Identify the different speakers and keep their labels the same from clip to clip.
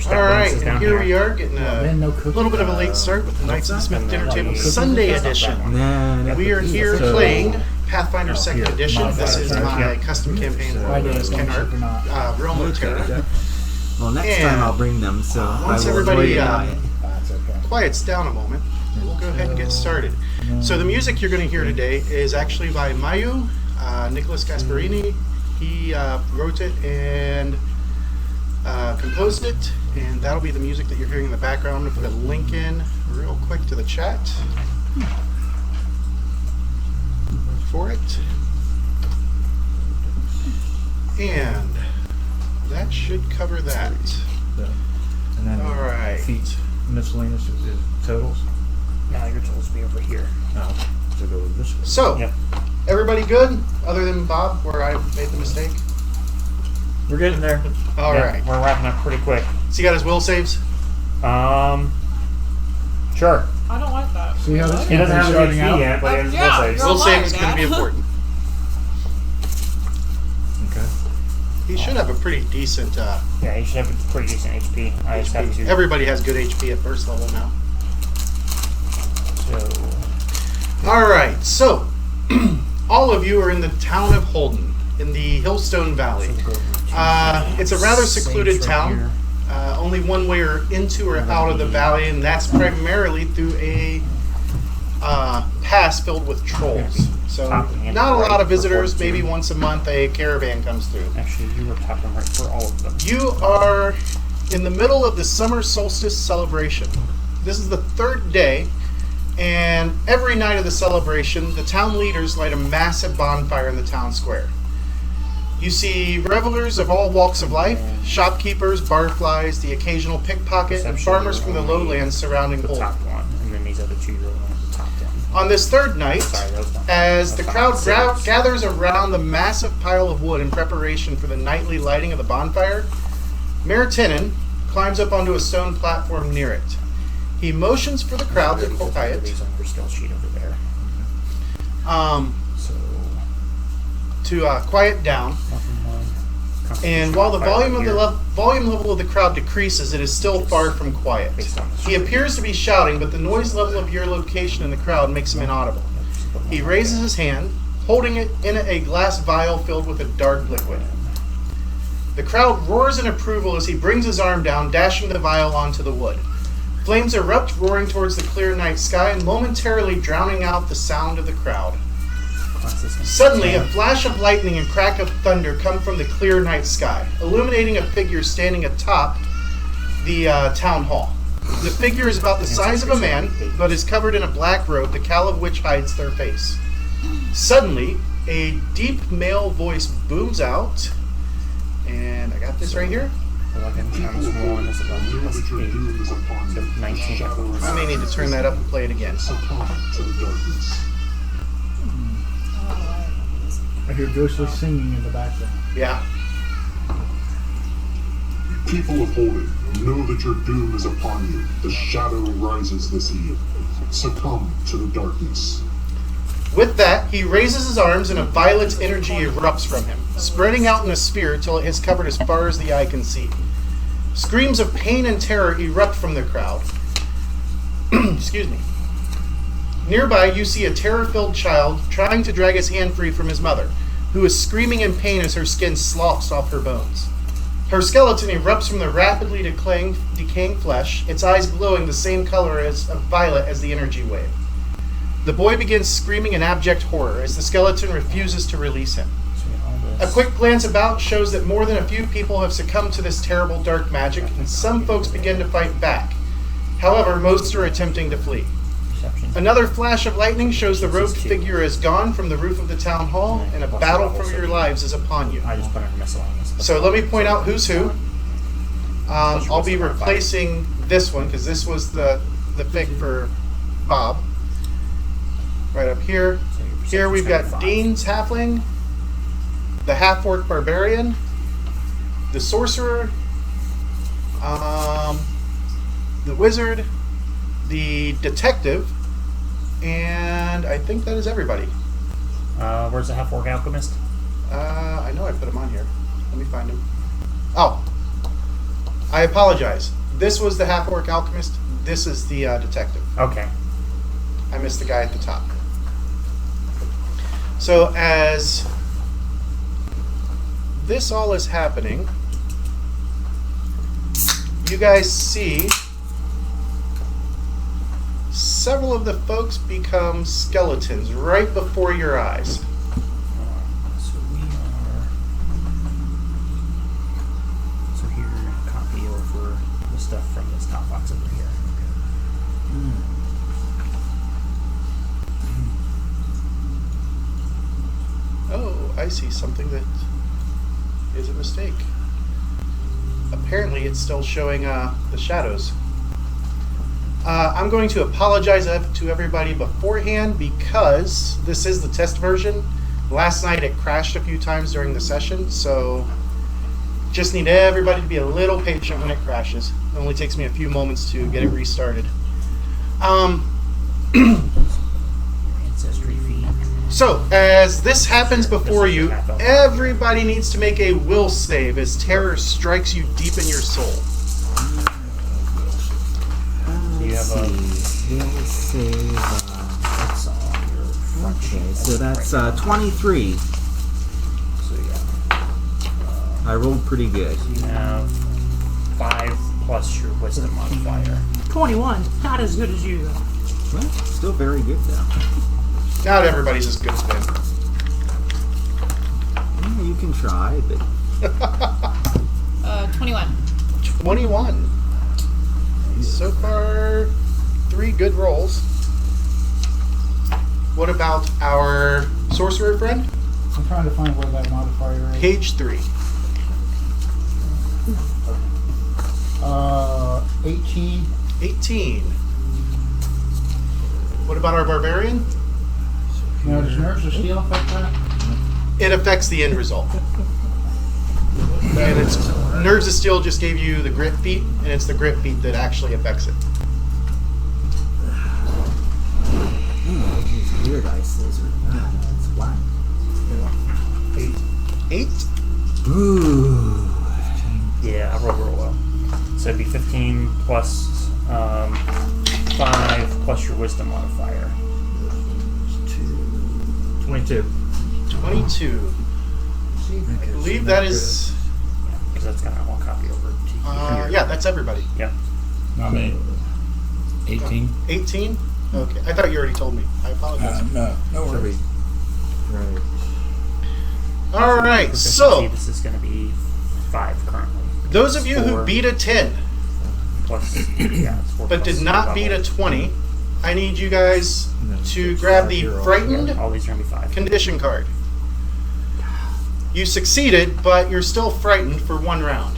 Speaker 1: your step
Speaker 2: Alright,
Speaker 1: bonuses
Speaker 2: and
Speaker 1: down
Speaker 2: here we are getting
Speaker 3: no
Speaker 2: a little bit of a late start with the Knights of the Smith Dinner Table Sunday edition. We are here playing Pathfinder 2nd Edition. This is my custom campaign for Ceannairc, Realm of Terror.
Speaker 4: Well, next time I'll bring them, so
Speaker 2: once everybody quiets down a moment, we'll go ahead and get started. So the music you're going to hear today is actually by Mayu, Nicholas Gasparini. He wrote it and composed it, and that'll be the music that you're hearing in the background. I'm going to put a link in real quick to the chat for it. And that should cover that.
Speaker 3: And then
Speaker 2: all right.
Speaker 3: Feet miscellaneous is totals.
Speaker 1: No, your totals will be over here.
Speaker 3: Oh, so go with this one.
Speaker 2: So,
Speaker 1: Yep.
Speaker 2: everybody good? Other than Bob, where I made the mistake?
Speaker 3: We're getting there.
Speaker 2: All right.
Speaker 1: We're wrapping up pretty quick.
Speaker 2: So you got his will saves?
Speaker 1: Sure.
Speaker 5: I don't like that.
Speaker 3: See how this
Speaker 1: He doesn't have
Speaker 3: starting
Speaker 1: the
Speaker 3: out?
Speaker 1: HP yet, but he has
Speaker 5: Yeah,
Speaker 1: will saves.
Speaker 5: you're
Speaker 2: Will
Speaker 5: lying,
Speaker 2: save is going to
Speaker 5: Dad.
Speaker 2: be important.
Speaker 3: Okay.
Speaker 2: He should have a pretty decent
Speaker 1: Yeah, he should have a pretty decent HP. I just have
Speaker 2: HP.
Speaker 1: to.
Speaker 2: Everybody has good HP at first level now.
Speaker 1: So,
Speaker 2: All right, so all of you are in the town of Holden in the Hillstone Valley. It's a rather secluded town. Only one way into or out of the valley, and that's primarily through a pass filled with trolls. So not a lot of visitors. Maybe once a month a caravan comes through.
Speaker 1: actually, you were tapping right for all of them.
Speaker 2: You are in the middle of the summer solstice celebration. This is the third day, and every night of the celebration, the town leaders light a massive bonfire in the town square. You see revelers of all walks of life, shopkeepers, barflies, the occasional pickpocket, and farmers from the lowlands surrounding
Speaker 1: The
Speaker 2: Holden.
Speaker 1: top one, and then these other two are only the top one.
Speaker 2: On this third night,
Speaker 1: Sorry, that was not-
Speaker 2: as the
Speaker 1: that's
Speaker 2: crowd
Speaker 1: not six.
Speaker 2: gathers around the massive pile of wood in preparation for the nightly lighting of the bonfire, Mayor Tinin climbs up onto a stone platform near it. He motions for the crowd to quiet,
Speaker 1: These on your skill sheet over there. So,
Speaker 2: to quiet down. And while the volume level of the crowd decreases, it is still far from quiet. He appears to be shouting, but the noise level of your location in the crowd makes him inaudible. He raises his hand, holding it in a glass vial filled with a dark liquid. The crowd roars in approval as he brings his arm down, dashing the vial onto the wood. Flames erupt, roaring towards the clear night sky and momentarily drowning out the sound of the crowd. Suddenly, a flash of lightning and crack of thunder come from the clear night sky, illuminating a figure standing atop the town hall. The figure is about the size of a man, but is covered in a black robe, the cowl of which hides their face. Suddenly, a deep male voice booms out, and I got this right here.
Speaker 1: 11 times 1 is 11 plus 8. So 19.
Speaker 2: I may need to turn that up and play it again.
Speaker 3: I hear ghostly singing in the background.
Speaker 2: Yeah.
Speaker 6: People of Holden, know that your doom is upon you. The shadow rises this eve. Succumb to the darkness.
Speaker 2: With that, he raises his arms and a violet energy erupts from him, spreading out in a sphere till it has covered as far as the eye can see. Screams of pain and terror erupt from the crowd. Excuse me. Nearby, you see a terror-filled child trying to drag his hand free from his mother, who is screaming in pain as her skin sloughs off her bones. Her skeleton erupts from the rapidly decaying flesh, its eyes glowing the same color of violet as the energy wave. The boy begins screaming in abject horror as the skeleton refuses to release him. A quick glance about shows that more than a few people have succumbed to this terrible dark magic, and some folks begin to fight back. However, most are attempting to flee. Another flash of lightning shows the robed figure is gone from the roof of the town hall, and a battle for your lives is upon you.
Speaker 1: I just put in miscellaneous.
Speaker 2: So let me point out who's who. I'll be replacing this one, because this was the pick for Bob. Right up here. Here we've got Dean's Halfling, the Half-Orc Barbarian, the Sorcerer, the Wizard, the Detective, and I think that is everybody.
Speaker 1: Where's the half-orc alchemist?
Speaker 2: I know I put him on here. Let me find him. Oh. I apologize. This was the half-orc alchemist. This is the detective.
Speaker 1: Okay.
Speaker 2: I missed the guy at the top. So as this all is happening, you guys see several of the folks become skeletons right before your eyes.
Speaker 1: So we are. So here, copy over the stuff from this top box over here.
Speaker 2: Oh, I see something that is a mistake. Apparently, it's still showing the shadows. I'm going to apologize to everybody beforehand because this is the test version. Last night it crashed a few times during the session, so just need everybody to be a little patient when it crashes. It only takes me a few moments to get it restarted.
Speaker 1: Ancestry feed.
Speaker 2: So, as this happens before you, everybody needs to make a will save as terror strikes you deep in your soul.
Speaker 1: You have a.
Speaker 4: Will save.
Speaker 1: That's on your front
Speaker 4: Okay,
Speaker 1: sheet.
Speaker 4: so that's 23.
Speaker 1: So yeah.
Speaker 4: I rolled pretty good.
Speaker 1: You have 5 plus your wisdom modifier.
Speaker 5: 21. Not as good as you, though.
Speaker 4: Well, still very good though.
Speaker 2: Not everybody's as good as Ben.
Speaker 4: Yeah, you can try, but
Speaker 7: 21.
Speaker 2: 21. So far, 3 good rolls. What about our sorcerer friend?
Speaker 3: I'm trying to find where that modifier is.
Speaker 2: Page 3.
Speaker 3: 18.
Speaker 2: 18. What about our barbarian?
Speaker 3: Now, does Nerves of Steel affect that?
Speaker 2: It affects the end result. And it's Nerves of Steel just gave you the grit feat, and it's the grit feat that actually affects it.
Speaker 4: these weird ice laser. It's black.
Speaker 2: 8.
Speaker 4: Ooh.
Speaker 1: Yeah, I rolled real well. So it'd be 15 plus 5 plus your wisdom modifier.
Speaker 3: 22.
Speaker 2: 22. I believe that is...
Speaker 1: Because that's got one copy over to you.
Speaker 2: yeah, that's everybody.
Speaker 1: Yep.
Speaker 8: I mean, 18.
Speaker 2: 18? Okay. I thought you already told me. I apologize.
Speaker 8: No worries.
Speaker 4: Right.
Speaker 2: All right,
Speaker 1: Proficiency,
Speaker 2: so
Speaker 1: this is going to be 5 currently.
Speaker 2: those of you who
Speaker 1: 4
Speaker 2: beat a 10
Speaker 1: plus, yeah, it's 4
Speaker 2: but
Speaker 1: plus
Speaker 2: did not beat a
Speaker 1: level.
Speaker 2: 20, I need you guys to grab the frightened
Speaker 1: All these are going to be 5.
Speaker 2: condition card. You succeeded, but you're still frightened for 1 round.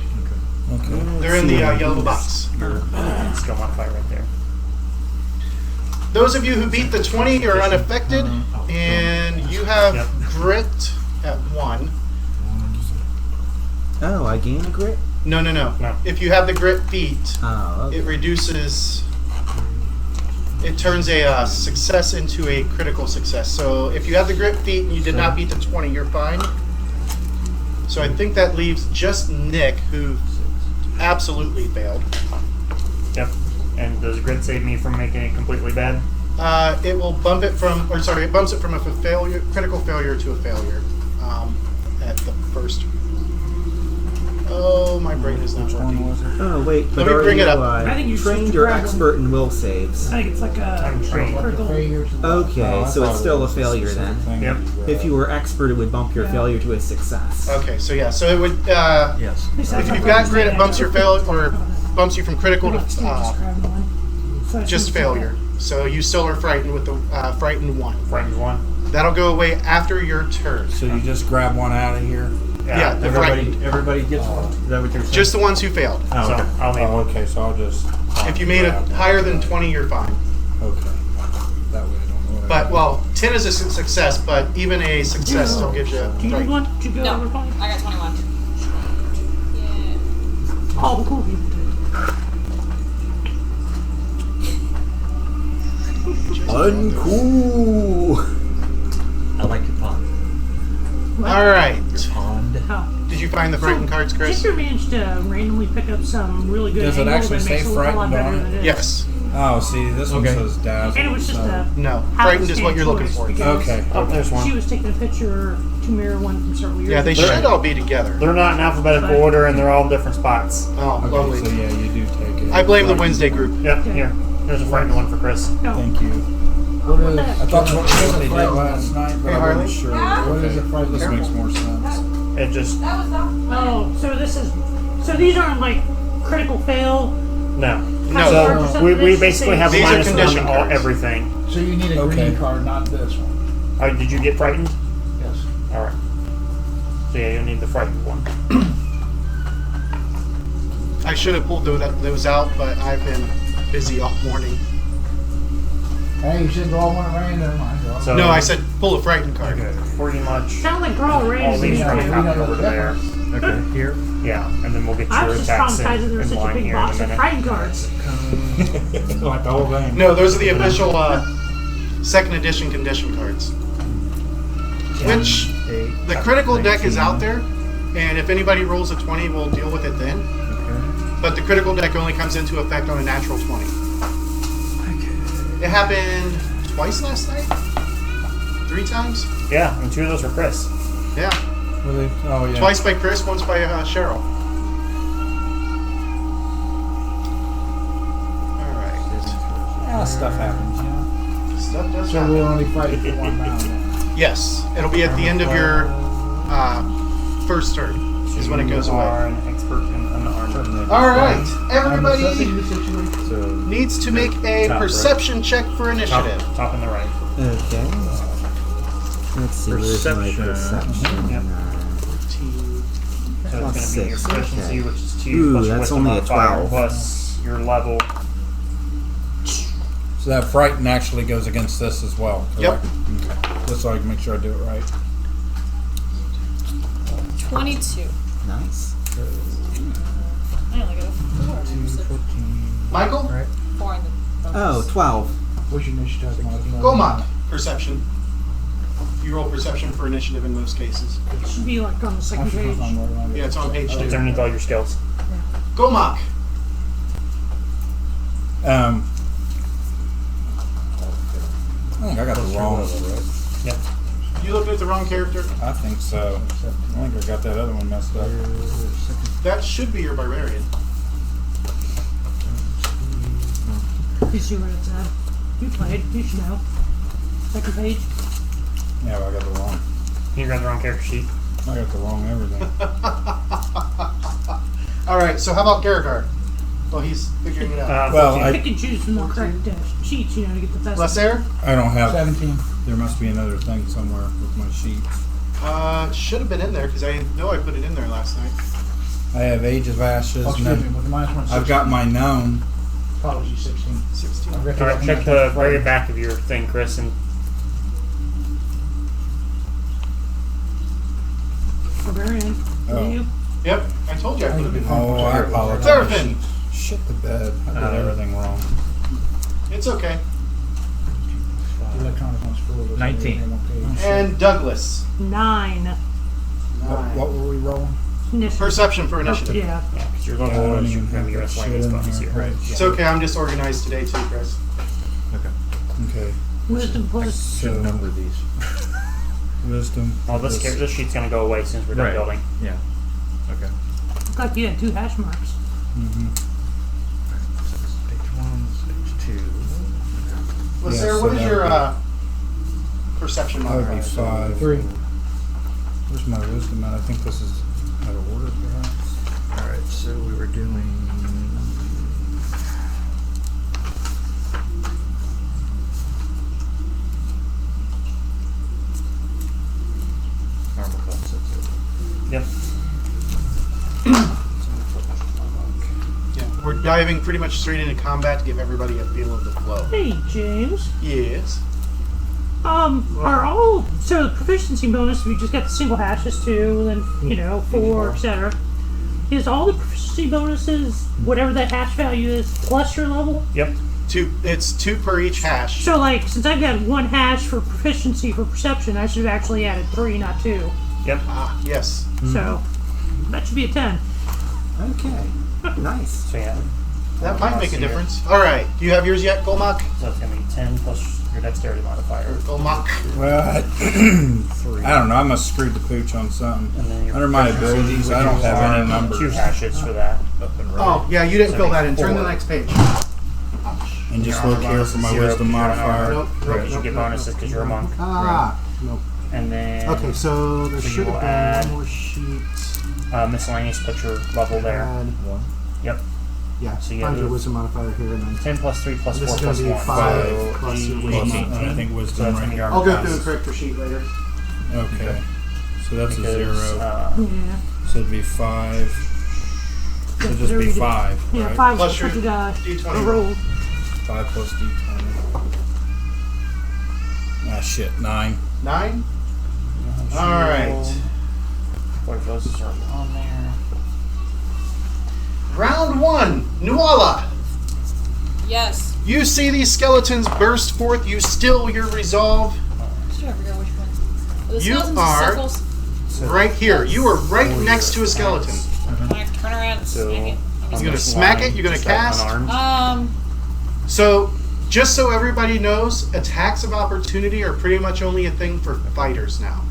Speaker 8: Okay.
Speaker 2: They're in the yellow box.
Speaker 1: Your skill modifier right there.
Speaker 2: Those of you who beat the 20 are unaffected, and you have
Speaker 1: Yep.
Speaker 2: grit at 1.
Speaker 4: Oh, I gain a grit?
Speaker 2: No.
Speaker 1: No.
Speaker 2: If you have the grit feat,
Speaker 4: Oh, okay.
Speaker 2: it reduces. It turns a success into a critical success. So if you have the grit feat and you did not beat the 20, you're fine. So I think that leaves just Nick, who absolutely failed.
Speaker 1: Yep. And does grit save me from making it completely bad?
Speaker 2: It will bump it from, or sorry, it bumps it from a critical failure to a failure at the first. Oh, my brain is not
Speaker 8: Which one
Speaker 2: working.
Speaker 8: was it?
Speaker 4: Oh, wait, but
Speaker 2: Let me
Speaker 4: are
Speaker 2: bring
Speaker 4: you
Speaker 2: it up.
Speaker 5: I think you're supposed
Speaker 4: trained
Speaker 5: to
Speaker 4: or
Speaker 5: grab them.
Speaker 4: expert in will saves?
Speaker 5: I think it's like
Speaker 1: I'm trained.
Speaker 5: a critical.
Speaker 4: Okay, so it's still a failure then.
Speaker 1: Yep.
Speaker 4: If you were expert, it would bump your failure to a success.
Speaker 2: Okay, so yeah, so it would.
Speaker 8: Yes.
Speaker 2: If you've got grit, it bumps your failure or bumps you from critical to just failure. So you still are frightened with the frightened 1.
Speaker 1: Frightened 1.
Speaker 2: That'll go away after your turn.
Speaker 8: So you just grab one out of here?
Speaker 2: Yeah, the frightened.
Speaker 3: Everybody gets one. Is that what you're saying?
Speaker 2: Just the ones who failed.
Speaker 3: Oh,
Speaker 1: So
Speaker 3: okay.
Speaker 1: I'll need
Speaker 8: Oh,
Speaker 1: one.
Speaker 8: okay, so I'll just...
Speaker 2: If you made it
Speaker 8: grab one.
Speaker 2: higher than 20, you're fine.
Speaker 8: Okay. That way I don't know what I
Speaker 2: But,
Speaker 8: do.
Speaker 2: well, 10 is a success, but even a success still gives you a
Speaker 5: Do you need
Speaker 2: fright.
Speaker 5: one? Did you go
Speaker 7: No,
Speaker 5: over one?
Speaker 7: I got 21. Yeah.
Speaker 5: All the cool people did.
Speaker 4: Uncool!
Speaker 3: I like your pond.
Speaker 2: All right.
Speaker 3: Pond.
Speaker 5: How?
Speaker 2: Did you find the frightened cards, Chris?
Speaker 5: Jester managed to randomly pick up some really good
Speaker 8: Does it
Speaker 5: angle
Speaker 8: actually
Speaker 5: that makes
Speaker 8: say
Speaker 5: it look a lot
Speaker 8: frightened
Speaker 5: better
Speaker 8: on
Speaker 5: than
Speaker 8: it?
Speaker 5: it is.
Speaker 2: Yes.
Speaker 8: Oh, see, this one
Speaker 3: Okay.
Speaker 8: says dazzle.
Speaker 5: And it was just a
Speaker 2: No. Frightened is what you're looking for.
Speaker 8: Okay.
Speaker 3: Oh, there's
Speaker 5: She
Speaker 3: one.
Speaker 5: was taking a picture to mirror one from several years
Speaker 2: Yeah, they
Speaker 5: ago.
Speaker 2: should all be together.
Speaker 1: They're not in alphabetical order, and they're all in different spots.
Speaker 2: Oh,
Speaker 8: Okay,
Speaker 2: lovely.
Speaker 8: so yeah, you do take it.
Speaker 2: I blame the Wednesday group.
Speaker 1: Yep,
Speaker 5: Okay.
Speaker 1: here. There's a frightened one for Chris.
Speaker 5: No.
Speaker 8: Thank you.
Speaker 3: What
Speaker 5: What
Speaker 3: is,
Speaker 5: the
Speaker 8: I
Speaker 5: heck?
Speaker 8: thought that's what they did last night, but
Speaker 2: Hey,
Speaker 8: I
Speaker 2: Harley?
Speaker 8: wasn't sure.
Speaker 3: what is it for?
Speaker 8: This makes more sense.
Speaker 1: It just
Speaker 5: Oh, so this is. So these aren't like critical fail.
Speaker 1: no.
Speaker 2: No.
Speaker 1: So we basically have a
Speaker 2: These are
Speaker 1: minus one
Speaker 2: condition
Speaker 1: to all
Speaker 2: cards.
Speaker 1: everything.
Speaker 3: So you need a
Speaker 8: Okay.
Speaker 3: green card, not this one.
Speaker 1: Oh, did you get frightened?
Speaker 3: Yes.
Speaker 1: All right. So yeah, you'll need the frightened one.
Speaker 2: I should have pulled those out, but I've been busy all morning.
Speaker 3: Hey, you should draw one at random. I draw.
Speaker 1: So
Speaker 2: No, I said pull a frightened card.
Speaker 1: pretty much
Speaker 5: Sound like they're all
Speaker 1: all
Speaker 5: ready.
Speaker 1: these
Speaker 3: Yeah,
Speaker 1: are
Speaker 3: we
Speaker 1: going to
Speaker 3: know
Speaker 1: happen
Speaker 3: the
Speaker 1: over there.
Speaker 8: Okay, here.
Speaker 1: Yeah, and then we'll get
Speaker 5: I
Speaker 1: your
Speaker 5: was just
Speaker 1: attacks
Speaker 5: traumatized that there was
Speaker 1: in
Speaker 5: such a
Speaker 1: line
Speaker 5: big
Speaker 1: here in a
Speaker 5: box of
Speaker 1: minute.
Speaker 5: frightened cards.
Speaker 8: Like the whole thing.
Speaker 2: No, those are the official second edition condition cards. Which the critical deck is out there, and if anybody rolls a 20, we'll deal with it then.
Speaker 8: Okay.
Speaker 2: But the critical deck only comes into effect on a natural 20. It happened twice last night? 3 times?
Speaker 1: Yeah, and 2 of those were Chris.
Speaker 2: Yeah.
Speaker 8: Really? Oh, yeah.
Speaker 2: Twice by Chris, once by Cheryl. Alright.
Speaker 8: Yeah, stuff happens, yeah.
Speaker 2: Stuff does
Speaker 3: So
Speaker 2: happen.
Speaker 3: we'll only fight for one round then.
Speaker 2: Yes. It'll be at the end of your first turn, is when it goes
Speaker 1: You are
Speaker 2: away.
Speaker 1: an expert in unarmed.
Speaker 2: Alright.
Speaker 3: I'm assessing
Speaker 2: Everybody
Speaker 3: the situation.
Speaker 1: So
Speaker 2: needs to make a
Speaker 1: Top right.
Speaker 2: perception check for initiative.
Speaker 1: top and the right.
Speaker 4: Okay. Let's see. Where's my
Speaker 1: Perception.
Speaker 4: perception?
Speaker 1: Yep. So
Speaker 4: Plus
Speaker 1: it's going to be your
Speaker 4: 6,
Speaker 1: proficiency,
Speaker 4: okay.
Speaker 1: which is 2
Speaker 4: Ooh,
Speaker 1: plus your
Speaker 4: that's
Speaker 1: wisdom
Speaker 4: only a
Speaker 1: modifier
Speaker 4: 12.
Speaker 1: plus your level.
Speaker 8: So that frighten actually goes against this as well,
Speaker 2: Yep.
Speaker 8: correct? Okay. Just so I can make sure I do it right.
Speaker 7: 22.
Speaker 4: Nice.
Speaker 7: I only got a 4. So
Speaker 8: 14.
Speaker 2: Michael?
Speaker 7: 4 on the bonus.
Speaker 4: Oh, 12.
Speaker 3: What's your initiative?
Speaker 2: Go mock. Perception. You roll perception for initiative in most cases.
Speaker 5: It should be like on the second page.
Speaker 2: Yeah, it's on page
Speaker 1: It's
Speaker 2: 2.
Speaker 1: underneath all your skills.
Speaker 2: Go mock.
Speaker 8: I think I got the wrong.
Speaker 1: Yep.
Speaker 2: You looking at the wrong character?
Speaker 8: I think so. I think I got that other one messed up.
Speaker 2: That should be your barbarian.
Speaker 5: You see where it's at. You played. You should know. Second page.
Speaker 8: Yeah, but I got the wrong.
Speaker 1: You got the wrong character sheet.
Speaker 8: I got the wrong everything.
Speaker 2: Alright, so how about Garagard? Well, he's figuring it out.
Speaker 8: Well,
Speaker 5: You
Speaker 8: I
Speaker 5: pick and choose from the correct sheets, you know, to get the best.
Speaker 2: Lesser?
Speaker 8: I don't have.
Speaker 3: 17.
Speaker 8: There must be another thing somewhere with my sheets.
Speaker 2: Should have been in there, because I know I put it in there last night.
Speaker 8: I have Age of Ashes,
Speaker 3: Oh,
Speaker 8: and
Speaker 3: excuse me,
Speaker 8: then
Speaker 3: with the minus 1.
Speaker 8: I've got my known.
Speaker 3: Apology, 16.
Speaker 2: 16.
Speaker 3: I've got
Speaker 1: Alright,
Speaker 3: that
Speaker 1: check
Speaker 3: one.
Speaker 1: the very back of your thing, Chris, and
Speaker 5: Barbarian.
Speaker 8: Oh.
Speaker 5: You.
Speaker 2: Yep, I told you I put it in there.
Speaker 8: Oh, I apologize.
Speaker 2: Therapin.
Speaker 8: Shit the bed. I did everything wrong.
Speaker 2: It's okay.
Speaker 3: The electronic one's full of those.
Speaker 8: 19.
Speaker 2: And Douglas.
Speaker 5: 9.
Speaker 8: What were we rolling?
Speaker 5: Initiative.
Speaker 2: Perception for initiative.
Speaker 5: Yeah.
Speaker 1: yeah, because your
Speaker 8: I
Speaker 1: level
Speaker 8: don't
Speaker 1: is
Speaker 8: even
Speaker 1: your
Speaker 8: have that
Speaker 1: US
Speaker 8: shit
Speaker 1: language
Speaker 8: in
Speaker 1: bonus
Speaker 8: here.
Speaker 1: here, right?
Speaker 2: It's okay, I'm disorganized today too, Chris.
Speaker 8: Okay.
Speaker 5: Wisdom plus.
Speaker 8: So
Speaker 9: number these.
Speaker 8: wisdom.
Speaker 1: Well, this sheet's going to go away as soon as we're done
Speaker 9: Right.
Speaker 1: building.
Speaker 9: Yeah. Okay.
Speaker 5: Looked like you had 2 hash marks.
Speaker 8: Mm-hmm.
Speaker 9: Stage 1, stage 2.
Speaker 2: Well,
Speaker 8: Yeah,
Speaker 2: Sarah,
Speaker 8: so
Speaker 2: what is
Speaker 8: that
Speaker 2: your
Speaker 8: would
Speaker 2: perception
Speaker 8: That would be
Speaker 2: modifier?
Speaker 8: 5.
Speaker 3: 3.
Speaker 8: Where's my wisdom at? I think this is out of order, perhaps.
Speaker 9: Alright, so we were doing. Armor class, that's it.
Speaker 1: Yep.
Speaker 2: Yeah, we're diving pretty much straight into combat to give everybody a feel of the flow.
Speaker 5: Hey, James.
Speaker 2: Yes.
Speaker 5: Are all so the proficiency bonus? We just got the single hashes 2, then 4, etc. Is all the proficiency bonuses whatever that hash value is plus your level?
Speaker 1: Yep.
Speaker 2: It's 2 per each hash.
Speaker 5: So like, since I've got 1 hash for proficiency for perception, I should have actually added 3, not 2.
Speaker 1: Yep.
Speaker 2: Ah, yes.
Speaker 5: So That should be a 10.
Speaker 1: Okay. Nice. So yeah.
Speaker 2: That might make a difference. All right. Do you have yours yet, Golmak?
Speaker 1: So it's gonna be 10 plus your dexterity modifier.
Speaker 2: Golmak.
Speaker 8: Well, I don't know. I must have screwed the pooch on something.
Speaker 1: And then your
Speaker 8: Under my
Speaker 1: proficiency
Speaker 8: abilities,
Speaker 1: would
Speaker 8: I don't
Speaker 1: use
Speaker 8: have any
Speaker 1: 2
Speaker 8: numbers.
Speaker 1: hashes for that.
Speaker 9: Up and right.
Speaker 2: Oh, yeah, you didn't
Speaker 1: So
Speaker 2: fill that
Speaker 1: make
Speaker 2: in. Turn to the
Speaker 1: 4.
Speaker 2: next page.
Speaker 8: And just
Speaker 1: Your
Speaker 8: look
Speaker 1: armor
Speaker 8: here
Speaker 1: bonus
Speaker 8: for
Speaker 1: is
Speaker 8: my
Speaker 1: 0
Speaker 8: wisdom
Speaker 1: because you're an
Speaker 8: modifier.
Speaker 2: Nope,
Speaker 1: Right,
Speaker 2: nope,
Speaker 1: you
Speaker 2: nope,
Speaker 1: get
Speaker 2: nope,
Speaker 1: bonuses because you're a monk.
Speaker 3: Nope.
Speaker 1: And then
Speaker 3: Okay, so there
Speaker 1: So
Speaker 3: should
Speaker 1: you
Speaker 3: have
Speaker 1: will
Speaker 3: been
Speaker 1: add-
Speaker 3: one more sheet.
Speaker 1: miscellaneous, put your level there.
Speaker 3: Add,
Speaker 1: Yep.
Speaker 3: yeah,
Speaker 1: So you
Speaker 3: find your
Speaker 1: have-
Speaker 3: wisdom modifier here, and then
Speaker 1: 10 plus 3 plus
Speaker 3: This
Speaker 1: 4
Speaker 3: is gonna
Speaker 1: plus
Speaker 3: be
Speaker 1: 1.
Speaker 3: 5
Speaker 1: so
Speaker 3: plus your
Speaker 1: 18.
Speaker 3: wisdom.
Speaker 8: And I think
Speaker 1: So
Speaker 8: wisdom
Speaker 1: that's
Speaker 8: right
Speaker 1: gonna be
Speaker 8: here.
Speaker 1: your
Speaker 2: I'll go
Speaker 1: armor
Speaker 2: through the
Speaker 1: class.
Speaker 2: corrector sheet later.
Speaker 8: Okay. So that's a
Speaker 1: Because,
Speaker 8: 0.
Speaker 5: Yeah.
Speaker 8: So it'd be 5. So it'd just
Speaker 5: There
Speaker 8: be
Speaker 5: we go.
Speaker 8: 5,
Speaker 5: Yeah,
Speaker 8: right?
Speaker 5: 5
Speaker 2: Plus
Speaker 5: plus
Speaker 2: your
Speaker 5: the die.
Speaker 2: D20
Speaker 5: roll.
Speaker 8: 5 plus D20. Ah, shit. 9.
Speaker 2: 9?
Speaker 1: Yeah,
Speaker 2: All right.
Speaker 1: What if those are on there?
Speaker 2: Round 1. Nuala.
Speaker 7: Yes.
Speaker 2: You see these skeletons burst forth. You still your resolve.
Speaker 7: Should I forget which one? Are the
Speaker 2: You
Speaker 7: skeletons
Speaker 2: are-
Speaker 7: circles?
Speaker 2: Right here. You are right next to a skeleton.
Speaker 7: Can I turn around and
Speaker 1: So
Speaker 7: smack it?
Speaker 2: You're gonna smack it? You're gonna
Speaker 1: just like
Speaker 2: cast?
Speaker 1: unarmed.
Speaker 2: So, just so everybody knows, attacks of opportunity are pretty much only a thing for fighters now.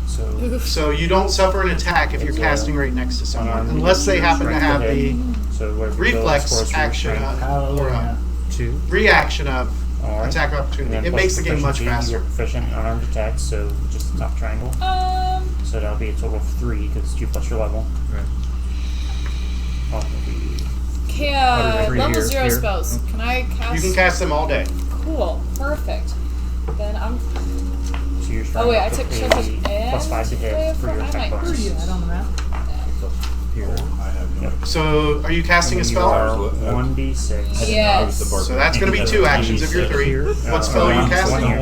Speaker 1: So
Speaker 2: So you don't suffer an attack if you're casting right next to someone, unless they happen to have the
Speaker 1: so whatever your
Speaker 2: reflex
Speaker 1: scores for your
Speaker 2: action
Speaker 1: strength.
Speaker 2: or a
Speaker 1: 2.
Speaker 2: reaction of
Speaker 1: All right.
Speaker 2: attack of
Speaker 1: And
Speaker 2: opportunity.
Speaker 1: then
Speaker 2: It
Speaker 1: plus
Speaker 2: makes the game much
Speaker 1: proficiency, You're
Speaker 2: faster.
Speaker 1: proficient in unarmed attacks, so just the top triangle. So that'll be a total of 3 because it's 2 plus your level.
Speaker 9: Right.
Speaker 1: Oh, it'll be
Speaker 7: Okay,
Speaker 1: Three
Speaker 7: level
Speaker 1: here,
Speaker 7: 0
Speaker 1: here.
Speaker 7: spells. Can I cast?
Speaker 2: You can cast them all day.
Speaker 7: Cool. Perfect. Then I'm.
Speaker 1: so you're
Speaker 7: Oh wait, I
Speaker 1: starting
Speaker 7: took
Speaker 1: off with
Speaker 7: shield
Speaker 1: a plus 5 to hit for your attack
Speaker 5: Where are
Speaker 1: bonus.
Speaker 5: you at on the map?
Speaker 1: Here.
Speaker 8: I have no idea.
Speaker 2: So, are you casting a
Speaker 1: And you
Speaker 2: spell?
Speaker 1: are 1d6.
Speaker 7: Yes.
Speaker 2: So that's going to be 2 actions of your 3. What spell are you
Speaker 1: One
Speaker 2: casting?
Speaker 1: here.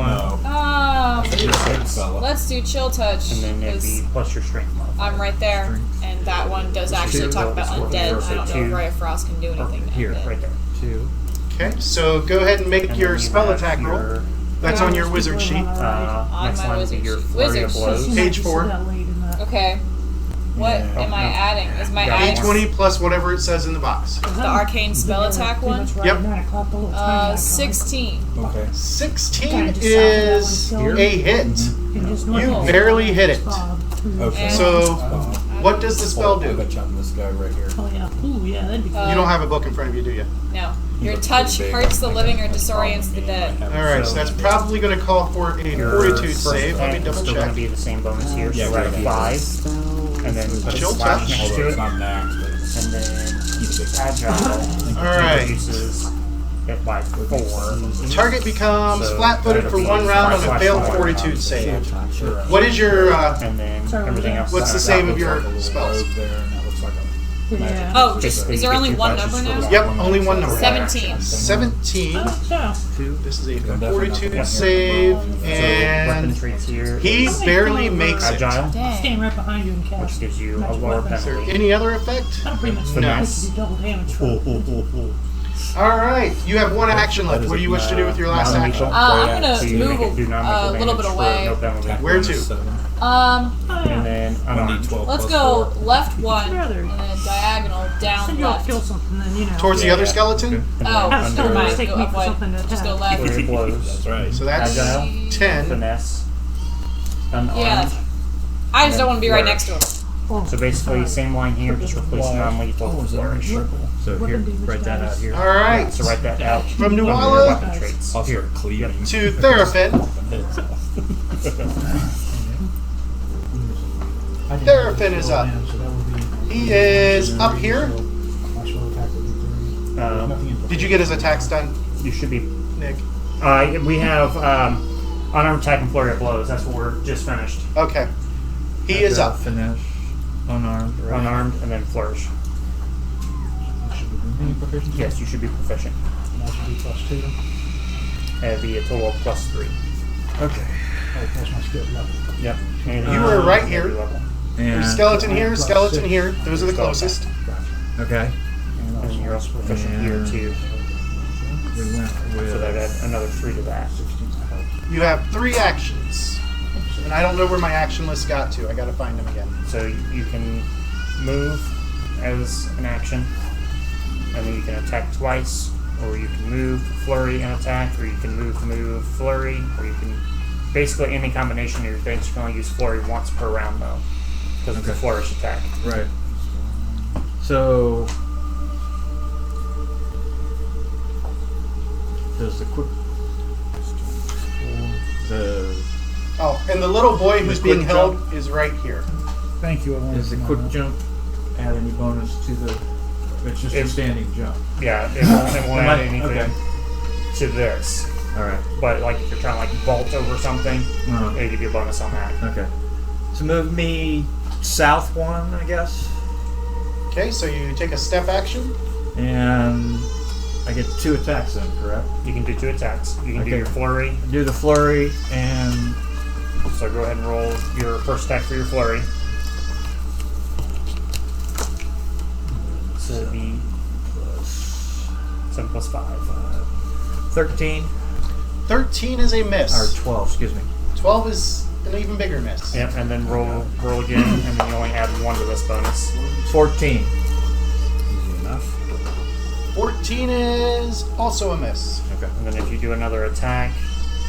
Speaker 7: Let's do chill touch.
Speaker 1: And then it'd
Speaker 7: 'cause
Speaker 1: be plus your strength modifier.
Speaker 7: I'm right there, and that one does actually talk about undead. I don't know if Ray of Frost can do anything to
Speaker 1: Here,
Speaker 7: undead.
Speaker 1: right there. 2.
Speaker 2: Okay, so go ahead and make
Speaker 1: And
Speaker 2: your
Speaker 1: then you
Speaker 2: spell
Speaker 1: have
Speaker 2: attack roll.
Speaker 1: your,
Speaker 2: That's on your wizard sheet.
Speaker 7: On
Speaker 1: next
Speaker 7: my
Speaker 1: line would be
Speaker 7: wizard
Speaker 1: your
Speaker 7: sheet.
Speaker 1: flurry of
Speaker 7: Wizard
Speaker 1: blows.
Speaker 2: Page 4.
Speaker 7: Okay. What
Speaker 8: Yeah.
Speaker 7: am I
Speaker 1: Oh, no.
Speaker 7: adding? Is my
Speaker 1: Yeah,
Speaker 7: adding
Speaker 2: D20 plus whatever it says in the box.
Speaker 7: the arcane spell attack one?
Speaker 2: Yep.
Speaker 7: 16.
Speaker 8: Okay.
Speaker 2: 16 is a hit. You barely hit it.
Speaker 8: Okay.
Speaker 2: So, what does the spell
Speaker 8: I
Speaker 2: do?
Speaker 8: bet you I'm this guy right here.
Speaker 5: Oh yeah. Ooh yeah, that'd be good.
Speaker 2: You don't have a book in front of you, do you?
Speaker 7: No. Your touch hurts the living or disorients the dead.
Speaker 2: Alright, so that's probably going to call for a
Speaker 1: Your
Speaker 2: fortitude
Speaker 1: first
Speaker 2: save. Let me
Speaker 1: attack is
Speaker 2: double
Speaker 1: still going
Speaker 2: check.
Speaker 1: to be the same bonus here,
Speaker 8: Yeah,
Speaker 1: so we're at
Speaker 8: right.
Speaker 1: 5. And then put a
Speaker 2: Chill
Speaker 1: slash
Speaker 2: touch.
Speaker 1: next
Speaker 8: Although
Speaker 1: to
Speaker 8: it's
Speaker 1: it.
Speaker 8: not max, but it's
Speaker 1: And then agile
Speaker 2: Alright.
Speaker 1: reduces it by 4.
Speaker 2: Target becomes
Speaker 1: So
Speaker 2: flat-footed for
Speaker 1: that'll be
Speaker 2: 1 round on a
Speaker 1: slash
Speaker 2: failed
Speaker 1: one.
Speaker 2: fortitude save.
Speaker 1: Sure.
Speaker 2: What is your,
Speaker 1: And then everything else.
Speaker 2: What's the
Speaker 1: is
Speaker 2: same
Speaker 1: that
Speaker 2: of your
Speaker 8: looks like a little
Speaker 2: spells?
Speaker 8: robe there, and that looks like a
Speaker 5: Yeah.
Speaker 7: Oh, just
Speaker 1: Basically,
Speaker 7: is there
Speaker 1: you
Speaker 7: only
Speaker 1: get
Speaker 7: one
Speaker 1: two
Speaker 7: number
Speaker 1: touches
Speaker 7: now?
Speaker 1: for
Speaker 2: Yep, only one number.
Speaker 7: 17.
Speaker 2: 17.
Speaker 5: Oh, so.
Speaker 1: 2.
Speaker 2: This is a
Speaker 8: definitely
Speaker 2: fortitude
Speaker 8: not
Speaker 2: save,
Speaker 1: Weapon
Speaker 2: and
Speaker 1: traits here.
Speaker 2: he barely makes it.
Speaker 1: Agile,
Speaker 5: I'll stand right behind you and cast.
Speaker 1: which gives you a
Speaker 5: Magic
Speaker 1: lower
Speaker 5: weapon.
Speaker 2: Is there
Speaker 1: penalty.
Speaker 2: any other effect?
Speaker 5: That'll pretty much
Speaker 1: Finesse.
Speaker 5: do double damage. For
Speaker 2: Alright, you have 1 action left. What do you wish to do with your last action?
Speaker 7: I'm gonna
Speaker 1: So you make it do
Speaker 7: move
Speaker 1: non-lethal
Speaker 7: a little
Speaker 1: damage
Speaker 7: bit
Speaker 1: for
Speaker 7: away.
Speaker 1: no penalty.
Speaker 2: Where to?
Speaker 1: And then unarmed.
Speaker 8: 1d12
Speaker 7: Let's
Speaker 8: plus
Speaker 7: go
Speaker 8: 4.
Speaker 7: left one
Speaker 5: Rather.
Speaker 7: and then diagonal down
Speaker 5: Send you out to
Speaker 7: left.
Speaker 5: kill something, then you know.
Speaker 2: Towards the
Speaker 1: Yeah,
Speaker 2: other
Speaker 1: yeah.
Speaker 2: skeleton?
Speaker 1: And
Speaker 7: Oh,
Speaker 1: then
Speaker 5: Have
Speaker 7: never
Speaker 5: someone
Speaker 7: mind.
Speaker 5: mistake
Speaker 7: Go
Speaker 5: me for
Speaker 7: avoid.
Speaker 5: something to
Speaker 7: Just
Speaker 5: attack.
Speaker 7: go left.
Speaker 1: flurry of blows.
Speaker 8: That's right.
Speaker 2: So that's
Speaker 1: Agile.
Speaker 2: 10.
Speaker 1: Finesse. Unarmed.
Speaker 7: Yeah. I just don't want to be right next to him.
Speaker 1: So basically, same line here, just replace non-lethal with flourish.
Speaker 9: So here, write that out here.
Speaker 2: Alright,
Speaker 1: So write that out.
Speaker 2: From
Speaker 1: under your
Speaker 2: Nuala
Speaker 1: weapon traits.
Speaker 8: I'll start cleaving.
Speaker 2: to Therapin. Therapin is up. He is up here. Did you get his attacks done,
Speaker 1: You should be.
Speaker 2: Nick?
Speaker 1: We have unarmed attack and flurry of blows. That's what we're just finished.
Speaker 2: Okay. He is up.
Speaker 9: Finish. Unarmed. Right.
Speaker 1: Unarmed and then flourish.
Speaker 9: Any proficiency?
Speaker 1: Yes, you should be proficient.
Speaker 3: that should be +2.
Speaker 1: It'd be a total of +3.
Speaker 9: Okay.
Speaker 3: Oh, that's my skill level.
Speaker 1: Yep. And
Speaker 2: You were right here.
Speaker 1: level.
Speaker 2: There's
Speaker 9: And
Speaker 2: skeleton here, skeleton here. Those are the closest.
Speaker 9: okay.
Speaker 1: And you're also proficient here too.
Speaker 9: We went with
Speaker 1: So that add another 3 to that.
Speaker 2: You have 3 actions. And I don't know where my action list got to. I gotta find them again.
Speaker 1: So you can move as an action, and then you can attack twice, or you can move, flurry, and attack, or you can move, flurry, or you can basically any combination of your things. You can only use flurry once per round though, because it's a flourish attack.
Speaker 9: Right. So does the quick
Speaker 2: and the little boy who's being
Speaker 9: quick
Speaker 2: held
Speaker 9: jump?
Speaker 2: is right here.
Speaker 3: Thank you. I wanted
Speaker 9: does
Speaker 3: to
Speaker 9: the
Speaker 3: know
Speaker 9: quick
Speaker 3: that.
Speaker 9: jump add any bonus to the? It's just a
Speaker 1: It's-
Speaker 9: standing jump.
Speaker 1: Yeah, it won't add anything
Speaker 9: Okay.
Speaker 1: to this.
Speaker 9: All right.
Speaker 1: But like if you're trying to like vault over something,
Speaker 9: Uh-huh.
Speaker 1: it'll give you a bonus on that.
Speaker 9: Okay. So move me south one, I guess,
Speaker 2: Okay, so you take a step action.
Speaker 9: and I get 2 attacks then, correct?
Speaker 1: You can do 2 attacks. You can do
Speaker 9: Okay.
Speaker 1: your flurry.
Speaker 9: Do the flurry and
Speaker 1: So go ahead and roll your first attack for your flurry. So it'd be 7 plus 5.
Speaker 9: 13
Speaker 2: 13 is a miss.
Speaker 9: or 12, excuse me.
Speaker 2: 12 is an even bigger miss.
Speaker 1: Yep, and then roll again, and then you only add 1 to this bonus.
Speaker 9: 14.
Speaker 4: Easy enough.
Speaker 2: 14 is also a miss.
Speaker 9: Okay.
Speaker 1: And then if you do another attack,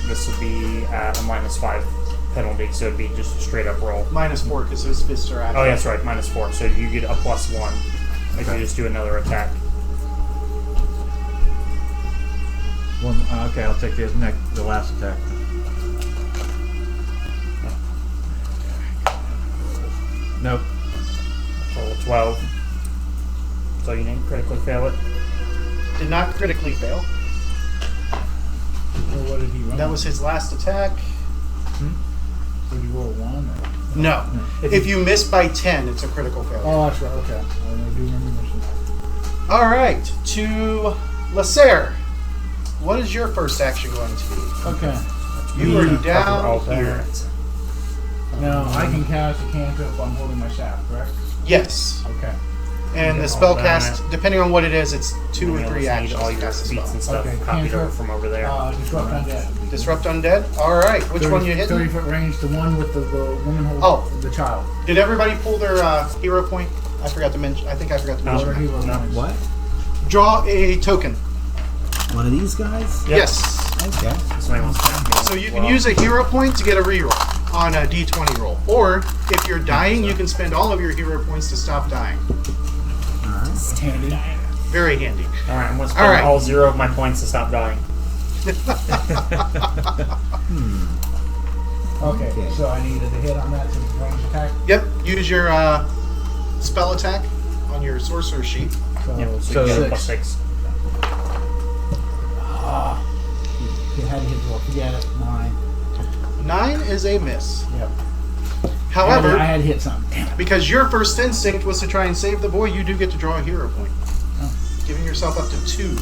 Speaker 1: this would be at a -5 penalty, so it'd be just a straight up roll.
Speaker 2: -4 because his fists are active.
Speaker 1: Oh, that's right, -4. So you get a +1 if
Speaker 9: Okay.
Speaker 1: you just do another attack.
Speaker 9: One. Okay, I'll take the last attack. Nope.
Speaker 1: Roll a 12. So you didn't critically fail it.
Speaker 2: Did not critically fail.
Speaker 3: Or what did he roll?
Speaker 2: That was his last attack.
Speaker 3: Did he roll 1? Or?
Speaker 2: No. If you miss by 10, it's a critical failure.
Speaker 3: Oh, that's right. Okay. I do remember mentioning that.
Speaker 2: All right, to Lacer. What is your first action going to be?
Speaker 3: Okay.
Speaker 2: You are
Speaker 1: Cover
Speaker 2: down
Speaker 1: all
Speaker 2: here.
Speaker 1: that.
Speaker 3: Now I can cast a cantrip if I'm holding my staff, correct?
Speaker 2: Yes.
Speaker 3: Okay.
Speaker 2: And the
Speaker 1: all
Speaker 2: spell
Speaker 1: that.
Speaker 2: cast, depending on what it is, it's 2 or
Speaker 1: And
Speaker 2: 3
Speaker 1: you'll just
Speaker 2: actions.
Speaker 1: need all
Speaker 2: to
Speaker 1: your
Speaker 2: cast the
Speaker 1: feats
Speaker 2: spell.
Speaker 1: and stuff
Speaker 3: Okay,
Speaker 1: copied over
Speaker 3: cantrip.
Speaker 1: from over there.
Speaker 3: Disrupt undead.
Speaker 2: Disrupt undead. All right. Which one you hitting?
Speaker 3: 30-foot range. The one with the woman holding
Speaker 2: Oh.
Speaker 3: the child.
Speaker 2: Did everybody pull their hero point? I forgot to mention. I think I forgot to
Speaker 1: No.
Speaker 2: mention.
Speaker 3: Or
Speaker 2: that.
Speaker 3: hero points.
Speaker 4: What?
Speaker 2: Draw a token.
Speaker 4: One of these guys?
Speaker 1: Yep.
Speaker 2: Yes.
Speaker 4: Okay.
Speaker 1: Somebody wants to
Speaker 2: So you can use a hero point to get a reroll on a d20 roll. Or if you're dying, you can spend all of your hero points to stop dying.
Speaker 4: Alright.
Speaker 3: It's handy.
Speaker 2: Very handy.
Speaker 1: Alright, I'm going to spend
Speaker 2: All right.
Speaker 1: all 0 of my points to stop dying.
Speaker 3: Okay,
Speaker 4: Okay.
Speaker 3: so I needed a hit on that since it's range attack.
Speaker 2: Yep. Use your spell attack on your sorcerer sheet.
Speaker 3: So,
Speaker 1: Yep, so
Speaker 9: So
Speaker 1: you get a
Speaker 3: 6.
Speaker 1: +6.
Speaker 3: You had to hit roll. Forget it. 9.
Speaker 2: 9 is a miss.
Speaker 3: Yep.
Speaker 2: However,
Speaker 3: I had to hit something. Damn it.
Speaker 2: because your first instinct was to try and save the boy, you do get to draw a hero point.
Speaker 3: Oh.
Speaker 2: Giving yourself up to 2.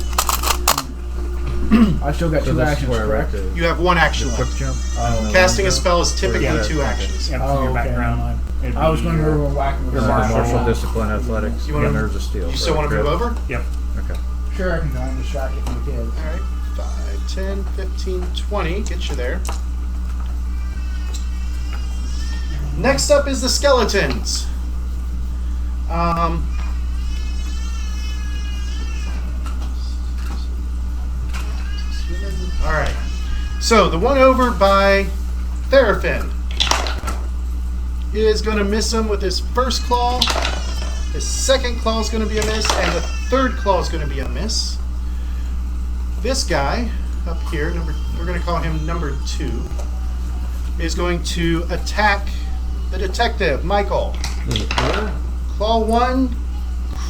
Speaker 3: I still got
Speaker 9: So
Speaker 3: 2
Speaker 9: this is
Speaker 3: actions,
Speaker 9: where I write
Speaker 3: correct?
Speaker 9: the
Speaker 2: You have 1 action
Speaker 9: quick
Speaker 2: left.
Speaker 9: jump.
Speaker 3: Oh.
Speaker 2: Casting a spell is typically
Speaker 1: Yeah.
Speaker 2: 2 actions.
Speaker 1: Yep,
Speaker 3: Oh,
Speaker 1: from your
Speaker 3: okay,
Speaker 1: background.
Speaker 3: never mind.
Speaker 1: It'd
Speaker 3: I was
Speaker 1: be
Speaker 3: going to
Speaker 1: your-
Speaker 3: go whacking with
Speaker 1: your
Speaker 3: the
Speaker 1: martial
Speaker 9: Martial
Speaker 1: roll.
Speaker 9: discipline, athletics,
Speaker 2: You wanna-
Speaker 9: and nerves of steel.
Speaker 2: You still want to move over?
Speaker 1: Yep.
Speaker 9: Okay.
Speaker 3: Sure, I can go. I'm distracted from the kids.
Speaker 2: Alright. 5, 10, 15, 20. Get you there. Next up is the skeletons. Alright. So, the one over by Therafin is going to miss him with his first claw. His second claw is going to be a miss, and the third claw is going to be a miss. This guy up here, we're going to call him number 2, is going to attack the detective, Michael. Claw 1,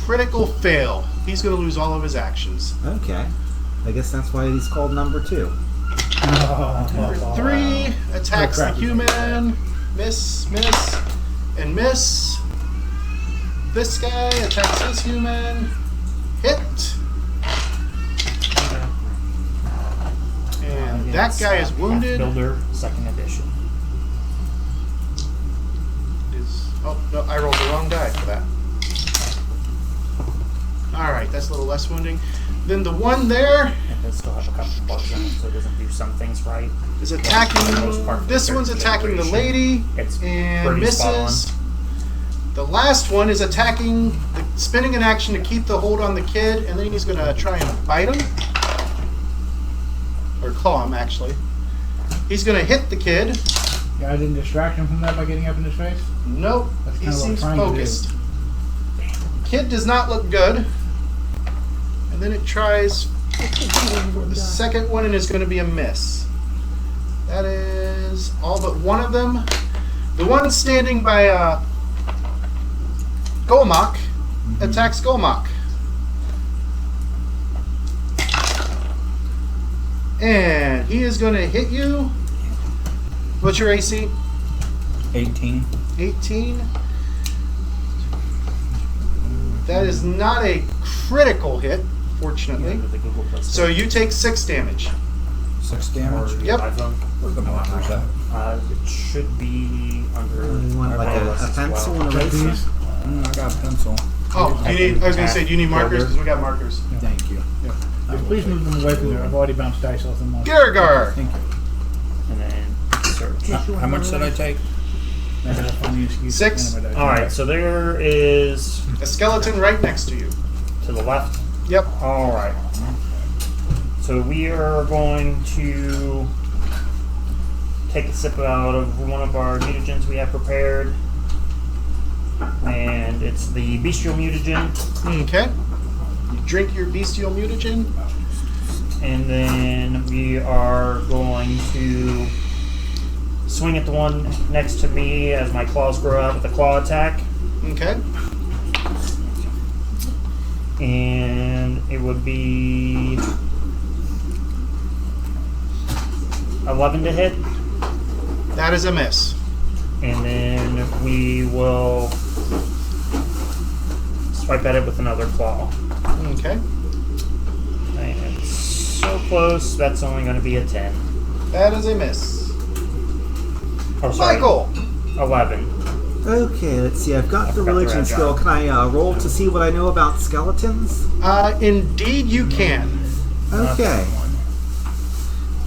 Speaker 2: critical fail. He's going to lose all of his actions.
Speaker 4: Okay. I guess that's why he's called number 2.
Speaker 2: Number 3 attacks the human. Miss, miss, and miss. This guy attacks his human. Hit. And that guy is wounded.
Speaker 1: Builder, 2nd edition.
Speaker 2: Oh, no, I rolled the wrong die for that. Alright, that's a little less wounding. Then the one there
Speaker 1: It does still have a couple bugs in it, so it doesn't do some things right.
Speaker 2: is
Speaker 1: For the most
Speaker 2: attacking.
Speaker 1: part,
Speaker 2: This
Speaker 1: compared
Speaker 2: one's
Speaker 1: to the
Speaker 2: attacking the
Speaker 1: duration,
Speaker 2: lady
Speaker 1: It's
Speaker 2: and
Speaker 1: pretty spot
Speaker 2: misses. The last one is attacking, spending an action to keep the hold on the kid, and then he's going to try and bite him. Or claw him, actually. He's going to hit the kid.
Speaker 3: You guys didn't distract him from that by getting up in his face?
Speaker 2: Nope.
Speaker 3: That's
Speaker 2: He
Speaker 3: kinda what I'm
Speaker 2: seems
Speaker 3: trying to do.
Speaker 2: focused. Kid does not look good. And then it tries for the second one and is going to be a miss. That is all but one of them. The one standing by Golmak attacks Golmak. And he is going to hit you. What's your AC?
Speaker 8: 18.
Speaker 2: 18. That is not a critical hit, fortunately. So you take 6 damage.
Speaker 8: 6 damage.
Speaker 2: Yep.
Speaker 8: Where's the markers at?
Speaker 1: It should be under.
Speaker 4: You want like a pencil and eraser?
Speaker 8: I got a pencil.
Speaker 2: Oh, you need. I was going to say, do you need markers? Because we got markers.
Speaker 8: Thank you.
Speaker 3: Please move them away from there. I've already bounced dice off them.
Speaker 2: Gargar.
Speaker 8: Thank you.
Speaker 1: And then search.
Speaker 8: How much did I take?
Speaker 3: I gotta find the excuse.
Speaker 2: 6.
Speaker 1: Alright, so there is
Speaker 2: A skeleton right next to you.
Speaker 1: to the left.
Speaker 2: Yep.
Speaker 1: Alright. So we are going to take a sip out of one of our mutagens we have prepared. And it's the bestial mutagen.
Speaker 2: Okay. You drink your bestial mutagen.
Speaker 1: And then we are going to swing at the one next to me as my claws grow out with a claw attack.
Speaker 2: Okay.
Speaker 1: And it would be 11 to hit.
Speaker 2: That is a miss.
Speaker 1: And then we will swipe at it with another claw.
Speaker 2: Okay.
Speaker 1: And it's so close, that's only going to be a 10.
Speaker 2: That is a miss.
Speaker 1: Oh, sorry.
Speaker 2: Michael.
Speaker 1: 11.
Speaker 4: Okay, let's see. I've got the
Speaker 1: forgot the
Speaker 4: religion
Speaker 1: red
Speaker 4: skill.
Speaker 1: dot.
Speaker 4: Can I roll to see what I know about skeletons?
Speaker 2: Indeed you can.
Speaker 4: Okay.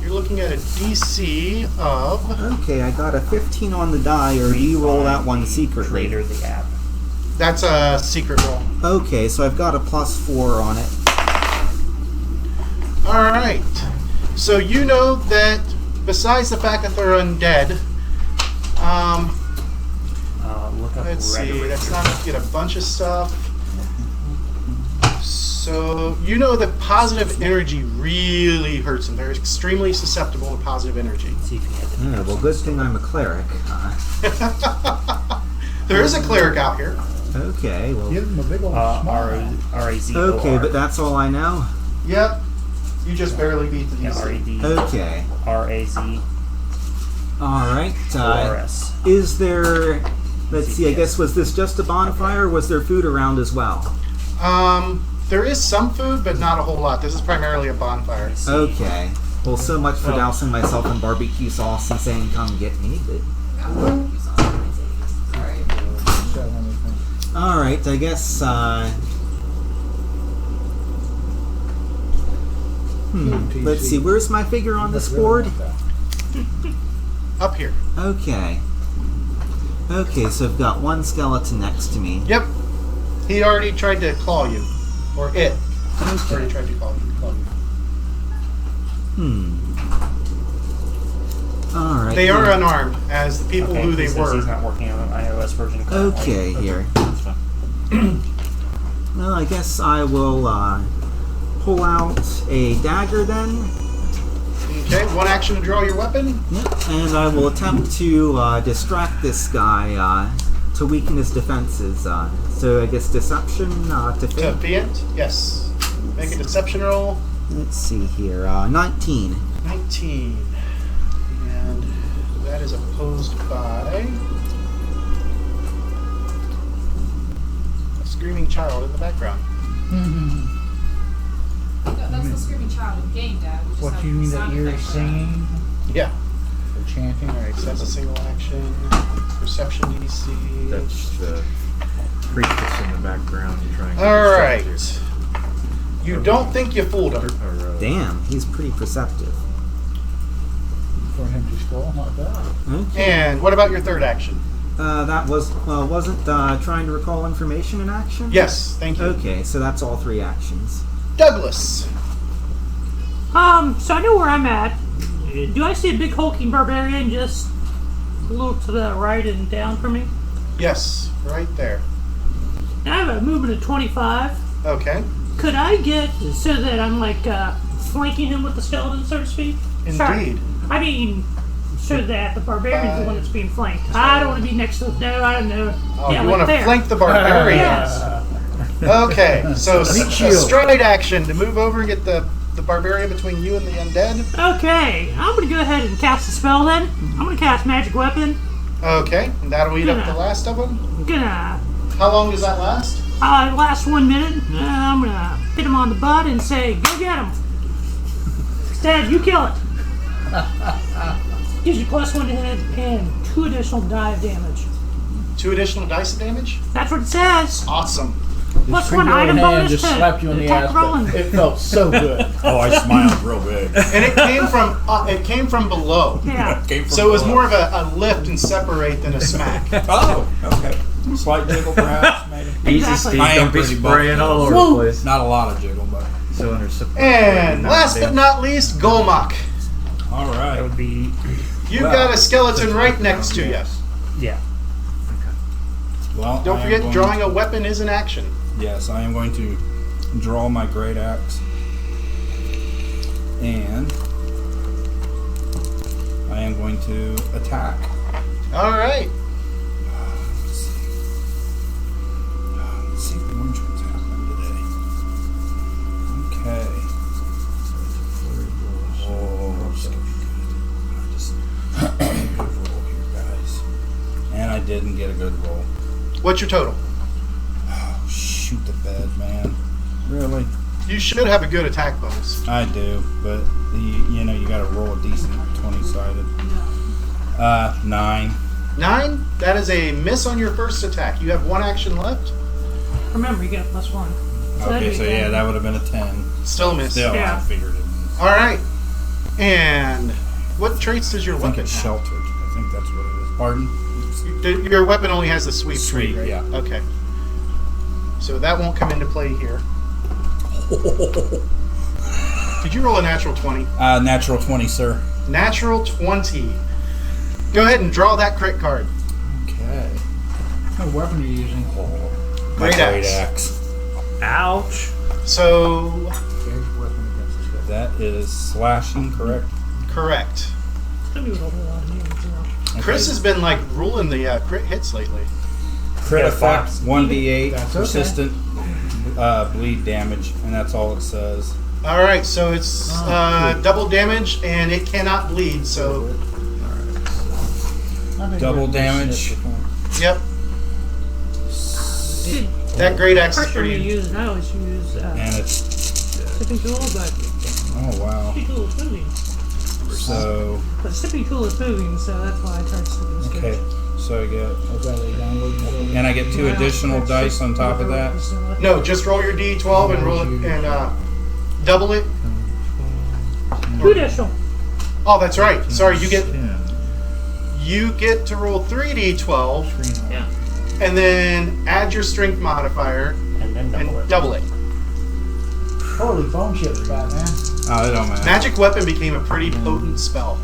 Speaker 2: You're looking at a DC of...
Speaker 4: Okay, I got a 15 on the die, or do you roll that one secretly?
Speaker 1: Creator the app.
Speaker 2: That's a secret roll.
Speaker 4: Okay, so I've got a +4 on it.
Speaker 2: Alright. So you know that besides the fact that they're undead,
Speaker 1: Look up
Speaker 2: let's see,
Speaker 1: rhetoric.
Speaker 2: that's not enough to get a bunch of stuff. So you know that positive energy really hurts them. They're extremely susceptible to positive energy.
Speaker 1: See if you have any
Speaker 4: Yeah, well, good thing I'm a cleric.
Speaker 2: There is a cleric out here.
Speaker 4: Okay, well...
Speaker 3: Give them a big old smile.
Speaker 1: R-A-Z-O-R.
Speaker 4: Okay, but that's all I know?
Speaker 2: Yep. You just barely beat the
Speaker 1: Yeah,
Speaker 2: DC.
Speaker 1: R-E-D.
Speaker 4: Okay.
Speaker 1: R-A-Z-O-R-S.
Speaker 4: Alright. Is there... Let's see, I guess, was this just a bonfire, or was there food around as well?
Speaker 2: There is some food, but not a whole lot. This is primarily a bonfire.
Speaker 4: Okay. Well, so much for dousing myself in barbecue sauce and saying, come get me, but... Alright, I guess, let's see, where's my figure on this board?
Speaker 2: Up here.
Speaker 4: Okay. Okay, so I've got one skeleton next to me.
Speaker 2: Yep. He already tried to claw you. Or it. Already tried to claw you.
Speaker 4: Alright.
Speaker 2: They are unarmed, as the people who they
Speaker 1: He's
Speaker 2: were.
Speaker 1: not working on an iOS version.
Speaker 4: Okay, here.
Speaker 1: That's fine.
Speaker 4: Well, I guess I will pull out a dagger then.
Speaker 2: Okay, one action to draw your weapon.
Speaker 4: Yep, and I will attempt to distract this guy to weaken his defenses. So I guess deception to
Speaker 2: To
Speaker 4: fail.
Speaker 2: feint, yes. Make a deception roll.
Speaker 4: Let's see here. 19.
Speaker 2: 19. And that is opposed by a screaming child in the background.
Speaker 10: That's the screaming child in game, Dad. We just
Speaker 3: What
Speaker 10: have
Speaker 3: you mean that
Speaker 10: sound
Speaker 3: you're
Speaker 10: effects for that.
Speaker 3: singing
Speaker 2: Yeah.
Speaker 3: or chanting?
Speaker 2: Alright, so that's a single action. Perception DC.
Speaker 11: That's the priestess in the background trying to
Speaker 2: Alright.
Speaker 11: distract
Speaker 2: You don't think you fooled him.
Speaker 11: you. Or,
Speaker 4: Damn, he's pretty perceptive.
Speaker 3: For him to scroll like that.
Speaker 4: Okay.
Speaker 2: And what about your third action?
Speaker 4: That wasn't trying to recall information in action?
Speaker 2: Yes, thank you.
Speaker 4: Okay, so that's all 3 actions.
Speaker 2: Douglas.
Speaker 5: So I know where I'm at. Do I see a big hulking barbarian just a little to the right and down from me?
Speaker 2: Yes, right there.
Speaker 5: And I have a movement of 25.
Speaker 2: Okay.
Speaker 5: Could I get so that I'm like flanking him with the skeleton, so to speak?
Speaker 2: Indeed.
Speaker 5: Sorry. I mean, so that the barbarian's the one that's being flanked. I don't want to be next to. No, I don't know.
Speaker 2: Oh,
Speaker 5: yeah,
Speaker 2: you
Speaker 5: like
Speaker 2: want to
Speaker 5: there.
Speaker 2: flank the barbarian?
Speaker 5: Yes.
Speaker 2: Okay, so a
Speaker 8: shield.
Speaker 2: stride action to move over and get the barbarian between you and the undead.
Speaker 5: Okay, I'm gonna go ahead and cast a spell then. I'm gonna cast magic weapon.
Speaker 2: Okay, and that'll eat up the last of them.
Speaker 5: I'm gonna.
Speaker 2: How long does that last?
Speaker 5: Last 1 minute. I'm gonna hit him on the butt and say, "Go get him." Instead, you kill it. Gives you +1 to hit and 2 additional die of damage.
Speaker 2: 2 additional dice of damage?
Speaker 5: That's what it says.
Speaker 2: Awesome.
Speaker 5: +1
Speaker 3: Your
Speaker 5: item
Speaker 3: hand
Speaker 5: bonus
Speaker 3: just
Speaker 5: to
Speaker 3: slapped you in the
Speaker 5: attack
Speaker 3: ass.
Speaker 5: rolling.
Speaker 3: But it felt so good.
Speaker 11: Oh, I smiled real big.
Speaker 2: And it came from below.
Speaker 5: Yeah.
Speaker 11: Came from
Speaker 2: So it was
Speaker 11: below.
Speaker 2: more of a lift and separate than a smack.
Speaker 11: Oh, okay. Slight jiggle, perhaps, maybe.
Speaker 5: Exactly.
Speaker 11: Steve, I am pretty
Speaker 8: spraying all over
Speaker 2: Woo!
Speaker 8: the place.
Speaker 11: Not a lot of jiggle, but
Speaker 8: So under support.
Speaker 2: And last but not least, Golmak.
Speaker 11: all
Speaker 1: That
Speaker 11: right.
Speaker 1: would be,
Speaker 2: You've
Speaker 11: Well,
Speaker 2: got a skeleton right next to you.
Speaker 1: yeah.
Speaker 11: Well,
Speaker 2: Don't
Speaker 11: I am
Speaker 2: forget,
Speaker 11: going-
Speaker 2: drawing a weapon is an action.
Speaker 11: Yes, I am going to draw my great axe, and I am going to attack.
Speaker 2: All right.
Speaker 11: Let's see which one's happening today. Okay. Oh, it's gonna be good. I just good roll here, guys, and I didn't get a good roll.
Speaker 2: What's your total?
Speaker 11: Oh, shoot the bed, man. Really?
Speaker 2: You should have a good attack bonus.
Speaker 11: I do, but you got to roll a decent 20-sided. 9.
Speaker 2: 9? That is a miss on your first attack. You have 1 action left.
Speaker 5: Remember, you get a +1. So that'd
Speaker 11: Okay,
Speaker 5: be
Speaker 11: so
Speaker 5: a
Speaker 11: yeah,
Speaker 5: 10.
Speaker 11: that would have been a 10.
Speaker 2: Still a miss.
Speaker 11: Still,
Speaker 5: Yeah.
Speaker 11: I figured it.
Speaker 2: All right. And what traits does your
Speaker 11: I think
Speaker 2: weapon
Speaker 11: it's
Speaker 2: have?
Speaker 11: sheltered. I think that's what it is. Pardon?
Speaker 2: Your weapon only has the sweep
Speaker 11: Sweep,
Speaker 2: trait, right?
Speaker 11: yeah.
Speaker 2: Okay. So that won't come into play here. Did you roll a natural 20?
Speaker 11: Natural 20, sir.
Speaker 2: Natural 20. Go ahead and draw that crit card.
Speaker 11: Okay.
Speaker 3: What weapon are you using?
Speaker 11: My
Speaker 2: Great
Speaker 11: great
Speaker 2: axe.
Speaker 11: axe.
Speaker 1: Ouch.
Speaker 2: So,
Speaker 11: That is slashing, correct?
Speaker 2: correct.
Speaker 5: That'd be a whole lot of damage, you know.
Speaker 11: Okay.
Speaker 2: Chris has been like ruling the crit hits lately.
Speaker 11: Crit
Speaker 1: Yeah,
Speaker 11: effect,
Speaker 1: Fox.
Speaker 11: 1d8,
Speaker 3: That's okay.
Speaker 11: persistent bleed damage, and that's all it says.
Speaker 2: All right, so it's double damage and it cannot bleed. So,
Speaker 11: Double damage.
Speaker 2: yep, that great axe is
Speaker 5: Pressure you
Speaker 2: pretty.
Speaker 5: use, and I always use
Speaker 11: And it's,
Speaker 5: sipping tool, but
Speaker 11: oh wow.
Speaker 5: sipping tool is moving.
Speaker 11: So,
Speaker 5: But sipping tool is moving, so that's why I tried sipping tool.
Speaker 11: okay. So I get, and I get 2 additional dice on top of that.
Speaker 2: No, just roll your d12 and roll it and double it.
Speaker 5: 2 additional.
Speaker 2: Oh, that's right. Sorry, you get
Speaker 8: Yeah.
Speaker 2: to roll 3d12
Speaker 5: Yeah.
Speaker 2: and then add your strength modifier
Speaker 1: And then double
Speaker 2: and
Speaker 1: it.
Speaker 2: double it.
Speaker 3: Holy bone chips, Batman.
Speaker 11: Oh, it don't matter.
Speaker 2: Magic weapon became a pretty potent spell.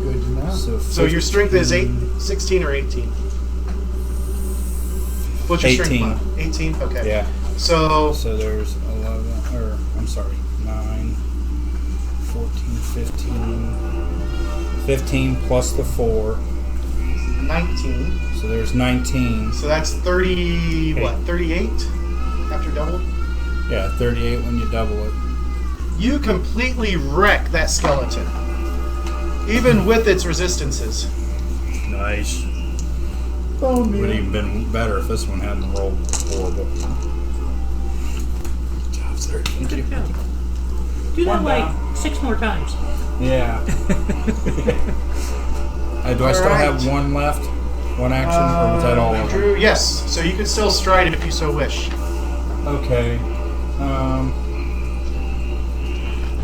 Speaker 3: Good to know.
Speaker 2: So your strength is 16 or 18? What's your
Speaker 11: 18.
Speaker 2: strength mod? 18? Okay.
Speaker 11: Yeah.
Speaker 2: So,
Speaker 11: So there's 11, or I'm sorry, 9, 14, 15. 15 plus the 4.
Speaker 2: 19.
Speaker 11: So there's 19.
Speaker 2: So that's 30, what, 38 after double?
Speaker 11: Yeah, 38 when you double it.
Speaker 2: You completely wreck that skeleton, even with its resistances.
Speaker 11: Nice.
Speaker 3: Oh,
Speaker 11: Would have
Speaker 3: man.
Speaker 11: even been better if this one hadn't rolled horrible. Good job, sir.
Speaker 5: Good job. Do that like 6 more times.
Speaker 11: Yeah. Do I still have one left? One action? Or was that all of them?
Speaker 2: Drew, yes. So you can still stride it if you so wish.
Speaker 11: Okay.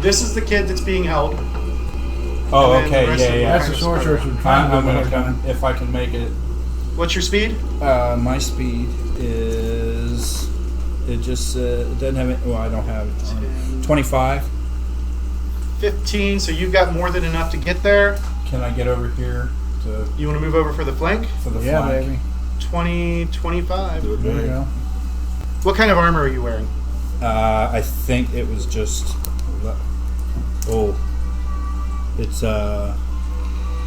Speaker 2: This is the kid that's being held.
Speaker 11: Oh,
Speaker 2: And then the
Speaker 11: okay,
Speaker 2: rest of
Speaker 11: yeah,
Speaker 2: them
Speaker 11: yeah.
Speaker 3: That's
Speaker 2: kind
Speaker 3: the
Speaker 2: of
Speaker 3: sorcerer
Speaker 2: spread
Speaker 3: should
Speaker 2: around.
Speaker 3: try
Speaker 11: I'm
Speaker 3: to
Speaker 11: gonna
Speaker 3: do
Speaker 11: come
Speaker 3: it.
Speaker 11: if I can make it.
Speaker 2: What's your speed?
Speaker 11: My speed is. It just it doesn't have it. Well, I don't have it. 25.
Speaker 2: 15, so you've got more than enough to get there.
Speaker 11: Can I get over here to
Speaker 2: You want to move over for the flank?
Speaker 11: for the
Speaker 3: Yeah,
Speaker 11: flank?
Speaker 3: baby.
Speaker 2: 20, 25.
Speaker 4: Do it
Speaker 3: There you
Speaker 4: big.
Speaker 3: go.
Speaker 2: What kind of armor are you wearing?
Speaker 11: I think it was just. Oh, it's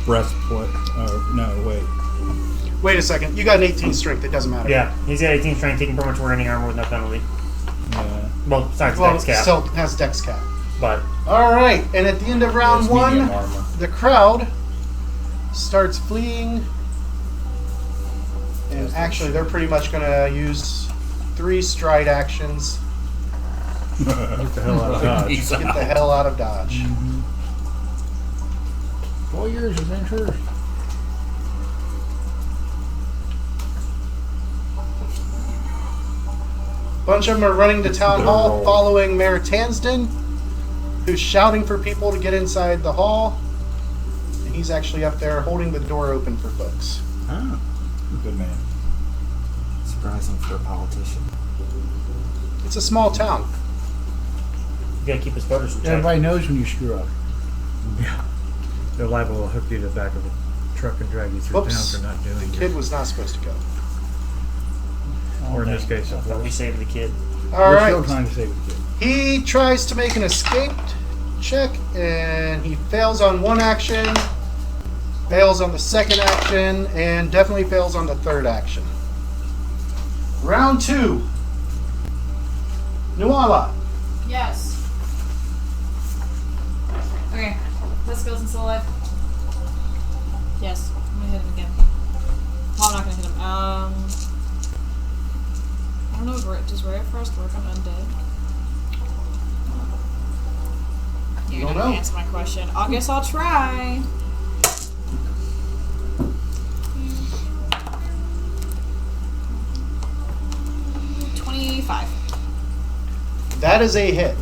Speaker 11: breastplate. Oh no, wait.
Speaker 2: Wait a second. You got an 18 strength. It doesn't matter.
Speaker 1: Yeah, he's got 18 strength. He can pretty much wear any armor with no penalty.
Speaker 11: Yeah.
Speaker 1: Well, besides
Speaker 2: Well,
Speaker 1: Dex cap.
Speaker 2: still has dex cap.
Speaker 1: But
Speaker 2: All right, and at the end of round
Speaker 11: It's
Speaker 2: one,
Speaker 11: medium armor.
Speaker 2: the crowd starts fleeing. And actually, they're pretty much going to use 3 stride actions
Speaker 8: Get the hell out of Dodge.
Speaker 2: to get the hell out of Dodge.
Speaker 3: All yours is interest.
Speaker 2: Bunch of them are running to town
Speaker 11: They're
Speaker 2: hall,
Speaker 11: rolling.
Speaker 2: following Mayor Tansden, who's shouting for people to get inside the hall. And he's actually up there holding the door open for folks.
Speaker 4: Oh,
Speaker 11: Good man.
Speaker 4: surprising for a politician.
Speaker 2: It's a small town.
Speaker 1: you gotta keep his voters in check.
Speaker 3: Everybody knows when you screw up.
Speaker 8: They're liable to hook you to the back of a truck and drag you through
Speaker 2: Whoops.
Speaker 8: town for not doing
Speaker 2: The
Speaker 8: it.
Speaker 2: kid was not supposed to go.
Speaker 8: Or in this case,
Speaker 1: I thought we saved the kid.
Speaker 2: All
Speaker 3: We're
Speaker 2: right.
Speaker 3: still trying to save the kid.
Speaker 2: He tries to make an escape check, and he fails on one action, fails on the second action, and definitely fails on the third action. Round 2. Nuala.
Speaker 7: Yes. Okay. Let's go since still alive. Yes. I'm gonna hit him again. Well, I'm not gonna hit him. I don't know if does Ray of Frost work on undead? You're
Speaker 2: Don't
Speaker 7: gonna
Speaker 2: know.
Speaker 7: answer my question. I guess I'll try. $25.
Speaker 2: That is a hit.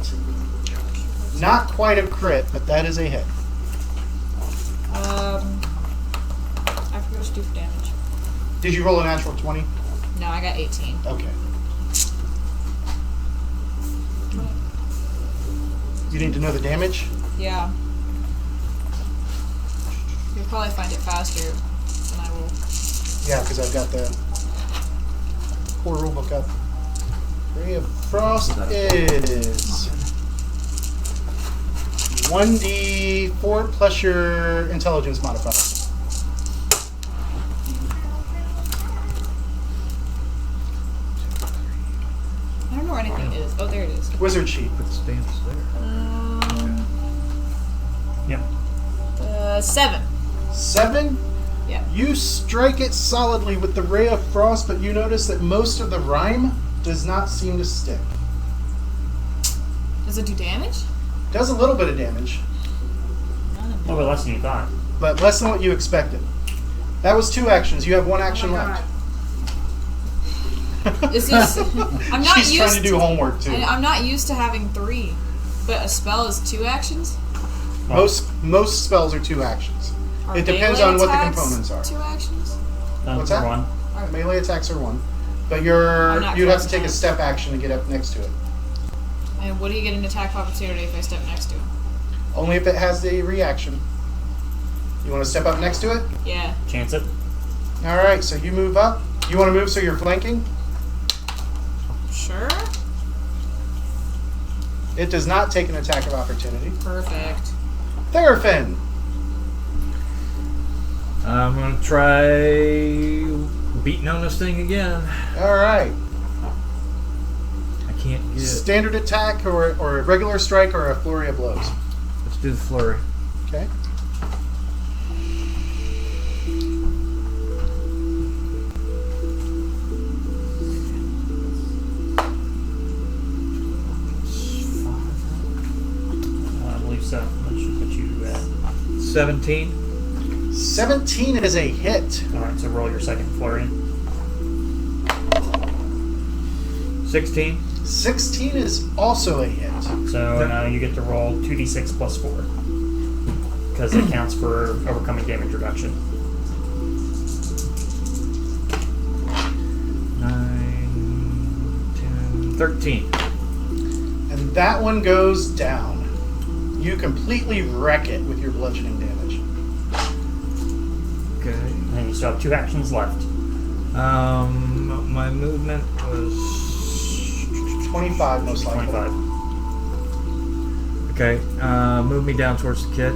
Speaker 2: Not quite a crit, but that is a hit.
Speaker 7: I forgot to do for damage.
Speaker 2: Did you roll a natural 20?
Speaker 7: No, I got 18.
Speaker 2: Okay. You need to know the damage?
Speaker 7: Yeah. You'll probably find it faster than I will.
Speaker 2: Yeah, because I've got the core rulebook up. Ray of Frost is 1d4 plus your intelligence modifier.
Speaker 7: I don't know where anything is. Oh, there it is.
Speaker 2: Wizard sheet.
Speaker 8: Put the stamps there.
Speaker 1: Yep.
Speaker 7: 7.
Speaker 2: 7.
Speaker 7: Yeah.
Speaker 2: You strike it solidly with the Ray of Frost, but you notice that most of the rime does not seem to stick.
Speaker 7: Does it do damage?
Speaker 2: Does a little bit of damage,
Speaker 1: A little bit less than you thought.
Speaker 2: but less than what you expected. That was 2 actions. You have 1 action
Speaker 10: Oh my
Speaker 2: left.
Speaker 7: Is this? I'm not
Speaker 2: She's
Speaker 7: used
Speaker 2: trying to do homework too.
Speaker 7: I'm not used to having 3, but a spell is 2 actions.
Speaker 2: Most spells are 2 actions.
Speaker 7: Are
Speaker 2: It depends
Speaker 7: melee
Speaker 2: on what the
Speaker 7: attacks
Speaker 2: components are.
Speaker 7: 2 actions.
Speaker 2: What's that?
Speaker 1: One.
Speaker 2: Melee attacks are 1, but
Speaker 7: I'm not
Speaker 2: you'd have
Speaker 7: close
Speaker 2: to take a
Speaker 7: enough.
Speaker 2: step action to get up next to it.
Speaker 7: And what do you get an attack of opportunity if I step next to him?
Speaker 2: Only if it has the reaction. You want to step up next to it?
Speaker 7: Yeah.
Speaker 1: Chance it.
Speaker 2: All right. So you move up. You want to move so you're flanking.
Speaker 7: Sure.
Speaker 2: It does not take an attack of opportunity.
Speaker 7: Perfect.
Speaker 2: Therafin.
Speaker 8: I'm gonna try beating on this thing again.
Speaker 2: All right.
Speaker 8: I can't get.
Speaker 2: Standard attack or a regular strike or a flurry of blows.
Speaker 8: Let's do the flurry.
Speaker 2: Okay.
Speaker 1: I believe so. That should put you at.
Speaker 8: 17.
Speaker 2: 17 is a hit.
Speaker 1: Alright, so roll your second flurry.
Speaker 8: 16.
Speaker 2: 16 is also a hit.
Speaker 1: So now you get to roll 2d6 plus 4. because it counts for overcoming damage reduction.
Speaker 9: 9, 10, 13.
Speaker 2: And that one goes down. You completely wreck it with your bludgeoning damage.
Speaker 9: Okay.
Speaker 1: And you still have 2 actions left.
Speaker 9: My movement was
Speaker 2: 25 most likely.
Speaker 1: 25.
Speaker 9: okay. Move me down towards the kid.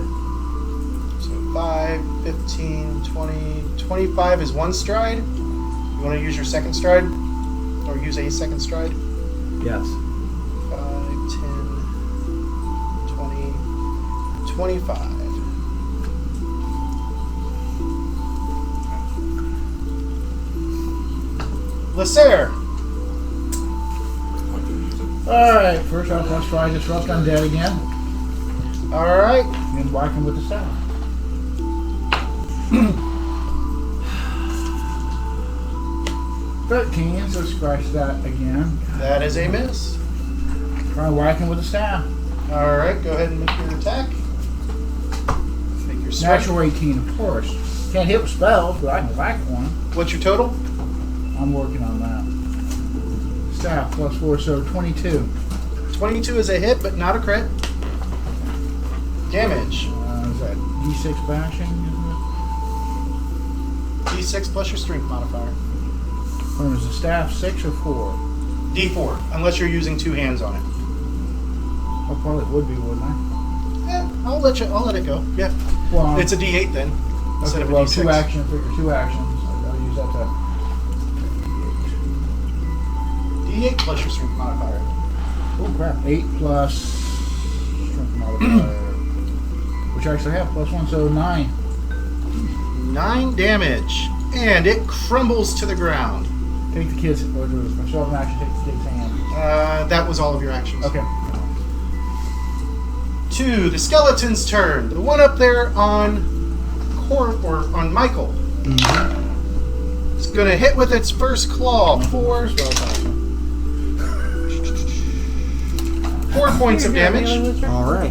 Speaker 2: So 5, 15, 20, 25 is one stride. You want to use your second stride? Or use a second stride?
Speaker 9: Yes.
Speaker 2: 5, 10, 20, 25. Lacer.
Speaker 3: Alright, first off, let's try Disrupt Undead again.
Speaker 2: Alright.
Speaker 3: And then whack him with the staff. 13, so scratch that again.
Speaker 2: That is a miss.
Speaker 3: Try whacking with the staff.
Speaker 2: Alright, go ahead and make your attack. Make your strike.
Speaker 3: Natural 18, of course. Can't hit with spells, but I can whack one.
Speaker 2: What's your total?
Speaker 3: I'm working on that. Staff +4, so 22.
Speaker 2: 22 is a hit, but not a crit. Damage.
Speaker 3: Is that D6 bashing?
Speaker 2: D6 plus your strength modifier.
Speaker 3: Or is the staff 6 or 4?
Speaker 2: D4, unless you're using 2 hands on it.
Speaker 3: I probably would be, wouldn't I?
Speaker 2: Yeah, I'll let it go. Yeah.
Speaker 3: Well,
Speaker 2: It's a D8 then. Instead of a
Speaker 3: well,
Speaker 2: D6.
Speaker 3: 2 actions. Figure 2 actions. I gotta use that to.
Speaker 2: D8 plus your strength modifier.
Speaker 3: Oh crap! 8 plus strength modifier, which I actually have +1, so 9.
Speaker 2: 9 damage, and it crumbles to the ground.
Speaker 3: Take the kid's. Or do this. Show of an action. Take the kid's hand.
Speaker 2: That was all of your actions.
Speaker 3: Okay.
Speaker 2: 2, the skeleton's turn. The one up there on on Michael. It's gonna hit with its first claw. 4 points of damage.
Speaker 4: Alright.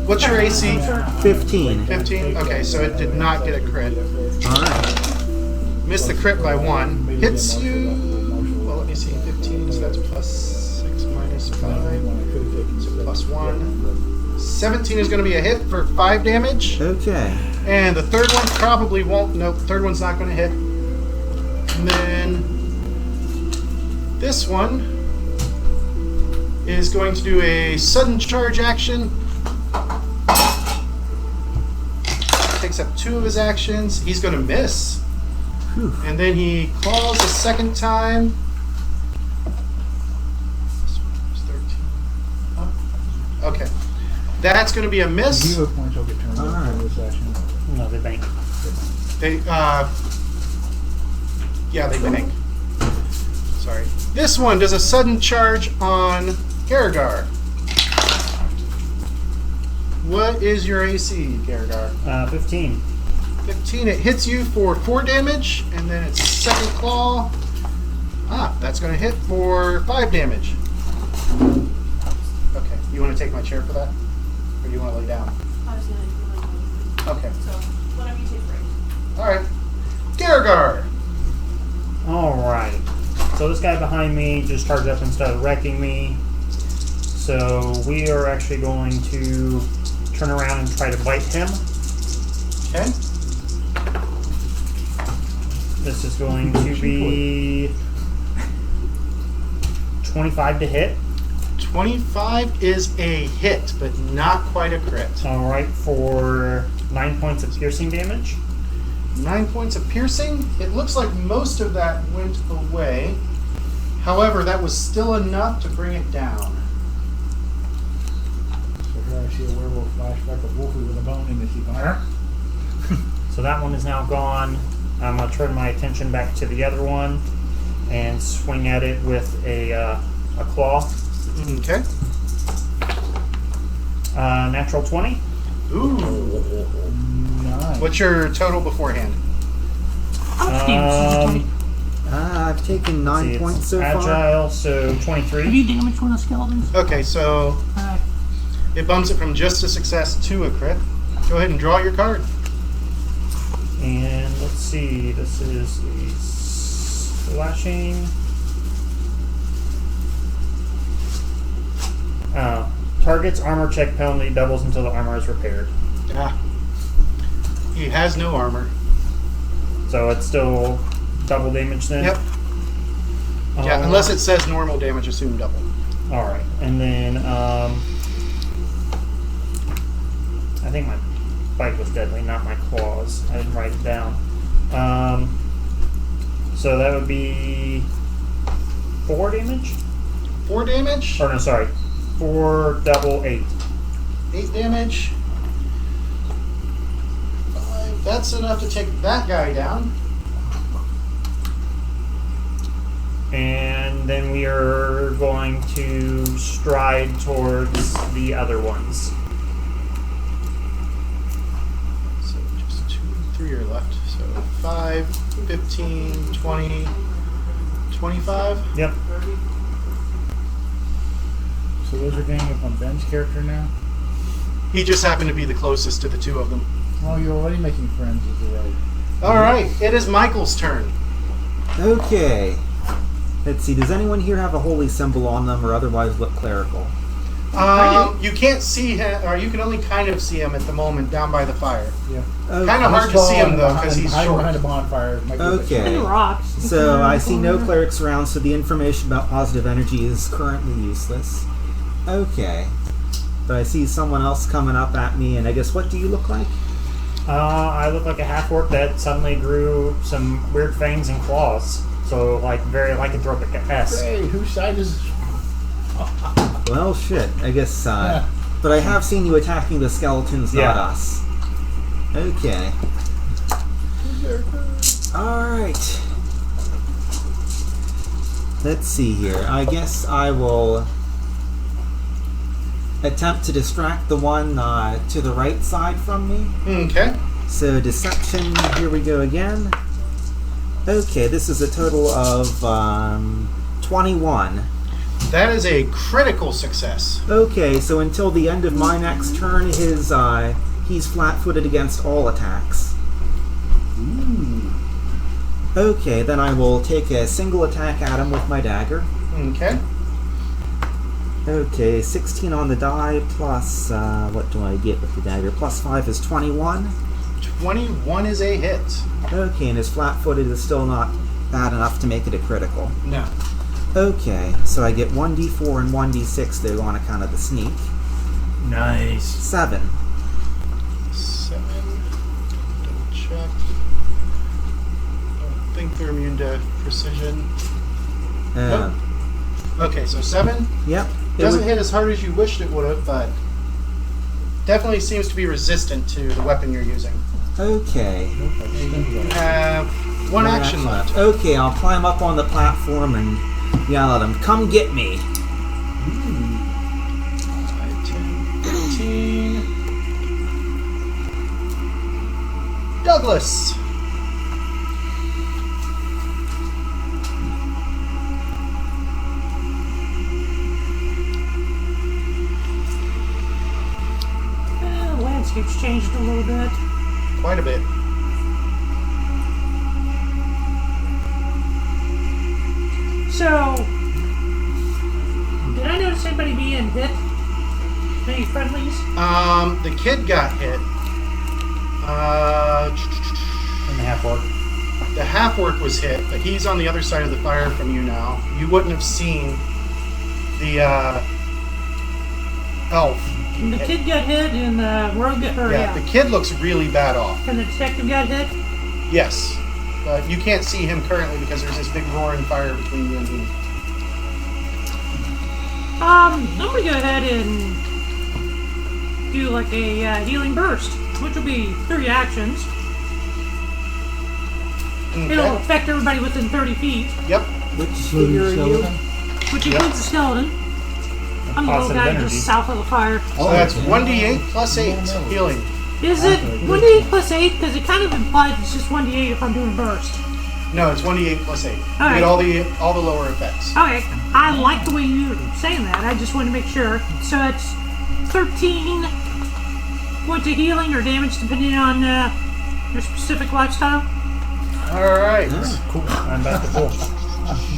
Speaker 2: What's your AC?
Speaker 4: 15.
Speaker 2: 15? Okay, so it did not get a crit.
Speaker 4: Alright.
Speaker 2: Missed the crit by 1. Hits you. Well, let me see. 15, so that's +6 minus 5. So +1. 17 is going to be a hit for 5 damage.
Speaker 4: Okay.
Speaker 2: And the third one probably won't. Nope, third one's not going to hit. And then this one is going to do a sudden charge action. Takes up 2 of his actions. He's going to miss.
Speaker 4: Whew.
Speaker 2: And then he claws a second time. This one was 13. Oh, okay. That's going to be a miss.
Speaker 3: Hero points will get turned
Speaker 4: All right.
Speaker 3: in this action.
Speaker 1: No, they bank.
Speaker 2: They, yeah, they bank. Sorry. This one does a sudden charge on Gargar. What is your AC, Gargar?
Speaker 1: 15.
Speaker 2: 15. It hits you for 4 damage, and then its second claw. That's going to hit for 5 damage. Okay. You want to take my chair for that? Or do you want to lay down?
Speaker 10: I was gonna
Speaker 2: Okay.
Speaker 10: so whatever you take break.
Speaker 2: Alright. Gargar!
Speaker 1: Alright. So this guy behind me just charged up and started wrecking me. So we are actually going to turn around and try to bite him.
Speaker 2: Okay.
Speaker 1: This is going to be 25 to hit.
Speaker 2: 25 is a hit, but not quite a crit.
Speaker 1: Alright, for 9 points of piercing damage.
Speaker 2: 9 points of piercing. It looks like most of that went away. However, that was still enough to bring it down.
Speaker 3: So here I see a werewolf flashback of Wolfie with a bone in his teeth.
Speaker 1: So that one is now gone. I'm going to turn my attention back to the other one and swing at it with a claw.
Speaker 2: Okay.
Speaker 1: Natural 20.
Speaker 2: Ooh.
Speaker 3: Nice.
Speaker 2: What's your total beforehand?
Speaker 4: I've taken 9 points so far.
Speaker 1: Agile, so 23.
Speaker 5: Have you damaged one of the skeletons?
Speaker 2: Okay, so
Speaker 5: Alright.
Speaker 2: It bumps it from just a success to a crit. Go ahead and draw your card.
Speaker 1: And let's see, this is the slashing. Target's armor check penalty doubles until the armor is repaired.
Speaker 2: Ah. He has no armor.
Speaker 1: So it's still double damage then?
Speaker 2: Yep. Yeah, unless it says normal damage, assume double.
Speaker 1: Alright, and then I think my bite was deadly, not my claws. I didn't write it down. So that would be 4 damage?
Speaker 2: 4 damage?
Speaker 1: Or no, sorry. 4 double 8.
Speaker 2: 8 damage. 5. That's enough to take that guy down.
Speaker 1: And then we are going to stride towards the other ones.
Speaker 2: So just 2 and 3 are left. So 5, 15, 20, 25.
Speaker 1: Yep.
Speaker 3: So those are ganging up on Ben's character now?
Speaker 2: He just happened to be the closest to the 2 of them.
Speaker 3: Oh, you're already making friends with the right.
Speaker 2: Alright, it is Michael's turn.
Speaker 4: Okay. Let's see, does anyone here have a holy symbol on them or otherwise look clerical?
Speaker 2: You can't see him, or you can only kind of see him at the moment down by the fire.
Speaker 3: Yeah.
Speaker 4: Okay.
Speaker 2: Kind of hard to see him though, because he's short.
Speaker 3: behind a bonfire. Might be a bit
Speaker 4: Okay.
Speaker 5: And rocks.
Speaker 4: So I see no clerics around, so the information about positive energy is currently useless. Okay. But I see someone else coming up at me, and I guess, what do you look like?
Speaker 1: I look like a half-orc that suddenly grew some weird fangs and claws. So, like, very lycanthropic-esque.
Speaker 3: Hey, whose side is...
Speaker 4: Well, shit. I guess, But I have seen you attacking the skeletons, not us. Okay. Alright. Let's see here. I guess I will attempt to distract the one to the right side from me.
Speaker 2: Okay.
Speaker 4: So, deception, here we go again. Okay, this is a total of 21.
Speaker 2: That is a critical success.
Speaker 4: Okay, so until the end of my next turn, he's flat-footed against all attacks.
Speaker 2: Ooh.
Speaker 4: Okay, then I will take a single attack at him with my dagger.
Speaker 2: Okay.
Speaker 4: Okay, 16 on the die, plus, what do I get with the dagger? Plus 5 is 21.
Speaker 2: 21 is a hit.
Speaker 4: Okay, and his flat-footed is still not bad enough to make it a critical.
Speaker 2: No.
Speaker 4: Okay, so I get 1d4 and 1d6 there on account of the sneak.
Speaker 9: Nice.
Speaker 4: 7.
Speaker 2: 7. Double check. Don't think they're immune to precision. Nope. Okay, so 7.
Speaker 4: Yep.
Speaker 2: Doesn't hit as hard as you wished it would have, but definitely seems to be resistant to the weapon you're using.
Speaker 4: Okay.
Speaker 2: You have one action left.
Speaker 4: Okay, I'll climb up on the platform and yell at him, "Come get me!"
Speaker 2: 5, 10, 15. Douglas.
Speaker 5: The landscape's changed a little bit.
Speaker 2: Quite a bit.
Speaker 5: So, did I notice anybody being hit? Any friendlies?
Speaker 2: The kid got hit.
Speaker 1: And the half-orc.
Speaker 2: The half-orc was hit, but he's on the other side of the fire from you now. You wouldn't have seen the elf.
Speaker 5: And the kid got hit, and the rogue got hurt.
Speaker 2: Yeah, the kid looks really bad off.
Speaker 5: And the detective got hit?
Speaker 2: Yes. But you can't see him currently because there's this big roaring fire between you and him.
Speaker 5: I'm gonna go ahead and do like a healing burst, which will be 3 actions.
Speaker 2: Okay.
Speaker 5: It'll affect everybody within 30 feet.
Speaker 2: Yep.
Speaker 4: Which figure are you?
Speaker 5: Which includes the skeleton. I'm the little
Speaker 1: Positive
Speaker 5: guy
Speaker 1: energy.
Speaker 5: just south of the fire.
Speaker 2: So that's 1d8 plus 8 healing.
Speaker 5: Is it 1d8 plus 8? Because it kind of implies it's just 1d8 if I'm doing a burst.
Speaker 2: No, it's 1d8 plus 8. You
Speaker 5: Alright.
Speaker 2: get all the lower effects.
Speaker 5: Okay, I like the way you're saying that. I just want to make sure. So it's 13 points of healing or damage depending on your specific lifestyle.
Speaker 2: Alright.
Speaker 1: Cool. I'm back to full.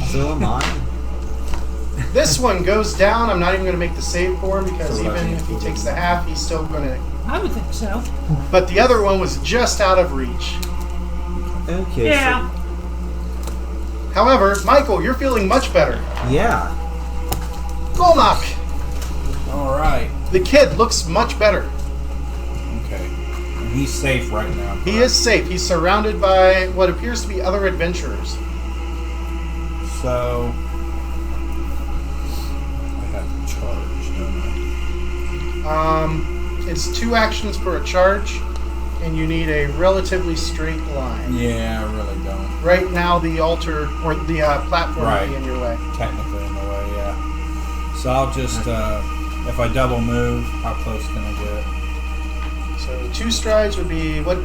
Speaker 4: So am I.
Speaker 2: This one goes down. I'm not even going to make the save for him because even if he takes the half, he's still going to...
Speaker 5: I would think so.
Speaker 2: But the other one was just out of reach.
Speaker 4: Okay.
Speaker 5: Yeah.
Speaker 2: However, Michael, you're feeling much better.
Speaker 4: So, yeah.
Speaker 2: Golnock!
Speaker 11: Alright.
Speaker 2: The kid looks much better.
Speaker 11: Okay. And he's safe right now.
Speaker 2: He is safe. He's surrounded by what appears to be other adventurers.
Speaker 11: So I have to charge, don't I?
Speaker 2: It's 2 actions for a charge, and you need a relatively straight line.
Speaker 11: Yeah, I really don't.
Speaker 2: Right now, the altar or the platform
Speaker 11: Right.
Speaker 2: will be in your way.
Speaker 11: Technically in the way, yeah. So I'll just if I double move, how close can I get?
Speaker 2: So 2 strides would be what?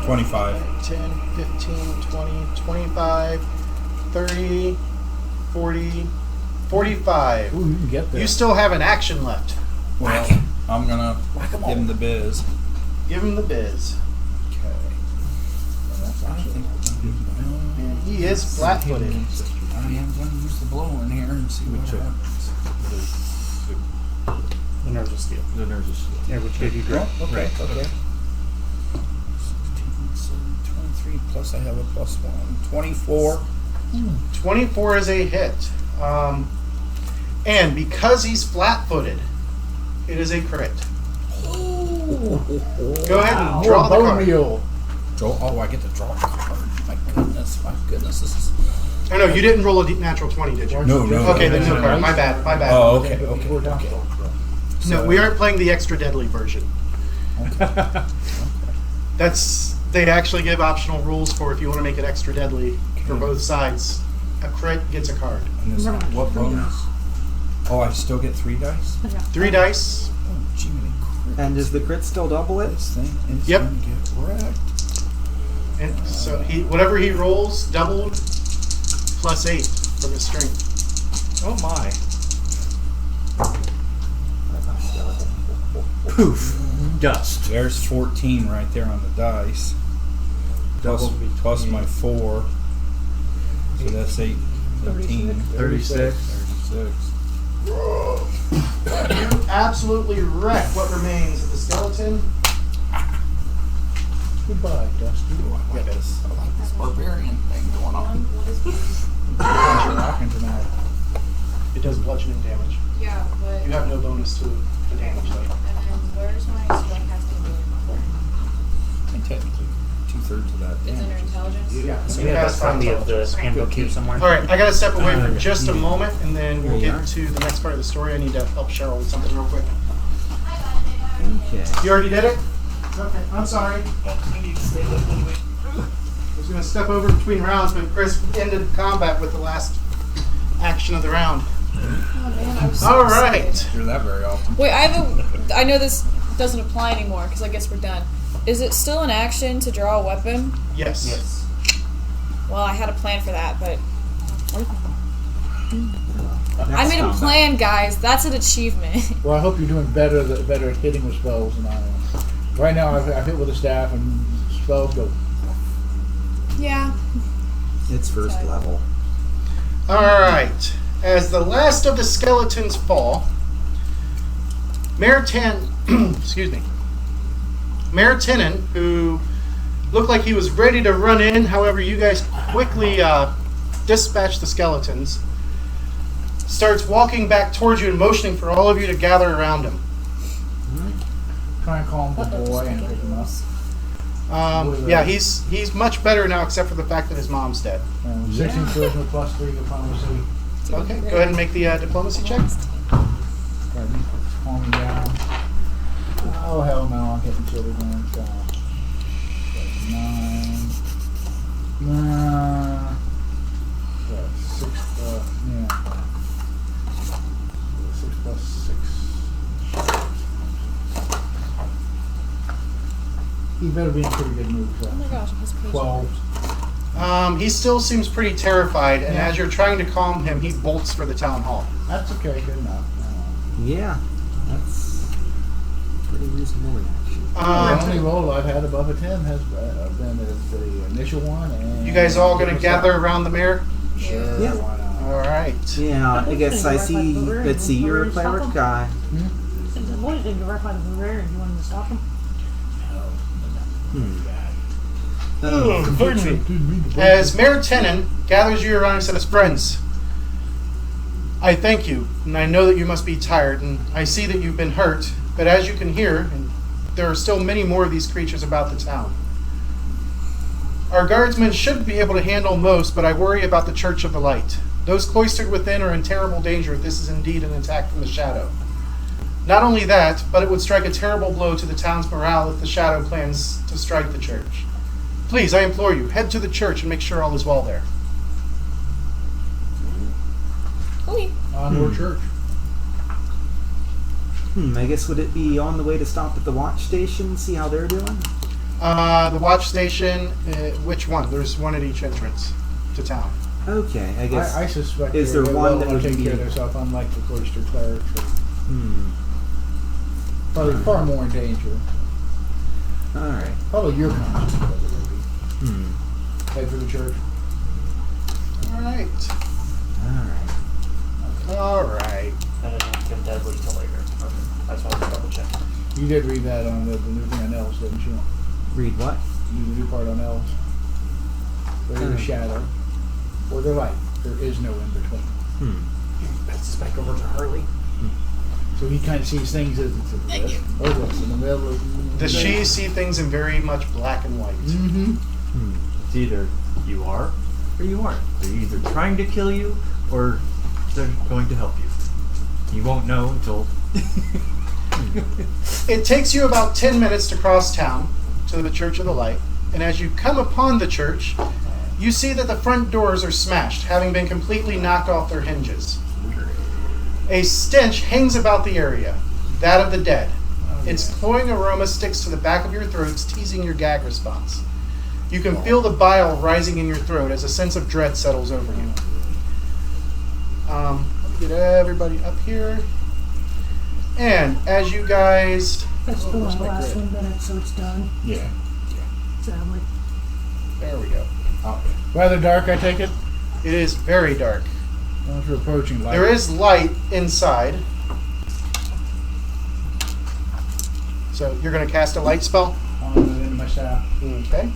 Speaker 11: 25.
Speaker 2: 10, 15, 20, 25, 30, 40, 45.
Speaker 3: Ooh, you can get there.
Speaker 2: You still have an action left.
Speaker 11: Well, I'm gonna give him the biz.
Speaker 2: Give him the biz.
Speaker 11: Okay. I think
Speaker 2: And he is flat-footed.
Speaker 11: I am gonna use the blower in here and see what happens.
Speaker 1: The nerves of steel.
Speaker 3: The nerves of steel.
Speaker 1: Yeah, which gave you grip.
Speaker 11: Okay. 16, 23 plus I have a +1. 24.
Speaker 2: 24 is a hit. And because he's flat-footed, it is a crit. Go ahead and draw the card.
Speaker 11: Oh, I get to draw a card. My goodness. This is...
Speaker 2: Oh, no, you didn't roll a natural 20, did you?
Speaker 11: No.
Speaker 2: Okay, then no card. My bad.
Speaker 11: Oh, okay.
Speaker 2: No, we aren't playing the extra deadly version. They actually give optional rules for if you want to make it extra deadly for both sides. A crit gets a card.
Speaker 11: And this, what bonus? Oh, I still get 3 dice?
Speaker 2: 3 dice.
Speaker 11: Oh, gee, many crits.
Speaker 4: And does the crit still double it?
Speaker 11: This thing is
Speaker 2: Yep.
Speaker 11: going to get wrecked.
Speaker 2: And so whatever he rolls, doubled, +8 from his strength.
Speaker 1: Oh my.
Speaker 11: Poof. Dust. There's 14 right there on the dice. Plus my 4. So that's 8, 13,
Speaker 3: 36.
Speaker 11: 36.
Speaker 2: You absolutely wreck what remains of the skeleton.
Speaker 3: Goodbye, Dusty.
Speaker 11: I like this barbarian thing going on.
Speaker 3: Rocking tonight.
Speaker 2: It does bludgeoning damage.
Speaker 7: Yeah, but
Speaker 2: You have no bonus to the damage though.
Speaker 7: and then where's my spellcasting ability?
Speaker 11: And technically, 2/3 of that
Speaker 7: It's under
Speaker 11: damage.
Speaker 7: intelligence.
Speaker 2: Yeah,
Speaker 1: So
Speaker 2: you
Speaker 1: we have
Speaker 2: cast
Speaker 1: a copy
Speaker 2: on
Speaker 1: of the handbook here somewhere.
Speaker 2: Alright, I gotta step away for just a moment and then we'll
Speaker 4: There you
Speaker 2: get
Speaker 4: are.
Speaker 2: to the next part of the story. I need to help Cheryl with something real quick.
Speaker 4: Okay.
Speaker 2: You already did it? Okay, I'm sorry. I was gonna step over between rounds, but Chris ended combat with the last action of the round.
Speaker 7: Oh man, I was so
Speaker 2: Alright.
Speaker 7: excited.
Speaker 11: You're that very often.
Speaker 7: Wait, I know this doesn't apply anymore because I guess we're done. Is it still an action to draw a weapon?
Speaker 2: Yes.
Speaker 1: Yes.
Speaker 7: Well, I had a plan for that, but I
Speaker 4: Next
Speaker 7: made a
Speaker 4: combat.
Speaker 7: plan, guys. That's an achievement.
Speaker 3: Well, I hope you're doing better at hitting with spells than I am. Right now, I've hit with a staff and spells go.
Speaker 7: Yeah.
Speaker 4: It's first
Speaker 7: Sorry.
Speaker 4: level.
Speaker 2: Alright. As the last of the skeletons fall, excuse me. Maritinen, who looked like he was ready to run in, however, you guys quickly dispatch the skeletons, starts walking back towards you and motioning for all of you to gather around him.
Speaker 3: Try and call him the boy and pick him up.
Speaker 2: Yeah, he's much better now, except for the fact that his mom's dead.
Speaker 3: 16 charisma plus 3 diplomacy.
Speaker 2: Okay, go ahead and make the diplomacy check.
Speaker 3: Calm me down. Oh, hell no, I'm getting chilly going. So. 9. Nah. 6, yeah. 6 plus 6. He better be in pretty good mood. So.
Speaker 7: Oh my gosh, his page.
Speaker 3: 12.
Speaker 2: He still seems pretty terrified, and as you're trying to calm him, he bolts for the town hall.
Speaker 3: That's okay, good enough.
Speaker 4: Yeah. That's entirely reasonable reaction.
Speaker 3: The only roll I've had above a 10 has been as the initial one. And
Speaker 2: You guys all going to gather around the mirror?
Speaker 3: Sure.
Speaker 4: Yeah.
Speaker 3: Why not?
Speaker 2: All right.
Speaker 4: Yeah, I guess I see. Let's see, you're a cleric guy.
Speaker 5: Since the boys didn't go right by the barbarian, you wanted to stop him?
Speaker 2: As Mayor Tenon gathers you around and says, "Friends, I thank you, and I know that you must be tired, and I see that you've been hurt, but as you can hear, and there are still many more of these creatures about the town. Our guardsmen should be able to handle most, but I worry about the Church of the Light. Those cloistered within are in terrible danger if this is indeed an attack from the Shadow. Not only that, but it would strike a terrible blow to the town's morale if the Shadow plans to strike the church. Please, I implore you, head to the church and make sure all is well there."
Speaker 7: Okay.
Speaker 3: Onward church.
Speaker 4: I guess would it be on the way to stop at the watch station, see how they're doing?
Speaker 2: The watch station, which one? There's one at each entrance to town.
Speaker 4: Okay, I guess.
Speaker 3: I suspect
Speaker 4: Is there one that would
Speaker 3: take
Speaker 4: be-
Speaker 3: care of themselves, unlike the cloister clerics? Probably far more in danger.
Speaker 4: Alright.
Speaker 3: Probably your conscience. Head for the church.
Speaker 2: All right.
Speaker 4: Alright.
Speaker 2: All right.
Speaker 1: That doesn't give deadly till later. Okay. That's why I was double checking.
Speaker 3: You did read that on the new thing on elves, didn't you?
Speaker 4: Read what?
Speaker 3: You did the new part on elves. They're the shadow or the light. There is no in between.
Speaker 1: Pass this back over to Harley.
Speaker 3: So he kind of sees things as it's in this, or this, in the middle of
Speaker 2: Does she see things in very much black and white?
Speaker 9: It's either you are or you aren't. They're either trying to kill you or they're going to help you. You won't know until.
Speaker 2: It takes you about 10 minutes to cross town to the Church of the Light, and as you come upon the church, you see that the front doors are smashed, having been completely knocked off their hinges. A stench hangs about the area, that of the dead. Its cloying aroma sticks to the back of your throats, teasing your gag response. You can feel the bile rising in your throat as a sense of dread settles over you. Let me get everybody up here. And as you guys...
Speaker 5: Let's go
Speaker 2: where's
Speaker 5: on the
Speaker 2: my
Speaker 5: last
Speaker 2: grid?
Speaker 5: 1 minute so it's done.
Speaker 3: Yeah.
Speaker 5: Sadly.
Speaker 2: There we go.
Speaker 3: Rather dark, I take it.
Speaker 2: It is very dark.
Speaker 3: Once we're approaching light.
Speaker 2: There is light inside. So you're going to cast a light spell?
Speaker 3: I'm going to into my staff.
Speaker 2: Okay.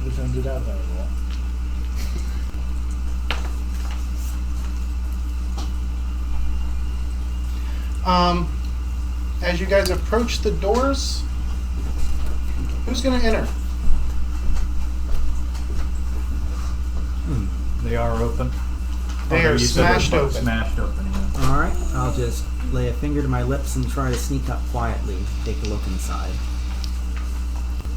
Speaker 3: Which one did that very well?
Speaker 2: As you guys approach the doors, who's going to enter?
Speaker 9: They are open.
Speaker 2: They are
Speaker 9: You said
Speaker 2: smashed
Speaker 9: they're
Speaker 2: open.
Speaker 9: Smashed open, yeah.
Speaker 4: Alright, I'll just lay a finger to my lips and try to sneak up quietly, take a look inside.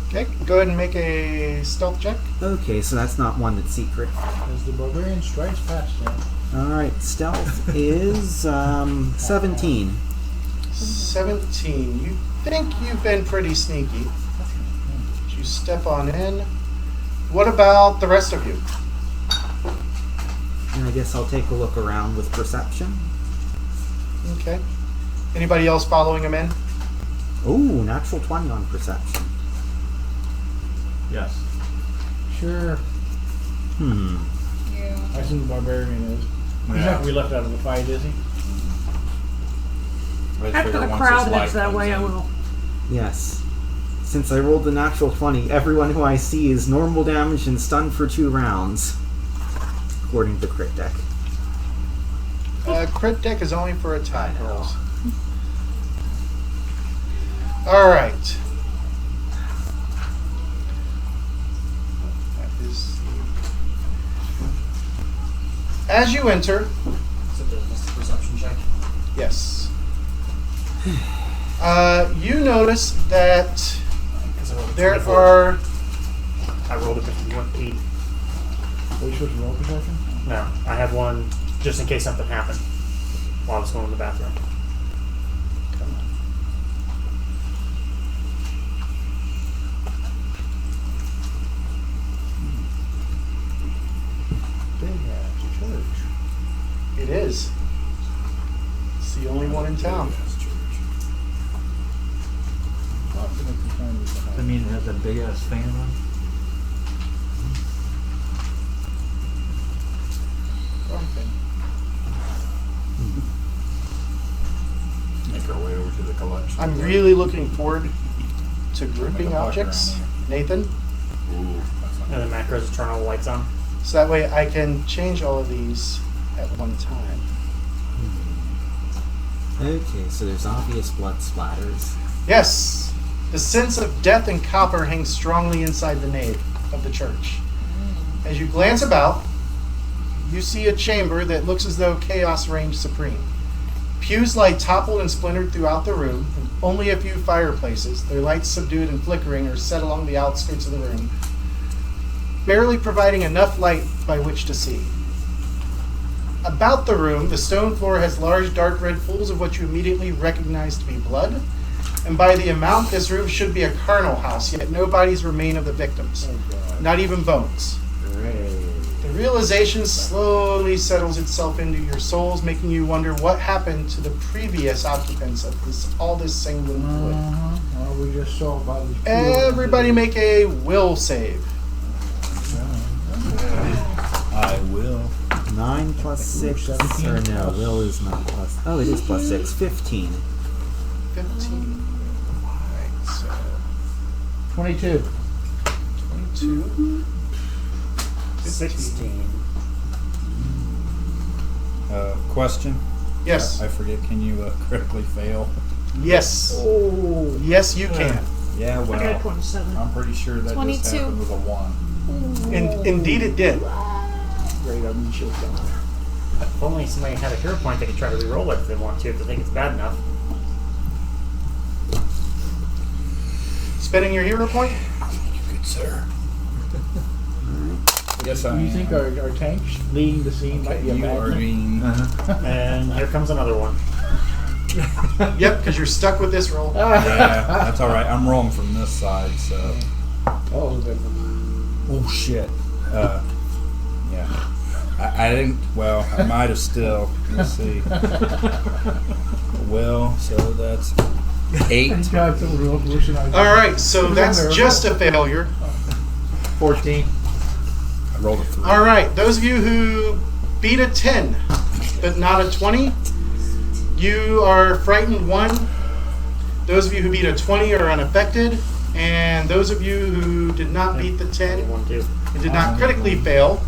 Speaker 2: Okay, go ahead and make a stealth check.
Speaker 4: Okay, so that's not one that's secret.
Speaker 3: As the barbarian strikes past him.
Speaker 4: Alright, stealth is 17.
Speaker 2: 17. You think you've been pretty sneaky. You step on in. What about the rest of you?
Speaker 4: And I guess I'll take a look around with perception.
Speaker 2: Okay. Anybody else following him in?
Speaker 4: Ooh, natural 20 on perception.
Speaker 9: Yes.
Speaker 3: Sure.
Speaker 7: Yeah.
Speaker 3: I assume the barbarian is. He's not
Speaker 9: Yeah.
Speaker 3: going to be left out of the fight, is he?
Speaker 11: I just
Speaker 5: After
Speaker 11: figure
Speaker 5: the
Speaker 11: once
Speaker 5: crowd
Speaker 11: this light
Speaker 5: heads that
Speaker 11: comes
Speaker 5: way, I
Speaker 11: in-
Speaker 5: will.
Speaker 4: Yes. Since I rolled the natural 20, everyone who I see is normal damage and stunned for 2 rounds. According to crit deck.
Speaker 2: Crit deck is only for attack rolls. Alright. That is... As you enter,
Speaker 1: So this is perception check.
Speaker 2: yes. You notice that
Speaker 1: Because I rolled a
Speaker 2: there
Speaker 1: 24.
Speaker 2: are...
Speaker 1: I rolled a 8.
Speaker 3: Are you supposed to roll perception?
Speaker 1: No, I had one just in case something happened while I was going to the bathroom.
Speaker 2: Come on.
Speaker 3: Big ass church.
Speaker 2: It is. It's the only one
Speaker 9: I mean, it has a big ass fan on.
Speaker 11: Make our way over to the collection.
Speaker 2: I'm really looking forward to
Speaker 11: Make
Speaker 2: grouping
Speaker 11: a buck
Speaker 2: objects,
Speaker 11: around
Speaker 2: Nathan,
Speaker 11: Ooh, that's not
Speaker 1: And the macros turn all the lights on.
Speaker 2: so that way I can change all of these at one time.
Speaker 4: Okay, so there's obvious blood splatters.
Speaker 2: Yes, the sense of death and copper hangs strongly inside the nave of the church. As you glance about, you see a chamber that looks as though chaos reigned supreme. Pews lie toppled and splintered throughout the room, and only a few fireplaces, their lights subdued and flickering, are set along the outskirts of the room, barely providing enough light by which to see. About the room, the stone floor has large dark red pools of what you immediately recognize to be blood, and by the amount, this room should be a carnal house, yet no bodies remain of the victims, not even bones. The realization slowly settles itself into your souls, making you wonder what happened to the previous occupants of all this sanguine fluid.
Speaker 3: Well, we just saw about these.
Speaker 2: Everybody make a will save.
Speaker 11: I will.
Speaker 4: 9 plus 6. Or no, will is not plus. Oh, it is plus 6. 15.
Speaker 2: 15. Alright, so
Speaker 3: 22.
Speaker 2: 22.
Speaker 1: 16.
Speaker 11: Question?
Speaker 2: Yes.
Speaker 11: I forget. Can you critically fail?
Speaker 2: Yes.
Speaker 3: Oh.
Speaker 2: Yes, you can.
Speaker 11: Yeah,
Speaker 5: I got
Speaker 11: well,
Speaker 5: 27.
Speaker 11: I'm pretty sure that just
Speaker 7: 22.
Speaker 11: happened with a 1.
Speaker 2: Indeed, it did.
Speaker 3: Great, I'm sure.
Speaker 1: If only somebody had a hero point, they could try to re-roll it if they want to, if they think it's bad enough.
Speaker 2: Spending your hero point?
Speaker 11: Good sir. Yes, I
Speaker 3: Do you
Speaker 11: am.
Speaker 3: think our tanks leading the scene might be a
Speaker 11: you
Speaker 3: bad
Speaker 11: are
Speaker 3: thing?
Speaker 11: being.
Speaker 1: And here comes another one.
Speaker 2: Yep, because you're stuck with this roll.
Speaker 11: Yeah, that's all right. I'm rolling from this side, so.
Speaker 3: Oh, the-
Speaker 11: Oh shit. Yeah. I didn't. Well, I might have still. Let's see. Well, so that's 8.
Speaker 3: God, some real wishing I-
Speaker 2: Alright, so that's just a failure.
Speaker 9: 14.
Speaker 11: I rolled a 3.
Speaker 2: Alright, those of you who beat a 10, but not a 20, you are frightened 1. Those of you who beat a 20 are unaffected. And those of you who did not beat the 10
Speaker 1: One, two.
Speaker 2: and did not critically fail,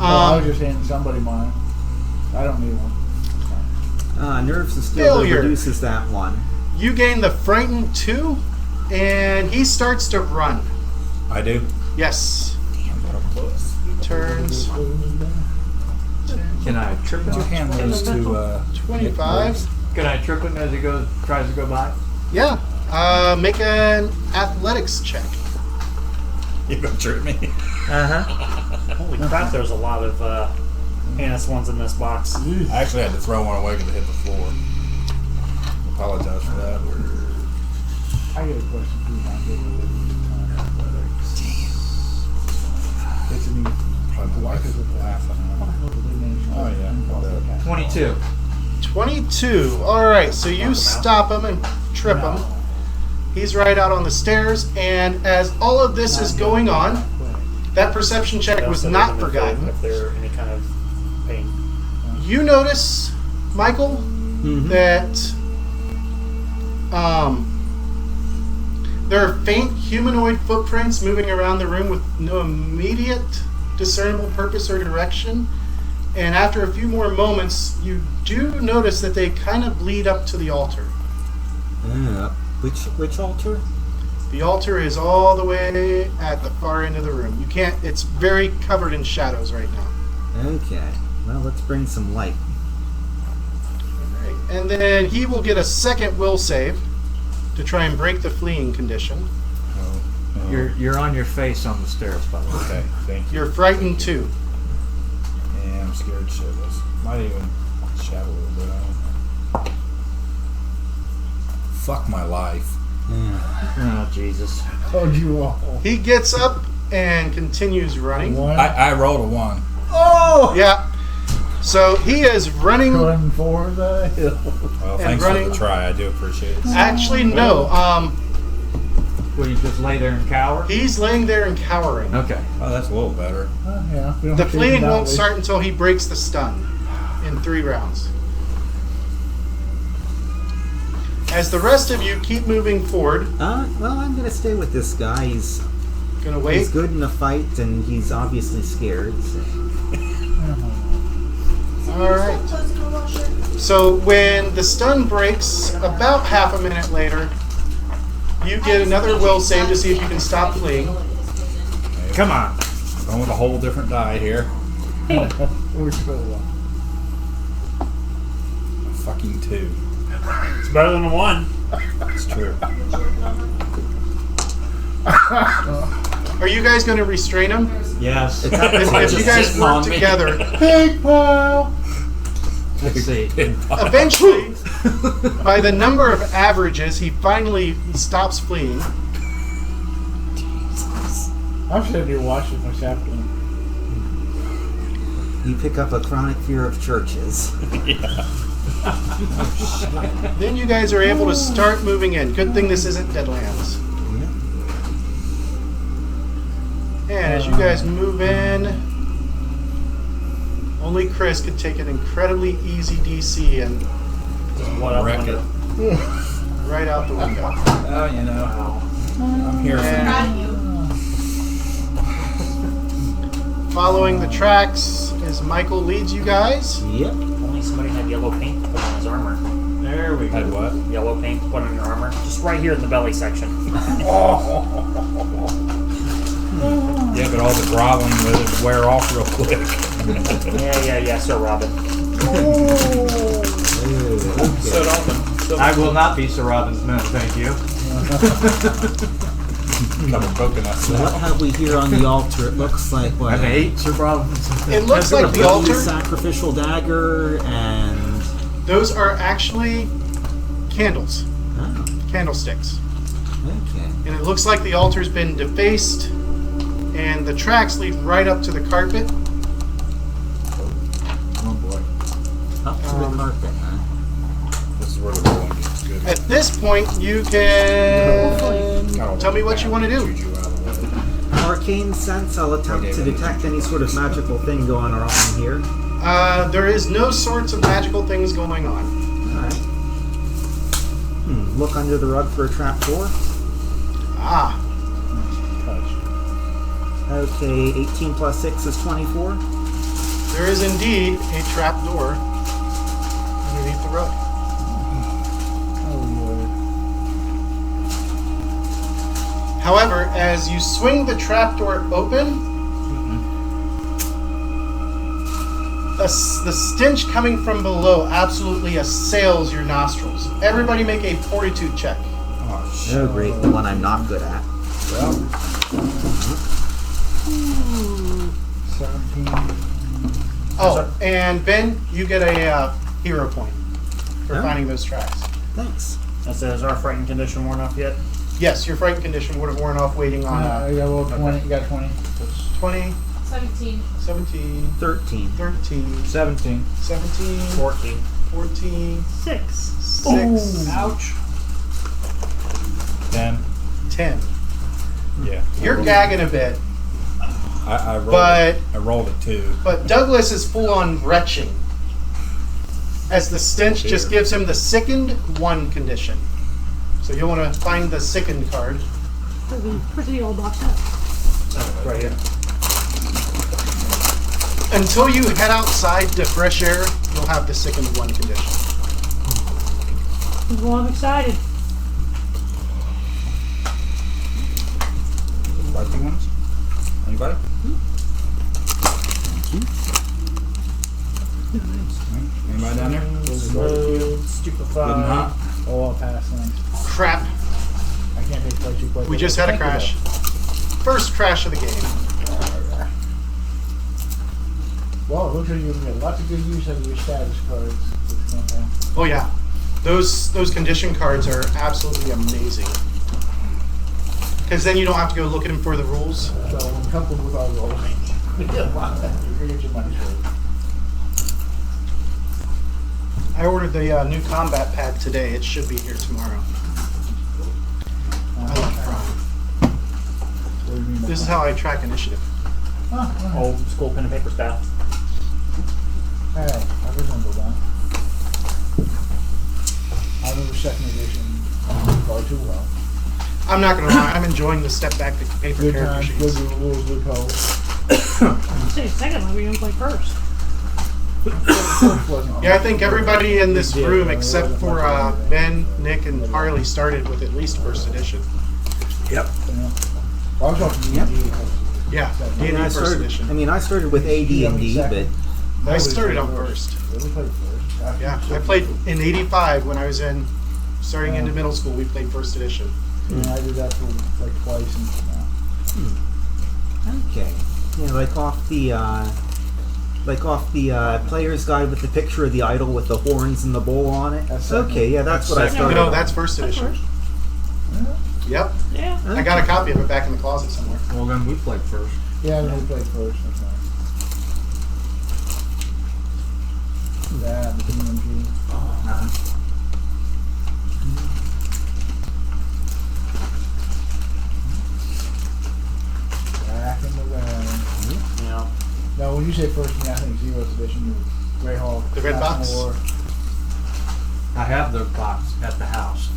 Speaker 3: I was just handing somebody mine. I don't need one.
Speaker 4: Nerves and skill
Speaker 2: Failure.
Speaker 4: reduces that one.
Speaker 2: you gain the frightened 2, and he starts to run.
Speaker 11: I do.
Speaker 2: Yes.
Speaker 11: Damn, what a plus.
Speaker 2: He turns
Speaker 9: Can I trip
Speaker 11: Could you
Speaker 9: him?
Speaker 11: hand those to
Speaker 2: 25.
Speaker 9: Can I trip him as he goes, tries to go by?
Speaker 2: Yeah. Make an athletics check.
Speaker 11: You gonna trip me?
Speaker 1: Uh huh. Holy crap! There's a lot of heinous ones in this box.
Speaker 11: I actually had to throw one away because it hit the floor. Apologize for that.
Speaker 3: I get a question too. Not getting a athletics. It's an
Speaker 11: Probably
Speaker 3: Why is it
Speaker 11: laughing. Oh yeah.
Speaker 9: 22.
Speaker 2: 22. All right. So you stop him and trip him. He's right out on the stairs, and as all of this is going on, that perception check was not forgotten.
Speaker 1: If they're any kind of pain.
Speaker 2: You notice, Michael, that there are faint humanoid footprints moving around the room with no immediate discernible purpose or direction. And after a few more moments, you do notice that they kind of lead up to the altar.
Speaker 4: Which altar?
Speaker 2: The altar is all the way at the far end of the room. You can't, it's very covered in shadows right now.
Speaker 4: Okay. Well, let's bring some light.
Speaker 2: Right. And then he will get a second will save to try and break the fleeing condition.
Speaker 11: Oh.
Speaker 9: You're on your face on the stairs, by the way.
Speaker 11: Okay, thank you.
Speaker 2: You're frightened too.
Speaker 11: Yeah, I'm scared shitless. Might even shout a little bit. I don't know. Fuck my life.
Speaker 1: Oh Jesus!
Speaker 3: Oh, you all.
Speaker 2: He gets up and continues running.
Speaker 3: One.
Speaker 11: I rolled a 1.
Speaker 3: Oh!
Speaker 2: Yeah. So he is running.
Speaker 3: Going for the hill.
Speaker 11: Well,
Speaker 2: And
Speaker 11: thanks
Speaker 2: running-
Speaker 11: for the try. I do appreciate it.
Speaker 2: Actually, no.
Speaker 9: Will you just lay there and cower?
Speaker 2: He's laying there and cowering.
Speaker 9: Okay.
Speaker 11: Oh, that's a little better.
Speaker 3: Yeah. We don't
Speaker 2: The
Speaker 3: have to
Speaker 2: fleeing
Speaker 3: even
Speaker 2: won't
Speaker 3: that
Speaker 2: start until he breaks the stun in 3 rounds. As the rest of you keep moving forward,
Speaker 4: Well, I'm gonna stay with this guy. He's
Speaker 2: gonna wait.
Speaker 4: He's good in a fight, and he's obviously scared. So.
Speaker 2: All right. So when the stun breaks, about half a minute later, you get another will save to see if you can stop fleeing.
Speaker 9: Come on.
Speaker 11: Going with a whole different die here.
Speaker 3: We're still
Speaker 11: A fucking 2.
Speaker 1: It's better than a 1.
Speaker 11: It's true.
Speaker 2: Are you guys going to restrain him?
Speaker 9: Yes.
Speaker 2: If you guys work together,
Speaker 3: Big pile.
Speaker 9: Let's see.
Speaker 2: eventually, by the number of averages, he stops fleeing.
Speaker 3: I'm sitting here watching what's happening.
Speaker 4: You pick up a chronic fear of churches.
Speaker 2: Then you guys are able to start moving in. Good thing this isn't Deadlands. And as you guys move in, only Chris could take an incredibly easy DC and
Speaker 11: Wreck it.
Speaker 2: right out the window.
Speaker 11: Oh, you know. I'm here for
Speaker 10: Proud of you.
Speaker 2: Following the tracks as Michael leads you guys.
Speaker 4: Yep.
Speaker 1: Only somebody had yellow paint put on his armor.
Speaker 9: There we go.
Speaker 11: Had what?
Speaker 1: Yellow paint put on your armor. Just right here in the belly section.
Speaker 11: Yeah, but all the groveling with it wear off real quick.
Speaker 1: Yeah, Sir Robin.
Speaker 11: So often.
Speaker 9: I will not be Sir Robin's man, thank you.
Speaker 11: Couple coconuts.
Speaker 4: So what have we here on the altar? It looks like what?
Speaker 9: I hate Sir Robin's.
Speaker 2: It looks like the
Speaker 4: a
Speaker 2: altar.
Speaker 4: sacrificial dagger and
Speaker 2: Those are actually candles,
Speaker 4: oh,
Speaker 2: candlesticks.
Speaker 4: okay.
Speaker 2: And it looks like the altar's been defaced, and the tracks lead right up to the carpet.
Speaker 11: Oh boy.
Speaker 4: Up to the carpet, huh?
Speaker 11: This is where the rolling gets good.
Speaker 2: At this point, you can tell me what you want to do.
Speaker 11: Juju out of the way.
Speaker 4: Arcane sense. I'll attempt to detect any sort of magical thing going on here.
Speaker 2: There is no sorts of magical things going on.
Speaker 4: Alright. Look under the rug for a trapdoor.
Speaker 2: Ah,
Speaker 4: Okay, 18 plus 6 is 24.
Speaker 2: there is indeed a trap door underneath the rug. However, as you swing the trapdoor open, the stench coming from below absolutely assails your nostrils. Everybody make a fortitude check.
Speaker 11: Oh, shit.
Speaker 4: Oh, great. The one I'm not good at.
Speaker 11: Well,
Speaker 3: 17.
Speaker 2: Oh, and Ben, you get a hero point for
Speaker 4: Oh.
Speaker 2: finding those tracks.
Speaker 4: Thanks.
Speaker 1: That says our frightened condition worn off yet?
Speaker 2: Yes, your frightened condition would have worn off waiting on
Speaker 3: You got a little 20. You got 20.
Speaker 2: 20,
Speaker 10: 17.
Speaker 2: 17,
Speaker 4: 13.
Speaker 2: 13,
Speaker 8: 17.
Speaker 2: 17,
Speaker 1: 14.
Speaker 2: 14,
Speaker 5: 6.
Speaker 2: 6,
Speaker 1: Ouch.
Speaker 11: 10.
Speaker 2: 10.
Speaker 11: Yeah.
Speaker 2: You're gagging a bit,
Speaker 11: I rolled
Speaker 2: but-
Speaker 11: I rolled a 2.
Speaker 2: but Douglas is full on retching as the stench just gives him the sickened 1 condition. So you'll want to find the sickened card.
Speaker 5: Where's the old box at?
Speaker 1: Right here.
Speaker 2: Until you head outside to fresh air, you'll have the sickened 1 condition.
Speaker 5: Well, I'm excited.
Speaker 11: Spicy ones? Anybody? Anybody down there?
Speaker 1: Slow,
Speaker 11: Good and hot?
Speaker 3: Oh, I'll pass then.
Speaker 2: Crap.
Speaker 3: I can't make play too quick.
Speaker 2: We just had a crash. First crash of the game.
Speaker 3: Well, it looks like you can get lots of good use out of your status cards this campaign.
Speaker 2: Oh yeah. Those condition cards are absolutely amazing. Because then you don't have to go looking for the rules.
Speaker 3: So, when coupled with our rolls, you're going to get your money's worth.
Speaker 2: I ordered the new combat pad today. It should be here tomorrow. I like Prime.
Speaker 3: do you mean by
Speaker 2: This is
Speaker 3: that?
Speaker 2: how I track initiative.
Speaker 1: Old school pen and paper style.
Speaker 3: Hey, I remember that. I remember second edition far too well.
Speaker 2: I'm not gonna lie, I'm enjoying the step back to paper
Speaker 3: Good
Speaker 2: character
Speaker 3: times, good
Speaker 2: sheets.
Speaker 3: rules, good codes.
Speaker 5: You say second, like we're gonna play first.
Speaker 2: Yeah, I think everybody in this room except for Ben, Nick, and Harley started with at least first edition.
Speaker 4: Yep.
Speaker 3: Yeah. Well, I was talking
Speaker 4: Yep.
Speaker 3: D&D.
Speaker 2: Yeah, D&D first edition.
Speaker 4: I started with AD&D, but
Speaker 2: I started on first.
Speaker 3: We played first.
Speaker 2: Yeah, I played in '85 when I was starting into middle school. We played first edition.
Speaker 3: Yeah, I did that for like twice and
Speaker 4: okay. Yeah, like off the player's guide with the picture of the idol with the horns and the bowl on it.
Speaker 3: That's
Speaker 4: Okay, yeah, that's what I started.
Speaker 2: No,
Speaker 4: on.
Speaker 2: that's first edition. Yep,
Speaker 5: Yeah.
Speaker 2: I got a copy of it back in the closet somewhere.
Speaker 9: Well, then we played first.
Speaker 3: yeah, we played first. That's right. That, the DMG.
Speaker 4: Uh-huh.
Speaker 3: Back in the day.
Speaker 1: Yeah.
Speaker 3: No, when you say first, I think Zeroth edition, Greyhawk.
Speaker 2: The red box?
Speaker 3: War.
Speaker 9: I have the box at the house.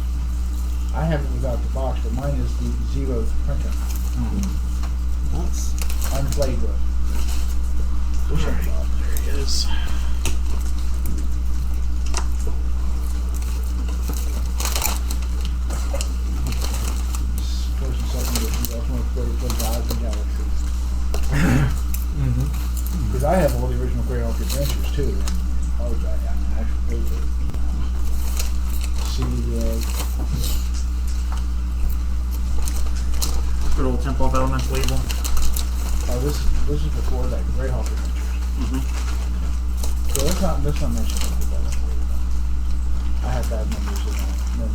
Speaker 3: I have it without the box, but mine is the Zeroth printer.
Speaker 4: Nice.
Speaker 3: Unplayed with. Wish I bought.
Speaker 2: There he is.
Speaker 3: First and second edition, I also want to play Gods and Galaxies. Because I have all the original Greyhawk Adventures too, and hardback. I mean, actual paper. CD.
Speaker 1: Good old Temple of Elemental Evil.
Speaker 3: Oh, this is before that Greyhawk Adventures. So let's not mention that. I have bad memories of that.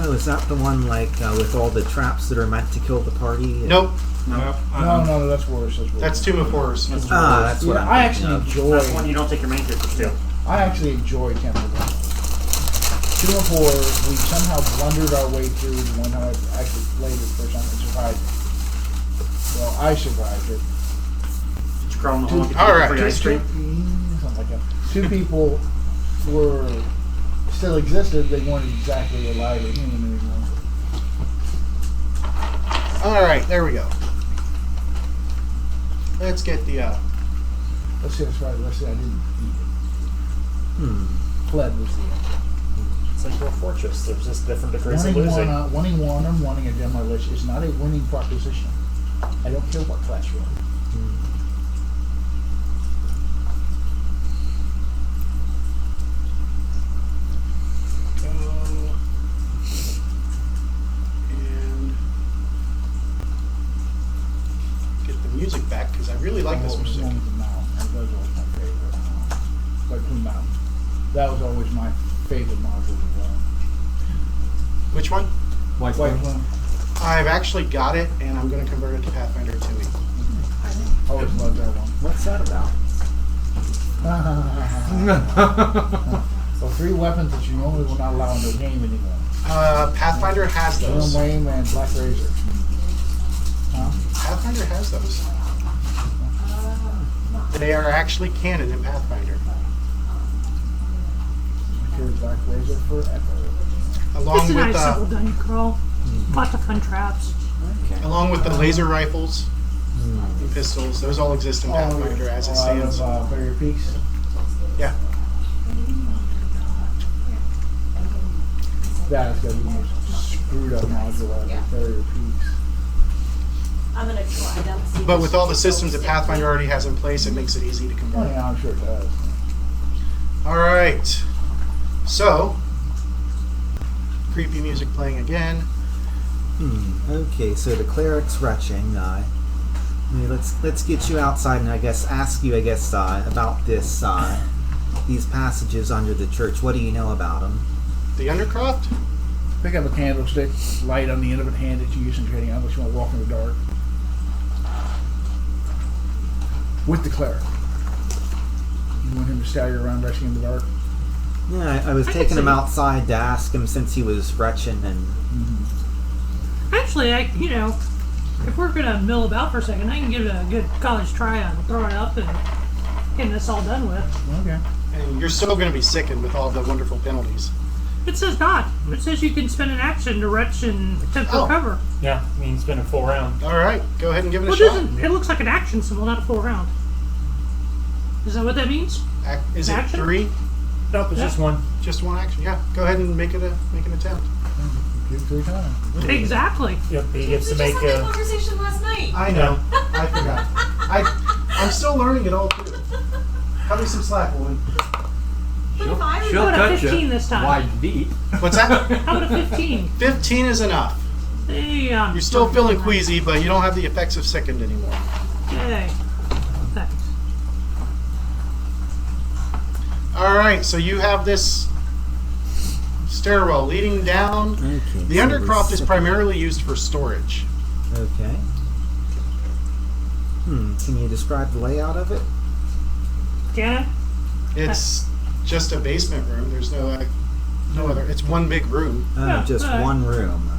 Speaker 4: Oh, is that the one with all the traps that are meant to kill the party?
Speaker 2: Nope,
Speaker 3: No, that's worse.
Speaker 2: that's Tomb of Horrors.
Speaker 1: That's
Speaker 4: That's what
Speaker 3: Yeah,
Speaker 4: I'm
Speaker 3: I
Speaker 4: thinking
Speaker 3: actually
Speaker 4: of.
Speaker 3: enjoy.
Speaker 1: That's one you don't take your main characters to.
Speaker 3: I actually enjoy Temple of Horrors. Tomb of Horrors, we somehow blundered our way through the one time I actually played it the first time and survived it. Well, I survived it.
Speaker 1: Did you crawl in the hole and get
Speaker 2: All right.
Speaker 1: free ice cream?
Speaker 3: Something like that. Two people still existed. They weren't exactly alive or human anymore.
Speaker 2: All right, there we go. Let's get the.
Speaker 3: Let's see, that's right. Let's see, I didn't beat it. Fled was the end.
Speaker 1: It's like your fortress. There's just different degrees of
Speaker 3: Wanting
Speaker 1: losing.
Speaker 3: wanting one or wanting a demolition is not a winning proposition. I don't care what class you're in.
Speaker 2: And get the music back because I really like this music.
Speaker 3: That was always my favorite. Like Blue Mountain. That was always my favorite module as well.
Speaker 2: Which one?
Speaker 9: White
Speaker 3: White
Speaker 9: Plains.
Speaker 3: Plume.
Speaker 2: I've actually got it, and I'm going to convert it to Pathfinder 2.
Speaker 3: Always loved that one.
Speaker 4: What's that about?
Speaker 3: So 3 weapons that you normally will not allow in the game anymore.
Speaker 2: Pathfinder has those.
Speaker 3: Wayne and Black Razor. Huh?
Speaker 2: Pathfinder has those. They are actually canon in Pathfinder.
Speaker 3: Here's Black Razor forever.
Speaker 2: Along
Speaker 5: It's a
Speaker 2: with
Speaker 5: nice simple dungeon crawl. Lots of fun traps.
Speaker 4: Okay.
Speaker 2: along with the laser rifles and pistols. Those all exist in Pathfinder as it stands.
Speaker 3: Barrier Peaks.
Speaker 2: Yeah.
Speaker 3: That's got to be the most screwed up module out of Barrier Peaks.
Speaker 10: I'm gonna try them.
Speaker 2: But with all the systems that Pathfinder already has in place, it makes it easy to
Speaker 3: Oh,
Speaker 2: convert.
Speaker 3: yeah, I'm sure it does.
Speaker 2: All right. So, creepy music playing again.
Speaker 4: Okay, so the cleric's retching. Let's get you outside and ask you about this these passages under the church. What do you know about them?
Speaker 2: The Undercroft?
Speaker 3: Pick up a candlestick, light on the end of it, hand it to you, since you're heading out, unless you want to walk in the dark. With the cleric. You want him to stagger around rushing in the dark?
Speaker 4: Yeah, I was taking him outside to ask him since he was retching and.
Speaker 5: Actually, if we're gonna mill about for a second, I can give it a good college try on throwing up and getting this all done with.
Speaker 3: Okay.
Speaker 2: And you're still going to be sickened with all the wonderful penalties.
Speaker 5: It says not. It says you can spend an action to retch and attempt to
Speaker 2: Oh.
Speaker 5: recover.
Speaker 1: Yeah, I mean, it's been a full round.
Speaker 2: All right, go ahead and give it a
Speaker 5: Well,
Speaker 2: shot.
Speaker 5: it looks like an action symbol, not a full round. Is that what that means?
Speaker 2: Is it
Speaker 5: Action?
Speaker 2: 3?
Speaker 1: Nope, it's just one.
Speaker 2: Just one action. Yeah, go ahead and make an attempt.
Speaker 3: Give it 3 times.
Speaker 1: Yep,
Speaker 5: Exactly.
Speaker 1: he
Speaker 10: We
Speaker 1: gets to
Speaker 10: just
Speaker 1: make
Speaker 10: had that
Speaker 1: a.
Speaker 10: conversation last night.
Speaker 2: I know. I forgot. I'm still learning it all too. Cut me some slack, woman.
Speaker 9: She'll
Speaker 5: How about a
Speaker 9: cut
Speaker 5: 15
Speaker 9: you
Speaker 5: this time?
Speaker 9: wide beat.
Speaker 2: What's that?
Speaker 5: How about a 15?
Speaker 2: 15 is enough.
Speaker 5: Hey,
Speaker 2: You're still feeling queasy, but you don't have the effects of sickened anymore.
Speaker 5: Yay. Thanks.
Speaker 2: All right, so you have this stairwell leading down.
Speaker 4: Okay.
Speaker 2: The
Speaker 4: so
Speaker 2: undercroft is
Speaker 4: second-
Speaker 2: primarily used for storage.
Speaker 4: Okay. Can you describe the layout of it?
Speaker 5: Jana?
Speaker 2: It's just a basement room. There's no other. It's one big room.
Speaker 5: Yeah,
Speaker 4: Just
Speaker 5: alright.
Speaker 4: one room.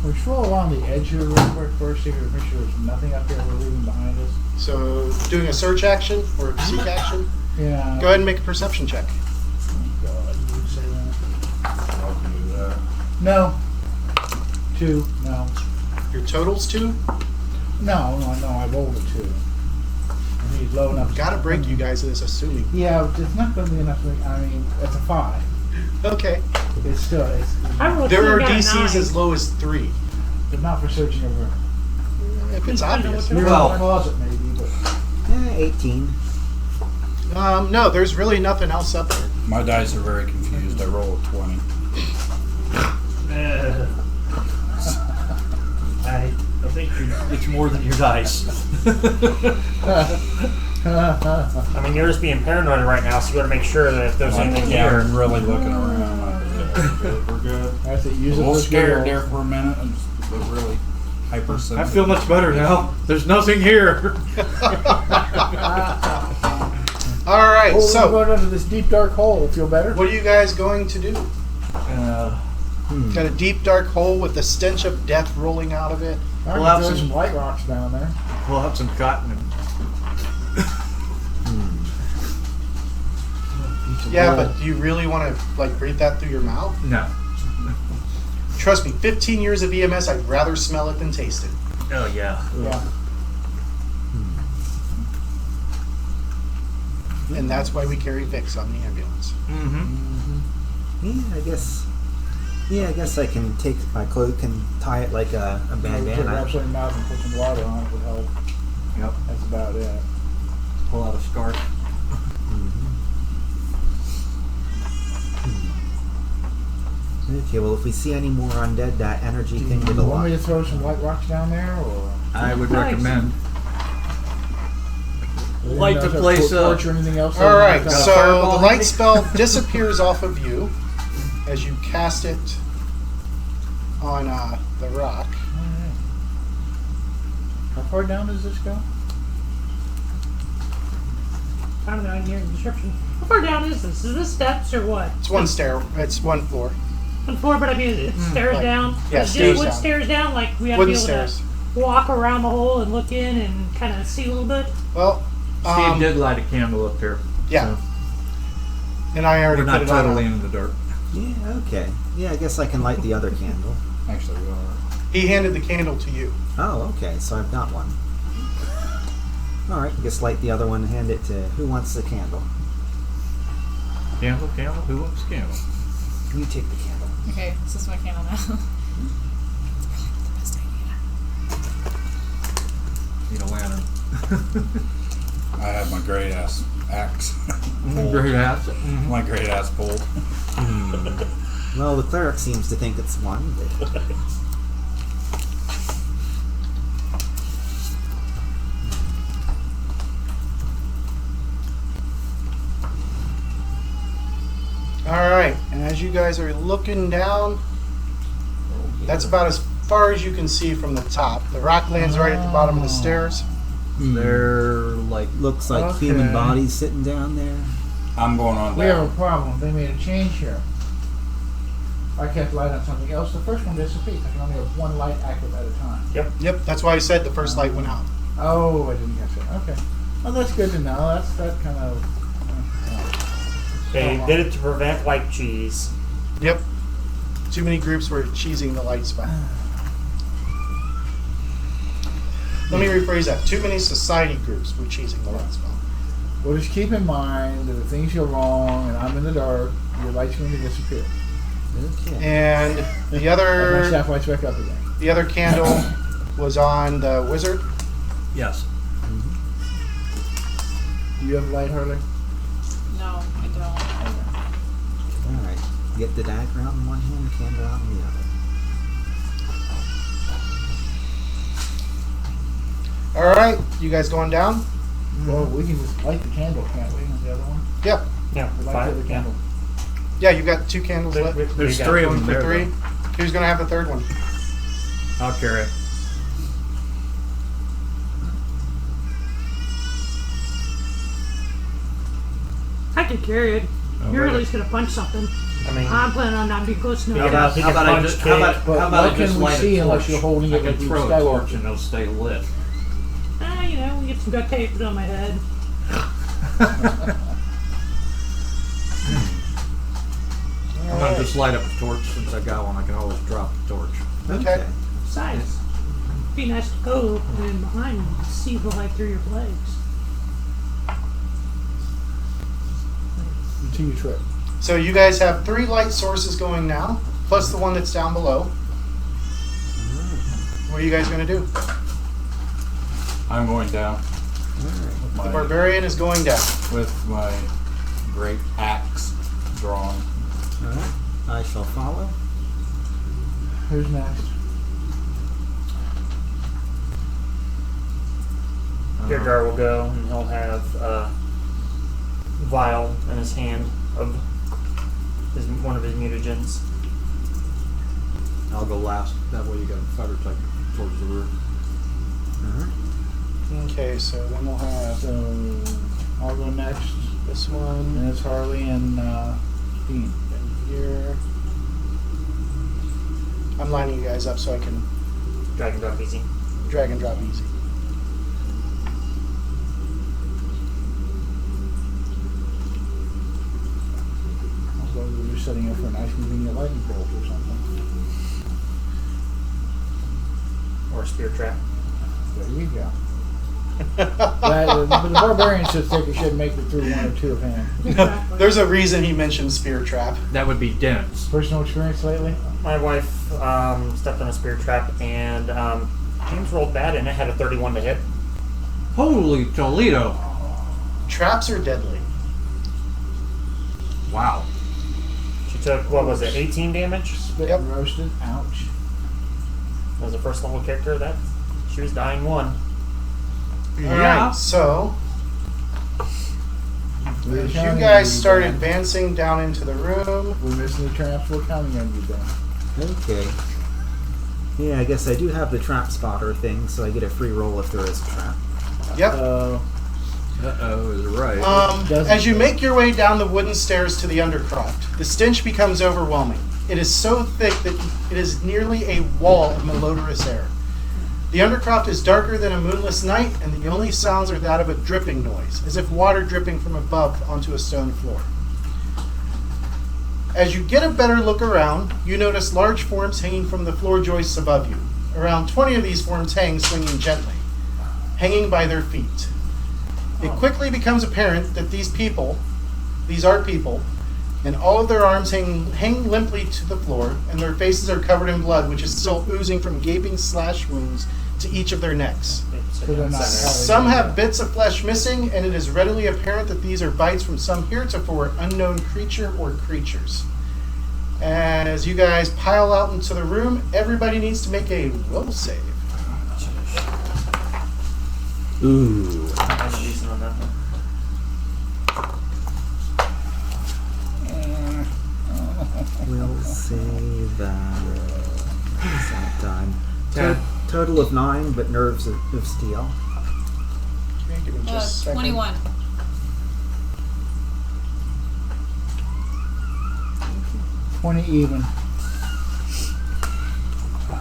Speaker 3: We stroll along the edge here real quick first, see if we make sure there's nothing up there we're leaving behind us.
Speaker 2: So doing a search action or a seek action.
Speaker 3: Yeah.
Speaker 2: Go ahead and make a perception check.
Speaker 3: God, you would say that.
Speaker 11: I'll do that.
Speaker 3: No. 2. No.
Speaker 2: Your total's 2.
Speaker 3: No, I rolled a 2. I think it's low enough.
Speaker 2: Gotta break you guys this assuming.
Speaker 3: Yeah, it's not going to be enough. I mean, it's a 5.
Speaker 2: Okay.
Speaker 3: It's still,
Speaker 5: I rolled
Speaker 2: There
Speaker 5: 2
Speaker 2: are
Speaker 5: and got a
Speaker 2: DCs
Speaker 5: 9.
Speaker 2: as low as 3.
Speaker 3: but not for searching over.
Speaker 2: If it's
Speaker 5: I know
Speaker 2: obvious.
Speaker 5: what
Speaker 3: You're
Speaker 9: Well-
Speaker 3: in the closet, maybe, but
Speaker 4: 18.
Speaker 2: No, there's really nothing else up there.
Speaker 11: My dice are very confused. I roll a 20.
Speaker 9: I think it's more than your dice.
Speaker 1: I mean, you're just being paranoid right now, so you got to make sure that if there's anything
Speaker 11: Yeah,
Speaker 1: here.
Speaker 11: I'm really looking around. We're good.
Speaker 3: I have to
Speaker 11: A
Speaker 3: use it
Speaker 11: little
Speaker 3: for
Speaker 11: scared
Speaker 3: good.
Speaker 11: there for a minute. I'm just really hypersensitive.
Speaker 9: I feel much better now. There's nothing here.
Speaker 2: All right,
Speaker 3: Oh, we're
Speaker 2: so
Speaker 3: going under this deep dark hole. Feel better?
Speaker 2: what are you guys going to do?
Speaker 9: Hmm.
Speaker 2: Got a deep dark hole with the stench of death rolling out of it.
Speaker 3: I
Speaker 9: Well,
Speaker 3: can
Speaker 9: that's
Speaker 3: throw
Speaker 9: some-
Speaker 3: some light rocks down there.
Speaker 9: Pull out some cotton and
Speaker 2: Yeah, but do you really want to like breathe that through your mouth?
Speaker 9: no.
Speaker 2: Trust me, 15 years of EMS, I'd rather smell it than taste it.
Speaker 9: Oh yeah.
Speaker 3: Yeah.
Speaker 2: And that's why we carry Vicks on the ambulance.
Speaker 9: Mm-hmm.
Speaker 4: Yeah, I guess I can take my cloak and tie it like a
Speaker 3: Put it
Speaker 4: bandana.
Speaker 3: up in your mouth and put some water on it would help.
Speaker 9: Yep.
Speaker 3: That's about it.
Speaker 9: Pull out a scarf.
Speaker 4: Okay, well, if we see any more undead, that energy thing
Speaker 3: Do
Speaker 4: did
Speaker 3: you
Speaker 4: a
Speaker 3: want me
Speaker 4: lot.
Speaker 3: to throw some light rocks down there, or
Speaker 9: I would
Speaker 5: Nice.
Speaker 9: recommend.
Speaker 3: Anything
Speaker 9: Light
Speaker 3: else,
Speaker 9: the
Speaker 3: or
Speaker 9: place
Speaker 3: torch
Speaker 9: up.
Speaker 3: or anything else?
Speaker 2: All right,
Speaker 9: Got a
Speaker 2: so
Speaker 9: fireball
Speaker 2: the light
Speaker 9: handy?
Speaker 2: spell disappears off of you as you cast it on the rock.
Speaker 3: Alright. How far down does this go?
Speaker 5: I don't know, I can hear the description. How far down is this? Is this steps or what?
Speaker 2: It's one stair. It's one floor.
Speaker 5: On floor, but I mean, it stairs
Speaker 2: like-
Speaker 5: down?
Speaker 2: yeah,
Speaker 5: Just
Speaker 2: stairs
Speaker 5: wood
Speaker 2: down.
Speaker 5: stairs down? Like, we have to
Speaker 2: Wooden
Speaker 5: be able
Speaker 2: stairs.
Speaker 5: to walk around the hole and look in and kind of see a little bit?
Speaker 2: Well,
Speaker 9: Steve did light a candle up here.
Speaker 2: yeah,
Speaker 9: So
Speaker 2: and I already
Speaker 9: we're
Speaker 2: put
Speaker 9: not
Speaker 2: it on.
Speaker 9: totally in the dark.
Speaker 4: Yeah, okay. Yeah, I guess I can light the other candle.
Speaker 11: Actually, we are.
Speaker 2: He handed the candle to you.
Speaker 4: Oh, okay, so I've got one. Alright, I guess light the other one and hand it to who wants the candle.
Speaker 9: Candle. Who wants candle?
Speaker 4: You take the candle.
Speaker 7: Okay, this is my candle now. It's probably not the best idea.
Speaker 9: Need a lantern.
Speaker 11: I have my great ass axe.
Speaker 9: Great ass.
Speaker 11: My great ass pulled.
Speaker 4: Well, the cleric seems to think it's one, but...
Speaker 2: All right, and as you guys are looking down, that's about as far as you can see from the top. The rock lands right at the bottom of the stairs.
Speaker 9: They're like
Speaker 4: Looks like
Speaker 3: Okay.
Speaker 4: human bodies sitting down there.
Speaker 11: I'm going on
Speaker 3: We have
Speaker 11: down.
Speaker 3: a problem. They made a change here. I cast light on something else, the first one disappears. I can only have one light active at a time.
Speaker 2: Yep, that's why I said the first light went out.
Speaker 3: Oh, I didn't catch it. Okay. Well, that's good to know. That kind of.
Speaker 1: They did it to prevent light cheese.
Speaker 2: Yep. Too many groups were cheesing the light spell. Let me rephrase that. Too many society groups were cheesing the light spell.
Speaker 3: Well, just keep in mind that if things go wrong and I'm in the dark, your light's going to disappear.
Speaker 4: Okay.
Speaker 2: And the
Speaker 3: My
Speaker 2: other
Speaker 3: staff lights back up again.
Speaker 2: the other candle was on the wizard.
Speaker 9: Yes.
Speaker 3: Do you have a light, Harley?
Speaker 7: No, I don't.
Speaker 4: All right. Get the dagger out in one hand, the candle out in the other.
Speaker 2: All right, you guys going down?
Speaker 3: Well, we can just light the candle, can't we? On the other one?
Speaker 2: Yep.
Speaker 1: Yeah,
Speaker 3: We light the
Speaker 1: five.
Speaker 3: other
Speaker 1: Yeah.
Speaker 3: candle.
Speaker 2: Yeah, you've got 2 candles lit.
Speaker 9: There's
Speaker 1: got
Speaker 9: 3 of
Speaker 2: Going
Speaker 9: them
Speaker 2: for
Speaker 9: there.
Speaker 2: 3. Who's gonna have the third one?
Speaker 9: though. I'll carry it.
Speaker 5: I can carry it.
Speaker 9: Oh,
Speaker 5: You're
Speaker 9: wait.
Speaker 5: at least gonna punch something.
Speaker 1: I mean,
Speaker 5: I'm planning on not being close
Speaker 9: How
Speaker 5: enough.
Speaker 9: about,
Speaker 1: he
Speaker 9: how
Speaker 1: can
Speaker 9: about I
Speaker 1: punch,
Speaker 9: just, how about,
Speaker 1: kick.
Speaker 3: But
Speaker 9: how about I
Speaker 3: what
Speaker 9: just
Speaker 3: can we
Speaker 9: light
Speaker 3: see
Speaker 9: a
Speaker 3: unless
Speaker 9: torch?
Speaker 3: you're holding it
Speaker 9: I
Speaker 3: like
Speaker 9: can
Speaker 3: Luke
Speaker 9: throw a
Speaker 3: Skywalker?
Speaker 9: torch and it'll stay lit.
Speaker 5: You know, we get some duct tape put on my head.
Speaker 9: I'm gonna just light up a torch since I got one. I can always drop the torch.
Speaker 2: Okay.
Speaker 5: Besides, it'd be nice to go in behind and see the light through your legs.
Speaker 3: Continue trip.
Speaker 2: So you guys have 3 light sources going now, plus the one that's down below. What are you guys gonna do?
Speaker 11: I'm going down
Speaker 2: The
Speaker 11: with
Speaker 2: barbarian is going down.
Speaker 11: my great axe drawn.
Speaker 4: All right. I shall follow.
Speaker 3: Who's next?
Speaker 1: Girgar will go, and he'll have a vial in his hand of one of his mutagens.
Speaker 9: I'll go last. That way you got a fighter type towards the rear.
Speaker 4: All right.
Speaker 2: Okay, so then we'll have
Speaker 3: So I'll go next.
Speaker 2: this one
Speaker 3: And it's Harley and Dean.
Speaker 2: here. I'm lining you guys up so I can
Speaker 1: Drag and drop easy.
Speaker 2: drag and drop easy.
Speaker 3: So we're just setting up for a nice convenient lightning bolt or something.
Speaker 1: Or a spear trap.
Speaker 3: There you go. The barbarian should think it should make it through 1 or 2 of him.
Speaker 5: Exactly.
Speaker 2: There's a reason he mentioned spear trap.
Speaker 9: That would be dense.
Speaker 3: Personal experience lately?
Speaker 1: My wife stepped on a spear trap, and James rolled bad, and it had a 31 to hit.
Speaker 9: Holy Toledo!
Speaker 2: Traps are deadly.
Speaker 9: Wow.
Speaker 1: She took, what was it, 18 damage?
Speaker 3: Spit
Speaker 2: Yep.
Speaker 3: and roasted. Ouch.
Speaker 1: As a first level character, that she was dying 1.
Speaker 2: Alright, so as you guys start advancing down into the room,
Speaker 3: We're missing the traps. We're counting on you, Ben.
Speaker 4: Okay. Yeah, I guess I do have the trap spotter thing, so I get a free roll if there is a trap.
Speaker 2: yep.
Speaker 9: Uh-oh, is it right?
Speaker 2: As you make your way down the wooden stairs to the undercroft, the stench becomes overwhelming. It is so thick that it is nearly a wall of malodorous air. The undercroft is darker than a moonless night, and the only sounds are that of a dripping noise, as if water dripping from above onto a stone floor. As you get a better look around, you notice large forms hanging from the floor joists above you. Around 20 of these forms hang swinging gently, hanging by their feet. It quickly becomes apparent that these are people, and all of their arms hang limply to the floor, and their faces are covered in blood, which is still oozing from gaping slash wounds to each of their necks.
Speaker 3: So they're not
Speaker 2: Some have bits of flesh missing, and it is readily apparent that these are bites from some heretofore unknown creature or creatures. And as you guys pile out into the room, everybody needs to make a will save.
Speaker 4: Ooh.
Speaker 1: I'm decent on that one.
Speaker 4: We'll save that. What's that time? Total of 9, but nerves of steel.
Speaker 2: Okay, give me just a second.
Speaker 7: 21.
Speaker 3: $20 even.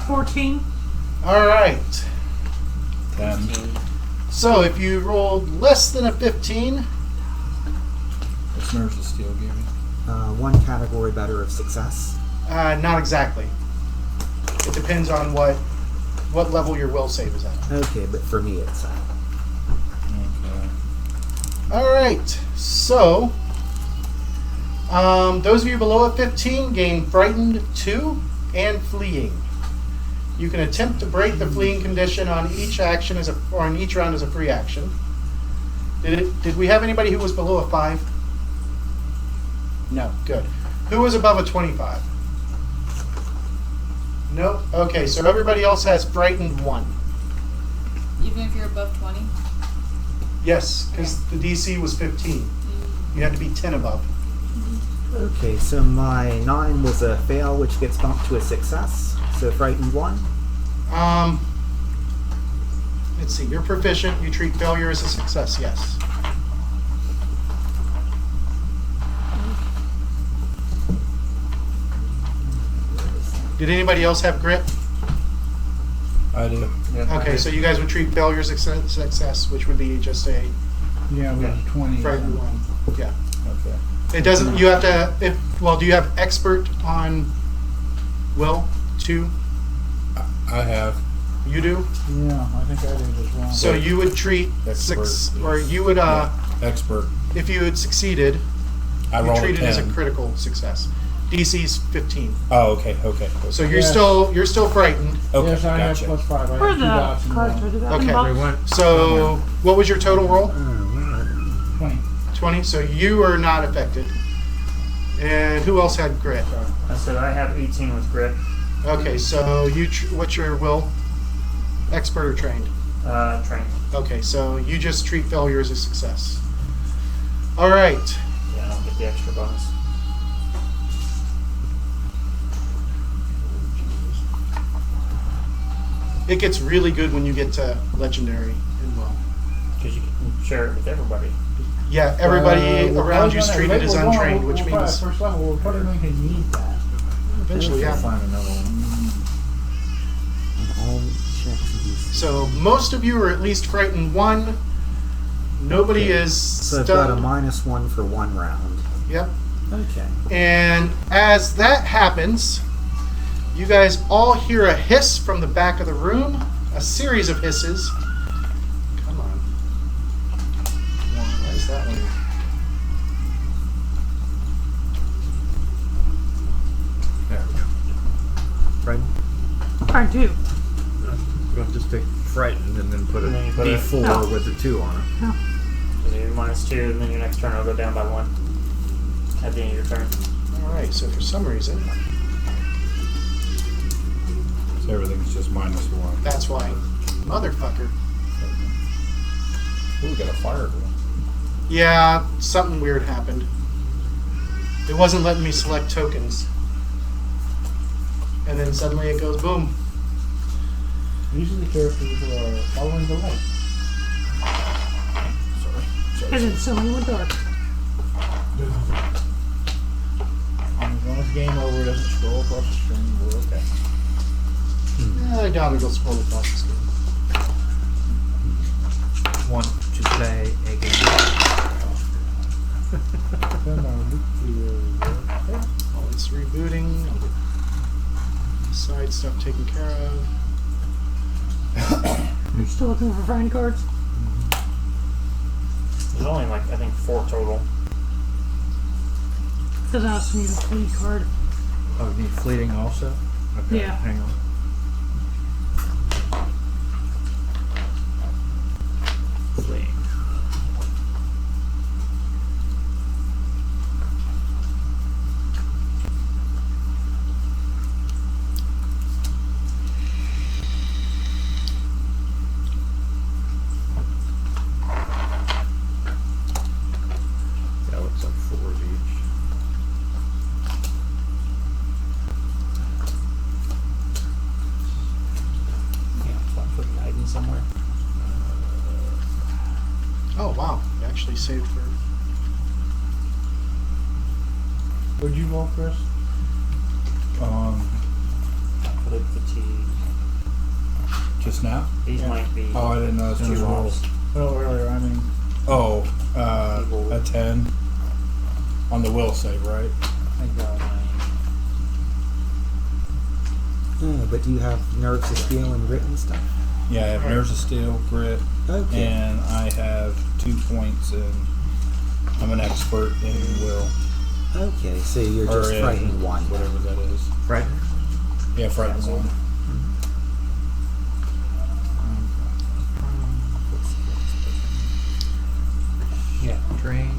Speaker 5: 14.
Speaker 2: All right.
Speaker 11: 10.
Speaker 2: So if you rolled less than a 15,
Speaker 11: What's nerves of steel give you?
Speaker 4: One category better of success.
Speaker 2: not exactly. It depends on what level your will save is at.
Speaker 4: Okay, but for me it's
Speaker 11: Okay.
Speaker 2: All right. So those of you below a 15 gain frightened 2 and fleeing. You can attempt to break the fleeing condition on each action or on each round as a free action. Did we have anybody who was below a 5? No. Good. Who was above a 25? Nope. Okay, so everybody else has frightened 1.
Speaker 7: Even if you're above 20?
Speaker 2: Yes, because the DC was 15. You had to be 10 above.
Speaker 4: okay. So my 9 was a fail, which gets bumped to a success. So frightened 1.
Speaker 2: Let's see. You're proficient. You treat failure as a success. Yes. Did anybody else have grit?
Speaker 11: I do.
Speaker 2: Okay, so you guys would treat failure as a success, which would be just a
Speaker 3: Yeah, we have 20.
Speaker 2: frightened 1. Yeah.
Speaker 11: Okay.
Speaker 2: It doesn't. You have to. Do you have expert on will 2?
Speaker 11: I have.
Speaker 2: You do.
Speaker 3: Yeah, I think I did as well.
Speaker 2: So you would treat
Speaker 11: Expert,
Speaker 2: or you would
Speaker 11: Expert.
Speaker 2: if you had succeeded,
Speaker 11: I
Speaker 2: you
Speaker 11: rolled
Speaker 2: treat it as a
Speaker 11: 10.
Speaker 2: critical success. DC's 15.
Speaker 11: Oh, okay.
Speaker 2: So you're
Speaker 3: Yes.
Speaker 2: still frightened.
Speaker 11: Okay,
Speaker 3: Yes, I
Speaker 11: gotcha.
Speaker 3: have +5. I
Speaker 5: Where are
Speaker 3: have 2 dots
Speaker 5: the
Speaker 3: and
Speaker 5: cards?
Speaker 3: one.
Speaker 5: Are they
Speaker 2: Okay.
Speaker 5: in the box?
Speaker 2: So what was your total roll?
Speaker 3: 20.
Speaker 2: 20. So you are not affected. And who else had grit?
Speaker 1: I said I have 18 with grit.
Speaker 2: Okay, so what's your will? Expert or trained?
Speaker 1: Trained.
Speaker 2: Okay, so you just treat failure as a success. All right.
Speaker 1: Yeah, I don't get the extra bonus.
Speaker 2: It gets really good when you get to legendary and well.
Speaker 1: Because you can share it with everybody.
Speaker 2: Yeah, everybody
Speaker 3: We're
Speaker 2: around
Speaker 3: probably
Speaker 2: you's
Speaker 3: gonna-
Speaker 2: treated as
Speaker 3: we're going-
Speaker 2: untrained,
Speaker 3: we're
Speaker 2: which
Speaker 3: probably
Speaker 2: means
Speaker 3: first level, we're probably going to need that.
Speaker 2: eventually,
Speaker 11: We'll
Speaker 2: yeah.
Speaker 11: find another one.
Speaker 4: And all checks these.
Speaker 2: So most of you are at least frightened 1. Nobody
Speaker 4: Okay.
Speaker 2: is
Speaker 4: So I've got a
Speaker 2: stunned.
Speaker 4: -1 for 1 round.
Speaker 2: Yep.
Speaker 4: Okay.
Speaker 2: And as that happens, you guys all hear a hiss from the back of the room. A series of hisses. Come on. Why is that one?
Speaker 9: There we go.
Speaker 8: Frightened?
Speaker 5: Card 2.
Speaker 8: We'll just take frightened and then put a
Speaker 1: And then you put
Speaker 8: D4
Speaker 5: No.
Speaker 8: with a 2 on it.
Speaker 1: So you're -2, and then your next turn will go down by 1 at the end of your turn.
Speaker 2: All right. So for some reason,
Speaker 11: So everything's just -1.
Speaker 2: that's why. Motherfucker.
Speaker 11: Ooh, we got a fireball.
Speaker 2: Yeah, something weird happened. It wasn't letting me select tokens. And then suddenly it goes boom.
Speaker 3: Usually the characters are following the light.
Speaker 5: And then suddenly went dark.
Speaker 3: And as long as game over doesn't scroll across the screen, we're okay.
Speaker 2: I doubt it'll scroll across the screen.
Speaker 8: Want to play a game?
Speaker 3: Then our nuclear warfare.
Speaker 2: While it's rebooting, I'll get side stuff taken care of.
Speaker 5: You're still looking for friend cards?
Speaker 1: There's only I think 4 total.
Speaker 5: Because I also need a fleet card.
Speaker 8: Oh, you need fleeting also? Okay,
Speaker 5: Yeah.
Speaker 8: hang on. Fleeing. That looks like 4 of each.
Speaker 1: Yeah, so I'm putting guidance somewhere.
Speaker 2: Oh wow, you actually saved for.
Speaker 3: What'd you roll, Chris?
Speaker 1: Put fatigue.
Speaker 11: Just now?
Speaker 1: These might be.
Speaker 11: Oh, I didn't know it's just rolls.
Speaker 3: Oh, earlier, I mean,
Speaker 11: Oh, a 10 on the will save, right?
Speaker 3: I got
Speaker 4: But do you have nerves of steel and grit and stuff?
Speaker 11: Yeah, I have nerves of steel, grit,
Speaker 4: Okay.
Speaker 11: and I have 2 points in. I'm an expert in will.
Speaker 4: Okay, so you're
Speaker 11: Or
Speaker 4: just
Speaker 11: in
Speaker 4: frightened one.
Speaker 11: whatever that is.
Speaker 9: Frightened?
Speaker 11: Yeah, frightened one.
Speaker 1: Yeah.
Speaker 9: Drained.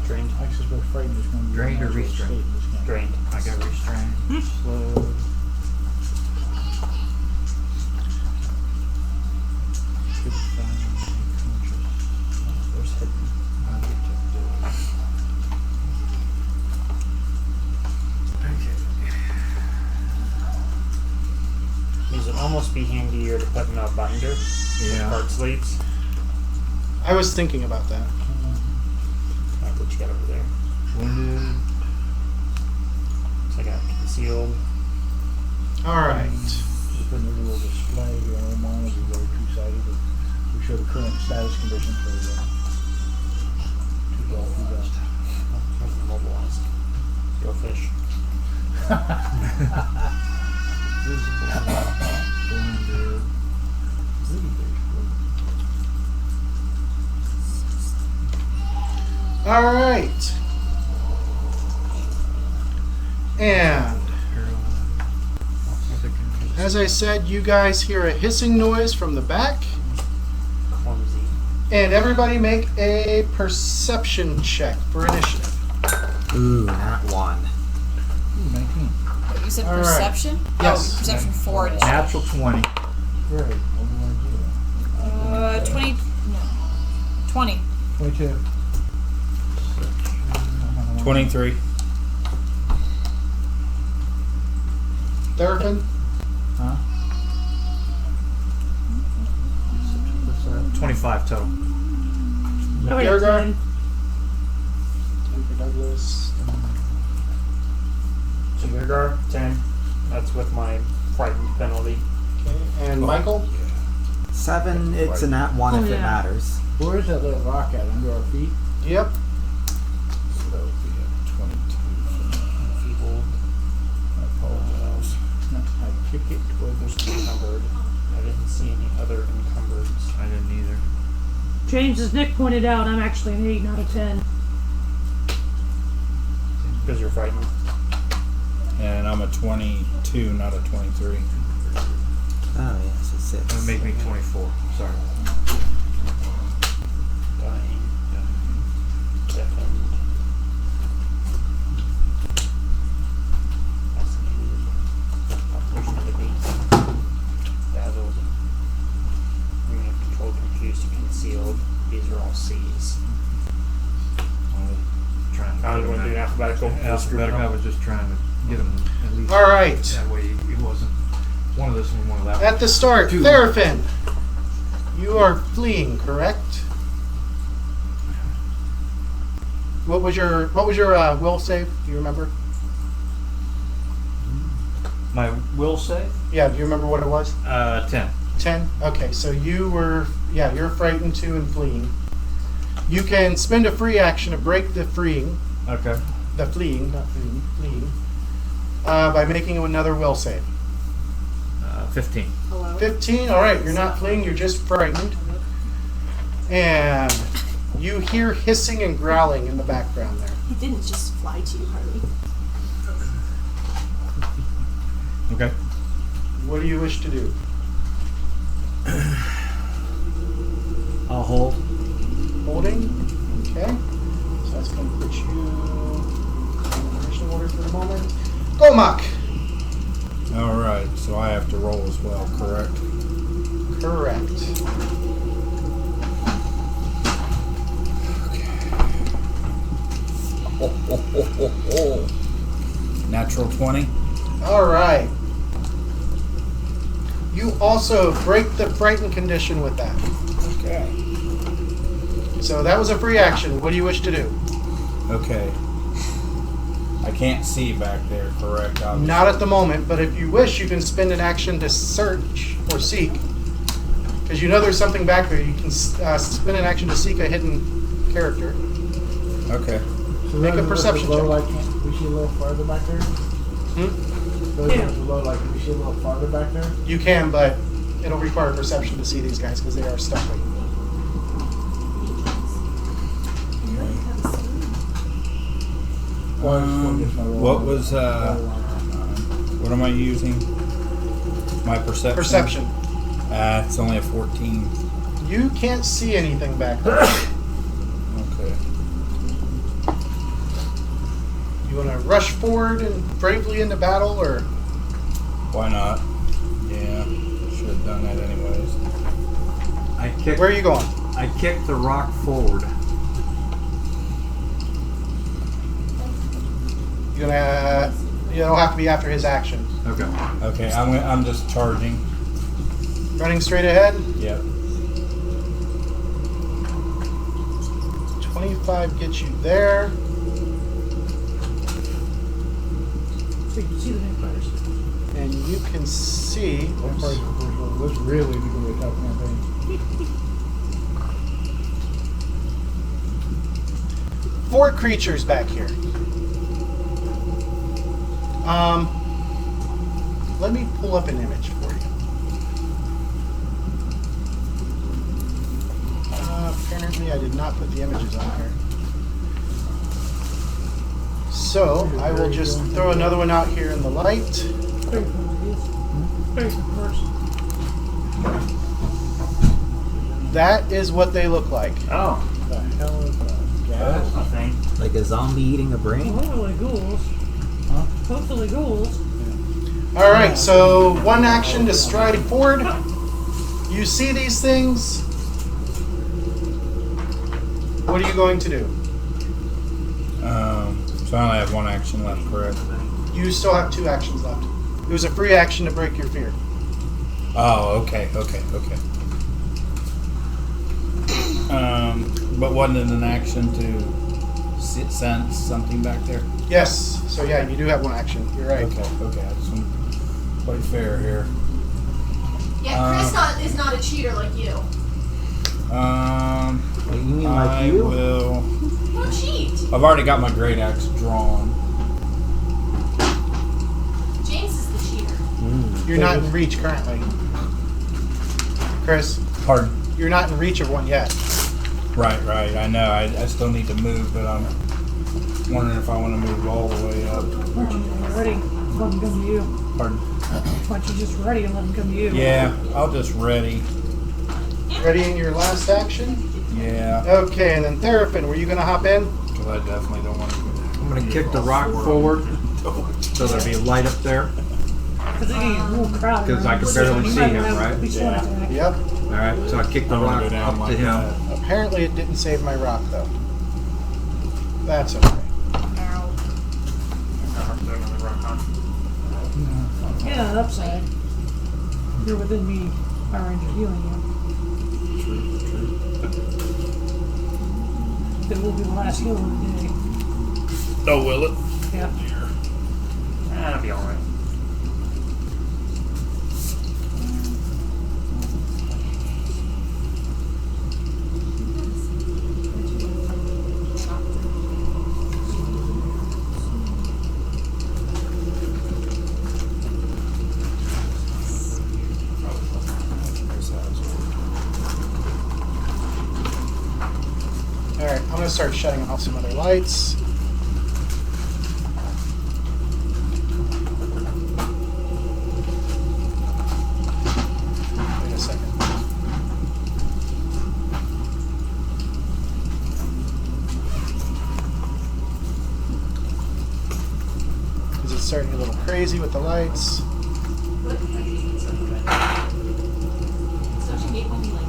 Speaker 1: Drained.
Speaker 3: access by frightened is going to be
Speaker 9: Drained or
Speaker 3: a natural
Speaker 9: restrained?
Speaker 3: state in this game.
Speaker 1: Drained.
Speaker 9: I got restrained. Slow.
Speaker 1: There's hidden. These would almost be handier to put in a binder.
Speaker 9: Yeah.
Speaker 1: Card sleeves.
Speaker 2: I was thinking about that.
Speaker 1: Like what you got over there.
Speaker 9: Wounded.
Speaker 1: So I got concealed.
Speaker 2: All right.
Speaker 3: We put in a little display here on mine. It'll be very two-sided. But we show the current status condition for the
Speaker 1: Mobilized. Go fish.
Speaker 9: Wounded.
Speaker 2: All right. And as I said, you guys hear a hissing noise from the back.
Speaker 1: Clumsy.
Speaker 2: And everybody make a perception check for initiative.
Speaker 4: Ooh, not one.
Speaker 3: Ooh, 19.
Speaker 7: What, you said
Speaker 2: All right.
Speaker 7: perception?
Speaker 2: Yes.
Speaker 7: Oh, perception 4 initiative.
Speaker 9: Natural 20.
Speaker 3: Great. What do I do?
Speaker 7: 20. No. 20.
Speaker 3: 22.
Speaker 11: 23.
Speaker 2: Therapin?
Speaker 3: Huh?
Speaker 9: 25 total.
Speaker 5: Oh, yeah,
Speaker 2: Ceannairc?
Speaker 5: 10.
Speaker 2: 10 for Douglas.
Speaker 1: Ceannairc, 10. That's with my frightened penalty.
Speaker 2: Okay. And Michael?
Speaker 4: 7, it's a nat 1
Speaker 5: Oh,
Speaker 4: if it
Speaker 5: yeah.
Speaker 4: matters.
Speaker 3: Where is that little rock at? Under our feet?
Speaker 2: Yep.
Speaker 11: So that would be a 22 for me.
Speaker 1: Enfeebled.
Speaker 11: I apologize.
Speaker 3: No, I kick it toward
Speaker 1: There's
Speaker 3: the
Speaker 1: encumbered. I didn't see any other encumbered.
Speaker 9: I didn't either.
Speaker 5: James, as Nick pointed out, I'm actually an 8 out of 10.
Speaker 1: Because you're frightened.
Speaker 11: And I'm a 22, not a 23.
Speaker 4: Oh, yes, it's 6.
Speaker 9: That would make me 24. Sorry.
Speaker 1: Dying. Deafened. Fascinated. Population of 8. Dazzled. We have controlled, confused, and concealed. These are all C's.
Speaker 9: Trying to
Speaker 1: I was going to do alphabetical.
Speaker 9: Alphabetical. I was just trying to get him at least.
Speaker 2: All right.
Speaker 9: That way it wasn't one of this and one of that.
Speaker 2: At the start,
Speaker 9: Two.
Speaker 2: Therapin, you are fleeing, correct? What was your will save? Do you remember?
Speaker 9: My will save?
Speaker 2: Yeah, do you remember what it was?
Speaker 9: 10.
Speaker 2: 10? Okay, so you're frightened too and fleeing. You can spend a free action to break the fleeing,
Speaker 9: Okay.
Speaker 2: by making another will save.
Speaker 9: 15.
Speaker 10: Hello?
Speaker 2: 15, alright, you're not fleeing, you're just frightened. And you hear hissing and growling in the background there.
Speaker 10: He didn't just fly to you, Harley.
Speaker 11: Okay.
Speaker 2: What do you wish to do?
Speaker 9: I'll hold.
Speaker 2: Holding? Okay. So that's going to put you in action order for the moment. Gomak!
Speaker 11: Alright, so I have to roll as well, correct?
Speaker 2: Correct.
Speaker 11: Natural 20.
Speaker 2: Alright. You also break the frightened condition with that.
Speaker 11: Okay.
Speaker 2: So that was a free action. What do you wish to do?
Speaker 11: Okay. I can't see back there, correct? Obviously.
Speaker 2: Not at the moment, but if you wish, you can spend an action to search or seek. Because you know there's something back there. You can spend an action to seek a hidden character.
Speaker 11: Okay.
Speaker 3: So
Speaker 2: Make a
Speaker 3: those
Speaker 2: perception
Speaker 3: below,
Speaker 2: check.
Speaker 3: like, can we see a little farther back there? Those
Speaker 5: Yeah.
Speaker 3: ones below, like, can we see a little farther back there?
Speaker 2: You can, but it'll require perception to see these guys because they are stuffy.
Speaker 11: What was what am I using? My perception.
Speaker 2: Perception.
Speaker 11: It's only a 14.
Speaker 2: You can't see anything back there.
Speaker 11: Okay.
Speaker 2: You want to rush forward and bravely into battle, or
Speaker 11: Why not? Yeah. Should have done that anyways.
Speaker 2: where are you going?
Speaker 9: I kicked the rock forward.
Speaker 2: You're gonna. It'll have to be after his action.
Speaker 9: Okay.
Speaker 11: Okay. I'm just charging.
Speaker 2: Running straight ahead.
Speaker 11: Yep.
Speaker 2: 25 gets you there.
Speaker 5: So you can see the vampires.
Speaker 2: And you can see.
Speaker 3: Vampires are pretty cool. This really is going to be a tough campaign.
Speaker 2: 4 creatures back here. Let me pull up an image for you. Apparently I did not put the images on here. So, I will just throw another one out here in the light. That is what they look like.
Speaker 1: Oh,
Speaker 3: What the hell is that?
Speaker 1: that's
Speaker 3: Gas?
Speaker 1: a thing.
Speaker 4: Like a zombie eating a brain?
Speaker 5: Hopefully ghouls.
Speaker 3: Huh?
Speaker 5: Hopefully ghouls.
Speaker 2: Alright, so one action to stride forward. You see these things. What are you going to do?
Speaker 11: So I only have one action left, correct?
Speaker 2: You still have 2 actions left. It was a free action to break your fear.
Speaker 11: Oh, okay. But wasn't it an action to sense something back there?
Speaker 2: Yes, so yeah, you do have 1 action. You're right.
Speaker 11: Okay. I just want to play fair here.
Speaker 10: Yeah, Chris is not a cheater like you.
Speaker 4: Wait, you mean
Speaker 11: I
Speaker 4: like you?
Speaker 11: will.
Speaker 10: Don't cheat.
Speaker 11: I've already got my great axe drawn.
Speaker 10: James is the cheater.
Speaker 2: You're not in reach currently. Chris,
Speaker 11: Pardon?
Speaker 2: you're not in reach of one yet.
Speaker 11: Right. I know. I still need to move, but I'm wondering if I want to move all the way up.
Speaker 5: Why don't you ready? Let him come to you.
Speaker 11: Pardon?
Speaker 5: Why don't you just ready and let him come to you?
Speaker 11: Yeah, I'll just ready.
Speaker 2: Ready in your last action?
Speaker 11: Yeah,
Speaker 2: Okay, and then Therapin, were you going to hop in?
Speaker 11: because I definitely don't want to.
Speaker 9: I'm gonna kick the rock forward so there'll be a light up there.
Speaker 5: Because they need a whole crowd.
Speaker 9: 'Cause I can
Speaker 5: around.
Speaker 9: barely
Speaker 5: You
Speaker 9: see
Speaker 5: might
Speaker 9: him,
Speaker 5: have
Speaker 9: right?
Speaker 5: at least one attack.
Speaker 2: Yep.
Speaker 9: Alright, so I kick the
Speaker 11: I'm gonna
Speaker 9: rock
Speaker 11: go down
Speaker 9: up
Speaker 11: like
Speaker 9: to him.
Speaker 11: that.
Speaker 2: Apparently it didn't save my rock, though. That's okay.
Speaker 5: Yeah, the upside. You're within me, Power Ranger healing you. It will be the last heal of the day.
Speaker 11: Oh, will it?
Speaker 5: Yeah.
Speaker 1: That'll be alright.
Speaker 2: Alright, I'm going to start shutting off some other lights. Wait a second. Because it's starting to get a little crazy with the lights.
Speaker 10: Don't you hate when we like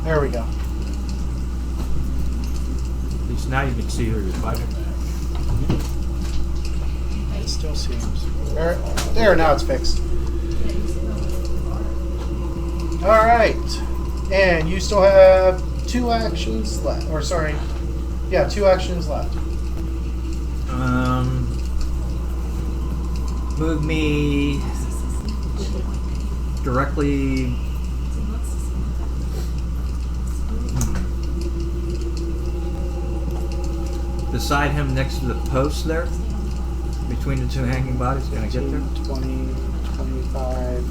Speaker 2: There we go.
Speaker 9: At least now you can see who you're fighting.
Speaker 2: It still seems. There, now it's fixed. Alright. And you still have 2 actions left. Or, sorry, Yeah, 2 actions left.
Speaker 9: Move me directly. Beside him, next to the post there, between the 2 hanging bodies. Can I get there?
Speaker 2: 20, 25,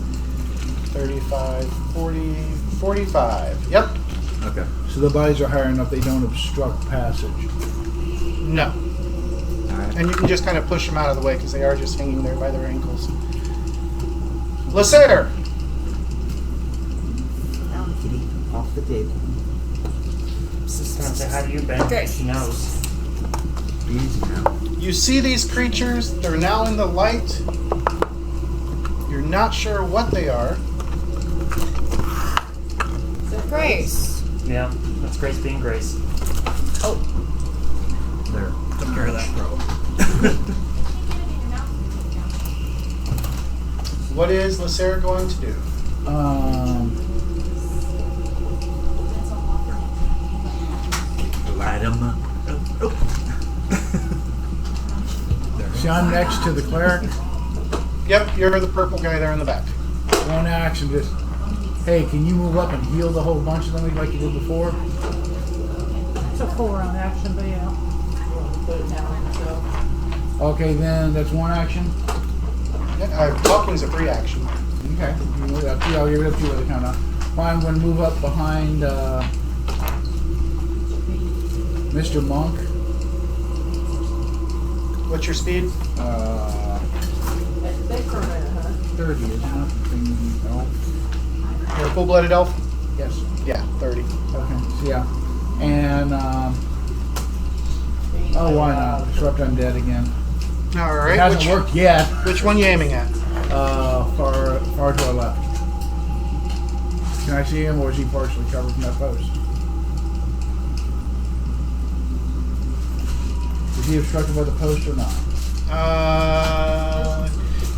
Speaker 2: 35, 40, 45. Yep.
Speaker 9: Okay.
Speaker 3: So the bodies are higher enough they don't obstruct passage.
Speaker 2: No.
Speaker 9: All right.
Speaker 2: And you can just kind of push them out of the way because they are just hanging there by their ankles. Lacer!
Speaker 4: Down, kitty. Off the table.
Speaker 1: Sister, how do you been?
Speaker 7: Okay.
Speaker 1: She knows.
Speaker 9: Easy now.
Speaker 2: You see these creatures, they're now in the light. You're not sure what they are.
Speaker 7: Grace.
Speaker 1: Yeah, that's Grace being Grace.
Speaker 7: Oh.
Speaker 9: There. Took care of that problem.
Speaker 2: What is Lacer going to do?
Speaker 9: Light him up.
Speaker 3: See, I'm next to the cleric.
Speaker 2: Yep, you're the purple guy there in the back.
Speaker 3: One action, just, hey, can you move up and heal the whole bunch of them like you did before?
Speaker 5: It's a full round action, but yeah.
Speaker 3: Okay, then that's 1 action.
Speaker 2: Yeah, talking's a free action.
Speaker 3: Okay, I'll give it up to you with the count. Fine, I'm going to move up behind Mr. Monk.
Speaker 2: What's your speed?
Speaker 3: 30, isn't it? No.
Speaker 2: You're a full-blooded elf?
Speaker 3: Yes.
Speaker 2: Yeah, 30.
Speaker 3: Okay, so yeah. And, oh, why not? Disrupt Undead again.
Speaker 2: Alright,
Speaker 3: It hasn't worked yet.
Speaker 2: which one you aiming at?
Speaker 3: Far to our left. Can I see him, or is he partially covered from that post? Is he obstructed by the post or not?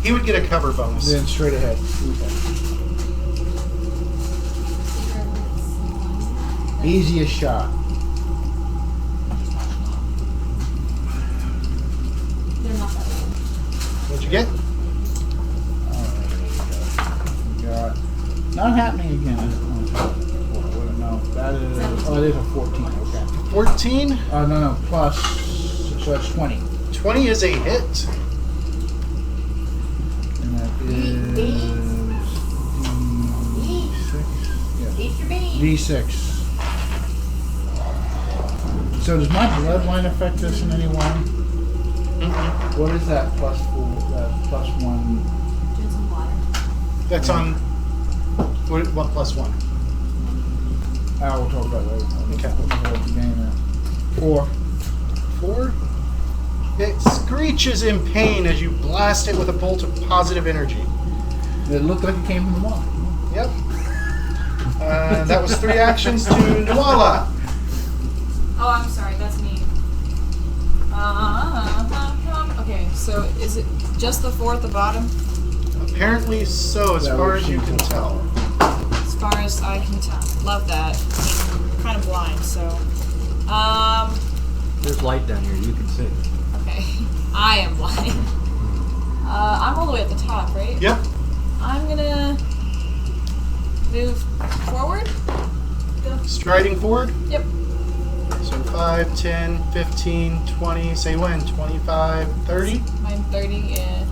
Speaker 2: He would get a cover bonus.
Speaker 3: Then straight ahead. Okay. Easiest shot.
Speaker 2: What'd you get?
Speaker 3: Got not happening again. No, that is. Oh, it is a 14. Okay.
Speaker 2: 14?
Speaker 3: No, plus. So that's 20.
Speaker 2: 20 is a hit.
Speaker 3: And that is D6. So does my bloodline affect this in any way?
Speaker 2: Mm-mm.
Speaker 3: What is that plus 1?
Speaker 2: That's on. What plus 1?
Speaker 3: We'll talk about it later.
Speaker 2: Okay.
Speaker 3: We'll talk about the game there. 4.
Speaker 2: 4? It screeches in pain as you blast it with a bolt of positive energy.
Speaker 3: It looked like it came from the wall.
Speaker 2: Yep. That was 3 actions to Nuala.
Speaker 7: Oh, I'm sorry, that's me. Okay, so is it just the 4 at the bottom?
Speaker 2: Apparently so, as far as you can tell.
Speaker 7: As far as I can tell. Love that. I'm kind of blind, so.
Speaker 9: There's light down here. You can see.
Speaker 7: Okay. I am blind. I'm all the way at the top, right?
Speaker 2: Yep.
Speaker 7: I'm gonna move forward. Go.
Speaker 2: Striding forward.
Speaker 7: Yep.
Speaker 2: So 5, 10, 15, 20, say when? 25, 30?
Speaker 7: Mine 30, yeah.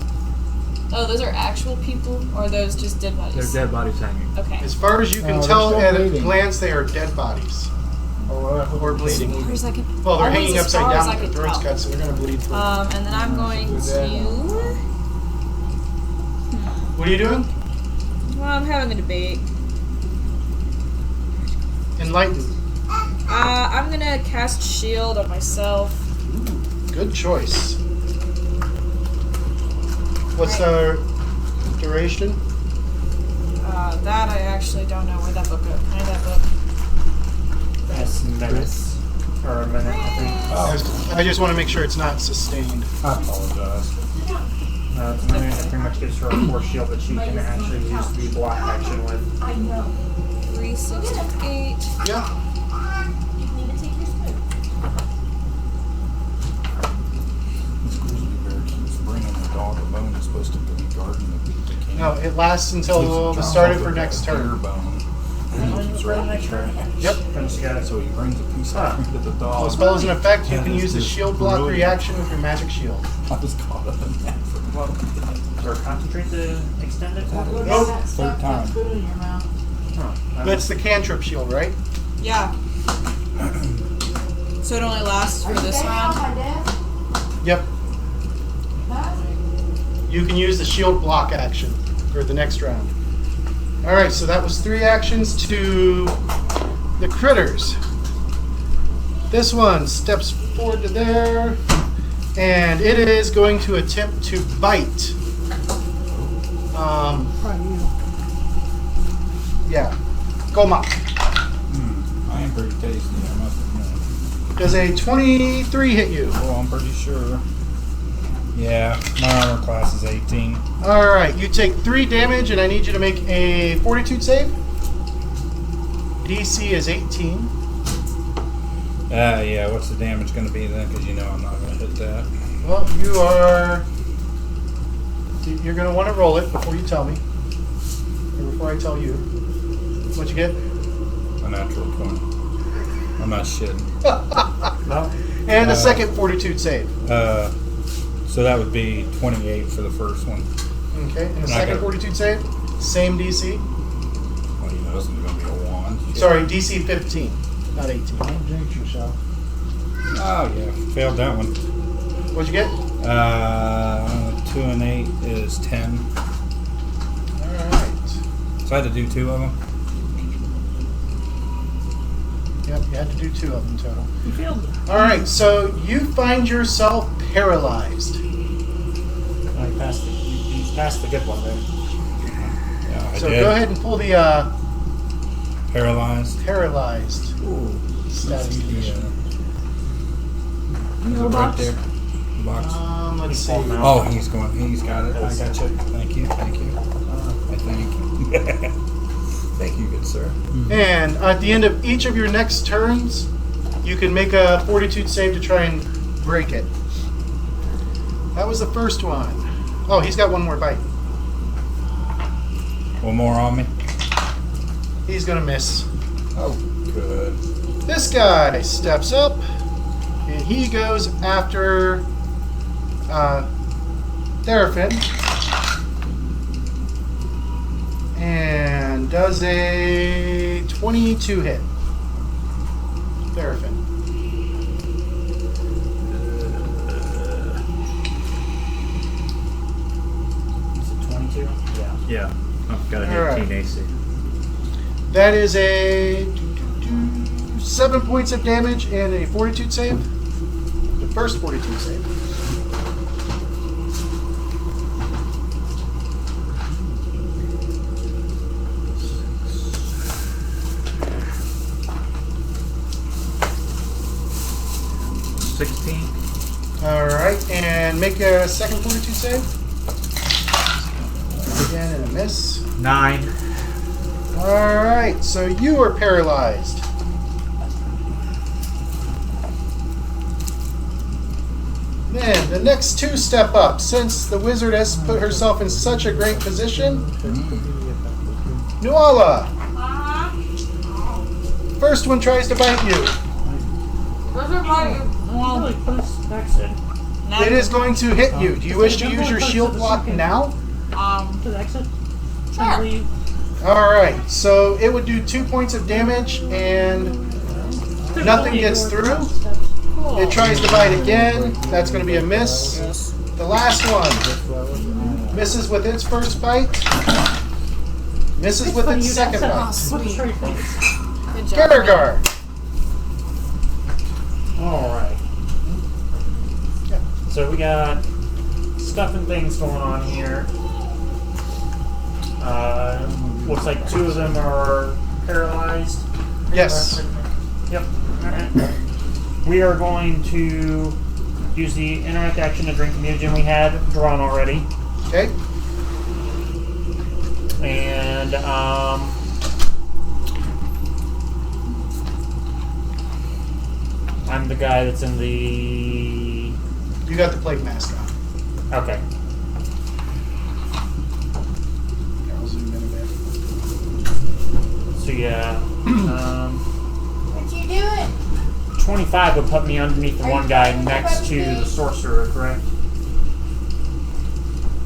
Speaker 7: Oh, those are actual people, or are those just dead bodies?
Speaker 9: They're dead bodies hanging.
Speaker 7: Okay.
Speaker 2: As far as you can
Speaker 3: No,
Speaker 2: tell
Speaker 3: they're
Speaker 2: at
Speaker 3: still
Speaker 2: a
Speaker 3: bleeding.
Speaker 2: glance, they are dead bodies. Or bleeding.
Speaker 7: As far as I can,
Speaker 2: Well, they're
Speaker 7: always
Speaker 2: hanging
Speaker 7: as
Speaker 2: upside
Speaker 7: far as
Speaker 2: down
Speaker 7: I
Speaker 2: with their
Speaker 7: can
Speaker 2: throats
Speaker 7: tell.
Speaker 2: cut, so they're going to bleed through.
Speaker 7: And then I'm going to.
Speaker 2: What are you doing?
Speaker 7: Well, I'm having a debate.
Speaker 2: Enlighten.
Speaker 7: I'm gonna cast shield on myself.
Speaker 2: Good choice. What's the duration?
Speaker 7: That I actually don't know. Where'd that book go? Can I have that book?
Speaker 1: That's minutes. Or a minute, I think.
Speaker 2: I just want to make sure it's not sustained.
Speaker 11: I apologize.
Speaker 1: It's a minute. It pretty much gives her a force shield that she can actually use the block action with.
Speaker 10: I know.
Speaker 7: 368.
Speaker 2: Yeah.
Speaker 10: You can even take your spoon.
Speaker 11: dog alone is supposed to be guarding the king.
Speaker 2: No, it lasts until the start of her next turn.
Speaker 11: Bone.
Speaker 2: Yep.
Speaker 11: So he brings a piece of to the dog.
Speaker 2: While the spell is in effect, you
Speaker 11: That
Speaker 2: can
Speaker 11: is
Speaker 2: use the
Speaker 11: just
Speaker 2: shield block
Speaker 11: brilliant.
Speaker 2: reaction with your magic shield.
Speaker 11: I was caught up in that for a while.
Speaker 1: Or concentrate to extend it?
Speaker 2: Nope.
Speaker 11: Third time.
Speaker 2: That's the cantrip shield, right?
Speaker 7: Yeah. So it only lasts for this round?
Speaker 2: Yep. You can use the shield block action for the next round. Alright, so that was 3 actions to the critters. This one steps forward to there, and it is going to attempt to bite. Yeah. Goma.
Speaker 11: I am pretty tasty, I must admit.
Speaker 2: Does a 23 hit you?
Speaker 11: Oh, I'm pretty sure. Yeah, my armor class is 18.
Speaker 2: Alright, you take 3 damage, and I need you to make a fortitude save. DC is 18.
Speaker 11: Yeah, what's the damage going to be then? Because you know I'm not going to hit that.
Speaker 2: Well, you're going to want to roll it before you tell me. Or before I tell you. What'd you get?
Speaker 11: A natural 20. I'm not shitting.
Speaker 1: No.
Speaker 2: And a second fortitude save.
Speaker 11: So that would be 28 for the first one.
Speaker 2: Okay, and the
Speaker 11: And I
Speaker 2: second
Speaker 11: got-
Speaker 2: fortitude save? Same DC.
Speaker 11: Well, you know, this is going to be a 1.
Speaker 2: Sorry, DC 15, not 18.
Speaker 3: Don't jinx yourself.
Speaker 11: Oh, yeah. Failed that one.
Speaker 2: What'd you get?
Speaker 11: 2 and 8 is 10.
Speaker 2: Alright.
Speaker 11: So I had to do 2 of them.
Speaker 2: Yep, you had to do 2 of them total.
Speaker 5: You failed.
Speaker 2: Alright, so you find yourself paralyzed.
Speaker 1: Oh, you passed the good one there.
Speaker 11: Yeah, I
Speaker 2: So
Speaker 11: did.
Speaker 2: go ahead and pull the
Speaker 11: Paralyzed.
Speaker 2: paralyzed status condition.
Speaker 11: Is it right there? The box.
Speaker 2: Let's see.
Speaker 11: Oh, he's got it. I got you. Thank you. I think. Thank you, good sir.
Speaker 2: And at the end of each of your next turns, you can make a fortitude save to try and break it. That was the first one. Oh, he's got one more bite.
Speaker 11: One more on me.
Speaker 2: He's gonna miss.
Speaker 11: Oh, good.
Speaker 2: This guy steps up, and he goes after Therafin, and does a 22 hit. Therafin.
Speaker 1: Is it 22? Yeah.
Speaker 9: Yeah. I've got an
Speaker 2: All right.
Speaker 9: 18 AC.
Speaker 2: That is a 7 points of damage and a fortitude save. The first fortitude save. Alright, and make a second fortitude save. Again, and a miss.
Speaker 1: 9.
Speaker 2: Alright, so you are paralyzed. Then the next 2 step up. Since the wizard has put herself in such a great position, Nuala. First one tries to bite you.
Speaker 5: Really close exit.
Speaker 2: It is going to hit you. Do you wish to use your shield block now?
Speaker 5: To the exit.
Speaker 7: Sure.
Speaker 5: Leave.
Speaker 2: Alright, so it would do 2 points of damage and
Speaker 5: There's
Speaker 2: nothing
Speaker 5: only a
Speaker 2: gets
Speaker 5: door
Speaker 2: through.
Speaker 5: at the top steps.
Speaker 2: It tries to bite again. That's going to be a miss. The last one misses with its first bite. Misses
Speaker 5: It's
Speaker 2: with
Speaker 5: funny,
Speaker 2: its
Speaker 5: you'd
Speaker 2: second
Speaker 5: have
Speaker 2: bite.
Speaker 5: to- With a straight face.
Speaker 7: Good job.
Speaker 2: Ceannairc.
Speaker 1: Alright. So we got stuff and things going on here. Looks like 2 of them are paralyzed.
Speaker 2: Yes.
Speaker 1: Yep. Alright. We are going to use the interact action to drink the mutagen we had drawn already.
Speaker 2: Okay.
Speaker 1: And I'm the guy that's in the...
Speaker 2: You got the plague mask on.
Speaker 1: Okay. So yeah,
Speaker 10: What'd you do it?
Speaker 1: 25 would put me underneath the one guy next to the sorcerer, correct?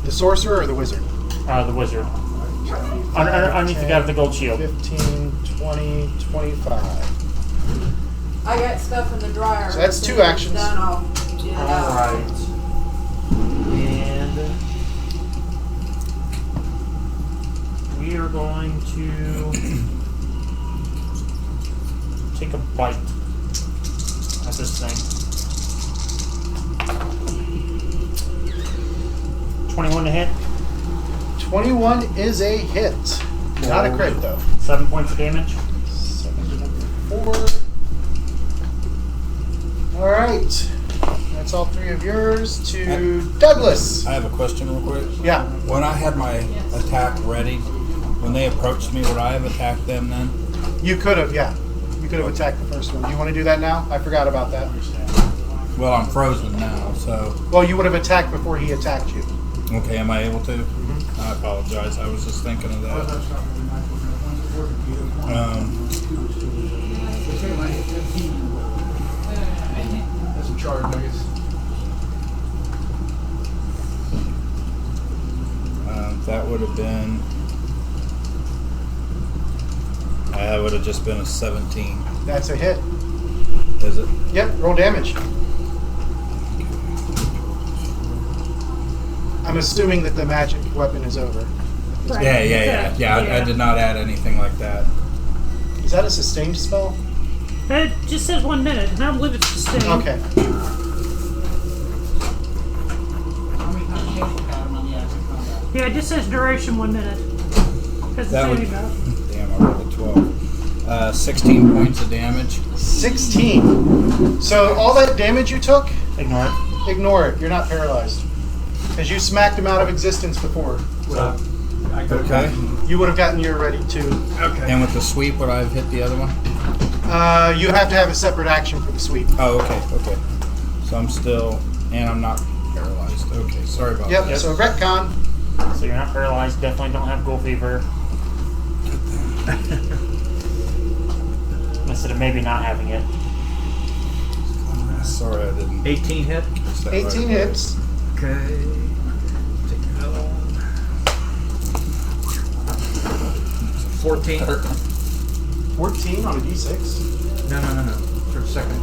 Speaker 2: The sorcerer or the wizard?
Speaker 1: The wizard. Underneath the guy with the gold shield.
Speaker 2: 15, 20, 25.
Speaker 12: I got stuff in the dryer.
Speaker 2: So that's 2 actions.
Speaker 12: Done, I'll get it out.
Speaker 1: Alright. And we are going to take a bite at this thing. 21 to hit.
Speaker 2: 21 is a hit. Not a crit, though.
Speaker 1: 7 points of damage.
Speaker 2: 7 to number 4. Alright. That's all 3 of yours to Douglas.
Speaker 11: I have a question real quick.
Speaker 2: Yeah.
Speaker 11: When I had my attack ready, when they approached me, would I have attacked them then?
Speaker 2: You could have, yeah. You could have attacked the first one. Do you want to do that now? I forgot about that.
Speaker 11: Well, I'm frozen now, so.
Speaker 2: Well, you would have attacked before he attacked you.
Speaker 11: Okay, am I able to? Mm-hmm. I apologize. I was just thinking of that.
Speaker 3: That's a charge, I guess.
Speaker 11: That would have been. That would have just been a 17.
Speaker 2: That's a hit.
Speaker 11: Is it?
Speaker 2: Yep, roll damage. I'm assuming that the magic weapon is over.
Speaker 5: Right.
Speaker 11: Yeah. I did not add anything like that.
Speaker 2: Is that a sustained spell?
Speaker 5: It just says 1 minute, and I don't believe it's sustained.
Speaker 2: Okay.
Speaker 5: Yeah, it just says duration 1 minute. Doesn't say anything about it.
Speaker 11: Damn, I rolled a 12. 16 points of damage.
Speaker 2: 16. So all that damage you took,
Speaker 1: Ignore it.
Speaker 2: ignore it. You're not paralyzed. Because you smacked him out of existence before.
Speaker 9: So, I could
Speaker 11: Okay.
Speaker 2: You would have gotten your ready too.
Speaker 9: Okay.
Speaker 11: And with the sweep, would I have hit the other one?
Speaker 2: You have to have a separate action for the sweep.
Speaker 11: Oh, okay. So I'm still, and I'm not paralyzed. Okay, sorry about
Speaker 2: Yep,
Speaker 11: that.
Speaker 2: so retcon.
Speaker 1: So you're not paralyzed, definitely don't have gold fever. Instead of maybe not having it.
Speaker 11: Sorry I didn't.
Speaker 9: 18 hit.
Speaker 11: catch that
Speaker 2: 18
Speaker 11: right away.
Speaker 2: hits.
Speaker 9: Okay. Take that one. 14.
Speaker 2: 14 on a d6.
Speaker 9: No. For a second.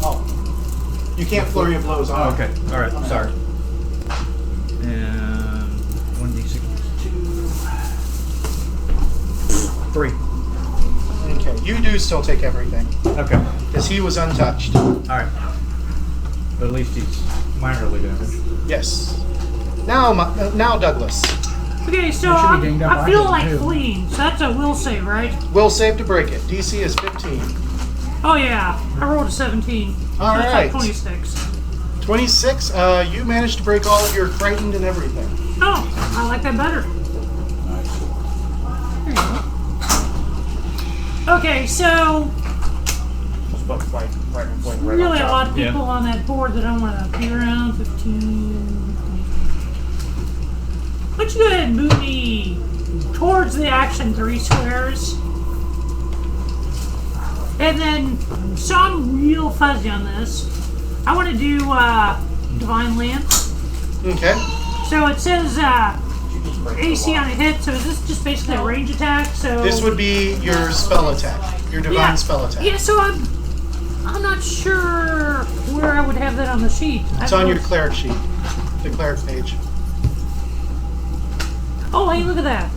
Speaker 2: Oh. You can't flurry of blows on
Speaker 9: Oh,
Speaker 2: it.
Speaker 9: okay. All right. Sorry. And 1d6 2. 3.
Speaker 2: Okay, you do still take everything.
Speaker 9: Okay.
Speaker 2: Because he was untouched.
Speaker 9: All right. But at least he's minorly damaged.
Speaker 2: Yes. Now Douglas.
Speaker 5: Okay, so
Speaker 3: You should be dinged up.
Speaker 5: I feel
Speaker 3: I
Speaker 5: like
Speaker 3: did too.
Speaker 5: fleeing, so that's a will save, right?
Speaker 2: Will save to break it. DC is 15.
Speaker 5: Oh yeah, I rolled a 17.
Speaker 2: All
Speaker 5: so that's
Speaker 2: right.
Speaker 5: like 26.
Speaker 2: 26, you managed to break all of your frightened and everything.
Speaker 5: Oh, I like that better. There you go. Okay, so
Speaker 1: Just about like right in point, right
Speaker 5: really
Speaker 1: on
Speaker 5: a
Speaker 1: top.
Speaker 5: lot of people on that board that I want to be around. 15. Why don't you go ahead and move me towards the action 3 squares? And then, so I'm real fuzzy on this. I want to do Divine Lance.
Speaker 2: Okay.
Speaker 5: So it says AC on a hit, so is this just basically a range attack? So
Speaker 2: This would be your spell attack. Your divine spell attack.
Speaker 5: Yeah, so I'm not sure where I would have that on the sheet.
Speaker 2: It's on your cleric sheet. The cleric page.
Speaker 5: Oh, hey, look at that.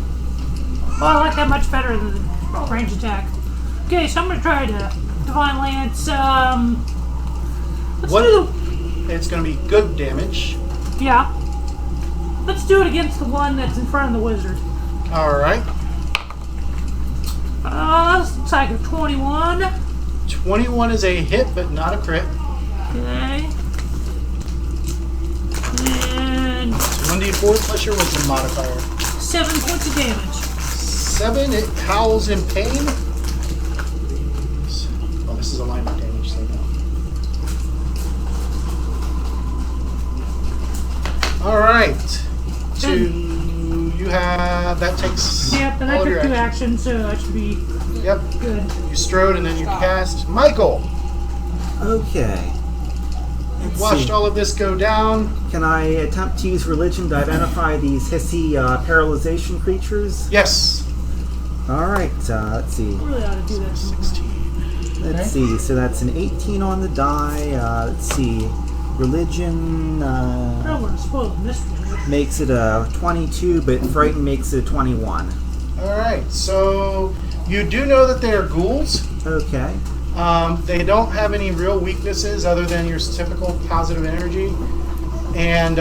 Speaker 5: Oh, I like that much better than the range attack. Okay, so I'm gonna try to Divine Lance. Let's do
Speaker 2: It's going to be good damage.
Speaker 5: yeah. Let's do it against the one that's in front of the wizard.
Speaker 2: All right.
Speaker 5: This looks like a 21.
Speaker 2: 21 is a hit, but not a crit.
Speaker 5: Okay. And
Speaker 2: 1d4 plus your wisdom modifier.
Speaker 5: 7 points of damage.
Speaker 2: 7, it howls in pain. Oh, this is alignment damage, so no. All right. To you, You have that takes.
Speaker 5: Yep, and I
Speaker 2: all of
Speaker 5: took
Speaker 2: your
Speaker 5: 2
Speaker 2: actions.
Speaker 5: actions, so I should be
Speaker 2: Yep.
Speaker 5: good.
Speaker 2: You strode and then you cast. Michael,
Speaker 4: Okay.
Speaker 2: you've watched all of this go down.
Speaker 4: Can I attempt to use religion to identify these hissy paralyzation creatures?
Speaker 2: Yes.
Speaker 4: All right. Let's see.
Speaker 5: Really ought to do that.
Speaker 2: 16.
Speaker 4: Let's see. So that's an 18 on the die. Let's see. Religion
Speaker 5: I don't want to spoil the mystery.
Speaker 4: makes it a 22, but frighten makes it a 21.
Speaker 2: All right. So you do know that they are ghouls.
Speaker 4: Okay.
Speaker 2: They don't have any real weaknesses other than your typical positive energy. And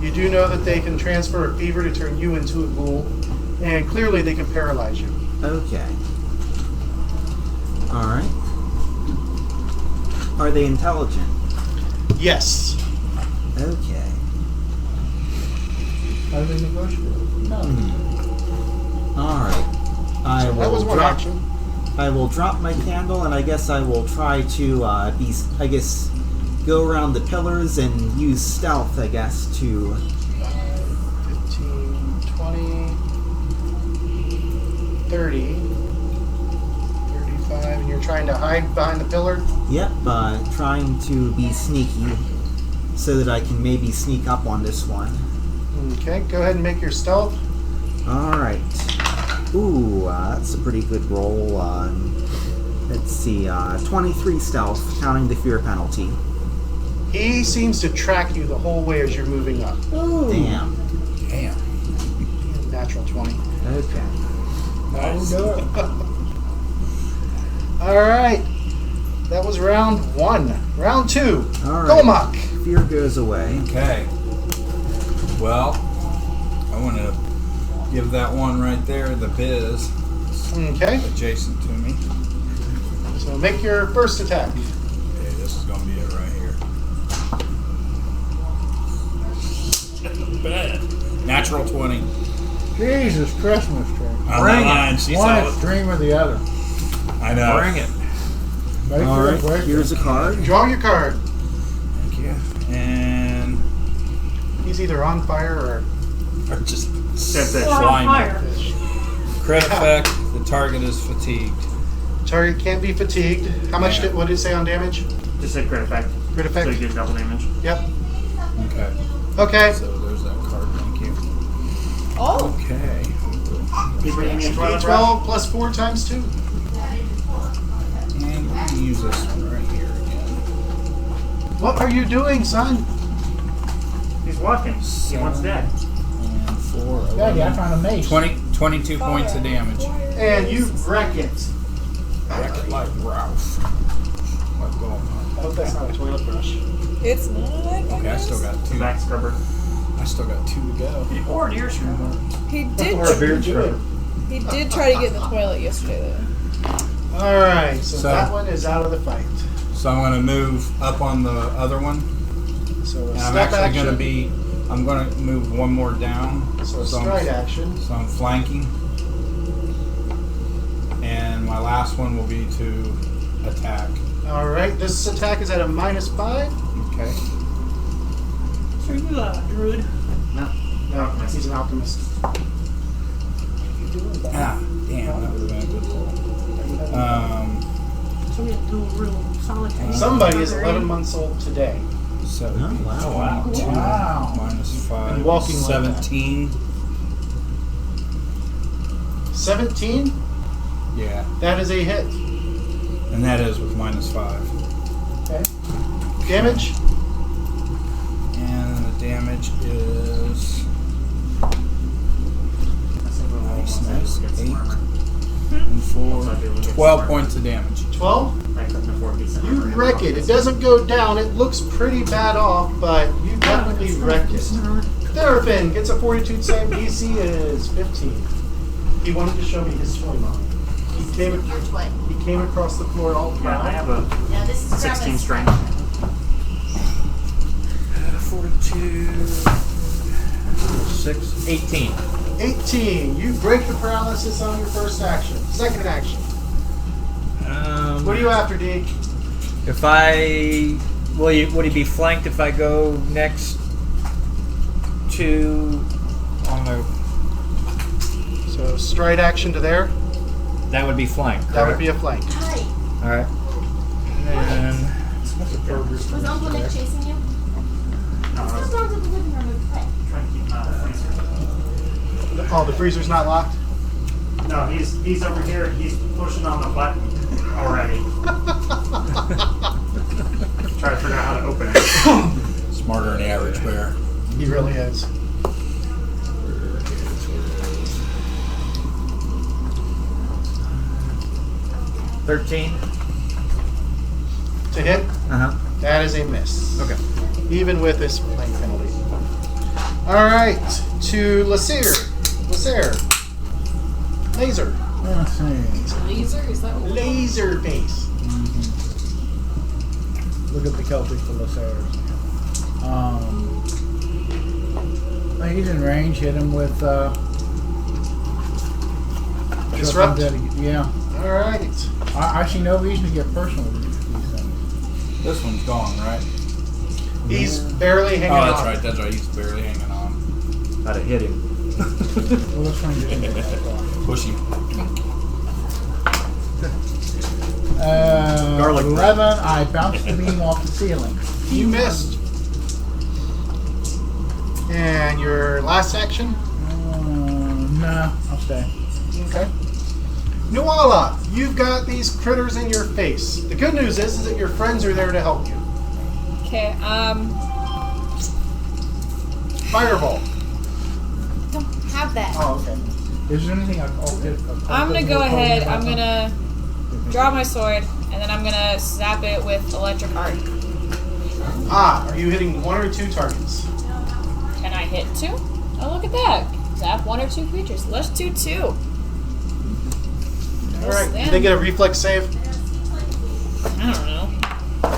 Speaker 2: you do know that they can transfer a fever to turn you into a ghoul. And clearly they can paralyze you.
Speaker 4: Okay. All right. Are they intelligent?
Speaker 2: Yes.
Speaker 4: Okay.
Speaker 3: Are they negotiable? No.
Speaker 4: All right. I
Speaker 2: That was
Speaker 4: will
Speaker 2: one
Speaker 4: drop.
Speaker 2: action.
Speaker 4: I will drop my candle, and I guess I will try to go around the pillars and use stealth. I guess to.
Speaker 2: 15, 20, 30, 35, and you're trying to hide behind the pillar?
Speaker 4: Yep. Trying to be sneaky, so that I can maybe sneak up on this one.
Speaker 2: Okay, go ahead and make your stealth.
Speaker 4: All right. Ooh, that's a pretty good roll. Let's see, 23 stealth, counting the fear penalty.
Speaker 2: He seems to track you the whole way as you're moving up.
Speaker 4: Damn.
Speaker 11: Damn.
Speaker 2: Natural 20.
Speaker 4: Okay.
Speaker 11: Nice.
Speaker 2: All right. That was round 1. Round 2.
Speaker 4: All right.
Speaker 2: Golmok.
Speaker 4: Fear goes away.
Speaker 11: Okay. Well, I want to give that one right there the biz
Speaker 2: Okay.
Speaker 11: adjacent to me.
Speaker 2: So make your first attack.
Speaker 11: Okay, this is going to be it right here. Bad. Natural 20.
Speaker 3: Jesus Christmas tree.
Speaker 11: On
Speaker 9: Bring
Speaker 11: the
Speaker 9: it.
Speaker 11: line, she's
Speaker 3: One
Speaker 11: out.
Speaker 3: extreme or the other.
Speaker 11: I know.
Speaker 9: Bring it.
Speaker 3: Make
Speaker 4: All
Speaker 3: your
Speaker 4: right.
Speaker 3: quick.
Speaker 4: Here's a card.
Speaker 2: Draw your card.
Speaker 11: Thank you. And
Speaker 2: He's either on fire or
Speaker 11: just
Speaker 1: That's it.
Speaker 5: Or on
Speaker 11: slime.
Speaker 5: fire.
Speaker 2: fish.
Speaker 11: Crit effect. The target is fatigued.
Speaker 2: Target can't be fatigued. How much
Speaker 11: Yeah.
Speaker 2: what did it say on damage?
Speaker 1: Just a crit effect.
Speaker 2: Crit
Speaker 1: So you
Speaker 2: effect?
Speaker 1: get double damage.
Speaker 2: Yep.
Speaker 11: Okay.
Speaker 2: Okay.
Speaker 11: So there's that card. Thank you.
Speaker 7: Oh,
Speaker 11: Okay.
Speaker 1: Keep bringing me a toilet brush.
Speaker 2: D12 plus 4 times 2.
Speaker 11: And we're gonna use this one right here again.
Speaker 2: What are you doing, son?
Speaker 1: He's walking. He wants dead.
Speaker 11: And 4.
Speaker 3: Daddy, I
Speaker 11: 11,
Speaker 3: found a mace.
Speaker 11: 22 points of damage.
Speaker 2: And you wreck it.
Speaker 11: Wreck it like Ralph. Like Golmok.
Speaker 2: I hope that's not a toilet brush.
Speaker 7: it's not.
Speaker 11: Okay, I still got 2.
Speaker 1: Back scrubber.
Speaker 11: I still got 2 to go.
Speaker 1: Or an ear scrubber.
Speaker 7: He did.
Speaker 2: Or a beard scrubber.
Speaker 7: He did try to get in the toilet yesterday, though.
Speaker 2: Alright, so
Speaker 11: So-
Speaker 2: that one is out of the fight.
Speaker 11: So I'm going to move up on the other one.
Speaker 2: So a
Speaker 11: And I'm
Speaker 2: step
Speaker 11: actually
Speaker 2: action.
Speaker 11: going to I'm going to move one more down.
Speaker 2: So a
Speaker 11: I'm-
Speaker 2: stride action.
Speaker 11: So I'm flanking. And my last one will be to attack.
Speaker 2: Alright, this attack is at a -5.
Speaker 11: Okay.
Speaker 5: So you druid.
Speaker 1: No.
Speaker 2: No, he's an alchemist.
Speaker 11: Ah, damn, that would have been a good roll.
Speaker 5: So we have to do a real solitary.
Speaker 2: Somebody is 11 months old today.
Speaker 11: So
Speaker 4: Oh, wow.
Speaker 11: 22
Speaker 3: Wow.
Speaker 11: minus 5.
Speaker 2: And walking like that.
Speaker 11: 17.
Speaker 2: 17?
Speaker 11: Yeah.
Speaker 2: That is a hit.
Speaker 11: And that is with minus 5.
Speaker 2: Okay. Damage?
Speaker 11: And the damage is nice, 8 and 4. 12 points of damage.
Speaker 2: 12?
Speaker 1: I couldn't afford decent.
Speaker 2: You wreck it. It doesn't go down. It looks pretty bad off, but you definitely wrecked it. Therapin gets a fortitude save. DC is 15. He wanted to show me his toy model. He came,
Speaker 10: Your toy.
Speaker 2: he came across the floor all
Speaker 1: Yeah, I
Speaker 2: proud.
Speaker 1: have a
Speaker 10: Now this is
Speaker 1: 16
Speaker 10: Grandma's.
Speaker 1: strength.
Speaker 11: 42. 6.
Speaker 9: 18.
Speaker 2: 18. You break the paralysis on your first action. Second action. What are you after, D?
Speaker 9: If I would he be flanked if I go next to on the
Speaker 2: So stride action to there.
Speaker 9: That would be flank.
Speaker 2: That would be a flank.
Speaker 10: Hi.
Speaker 9: All right. And
Speaker 10: Was Uncle Nick chasing you? What's wrong with the living room with pet?
Speaker 1: Trying to keep him out of the freezer.
Speaker 2: Oh, the freezer's not locked?
Speaker 1: No, he's over here. He's pushing on the button already. Try to figure out how to open it.
Speaker 11: Smarter than the average bear.
Speaker 2: He really is.
Speaker 9: $13.
Speaker 2: To hit,
Speaker 9: Uh-huh.
Speaker 2: that is a miss.
Speaker 9: Okay.
Speaker 2: Even with this flank penalty. Alright, to Lacer. Laser.
Speaker 3: Let's see.
Speaker 7: Laser? Is that what
Speaker 2: Laser base.
Speaker 3: Look at the Celtic Philosopers. He's in range. Hit him with
Speaker 2: Disrupt?
Speaker 3: Yeah.
Speaker 2: Alright.
Speaker 3: I see no reason to get personal with these things.
Speaker 11: This one's gone, right?
Speaker 2: He's barely hanging
Speaker 11: Oh,
Speaker 2: on.
Speaker 11: that's right. He's barely hanging on.
Speaker 9: I'd have hit him.
Speaker 3: Well, let's try and get him that far.
Speaker 11: Push him.
Speaker 9: Garlic
Speaker 3: 11. I bounced the beam off the ceiling.
Speaker 2: You missed. And your last action?
Speaker 3: Nah, I'll stay.
Speaker 2: Okay. Nuala, you've got these critters in your face. The good news is that your friends are there to help you.
Speaker 7: Okay,
Speaker 2: Fireball.
Speaker 10: Don't have that.
Speaker 2: Oh, okay.
Speaker 3: Is there anything
Speaker 7: I'm gonna go ahead. I'm gonna draw my sword, and then I'm gonna zap it with electric arc.
Speaker 2: Ah, are you hitting one or two targets?
Speaker 7: Can I hit 2? Oh, look at that. Zap 1 or 2 creatures. Let's do 2.
Speaker 2: Alright, did they get a reflex save?
Speaker 7: I don't know.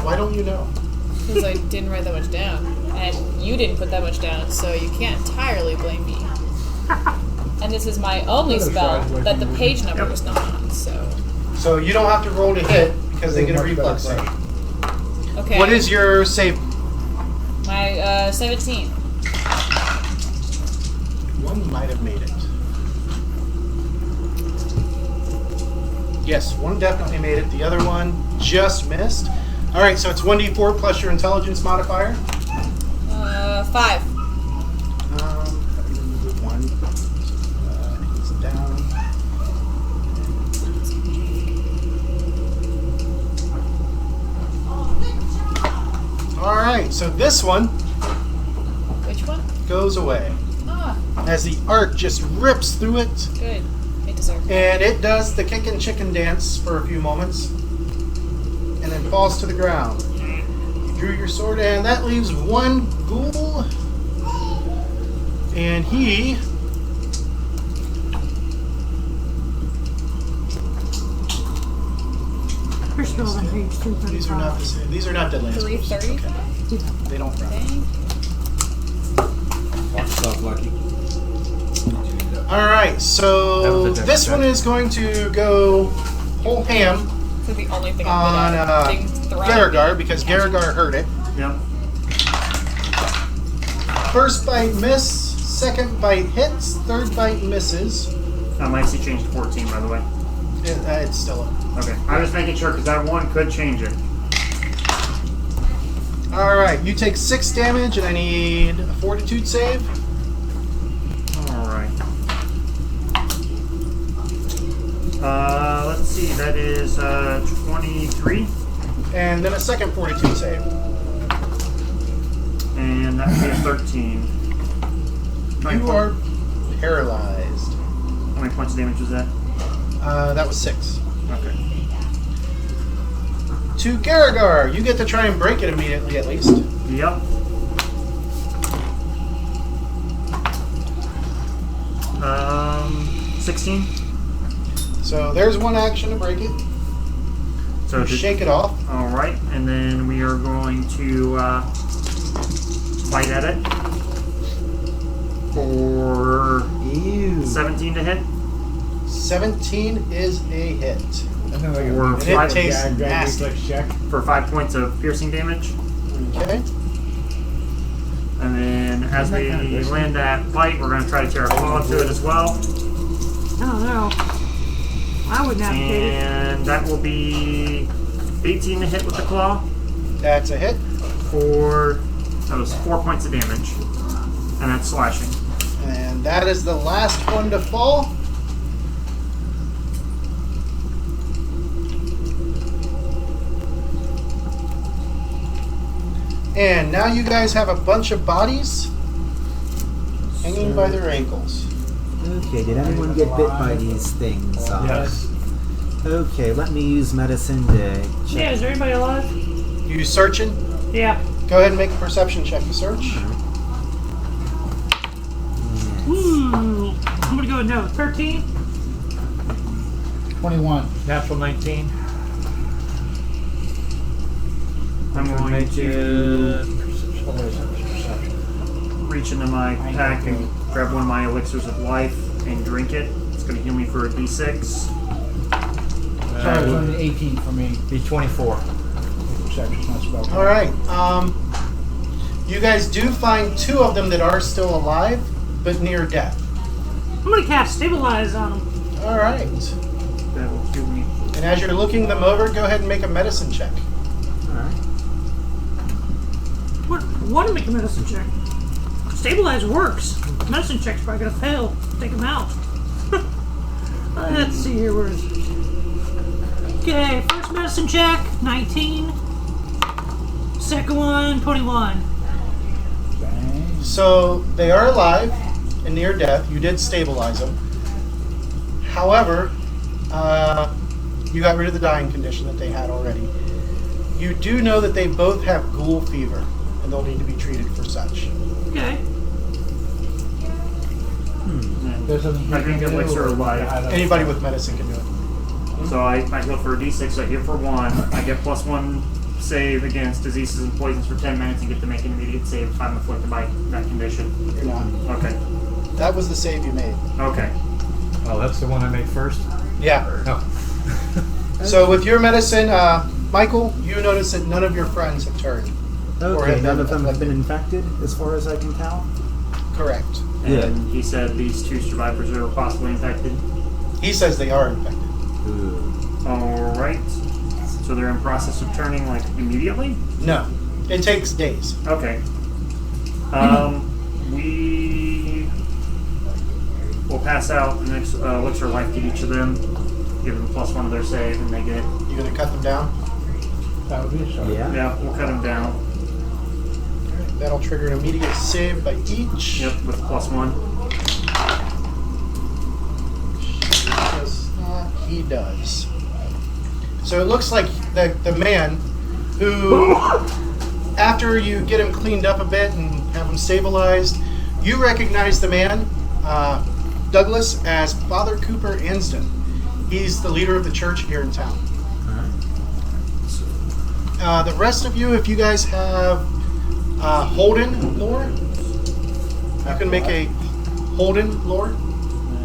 Speaker 2: Why don't you know?
Speaker 7: Because I didn't write that much down. And you didn't put that much down, so you can't entirely blame me. And this is my only spell that the page number was not on, so...
Speaker 2: So you don't have to roll to hit because they get a reflex save.
Speaker 7: Okay.
Speaker 2: What is your save?
Speaker 7: My, 17.
Speaker 2: One might have made it. Yes, one definitely made it. The other one just missed. Alright, so it's 1d4 plus your intelligence modifier.
Speaker 7: 5.
Speaker 2: One. He's down. Alright, so this one
Speaker 7: Which one?
Speaker 2: goes away.
Speaker 7: Ah,
Speaker 2: As the arc just rips through it,
Speaker 7: good. It deserved it.
Speaker 2: and it does the kick and chicken dance for a few moments, and then falls to the ground. You drew your sword, and that leaves one ghoul, and he...
Speaker 5: We're still on page 235.
Speaker 2: These are not Deadlands.
Speaker 7: 335?
Speaker 2: Okay. They don't run.
Speaker 7: Dang.
Speaker 11: Watch yourself, Lucky.
Speaker 2: Alright, so this one is going to go whole ham
Speaker 7: This is the only thing
Speaker 2: on
Speaker 7: I'm good at. Things throwing.
Speaker 2: Garrigar, because Garrigar heard it.
Speaker 1: Yep.
Speaker 2: First bite miss, second bite hits, third bite misses.
Speaker 1: My AC changed to 14, by the way.
Speaker 2: It's still up.
Speaker 1: Okay. I'm just making sure because that one could change it.
Speaker 2: Alright, you take 6 damage and I need a fortitude save.
Speaker 1: Alright. Let's see. That is 23.
Speaker 2: And then a second fortitude save.
Speaker 1: And that would be a 13.
Speaker 2: You are paralyzed.
Speaker 1: How many points of damage was that?
Speaker 2: That was 6.
Speaker 1: Okay.
Speaker 2: To Garrigar, you get to try and break it immediately at least.
Speaker 1: Yep. 16.
Speaker 2: So there's one action to break it.
Speaker 1: So
Speaker 2: You shake it off.
Speaker 1: All right, and then we are going to bite at it for 17 to hit.
Speaker 2: 17 is a hit.
Speaker 1: Or
Speaker 2: And it tastes nasty.
Speaker 1: for 5 points of piercing damage.
Speaker 2: Okay.
Speaker 1: And then as we land that bite, we're going to try to tear a claw to it as well.
Speaker 5: I don't know. I would navigate it.
Speaker 1: And that will be 18 to hit with the claw.
Speaker 2: That's a hit.
Speaker 1: That was 4 points of damage. And that's slashing.
Speaker 2: And that is the last one to fall. And now you guys have a bunch of bodies hanging by their ankles.
Speaker 4: Okay, did anyone get bit by these things?
Speaker 9: Yes.
Speaker 4: Okay, let me use medicine to check.
Speaker 5: Yeah, is there anybody alive?
Speaker 2: You searching?
Speaker 5: Yeah.
Speaker 2: Go ahead and make a perception check to search.
Speaker 5: I'm gonna go with no. 13?
Speaker 3: 21.
Speaker 9: Natural 19.
Speaker 1: I'm going to reach into my pack and grab one of my elixirs of life and drink it. It's going to heal me for a d6.
Speaker 3: Sorry, it's only 18 for me.
Speaker 9: Be 24.
Speaker 3: Perception's not spelled.
Speaker 2: All right. You guys do find 2 of them that are still alive, but near death.
Speaker 5: I'm gonna cast Stabilize on them.
Speaker 2: All right.
Speaker 1: That will heal me.
Speaker 2: And as you're looking them over, go ahead and make a medicine check.
Speaker 5: Want to make a medicine check? Stabilize works. Medicine check's probably gonna fail. Take him out. Let's see here. Where is it? Okay, first medicine check, 19. Second one, 21.
Speaker 3: Bang.
Speaker 2: So they are alive and near death. You did stabilize them. However, you got rid of the dying condition that they had already. You do know that they both have ghoul fever, and they'll need to be treated for such.
Speaker 5: Okay.
Speaker 3: There's something
Speaker 1: I drink elixir of life.
Speaker 2: Anybody with medicine can do it.
Speaker 1: So I go for a d6, so I heal for 1. I get +1 save against diseases and poisons for 10 minutes and get to make an immediate save if I'm afflicted by that condition.
Speaker 2: You're not.
Speaker 1: Okay.
Speaker 2: That was the save you made.
Speaker 1: Okay.
Speaker 9: Oh, that's the one I made first?
Speaker 2: Yeah.
Speaker 9: No.
Speaker 2: So with your medicine, Michael, you notice that none of your friends have turned. Or
Speaker 4: Okay,
Speaker 2: have
Speaker 4: none
Speaker 2: been
Speaker 4: of them have been
Speaker 2: afflicted.
Speaker 4: infected, as far as I can tell.
Speaker 2: Correct.
Speaker 1: And he said these 2 survivors are possibly infected.
Speaker 2: He says they are infected.
Speaker 1: Alright. So they're in process of turning, like, immediately?
Speaker 2: No. It takes days.
Speaker 1: Okay. We will pass out an elixir of life to each of them, give them +1 of their save, and they get...
Speaker 2: You gonna cut them down?
Speaker 3: That would be a shot.
Speaker 4: Yeah.
Speaker 1: Yeah, we'll cut them down.
Speaker 2: That'll trigger an immediate save by each.
Speaker 1: Yep, with +1.
Speaker 2: He does. So it looks like the man who, after you get him cleaned up a bit and have him stabilized, you recognize the man, Douglas, as Father Cooper Ansden. He's the leader of the church here in town. The rest of you, if you guys have Holden lore, you can make a Holden lore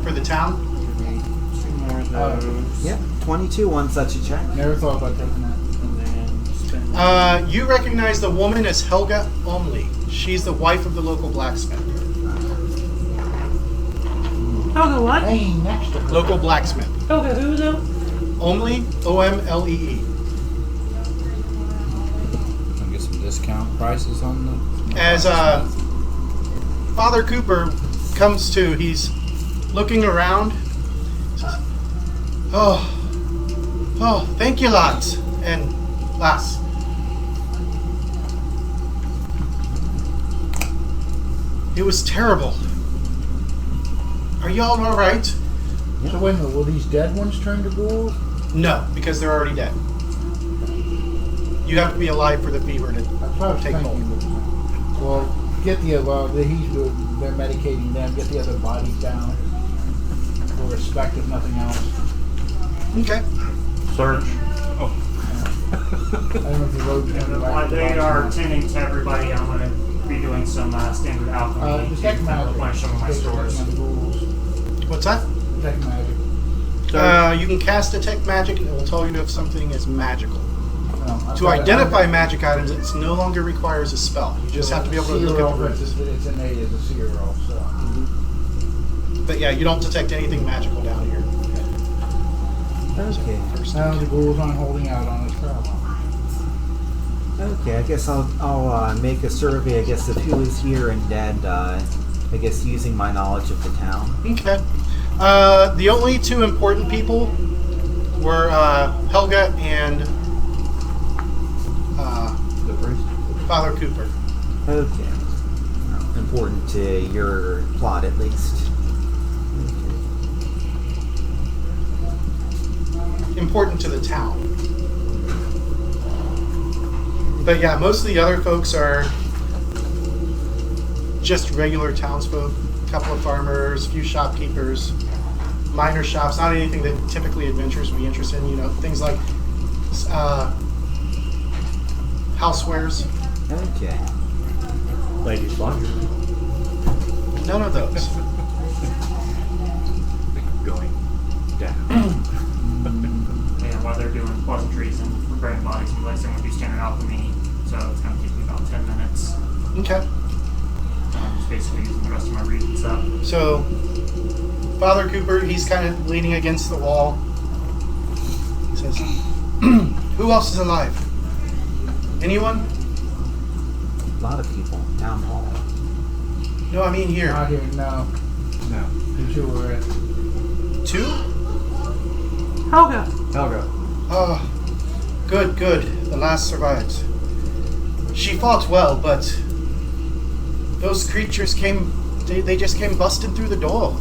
Speaker 2: for the town.
Speaker 4: Yep, 22 on such a check.
Speaker 3: Never thought about taking that.
Speaker 1: And then
Speaker 2: You recognize the woman as Helga Omley. She's the wife of the local blacksmith.
Speaker 5: Helga what?
Speaker 3: Hey, next to her.
Speaker 2: Local blacksmith.
Speaker 5: Helga who though?
Speaker 2: Omley, O-M-L-E-E.
Speaker 11: I'll get some discount prices on the.
Speaker 2: As Father Cooper comes to, he's looking around. Says, oh, thank you, lads and lass. It was terrible. Are y'all all right?
Speaker 3: So wait a minute, will these dead ones turn to ghouls?
Speaker 2: No, because they're already dead. You have to be alive for the fever to
Speaker 3: That's what I was
Speaker 2: take hold.
Speaker 3: thinking. Well, they're medicating them, get the other bodies down. For respect, if nothing else.
Speaker 2: Okay.
Speaker 9: Search.
Speaker 3: I don't know if the road
Speaker 1: while they are tending to everybody, I'm going to be doing some standard alchemy to
Speaker 3: detect magic.
Speaker 1: replenish some of my stores.
Speaker 2: What's that?
Speaker 3: Detect magic.
Speaker 2: You can cast Detect Magic and it will tell you if something is magical.
Speaker 3: No,
Speaker 2: To identify magic items, it no longer requires a spell. You just have to be able to look at the runes.
Speaker 3: It's innate as a seer roll, so.
Speaker 2: But yeah, you don't detect anything magical down here.
Speaker 4: Okay.
Speaker 3: Now the ghouls aren't holding out on his crowd.
Speaker 4: Okay, I guess I'll make a survey, I guess, of who is here and dead, I guess using my knowledge of the town.
Speaker 2: Okay. The only two important people were Helga and
Speaker 9: The priest.
Speaker 2: Father Cooper.
Speaker 4: Okay. Important to your plot, at least.
Speaker 2: Important to the town. But yeah, most of the other folks are just regular townsfolk. A couple of farmers, a few shopkeepers, minor shops, not anything that typically adventurers would be interested in, you know, things like housewares.
Speaker 4: Okay.
Speaker 9: Ladies' laundry.
Speaker 2: None of those.
Speaker 9: Going down.
Speaker 1: And while they're doing pleasantries and preparing bodies, we like someone to do standard alchemy, so it's going to take me about 10 minutes.
Speaker 2: Okay.
Speaker 1: I'm just basically using the rest of my reading stuff.
Speaker 2: So, Father Cooper, he's kind of leaning against the wall. He says, "Who else is alive? Anyone?"
Speaker 4: A lot of people. Town hall.
Speaker 2: No, I mean here.
Speaker 3: Not here, no.
Speaker 9: No.
Speaker 3: The two were it.
Speaker 2: 2?
Speaker 5: Helga.
Speaker 9: Helga.
Speaker 2: Oh, good. The last survives. She fought well, but those creatures came, they just came busting through the door.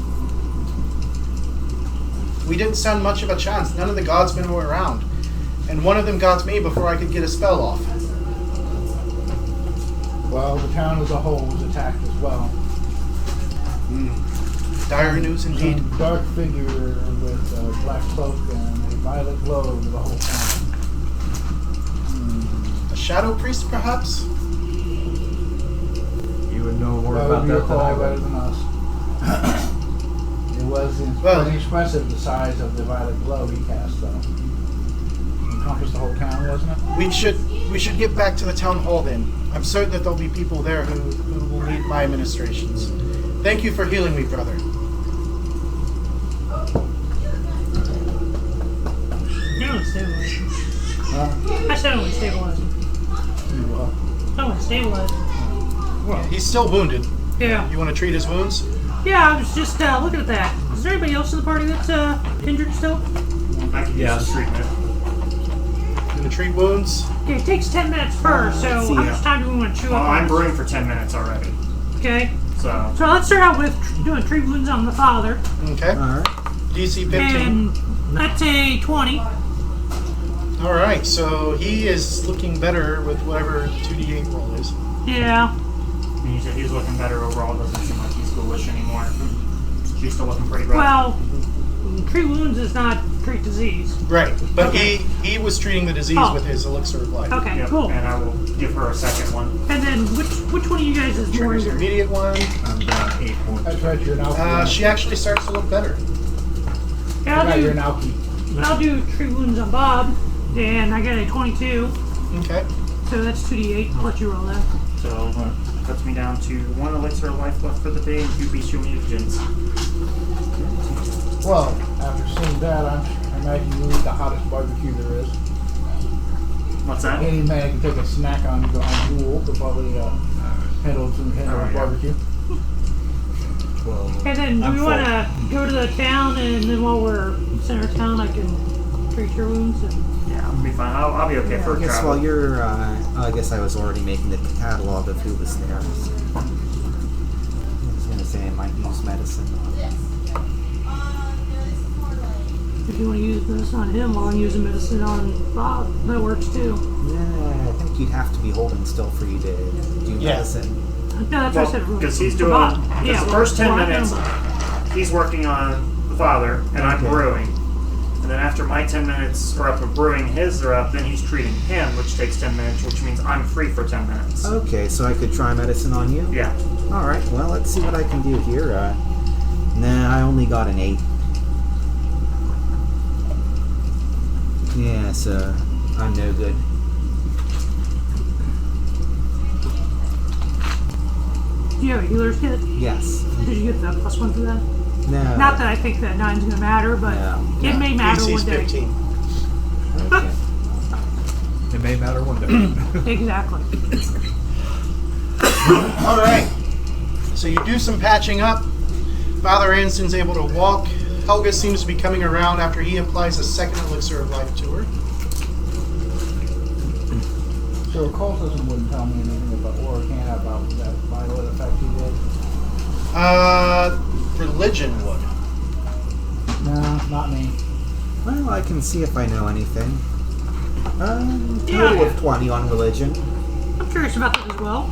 Speaker 2: We didn't stand much of a chance. None of the godsmen were around. And one of them got me before I could get a spell off.
Speaker 3: Well, the town as a whole was attacked as well.
Speaker 2: Dire news indeed.
Speaker 3: Some dark figure with a black cloak and a violet glow over the whole town.
Speaker 2: A shadow priest, perhaps?
Speaker 9: You would know more
Speaker 3: That
Speaker 9: about
Speaker 3: would be
Speaker 9: that
Speaker 3: a
Speaker 9: than I
Speaker 3: call better
Speaker 9: would.
Speaker 3: than us. It was
Speaker 2: Well-
Speaker 3: pretty expressive, the size of the violet glow he cast, though. Encompassed the whole town, wasn't it?
Speaker 2: We should get back to the town hall then. I'm certain that there'll be people there who will need my administrations. Thank you for healing me, brother.
Speaker 5: No one's stabilizing.
Speaker 3: Huh?
Speaker 5: I said I wouldn't stabilize him.
Speaker 3: You what?
Speaker 5: I wouldn't stabilize him.
Speaker 2: Well, he's still wounded.
Speaker 5: Yeah.
Speaker 2: You want to treat his wounds?
Speaker 5: Yeah, I was just looking at that. Is there anybody else in the party that's injured still?
Speaker 1: I can use some treatment.
Speaker 2: Gonna treat wounds?
Speaker 5: Okay, it takes 10 minutes per, so
Speaker 4: let's see,
Speaker 5: how much time do we want to chew
Speaker 1: Well,
Speaker 5: up
Speaker 1: I'm
Speaker 5: on
Speaker 1: brewing for 10 minutes already.
Speaker 5: Okay.
Speaker 1: So,
Speaker 5: So let's start out with doing treat wounds on the father.
Speaker 2: Okay.
Speaker 4: Alright.
Speaker 2: DC 15.
Speaker 5: And that's a 20.
Speaker 2: Alright, so he is looking better with whatever 2d8 roll is.
Speaker 5: Yeah.
Speaker 1: and he said he's looking better overall. Doesn't seem like he's ghoulish anymore. He's still looking pretty rough.
Speaker 5: Well, treat wounds is not treat disease.
Speaker 2: Right, but
Speaker 5: Okay.
Speaker 2: he was treating the disease
Speaker 5: Oh.
Speaker 2: with his elixir of life.
Speaker 5: Okay,
Speaker 1: Yep,
Speaker 5: cool.
Speaker 1: and I will give her a second one.
Speaker 5: And then which one of you guys is more
Speaker 2: Triggers the
Speaker 5: injured?
Speaker 2: immediate one.
Speaker 9: I'm down 8 points.
Speaker 3: That's right, you're an alky.
Speaker 2: She actually starts to look better.
Speaker 5: Yeah,
Speaker 3: You're an alky.
Speaker 5: I'll do treat wounds on Bob, and I got a 22,
Speaker 2: Okay.
Speaker 5: so that's 2d8. I'll let you roll that.
Speaker 1: So puts me down to 1 elixir of life left for the day and 2 bestial mutagens.
Speaker 3: Well, after seeing that, I imagine you eat the hottest barbecue there is.
Speaker 1: What's that?
Speaker 3: Any man can take a snack on behind Ghoul, but probably handle some kind of
Speaker 1: Alright, yeah.
Speaker 3: barbecue.
Speaker 9: 12.
Speaker 5: And then do
Speaker 9: I'm
Speaker 5: we want to go to the town, and then while we're in center of town, I can treat your wounds? And
Speaker 1: Yeah, I'll be fine. I'll be okay for
Speaker 4: I guess
Speaker 1: travel.
Speaker 4: while you're, I guess I was already making the catalog of who was there. So. I was gonna say I might use medicine.
Speaker 5: if you want to use medicine on him while I'm using medicine on Bob, that works too.
Speaker 4: Yeah, I think you'd have to be holding still for you to do
Speaker 2: Yeah.
Speaker 4: medicine.
Speaker 5: No, that's what I said.
Speaker 1: Because he's
Speaker 5: for
Speaker 1: doing
Speaker 5: Bob.
Speaker 1: because the
Speaker 5: well,
Speaker 1: first 10
Speaker 5: well,
Speaker 1: minutes, he's working on the father, and I'm
Speaker 4: Okay.
Speaker 1: brewing. And then after my 10 minutes are up of brewing, his are up, then he's treating him, which takes 10 minutes, which means I'm free for 10 minutes.
Speaker 4: Okay, so I could try medicine on you?
Speaker 1: Yeah.
Speaker 4: Alright, well, let's see what I can do here. Nah, I only got an 8. Yeah, so I'm no good.
Speaker 5: Do you have a healer's kit?
Speaker 4: Yes.
Speaker 5: Did you get the +1 for that?
Speaker 4: No.
Speaker 5: Not that I think that 9's going to matter, but it may matter
Speaker 2: DC's
Speaker 5: one day.
Speaker 2: 15.
Speaker 4: Okay.
Speaker 9: It may matter one day.
Speaker 5: Exactly.
Speaker 2: All right. So you do some patching up. Father Anson's able to walk. Helga seems to be coming around after he applies a second elixir of life to her.
Speaker 3: So occultism wouldn't tell me anything about, or can't about that violet effect he did.
Speaker 2: Religion would.
Speaker 3: No, not me.
Speaker 4: Well, I can see if I know anything. Total of 20 on religion.
Speaker 5: I'm curious about that as well.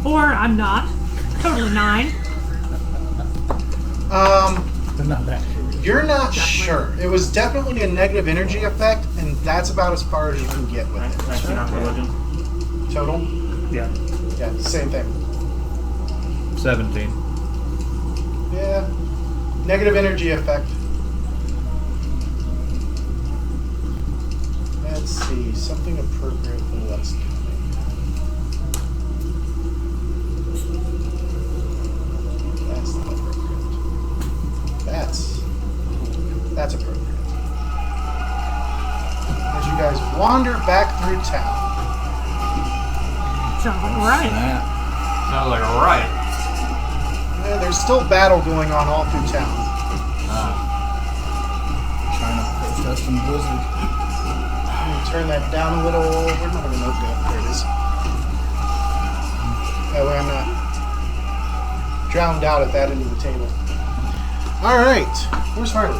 Speaker 5: Or I'm not. Totally 9.
Speaker 3: But not that curious.
Speaker 2: You're not sure. It was definitely a negative energy effect, and that's about as far as you can get with it.
Speaker 1: 19 on religion.
Speaker 2: Total?
Speaker 1: Yeah.
Speaker 2: Yeah, same thing.
Speaker 9: 17.
Speaker 2: Yeah. Negative energy effect. Let's see. Something appropriate for what's coming. That's not appropriate. That's appropriate. As you guys wander back through town.
Speaker 5: Sounds like a riot.
Speaker 9: Sounds like a riot.
Speaker 2: Yeah, there's still battle going on all through town.
Speaker 11: China protesting blizzard.
Speaker 2: Let me turn that down a little. Where'd my remote go? There it is. That way I'm not drowned out at that end of the table. Alright. Where's Harley?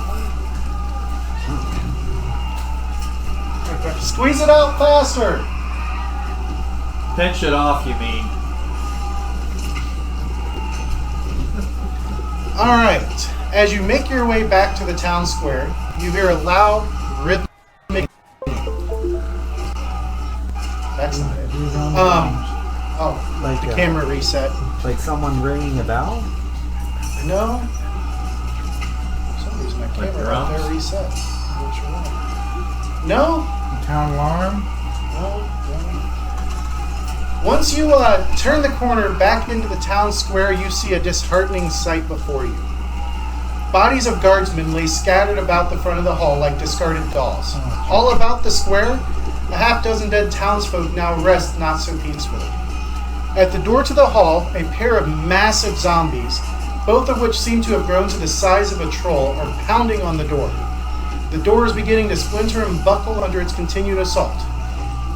Speaker 2: Squeeze it out faster!
Speaker 9: Pinch it off, you mean.
Speaker 2: Alright. As you make your way back to the town square, you hear a loud, rhythmic. That's not it. Oh,
Speaker 4: Like
Speaker 2: the camera reset.
Speaker 4: Like someone ringing a bell?
Speaker 2: No. For some reason my
Speaker 9: Like
Speaker 2: camera out there
Speaker 9: drums?
Speaker 2: reset. I'm not sure why. No.
Speaker 3: Town alarm?
Speaker 2: No. Once you turn the corner back into the town square, you see a disheartening sight before you. Bodies of guardsmen lay scattered about the front of the hall like discarded dolls. All about the square, a half-dozen dead townsfolk now rest not so peacefully. At the door to the hall, a pair of massive zombies, both of which seem to have grown to the size of a troll, are pounding on the door. The door is beginning to splinter and buckle under its continued assault.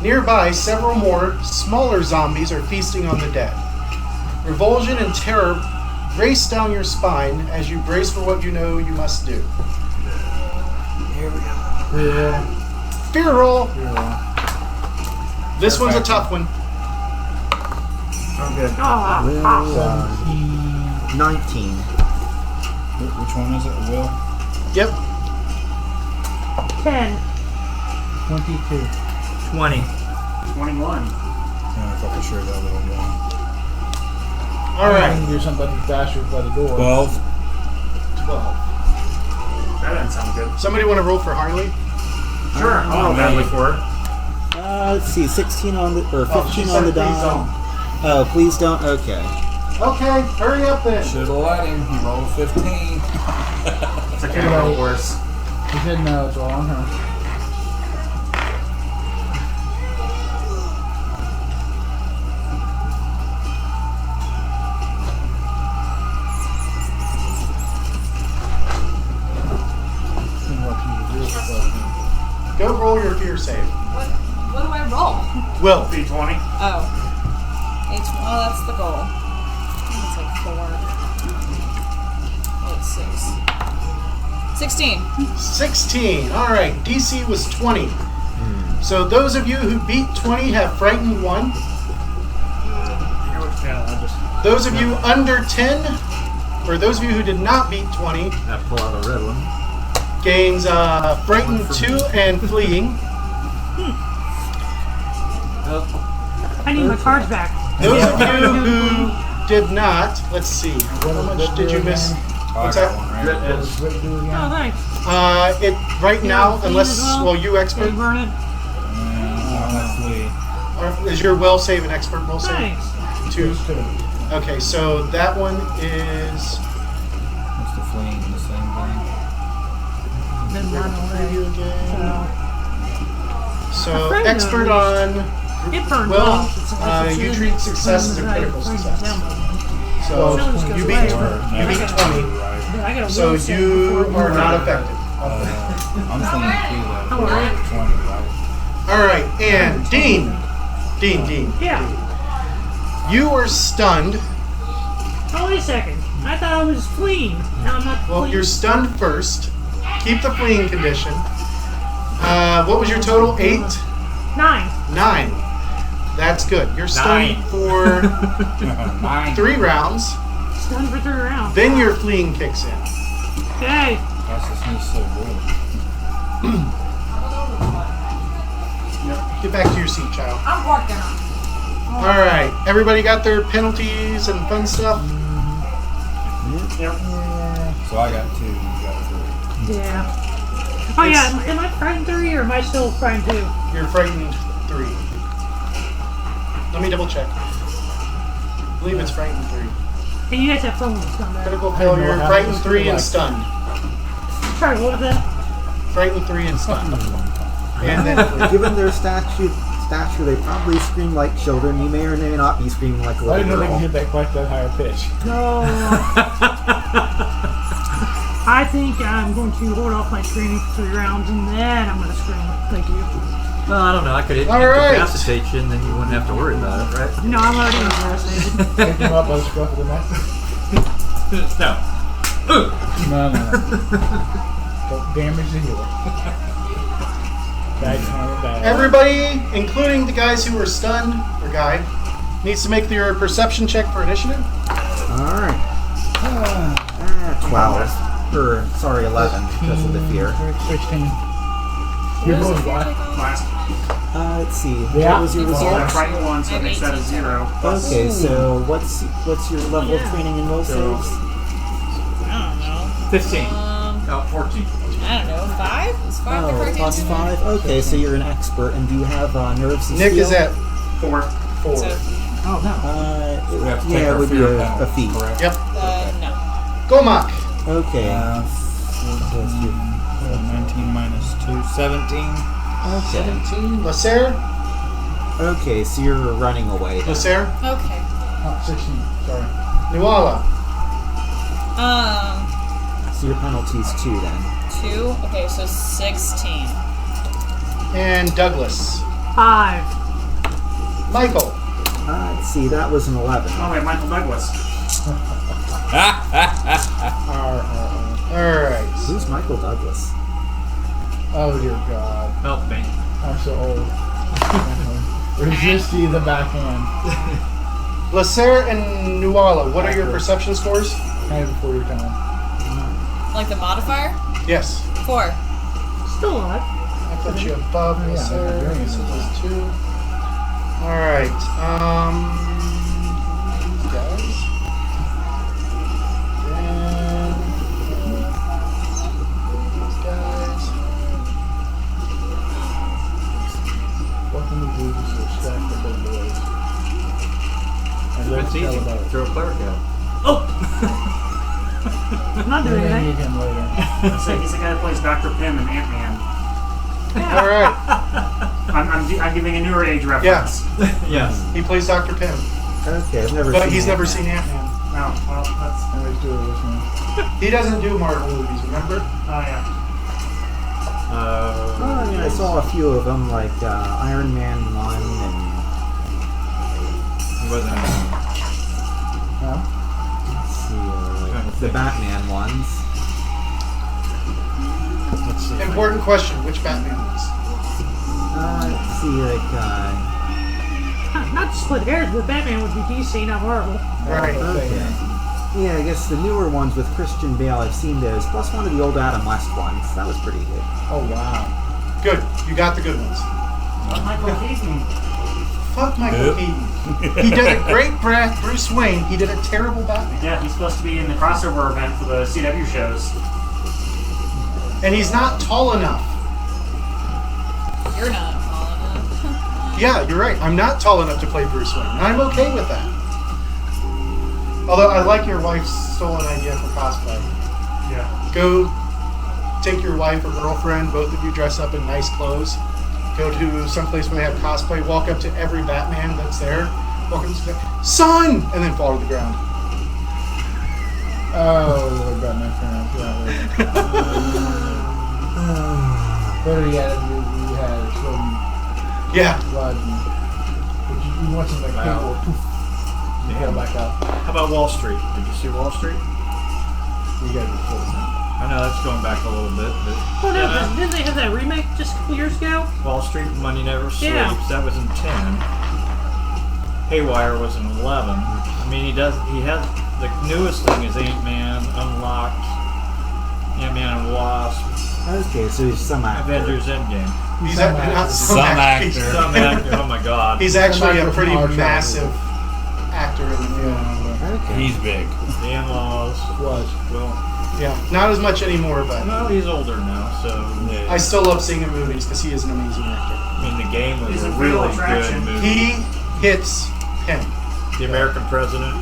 Speaker 2: Nearby, several more, smaller zombies are feasting on the dead. Revulsion and terror race down your spine as you brace for what you know you must do.
Speaker 3: Here we go.
Speaker 2: Fear roll!
Speaker 3: Here we go.
Speaker 2: This one's a tough one.
Speaker 1: I'm good.
Speaker 4: Will, 19.
Speaker 11: Which one is it? Will?
Speaker 2: Yep.
Speaker 5: 10.
Speaker 3: 22.
Speaker 1: 20. 21.
Speaker 11: Yeah, I thought for sure that little one.
Speaker 3: I
Speaker 2: Alright.
Speaker 3: can do something bastards by the door.
Speaker 11: 12.
Speaker 2: 12.
Speaker 1: That doesn't sound good.
Speaker 2: Somebody want to roll for Harley?
Speaker 1: Sure, I'll roll badly for her.
Speaker 4: Let's see, 16 on the, or 15
Speaker 2: she
Speaker 4: on
Speaker 2: said
Speaker 4: the
Speaker 2: please
Speaker 4: die.
Speaker 2: don't.
Speaker 4: Oh, please don't? Okay.
Speaker 2: Okay, hurry up then.
Speaker 11: Should have let him. He rolled a 15.
Speaker 1: It's okay, I'll roll worse.
Speaker 3: He said no, it's all on her.
Speaker 2: Go roll your fear save.
Speaker 7: What do I roll?
Speaker 2: Will.
Speaker 1: D20.
Speaker 7: Oh. Oh, that's the goal. I think it's like 4. Oh, it's 6. 16.
Speaker 2: 16. Alright, DC was 20. So those of you who beat 20 have frightened 1. Those of you under 10, or those of you who did not beat 20,
Speaker 9: I pull out a red one.
Speaker 2: gains frightened 2 and fleeing.
Speaker 5: I need my cards back.
Speaker 2: Those of you who did not, let's see, how much did you miss? What's that?
Speaker 5: Oh, thanks.
Speaker 2: It right now,
Speaker 5: Flee
Speaker 2: unless
Speaker 5: as well?
Speaker 2: well, you
Speaker 5: Can
Speaker 2: expert,
Speaker 5: you burn it?
Speaker 2: is your will save an expert will save?
Speaker 5: Thanks.
Speaker 2: 2. Okay, so that one is
Speaker 11: What's the fleeing? The same thing?
Speaker 5: Then
Speaker 2: Bring
Speaker 5: run
Speaker 2: up the
Speaker 5: away.
Speaker 2: preview again. So,
Speaker 5: Afraid of
Speaker 2: expert
Speaker 5: it.
Speaker 2: on.
Speaker 5: It burns
Speaker 2: Well,
Speaker 5: off. It's
Speaker 2: you
Speaker 5: in-
Speaker 2: treat success as a
Speaker 5: I-
Speaker 2: critical
Speaker 5: I-
Speaker 2: success. So,
Speaker 5: Well, it just
Speaker 2: you
Speaker 5: goes
Speaker 2: beat
Speaker 5: away.
Speaker 2: 20. You beat 20.
Speaker 5: Yeah, I got a
Speaker 2: So
Speaker 5: will save
Speaker 2: you
Speaker 5: before
Speaker 2: are
Speaker 5: you-
Speaker 2: not affected.
Speaker 11: I'm fleeing too, though.
Speaker 5: All right.
Speaker 11: 20, right?
Speaker 2: Alright, and Dean. Dean.
Speaker 5: Yeah.
Speaker 2: You were stunned.
Speaker 5: Oh, wait a second. I thought I was fleeing. Now I'm not
Speaker 2: Well,
Speaker 5: fleeing.
Speaker 2: you're stunned first. Keep the fleeing condition. What was your total? 8?
Speaker 5: 9.
Speaker 2: 9. That's good. You're stunned
Speaker 9: 9.
Speaker 2: for
Speaker 11: 9.
Speaker 2: 3 rounds.
Speaker 5: Stunned for 3 rounds.
Speaker 2: Then your fleeing kicks in.
Speaker 5: Okay.
Speaker 11: That's just me so good.
Speaker 2: Get back to your seat, child.
Speaker 12: I'm working on it.
Speaker 2: Alright. Everybody got their penalties and fun stuff?
Speaker 1: Yep.
Speaker 11: So I got 2, you got 3.
Speaker 5: Yeah. Oh, yeah. Am I frightened 3 or am I still frightened 2?
Speaker 2: You're frightened 3. Let me double check. I believe it's frightened 3.
Speaker 5: And you guys have fun with this combat.
Speaker 2: Critical
Speaker 3: I don't know
Speaker 2: failure,
Speaker 3: how
Speaker 2: frightened
Speaker 3: this
Speaker 2: 3, and
Speaker 3: like-
Speaker 2: stunned.
Speaker 5: Sorry, what was that?
Speaker 2: Frightened 3 and stunned. And then
Speaker 4: Given their stature, they probably scream like children. You may or may not be screaming like a
Speaker 3: I
Speaker 4: little
Speaker 3: didn't know they
Speaker 4: girl.
Speaker 3: could hit that quite that higher pitch.
Speaker 5: No. I think I'm going to hold off my screaming for 3 rounds and then I'm going to scream. Thank you.
Speaker 9: Well, I don't know. I could
Speaker 2: All right.
Speaker 9: incapacitate you, and then you wouldn't have to worry about it, right?
Speaker 5: No, I'm already incapacitated.
Speaker 3: Pick him up by the scruff of the neck.
Speaker 9: No.
Speaker 3: No. Don't damage the healer. Bad karma, bad.
Speaker 2: everybody, including the guys who were stunned, or guy, needs to make their perception check for initiative.
Speaker 4: Alright. 12. Or, sorry, 11, because of the fear.
Speaker 3: 16.
Speaker 7: What was the fear
Speaker 3: what?
Speaker 7: take off?
Speaker 1: Last.
Speaker 4: Let's see.
Speaker 3: Yeah.
Speaker 4: What was your
Speaker 1: Well,
Speaker 4: result?
Speaker 1: I frightened 1, so it makes that a 0. Plus
Speaker 4: Okay, so what's your level of training in will
Speaker 1: So-
Speaker 4: saves?
Speaker 7: I don't know.
Speaker 9: 15.
Speaker 7: Um,
Speaker 9: 14.
Speaker 7: I don't know. 5? Is 5 the
Speaker 4: Oh,
Speaker 7: correct
Speaker 4: plus
Speaker 7: answer?
Speaker 4: 5? Okay, so you're an expert, and do you have nerves and
Speaker 2: Nick
Speaker 4: steel?
Speaker 2: is at
Speaker 1: 4.
Speaker 2: 4.
Speaker 7: So,
Speaker 5: Oh, no.
Speaker 11: We have to take
Speaker 4: Yeah,
Speaker 11: our
Speaker 4: it would be
Speaker 11: fear
Speaker 4: a
Speaker 11: penalty,
Speaker 4: feat.
Speaker 11: correct?
Speaker 2: Yep.
Speaker 7: no.
Speaker 2: Gomak.
Speaker 4: Okay.
Speaker 11: 19 minus 2, 17.
Speaker 4: Okay.
Speaker 2: 17. Lasser.
Speaker 4: Okay, so you're running away then.
Speaker 2: Lasser.
Speaker 7: Okay.
Speaker 3: Oh, 16. Sorry.
Speaker 2: Nuala.
Speaker 4: So your penalty's 2 then.
Speaker 7: 2? Okay, so 16.
Speaker 2: And Douglas.
Speaker 5: 5.
Speaker 2: Michael.
Speaker 4: Let's see, that was an 11.
Speaker 1: Oh, wait, Michael Douglas.
Speaker 2: Alright.
Speaker 4: Who's Michael Douglas?
Speaker 3: Oh dear God.
Speaker 9: Help me.
Speaker 3: I'm so old. Resist ye the backhand.
Speaker 2: Lasser and Nuala, what are your perception scores?
Speaker 3: Kind of before your time.
Speaker 7: Like the modifier?
Speaker 2: Yes.
Speaker 7: 4.
Speaker 5: Still alive.
Speaker 2: I put you above
Speaker 3: Yeah,
Speaker 2: Lasser.
Speaker 3: I'm doing it.
Speaker 2: So there's 2. Alright. These guys. And these guys.
Speaker 3: What can we do to distract the big boys? And let's
Speaker 9: It's easy.
Speaker 3: tell about it.
Speaker 9: Throw a cleric out.
Speaker 5: I'm not doing
Speaker 3: Maybe
Speaker 5: anything.
Speaker 3: him later.
Speaker 1: So he's the guy that plays Dr. Pym and Ant-Man.
Speaker 2: Alright.
Speaker 1: I'm giving a newer age reference.
Speaker 9: Yes.
Speaker 2: He plays Dr. Pym.
Speaker 4: Okay, I've never
Speaker 2: But
Speaker 4: seen
Speaker 2: he's never
Speaker 4: Ant-Man.
Speaker 2: seen Ant-Man.
Speaker 1: Oh, well, that's...
Speaker 3: Anyways, do it with me.
Speaker 2: He doesn't do Marvel movies, remember?
Speaker 1: Oh, yeah.
Speaker 4: Oh, yeah, I saw a few of them, like Iron Man 1 and...
Speaker 9: It wasn't.
Speaker 3: Huh?
Speaker 4: Let's see,
Speaker 9: Trying to
Speaker 4: the
Speaker 9: think.
Speaker 4: Batman ones.
Speaker 9: Let's see.
Speaker 2: Important question, which Batman was?
Speaker 4: Let's see,
Speaker 5: Not to split hairs, but Batman would be DC, not Marvel.
Speaker 2: Right.
Speaker 4: okay. Yeah, I guess the newer ones with Christian Bale, I've seen those, plus one of the old Adam West ones. That was pretty good.
Speaker 3: Oh wow.
Speaker 2: Good. You got the good ones.
Speaker 1: Michael Keaton.
Speaker 2: Fuck Michael Keaton. He did a great Bruce Wayne. He did a terrible Batman.
Speaker 1: Yeah, he's supposed to be in the crossover event for the CW shows.
Speaker 2: And he's not tall enough.
Speaker 7: You're not tall enough.
Speaker 2: Yeah, you're right. I'm not tall enough to play Bruce Wayne. And I'm okay with that. Although I like your wife's stolen idea for cosplay.
Speaker 1: Yeah.
Speaker 2: Go take your wife or girlfriend, both of you dress up in nice clothes. Go to someplace where they have cosplay. Walk up to every Batman that's there. Walk up to the son, and then fall to the ground.
Speaker 3: Oh, Lord Batman fan. Better yet, you had some
Speaker 2: Yeah.
Speaker 3: blood. But you want some like
Speaker 9: Wow.
Speaker 3: poof. You go back up.
Speaker 9: How about Wall Street? Did you see Wall Street?
Speaker 3: You got to kill them.
Speaker 9: I know that's going back a little bit, but
Speaker 5: Well, no,
Speaker 9: you know,
Speaker 5: didn't they have that remake just a couple years ago?
Speaker 9: Wall Street Money Never Sleeps.
Speaker 5: Yeah.
Speaker 9: That was in 10. Haywire was in 11. I mean, he has the newest thing is Ant-Man Unlocked, Ant-Man and Wasp,
Speaker 4: Okay, so he's some actor.
Speaker 9: Avengers Endgame.
Speaker 2: He's not
Speaker 11: Some actor.
Speaker 9: Some actor. Oh my God.
Speaker 2: He's actually a
Speaker 3: Some
Speaker 2: pretty
Speaker 3: actor from our
Speaker 2: massive actor in the film.
Speaker 3: Yeah,
Speaker 4: Okay.
Speaker 11: He's big.
Speaker 9: The in-laws.
Speaker 3: was.
Speaker 9: Well,
Speaker 2: Yeah, not as much anymore, but
Speaker 9: no, he's older now, so
Speaker 2: I still love seeing him in movies because he is an amazing actor.
Speaker 9: I mean, the game was
Speaker 1: He's
Speaker 9: a
Speaker 1: a real
Speaker 9: really
Speaker 1: attraction.
Speaker 9: good movie.
Speaker 2: He hits Penn.
Speaker 9: The American President,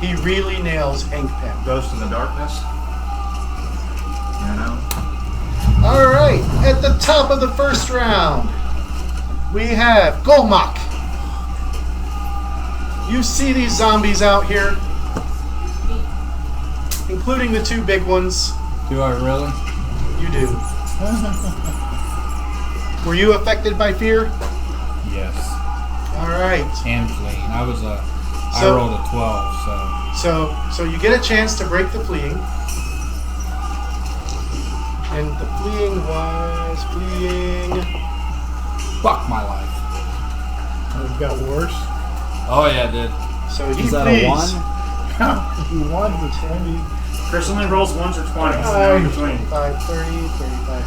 Speaker 2: He really nails Hank Penn.
Speaker 9: Ghost in the Darkness. You know.
Speaker 2: All right, at the top of the first round, we have Golmak. You see these zombies out here, including the two big ones.
Speaker 11: Do I really?
Speaker 2: You do. Were you affected by fear?
Speaker 11: Yes.
Speaker 2: All right.
Speaker 11: And fleeing. I
Speaker 2: So-
Speaker 11: rolled a 12, so.
Speaker 2: So you get a chance to break the fleeing. And the fleeing was fleeing.
Speaker 11: Fuck my life.
Speaker 3: It got worse.
Speaker 11: Oh yeah, it did.
Speaker 2: So he
Speaker 4: Is that
Speaker 2: flees.
Speaker 4: a 1?
Speaker 3: You won the 20.
Speaker 1: Chris only rolls 1s or 20s. So
Speaker 2: Five,
Speaker 1: in between.
Speaker 2: 35, 30, 35,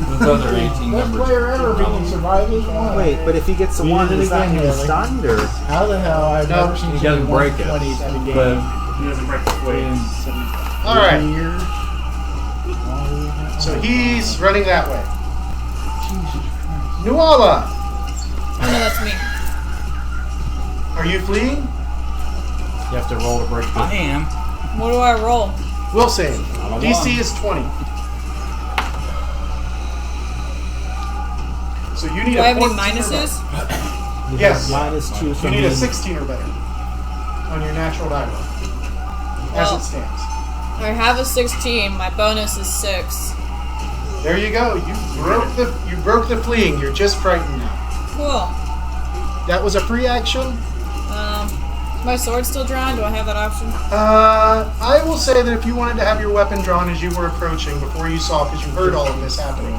Speaker 2: 30.
Speaker 11: Those other 18
Speaker 3: Best
Speaker 11: numbers.
Speaker 3: player ever if he can survive this one.
Speaker 4: Wait, but if he gets a
Speaker 3: We
Speaker 4: 1,
Speaker 3: did it
Speaker 4: does that
Speaker 3: again,
Speaker 4: mean he's
Speaker 3: Haley.
Speaker 4: stunned, or?
Speaker 3: How the hell? I've
Speaker 2: No,
Speaker 3: never seen
Speaker 9: he doesn't break it,
Speaker 3: 20s in a game.
Speaker 9: but
Speaker 1: He doesn't break the fleeing.
Speaker 2: All right.
Speaker 3: Years.
Speaker 2: So he's running that way.
Speaker 3: Jesus Christ.
Speaker 2: Nuala,
Speaker 7: Oh no, that's me.
Speaker 2: are you fleeing?
Speaker 9: you have to roll to break the.
Speaker 11: I am.
Speaker 7: What do I roll?
Speaker 2: Will save.
Speaker 11: Not a
Speaker 2: DC
Speaker 11: one.
Speaker 2: is 20. So you need
Speaker 7: Do I
Speaker 2: a
Speaker 7: have any
Speaker 2: 14 or
Speaker 7: minuses?
Speaker 2: better.
Speaker 4: You
Speaker 2: Yes.
Speaker 4: have -2
Speaker 2: You
Speaker 4: from
Speaker 2: need a
Speaker 4: being-
Speaker 2: 16 or better on your natural die roll. As
Speaker 7: Well-
Speaker 2: it stands.
Speaker 7: I have a 16. My bonus is 6.
Speaker 2: There you go. You broke the fleeing. You're just frightened now.
Speaker 7: Cool.
Speaker 2: That was a free action.
Speaker 7: Is my sword still drawn? Do I have that option?
Speaker 2: I will say that if you wanted to have your weapon drawn as you were approaching before you saw, because you heard all of this happening,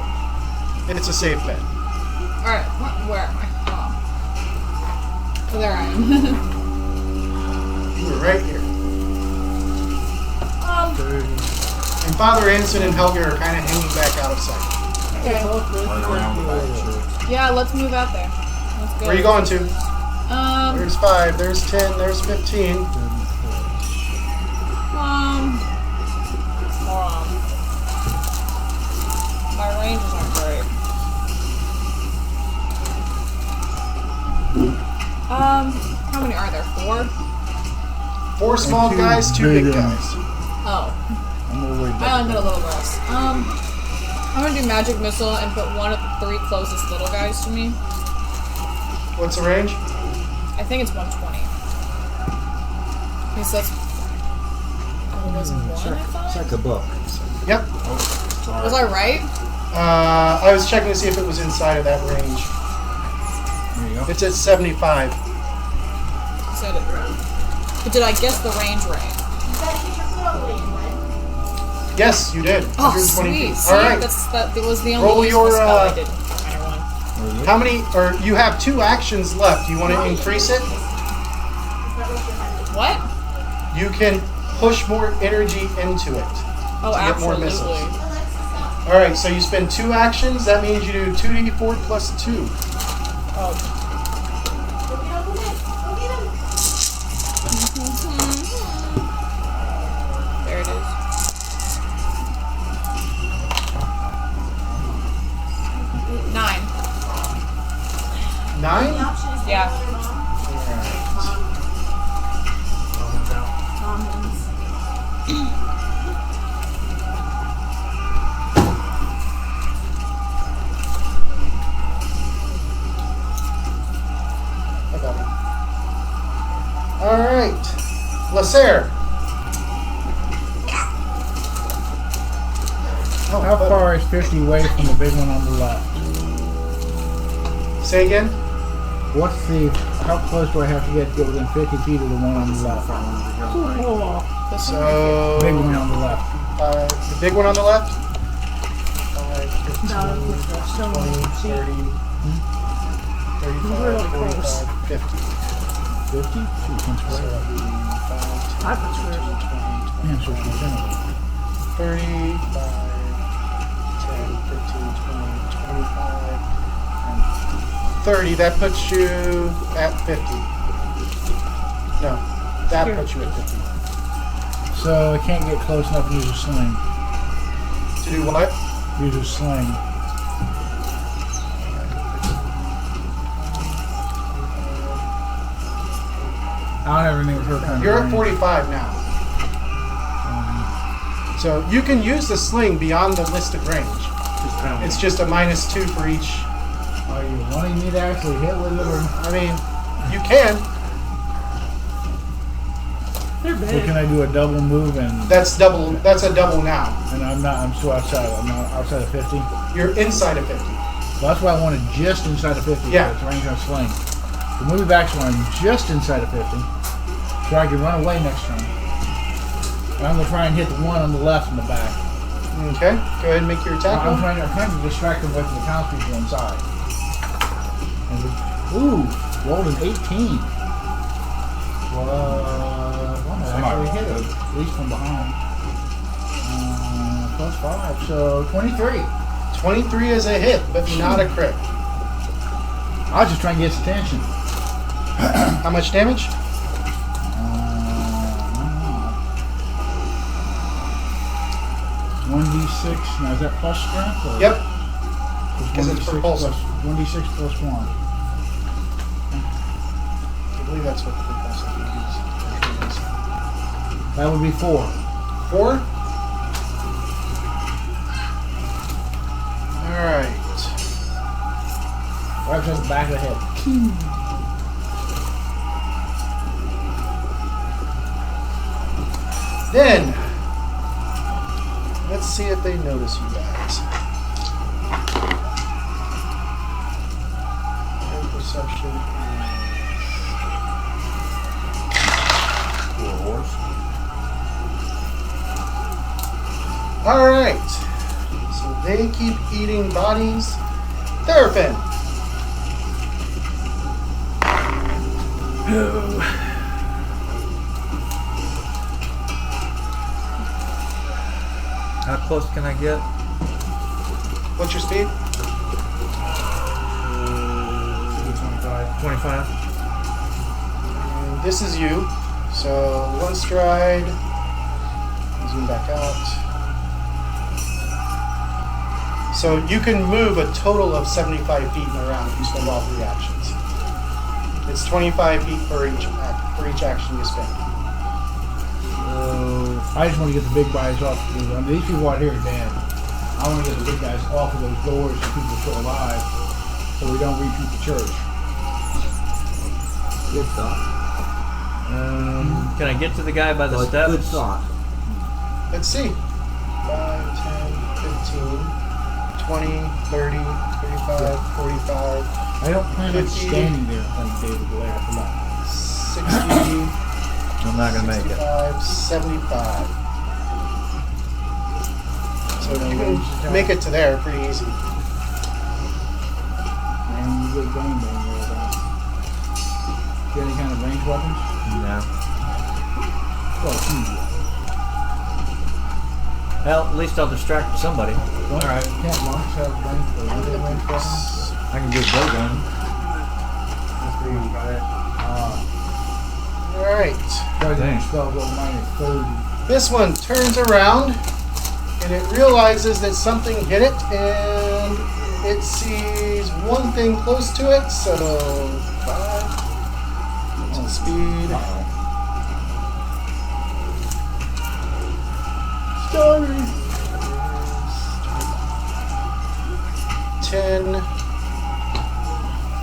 Speaker 2: it's a safe bet.
Speaker 7: Alright, where am I? Oh, there I am.
Speaker 2: You were right here. And Father Anson and Helga are kind of hanging back out of sight.
Speaker 7: Okay. Yeah, let's move out there. Let's go.
Speaker 2: Where are you going to?
Speaker 7: There's
Speaker 2: There's 5, there's 10, there's 15.
Speaker 7: Hold on. My ranges aren't great. How many are there? 4?
Speaker 2: 4 small
Speaker 3: two
Speaker 2: guys, 2 big
Speaker 3: big
Speaker 2: guys.
Speaker 7: Oh.
Speaker 3: I'm gonna wait.
Speaker 7: I only did a little less. I'm gonna do magic missile and put one of the 3 closest little guys to me.
Speaker 2: What's the range?
Speaker 7: I think it's 120. Okay, so that's. Oh, it was 1, I thought?
Speaker 4: Check a book.
Speaker 2: Yep.
Speaker 7: Was I right?
Speaker 2: I was checking to see if it was inside of that range.
Speaker 11: There you go.
Speaker 2: It's at 75.
Speaker 7: Said it right. But did I guess the range right?
Speaker 10: You said you should put a link, right?
Speaker 2: Yes, you did.
Speaker 7: Oh,
Speaker 2: 120
Speaker 7: sweet.
Speaker 2: feet.
Speaker 7: See,
Speaker 2: All right.
Speaker 7: that was the only
Speaker 2: Roll
Speaker 7: useful
Speaker 2: your,
Speaker 7: spell I did. Minor one.
Speaker 2: How many? Or you have 2 actions left. You want to increase it?
Speaker 7: What?
Speaker 2: You can push more energy into it.
Speaker 7: Oh,
Speaker 2: to get more missiles.
Speaker 7: absolutely.
Speaker 2: All right. So you spend 2 actions. That means you do 2d4 plus 2.
Speaker 7: Oh. There it is. Nine.
Speaker 2: 9.
Speaker 7: Yeah.
Speaker 2: All right. Ceannairc. Oh,
Speaker 3: How far is 50 away from the big one on the left?
Speaker 2: Say again?
Speaker 3: How close do I have to get to get within 50 feet of the one on the left?
Speaker 2: So,
Speaker 3: Big one on the left.
Speaker 2: the big one on the left? 5, 15,
Speaker 5: No,
Speaker 2: 20, 30, 35, 45, 50.
Speaker 3: 50? Shoot, that's
Speaker 2: So
Speaker 3: right.
Speaker 2: that'd be 5, 10, 15, 20,
Speaker 3: Yeah, so it's within it.
Speaker 2: 30, 5, 10, 15, 20, 25, and 30. That puts you at 50. No, that puts you at 50.
Speaker 3: So I can't get close enough to use a sling.
Speaker 2: To do what?
Speaker 3: Use a sling. I don't ever knew her kind of
Speaker 2: You're at
Speaker 3: range.
Speaker 2: 45 now. So you can use the sling beyond the listed range. It's just a -2 for each.
Speaker 3: Are you wanting me to actually hit with it, or
Speaker 2: I mean, you can.
Speaker 5: They're
Speaker 3: or
Speaker 5: big.
Speaker 3: can I do a double move and
Speaker 2: That's double. That's a double now.
Speaker 3: I'm still outside. I'm not outside of 50.
Speaker 2: You're inside of 50.
Speaker 3: Well, that's why I wanted just inside of 50.
Speaker 2: Yeah.
Speaker 3: It's range on sling. The move back so I'm just inside of 50, so I can run away next turn. And I'm gonna try and hit the one on the left in the back.
Speaker 2: Okay. Go ahead and make your attack
Speaker 3: I'm
Speaker 2: roll.
Speaker 3: trying to distract them away from the townspeople inside. And ooh, rolled an 18. Well, I actually hit it, at least from behind. +5, so 23.
Speaker 2: 23 is a hit, but not a crit.
Speaker 3: I was just trying to get his attention.
Speaker 2: How much damage?
Speaker 3: 1d6. Now is that plus strength? Or
Speaker 2: Yep.
Speaker 3: plus
Speaker 2: Because it's
Speaker 3: 1d6
Speaker 2: propulsive.
Speaker 3: plus 1d6 plus 1.
Speaker 2: I believe that's what the propulsive is.
Speaker 3: That would be 4.
Speaker 2: 4. All right.
Speaker 3: Right to the back of the head.
Speaker 2: Then, let's see if they notice you guys. Their perception
Speaker 11: Poor horse.
Speaker 2: is... All right. So they keep eating bodies. Therapin.
Speaker 9: How close can I get?
Speaker 2: What's your speed?
Speaker 1: 25.
Speaker 2: And this is you. So one stride. Zoom back out. So you can move a total of 75 feet in a round if you spend all 3 actions. It's 25 feet for each action you spend.
Speaker 3: I just want to get the big guys off. I mean, these people out here are dead. I want to get the big guys off of those doors so people are still alive, so we don't repeat the church.
Speaker 4: Good thought.
Speaker 9: Can I get to the guy by the
Speaker 4: Well,
Speaker 9: steps?
Speaker 4: good thought.
Speaker 2: Let's see. 5, 10, 15, 20, 30, 35, 45,
Speaker 3: I don't plan on
Speaker 2: 50.
Speaker 3: standing there like David Blair for long.
Speaker 2: 60,
Speaker 9: I'm not gonna make it.
Speaker 2: 65, 75. So you can make it to there pretty easy.
Speaker 3: And you get game bang there about. Get any kind of ranged weapons?
Speaker 9: No.
Speaker 3: Well,
Speaker 9: Well, at least I'll distract somebody.
Speaker 3: Alright. Can't monks have ranged weapons?
Speaker 9: I can do a bow gun.
Speaker 2: Alright.
Speaker 3: President spells over -30.
Speaker 2: This one turns around and it realizes that something hit it and it sees one thing close to it, so 5. It's on speed. Story. 10,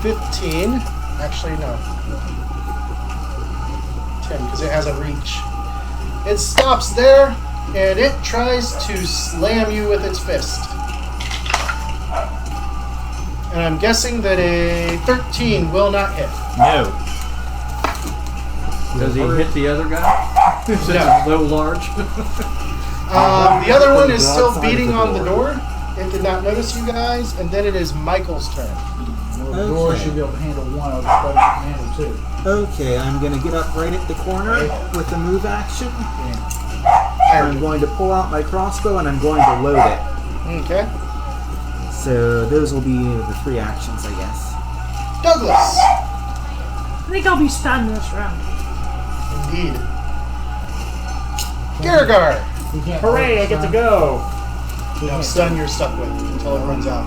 Speaker 2: 15. Actually, no. 10, because it has a reach. It stops there, and it tries to slam you with its fist. And I'm guessing that a 13 will not hit.
Speaker 9: No. Does he hit the other guy? Since
Speaker 2: No.
Speaker 9: he's so large.
Speaker 2: The other one is still beating on the door. It did not notice you guys, and then it is Michael's turn.
Speaker 3: Well, the door
Speaker 4: Okay.
Speaker 3: should be able to handle one. I'll just probably can handle two.
Speaker 4: Okay, I'm going to get up right at the corner with the move action. I'm going to pull out my crossbow and I'm going to load it.
Speaker 2: Okay.
Speaker 4: So those will be the 3 actions, I guess.
Speaker 2: Douglas.
Speaker 5: I think I'll be stunned this round.
Speaker 2: Indeed. Garrigar.
Speaker 3: He can't
Speaker 1: Hooray, I get to go!
Speaker 2: No, stun you're stuck with until it runs out.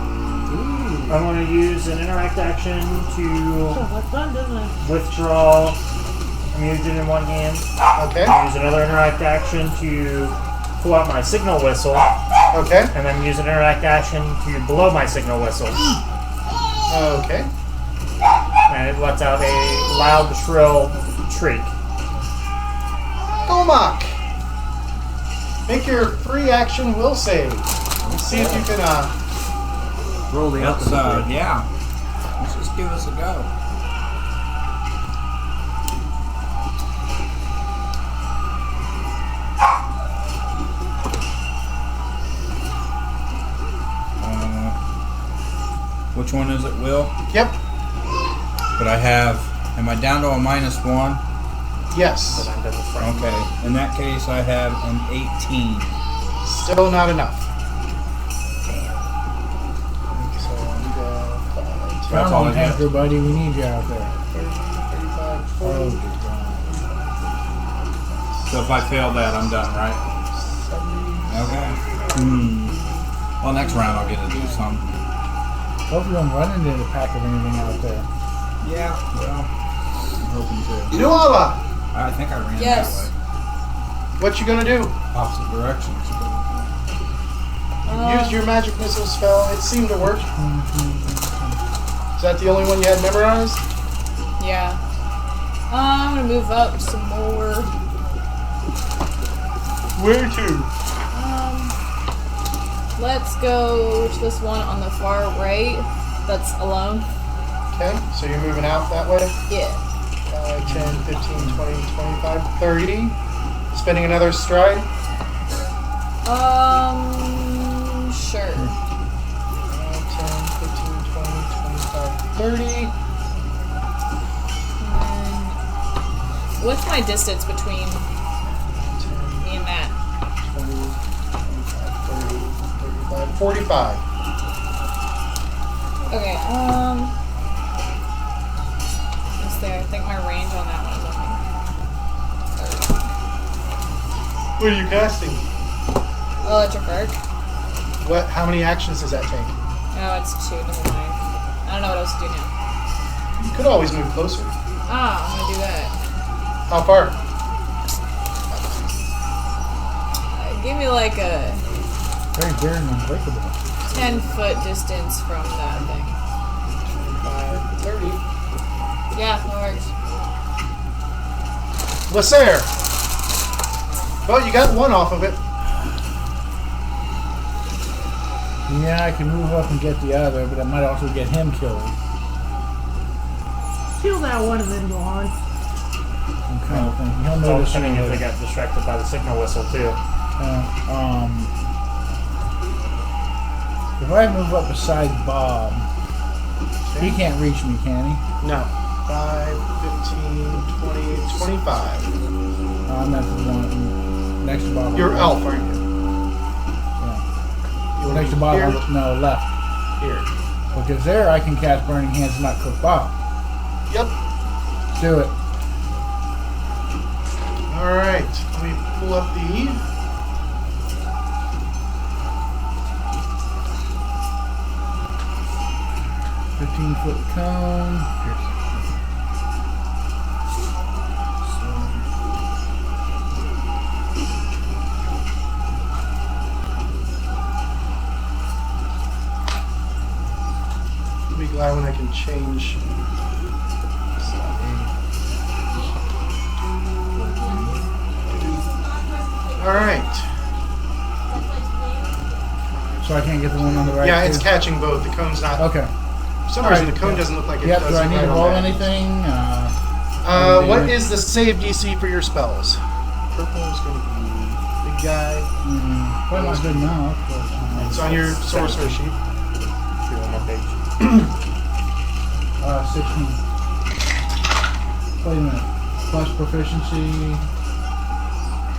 Speaker 1: I want to use an interact action to
Speaker 5: So much fun, doesn't it?
Speaker 1: withdraw a mutagen in one hand.
Speaker 2: Okay.
Speaker 1: Use another interact action to pull out my signal whistle.
Speaker 2: Okay.
Speaker 1: And then use an interact action to blow my signal whistle.
Speaker 2: Okay.
Speaker 1: And it lets out a loud, shrill shriek.
Speaker 2: Golmak. Make your free action will save. Let's see if you can
Speaker 9: Roll the
Speaker 11: Outside, yeah. Let's just give us a go. Which one is it, Will?
Speaker 2: Yep.
Speaker 11: But I have. Am I down to a -1?
Speaker 2: Yes.
Speaker 11: Okay. In that case, I have an 18.
Speaker 2: Still not enough. So
Speaker 11: That's
Speaker 3: Come
Speaker 11: all
Speaker 3: on,
Speaker 11: I got.
Speaker 3: Tanker, buddy. We need you out there.
Speaker 2: 35,
Speaker 3: Oh,
Speaker 2: 40,
Speaker 3: dear God.
Speaker 11: So if I fail that, I'm done, right?
Speaker 2: 70.
Speaker 11: Okay. Well, next round I'll get to do something.
Speaker 3: Hope you don't run into the pack of anything out there.
Speaker 11: Yeah, well, I'm hoping to.
Speaker 2: Nuala,
Speaker 11: I think I ran
Speaker 7: Yes.
Speaker 11: that way.
Speaker 2: what you gonna do?
Speaker 11: Opposite directions.
Speaker 2: You used your magic missile spell. It seemed to work. Is that the only one you had memorized?
Speaker 7: Yeah. I'm gonna move up some more.
Speaker 2: Where to?
Speaker 7: Let's go to this one on the far right. That's alone.
Speaker 2: Okay, so you're moving out that way?
Speaker 7: Yeah.
Speaker 2: 10, 15, 20, 25, 30. Spending another stride?
Speaker 7: Sure.
Speaker 2: 10, 15, 20, 25, 30.
Speaker 7: And what's my distance between
Speaker 2: 10,
Speaker 7: me and Matt?
Speaker 2: 20, 25, 30, 35, 45.
Speaker 7: Okay, let's see, I think my range on that one is only
Speaker 2: What are you casting?
Speaker 7: electric arc.
Speaker 2: What? How many actions does that take?
Speaker 7: Oh, it's 2, never mind. I don't know what else to do now.
Speaker 2: You could always move closer.
Speaker 7: Ah, I'm gonna do that.
Speaker 2: How far?
Speaker 7: Give me like a
Speaker 3: Very bare and unbreakable.
Speaker 7: 10-foot distance from that thing.
Speaker 2: 25, 30.
Speaker 7: Yeah, that works.
Speaker 2: Lasser. Well, you got one off of it.
Speaker 3: Yeah, I can move up and get the other, but I might also get him killed.
Speaker 5: Kill that one and then go on.
Speaker 3: I'm kind of thinking. He'll
Speaker 1: It's all
Speaker 3: notice
Speaker 1: depending if
Speaker 3: anyway.
Speaker 1: they got distracted by the signal whistle, too.
Speaker 3: If I move up beside Bob, he can't reach me, can he?
Speaker 2: No. 5, 15, 20, 25.
Speaker 3: I'm not the one next to Bob.
Speaker 2: You're elf, aren't you?
Speaker 3: Yeah.
Speaker 2: You wanna
Speaker 3: Next to
Speaker 2: be
Speaker 3: Bob,
Speaker 2: here?
Speaker 3: no, left.
Speaker 2: Here.
Speaker 3: Because there I can cast Burning Hands and not cook Bob.
Speaker 2: Yep.
Speaker 3: Let's do it.
Speaker 2: Alright. Let me pull up the
Speaker 3: 15-foot cone.
Speaker 2: I'll be glad when I can change. All right.
Speaker 3: So I can't get the one on the right?
Speaker 2: Yeah, it's
Speaker 3: too?
Speaker 2: catching both. The cone's not.
Speaker 3: Okay.
Speaker 2: For some
Speaker 3: All
Speaker 2: reason,
Speaker 3: right,
Speaker 2: the cone
Speaker 3: yeah.
Speaker 2: doesn't look like it
Speaker 3: Yep,
Speaker 2: does.
Speaker 3: do I need
Speaker 2: right
Speaker 3: to
Speaker 2: on
Speaker 3: roll
Speaker 2: that.
Speaker 3: anything?
Speaker 2: What is the save DC for your spells? Purple is going to be big guy.
Speaker 3: Probably not good enough. But,
Speaker 2: It's on your sorcerer sheet.
Speaker 1: If you're on that page.
Speaker 3: 16. Wait a minute. Plus proficiency.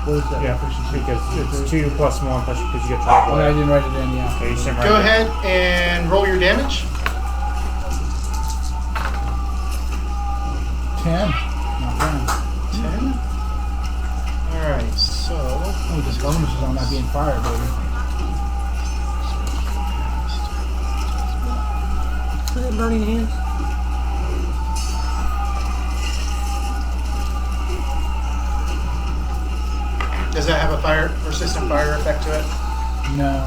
Speaker 3: What is that
Speaker 1: Yeah,
Speaker 3: proficiency?
Speaker 1: because it's 2 plus 1 plus because you get triple.
Speaker 3: Oh, I didn't write it in, yeah.
Speaker 1: Okay, you should write
Speaker 2: Go
Speaker 1: it.
Speaker 2: ahead and roll your damage.
Speaker 3: 10. Not bad.
Speaker 2: 10. Alright, so.
Speaker 3: Oh, this bonus is on that being fired, baby.
Speaker 5: Is it burning hands?
Speaker 2: Does that have a persistent fire effect to it?
Speaker 3: No.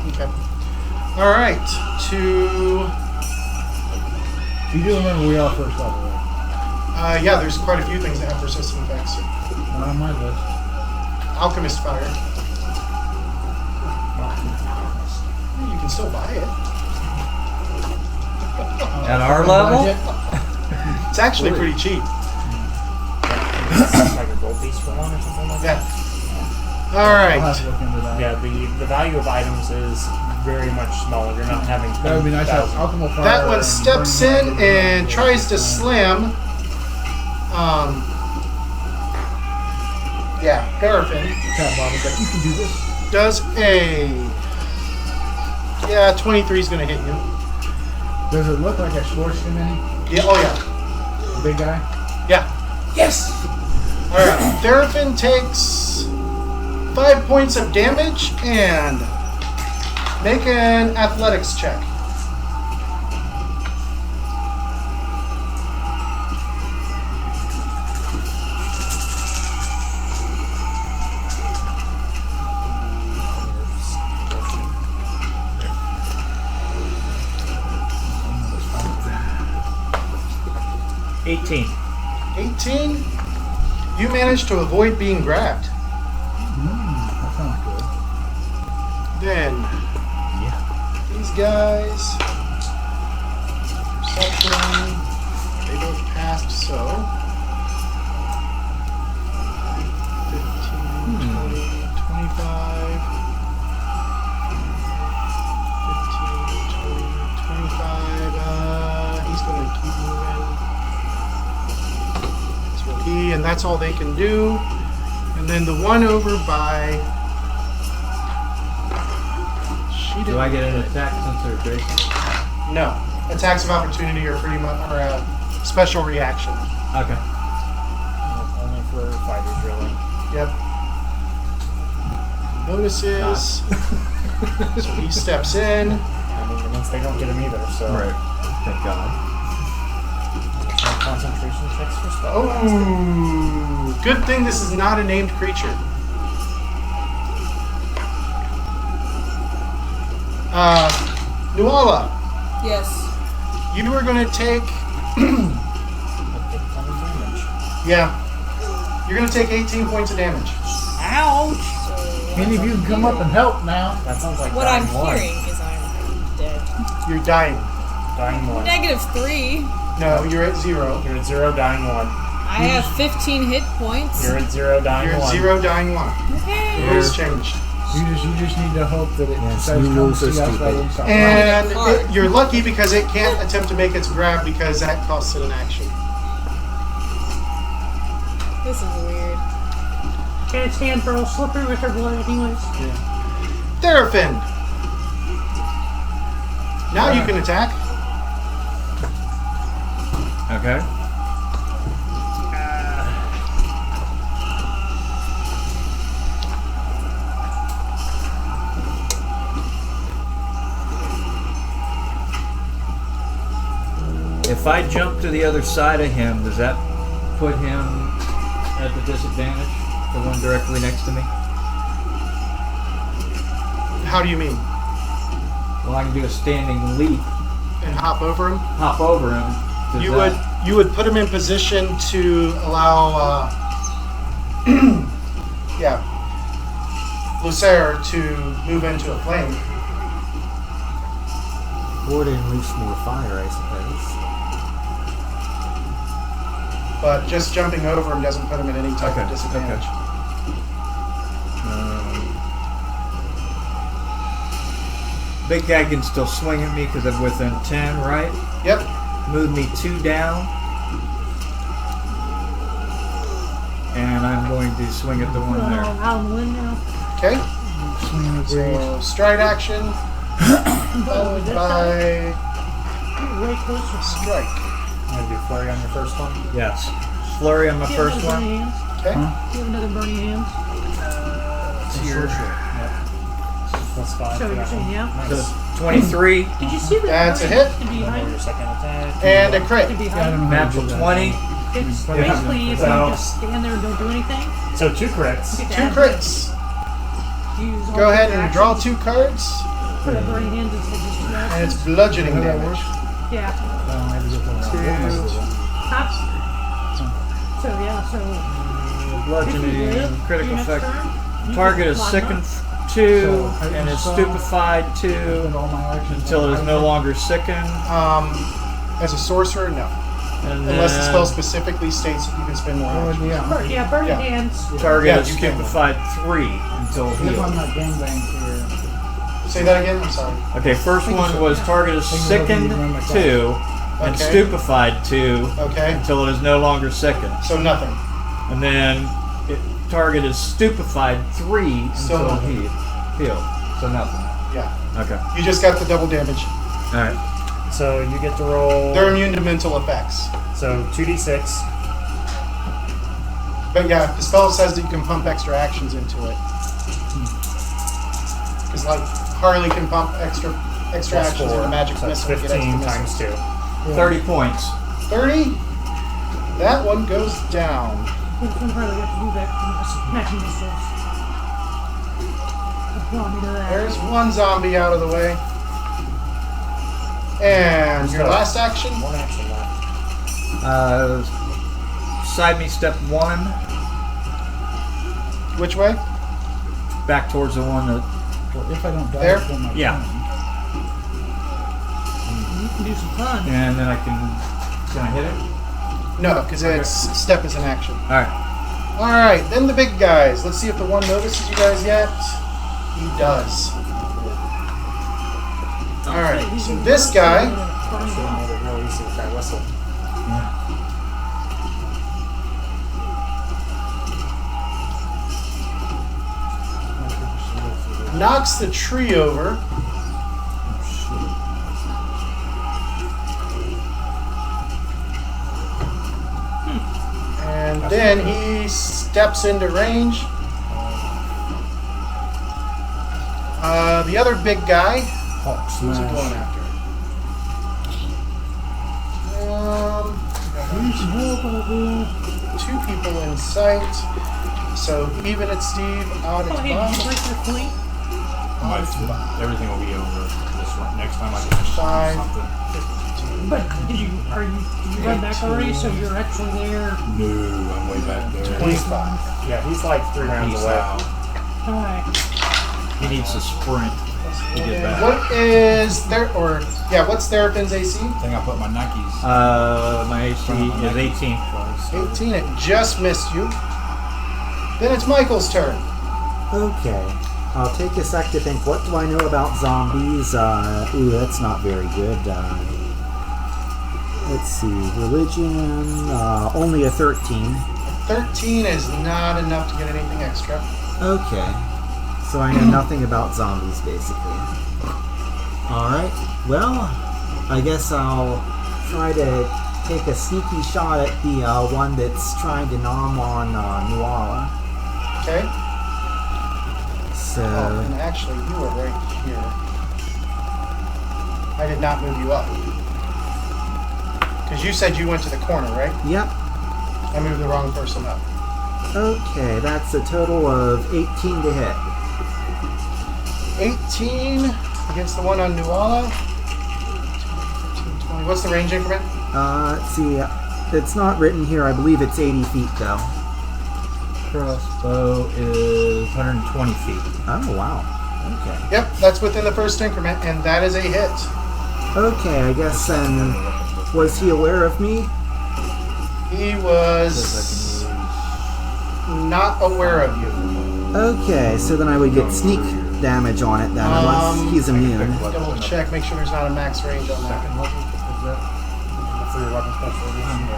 Speaker 2: Okay. Alright,
Speaker 3: You do remember we are first level, right?
Speaker 2: yeah, there's quite a few things that have persistent effects.
Speaker 3: Not on my list.
Speaker 2: Alchemist fire. You can still buy it.
Speaker 9: At our level?
Speaker 2: It's actually pretty cheap.
Speaker 1: Like a gold piece for one or something like that.
Speaker 2: Yeah. Alright.
Speaker 3: I'll have to look into that.
Speaker 1: Yeah, the value of items is very much smaller. You're not having.
Speaker 3: That would be nice to have
Speaker 1: 10,000.
Speaker 3: alchemical fire.
Speaker 2: That one
Speaker 3: and
Speaker 2: steps
Speaker 3: burning
Speaker 2: in
Speaker 3: fire.
Speaker 2: and tries to slam. Yeah, Paraffin
Speaker 3: Cat Bobby's like, you can do this.
Speaker 2: does a. Yeah, 23 is going to hit you.
Speaker 3: Does it look like a scorched him any?
Speaker 2: Yeah, oh yeah.
Speaker 3: The big guy?
Speaker 2: Yeah. Yes! Alright, Therapin takes 5 points of damage and make an athletics check.
Speaker 9: $18.
Speaker 2: 18. You manage to avoid being grabbed.
Speaker 3: That sounds good.
Speaker 2: Then, these guys, perception, they both passed, so 15, 20, 25, 15, 20, 25, he's going to keep moving. That's what and that's all they can do. And then the one over by...
Speaker 9: Do I get an attack since they're adjacent?
Speaker 2: No. Attacks of opportunity are pretty much a special reaction.
Speaker 9: Okay.
Speaker 1: Only for fighters, really.
Speaker 2: Yep. Bonuses. So he steps in.
Speaker 1: I mean, it means they don't get him either, so.
Speaker 4: Right. Thank God.
Speaker 1: There's no concentration checks for spell.
Speaker 2: Oh, good thing this is not a named creature. Nuala,
Speaker 7: Yes.
Speaker 2: you are going to take. Yeah. You're going to take 18 points of damage.
Speaker 5: Ouch!
Speaker 3: Any of you can come up and help now.
Speaker 1: That sounds like
Speaker 7: What
Speaker 1: dying
Speaker 7: I'm
Speaker 1: one.
Speaker 7: hearing is I'm dead.
Speaker 2: You're dying.
Speaker 1: Dying one.
Speaker 7: -3.
Speaker 2: No, you're at 0.
Speaker 1: You're at 0, dying 1.
Speaker 7: I have 15 hit points.
Speaker 1: You're at 0, dying
Speaker 2: You're
Speaker 1: 1.
Speaker 2: at 0, dying 1.
Speaker 7: Okay.
Speaker 2: The rules changed.
Speaker 3: You just need to hope that it
Speaker 4: Yes,
Speaker 3: decides
Speaker 4: new
Speaker 3: to come
Speaker 4: rules are
Speaker 3: see us
Speaker 4: stupid.
Speaker 3: rather than stop.
Speaker 2: And
Speaker 7: Card.
Speaker 2: you're lucky because it can't attempt to make its grab because that costs it an action.
Speaker 7: This is weird.
Speaker 5: And its hands are all slippery with her blood anyways.
Speaker 2: Therapin. Now you can attack.
Speaker 9: Okay. If I jump to the other side of him, does that put him at the disadvantage? The one directly next to me?
Speaker 2: How do you mean?
Speaker 9: Well, I can do a standing leap,
Speaker 2: And hop over him?
Speaker 9: hop over him. Does
Speaker 2: You would put him in position to allow yeah, Lucer to move into a flame.
Speaker 4: Or to unleash more fire, I suppose.
Speaker 2: But just jumping over him doesn't put him at any type of disadvantage.
Speaker 9: Big guy can still swing at me because I'm within 10, right?
Speaker 2: Yep.
Speaker 9: Move me 2 down. And I'm going to swing at the one there.
Speaker 5: Out in the wind now.
Speaker 2: Okay. So stride action followed by
Speaker 5: Way closer.
Speaker 2: strike.
Speaker 1: I'm gonna do flurry on your first one.
Speaker 9: Yes. Flurry on my
Speaker 5: Do you have
Speaker 9: first
Speaker 5: another
Speaker 9: one.
Speaker 5: burning hands?
Speaker 2: Okay.
Speaker 5: Do you have another burning hands?
Speaker 1: Here. Plus 5.
Speaker 5: So
Speaker 1: for
Speaker 5: you're
Speaker 1: that
Speaker 5: saying
Speaker 1: one.
Speaker 5: yeah?
Speaker 9: So
Speaker 1: Nice.
Speaker 9: 23.
Speaker 5: Did you see that?
Speaker 2: That's a
Speaker 5: burning
Speaker 2: hit.
Speaker 5: hands can be
Speaker 1: Roll
Speaker 5: hiding?
Speaker 1: your second attack.
Speaker 2: And a crit.
Speaker 5: Can be
Speaker 8: Yeah, I
Speaker 5: hiding?
Speaker 8: don't know how to
Speaker 9: Natural
Speaker 8: do that.
Speaker 9: 20.
Speaker 5: It's
Speaker 1: Yeah.
Speaker 5: basically if
Speaker 1: So-
Speaker 5: you just stand there and don't do anything.
Speaker 1: So 2 crits.
Speaker 5: You get to
Speaker 2: Two
Speaker 5: add
Speaker 2: crits.
Speaker 5: use all
Speaker 2: Go ahead
Speaker 5: your
Speaker 2: and draw
Speaker 5: actions
Speaker 2: 2 cards.
Speaker 5: For the burning hands instead of just 2
Speaker 2: And
Speaker 5: actions.
Speaker 2: it's bludgeoning
Speaker 8: How that
Speaker 2: damage.
Speaker 8: works?
Speaker 5: Yeah.
Speaker 8: I have to get that.
Speaker 5: Tops. So yeah, so if you
Speaker 9: Bludgeoning.
Speaker 5: live,
Speaker 9: Critical
Speaker 5: your next
Speaker 9: effect.
Speaker 5: turn, you
Speaker 9: Target
Speaker 5: can
Speaker 9: is
Speaker 5: lock
Speaker 9: sickened
Speaker 5: up.
Speaker 9: 2
Speaker 8: So, how do
Speaker 9: and
Speaker 8: you
Speaker 9: is
Speaker 8: spell-
Speaker 9: stupefied 2
Speaker 8: Spend all my actions
Speaker 9: until
Speaker 8: on
Speaker 9: it is no
Speaker 8: item?
Speaker 9: longer sickened.
Speaker 2: As a sorcerer, no.
Speaker 9: And
Speaker 2: Unless the
Speaker 9: then
Speaker 2: spell specifically states that you can spend more
Speaker 8: Oh,
Speaker 2: actions.
Speaker 8: yeah.
Speaker 5: Yeah, burning
Speaker 2: Yeah.
Speaker 5: hands.
Speaker 9: target
Speaker 2: Yeah,
Speaker 9: is
Speaker 2: you can.
Speaker 9: stupefied 3 until
Speaker 8: If
Speaker 9: healed.
Speaker 8: I'm not gangbang here.
Speaker 2: Say that again? I'm sorry.
Speaker 9: Okay, first one was target is
Speaker 8: Think
Speaker 9: sickened
Speaker 8: about it,
Speaker 9: 2 and
Speaker 2: Okay.
Speaker 9: stupefied 2
Speaker 2: Okay.
Speaker 9: until it is no longer sickened.
Speaker 2: So nothing.
Speaker 9: And then target is stupefied 3
Speaker 2: Still
Speaker 9: until
Speaker 2: nothing.
Speaker 9: healed. So nothing.
Speaker 2: Yeah.
Speaker 9: Okay.
Speaker 2: You just got the double damage.
Speaker 9: Alright.
Speaker 1: So you get to roll.
Speaker 2: They're immune to mental effects.
Speaker 1: So 2d6.
Speaker 2: But yeah, the spell says that you can pump extra actions into it. Because like Harley can pump extra
Speaker 1: Plus
Speaker 2: actions
Speaker 1: 4.
Speaker 2: into magic
Speaker 1: So that's
Speaker 2: missile to get extra
Speaker 1: 15
Speaker 2: missiles.
Speaker 1: times 2.
Speaker 9: 30 points.
Speaker 2: 30. That one goes down.
Speaker 5: Which one probably got to do that next missiles. Want me to that?
Speaker 2: There's one zombie out of the way. And your last action?
Speaker 1: One action left.
Speaker 9: Side me step 1
Speaker 2: Which way?
Speaker 9: back towards the one that.
Speaker 8: Well, if I don't die
Speaker 2: There?
Speaker 8: before my
Speaker 9: Yeah.
Speaker 8: turn.
Speaker 5: You can do some fun.
Speaker 9: And then I can I hit it?
Speaker 2: No, because its step is an action.
Speaker 9: Alright.
Speaker 2: Alright, then the big guys. Let's see if the one notices you guys yet. He does. Alright, so this guy
Speaker 1: Actually, I made it real easy with that whistle.
Speaker 2: knocks the tree over. And then he steps into range. The other big guy.
Speaker 8: Hawk
Speaker 2: Who's he
Speaker 8: smash.
Speaker 2: going after? Two people in sight. So even at Steve, odd
Speaker 5: Oh,
Speaker 2: at
Speaker 5: hey, did you
Speaker 2: Bob.
Speaker 5: break your fleet?
Speaker 11: Everything will be over this one. Next time I just
Speaker 2: Five.
Speaker 11: something.
Speaker 5: But did you run back already? So you're actually there.
Speaker 11: No, I'm way back there.
Speaker 2: 25.
Speaker 1: Yeah, he's like 3 rounds
Speaker 11: Peace
Speaker 1: away.
Speaker 11: out.
Speaker 5: Alright.
Speaker 9: He needs to sprint to get back.
Speaker 2: What is there? Or yeah, what's Therapin's AC?
Speaker 11: I think I put my Nikes.
Speaker 9: My AC is 18.
Speaker 2: 18. It just missed you. Then it's Michael's turn.
Speaker 4: Okay. I'll take a sec to think, what do I know about zombies? Ooh, that's not very good. Let's see. Religion, only a 13.
Speaker 2: 13 is not enough to get anything extra.
Speaker 4: Okay. So I know nothing about zombies, basically. Alright. Well, I guess I'll try to take a sneaky shot at the one that's trying to nom on Nuala.
Speaker 2: Okay.
Speaker 4: So...
Speaker 2: Oh, and actually, you are right here. I did not move you up. Because you said you went to the corner, right?
Speaker 4: Yep.
Speaker 2: I moved the wrong person up.
Speaker 4: Okay, that's a total of 18 to hit.
Speaker 2: 18 against the one on Nuala. 15, 20. What's the range increment?
Speaker 4: Let's see. It's not written here. I believe it's 80 feet, though.
Speaker 9: crossbow is 120 feet.
Speaker 4: Oh, wow. Okay.
Speaker 2: Yep, that's within the first increment, and that is a hit.
Speaker 4: Okay, I guess then. Was he aware of me?
Speaker 2: He was not aware of you.
Speaker 4: Okay, so then I would get sneak damage on it then, unless he's immune.
Speaker 2: Double check, make sure there's not a max range on that.
Speaker 8: For your weapon specialization?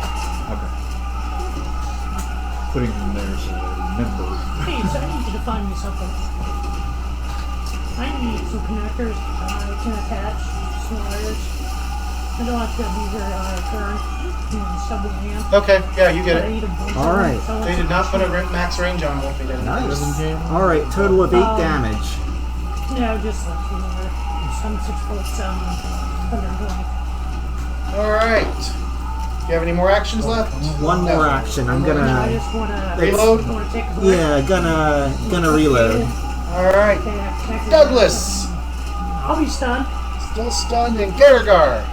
Speaker 9: Okay. Putting them there so they remember.
Speaker 5: Hey, so I need you to find me something. I need some connectors I can attach some wires. I don't have to be very turn in subway amp.
Speaker 2: Okay, yeah, you get
Speaker 5: But I
Speaker 2: it.
Speaker 5: need a bunch
Speaker 4: All
Speaker 5: of
Speaker 4: right.
Speaker 5: them, so
Speaker 2: They did not put a max range on what they did.
Speaker 4: Nice. Alright, total of 8 damage.
Speaker 5: No, just like you know, some 6 foot 120.
Speaker 2: Alright. You have any more actions left?
Speaker 4: One more action. I'm
Speaker 5: I
Speaker 4: gonna.
Speaker 5: just wanna
Speaker 2: Reload?
Speaker 5: wanna take a break.
Speaker 4: Yeah, gonna reload.
Speaker 2: Alright.
Speaker 5: Okay, I connected
Speaker 2: Douglas!
Speaker 5: I'll be stunned.
Speaker 2: Still stunned, and Garrigar.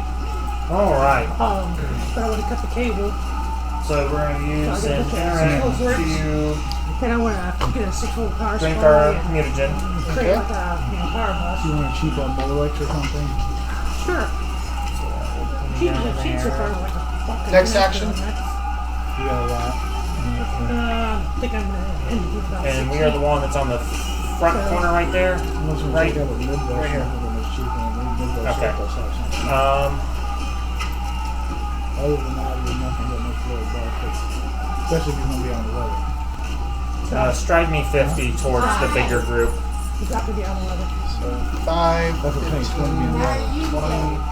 Speaker 1: Alright.
Speaker 5: But I would have cut the cable.
Speaker 1: So we're going to use
Speaker 5: So I gotta put that
Speaker 1: Ceannairc
Speaker 5: signals
Speaker 1: to
Speaker 5: Then I want to get a 6 volt power
Speaker 1: drink
Speaker 5: supply
Speaker 1: our
Speaker 5: and
Speaker 1: mutagen.
Speaker 5: create like a power bus.
Speaker 3: You want to cheap on Molex or something?
Speaker 5: Sure. Cheap as a cheap for like a fucking
Speaker 2: Next
Speaker 5: connector
Speaker 2: action.
Speaker 5: on that.
Speaker 3: You got a lot.
Speaker 5: I think I'm gonna end with about
Speaker 1: And we
Speaker 5: 60.
Speaker 1: are the one that's on the front corner right there.
Speaker 3: Unless we
Speaker 1: Right.
Speaker 3: check out a Midwest,
Speaker 1: Right here.
Speaker 3: it's cheap and Midwest
Speaker 1: Okay.
Speaker 3: surplus have something. Other than that, you're nothing but much lower buff, especially if you're going to be on the level.
Speaker 1: Stride me 50 towards the bigger group.
Speaker 5: You got to be on the level.
Speaker 2: So 5,
Speaker 3: That's what I'm saying, it's going to be in the
Speaker 2: 15,
Speaker 3: level.
Speaker 2: 20,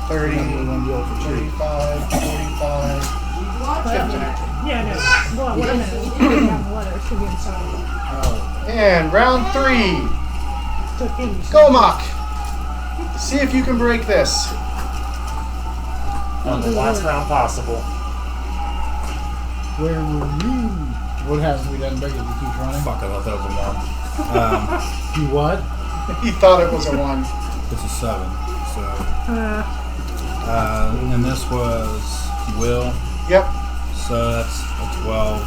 Speaker 2: 30,
Speaker 3: You're going to be able to cheap.
Speaker 2: 35, 45,
Speaker 5: But,
Speaker 2: 50.
Speaker 5: yeah, no. Well, what I'm gonna do is put it on the letter. It's gonna be inside of it.
Speaker 3: Oh,
Speaker 2: And round 3.
Speaker 5: So it can be
Speaker 2: Gomak. See if you can break this.
Speaker 1: On the last round possible.
Speaker 3: where were you? What happens if we doesn't break it? We keep running?
Speaker 11: Fuck, I thought that was a 1.
Speaker 3: You what?
Speaker 2: He thought it was a 1.
Speaker 11: It's a 7. So,
Speaker 5: Uh,
Speaker 11: and this was Will.
Speaker 2: Yep.
Speaker 11: So that's a 12.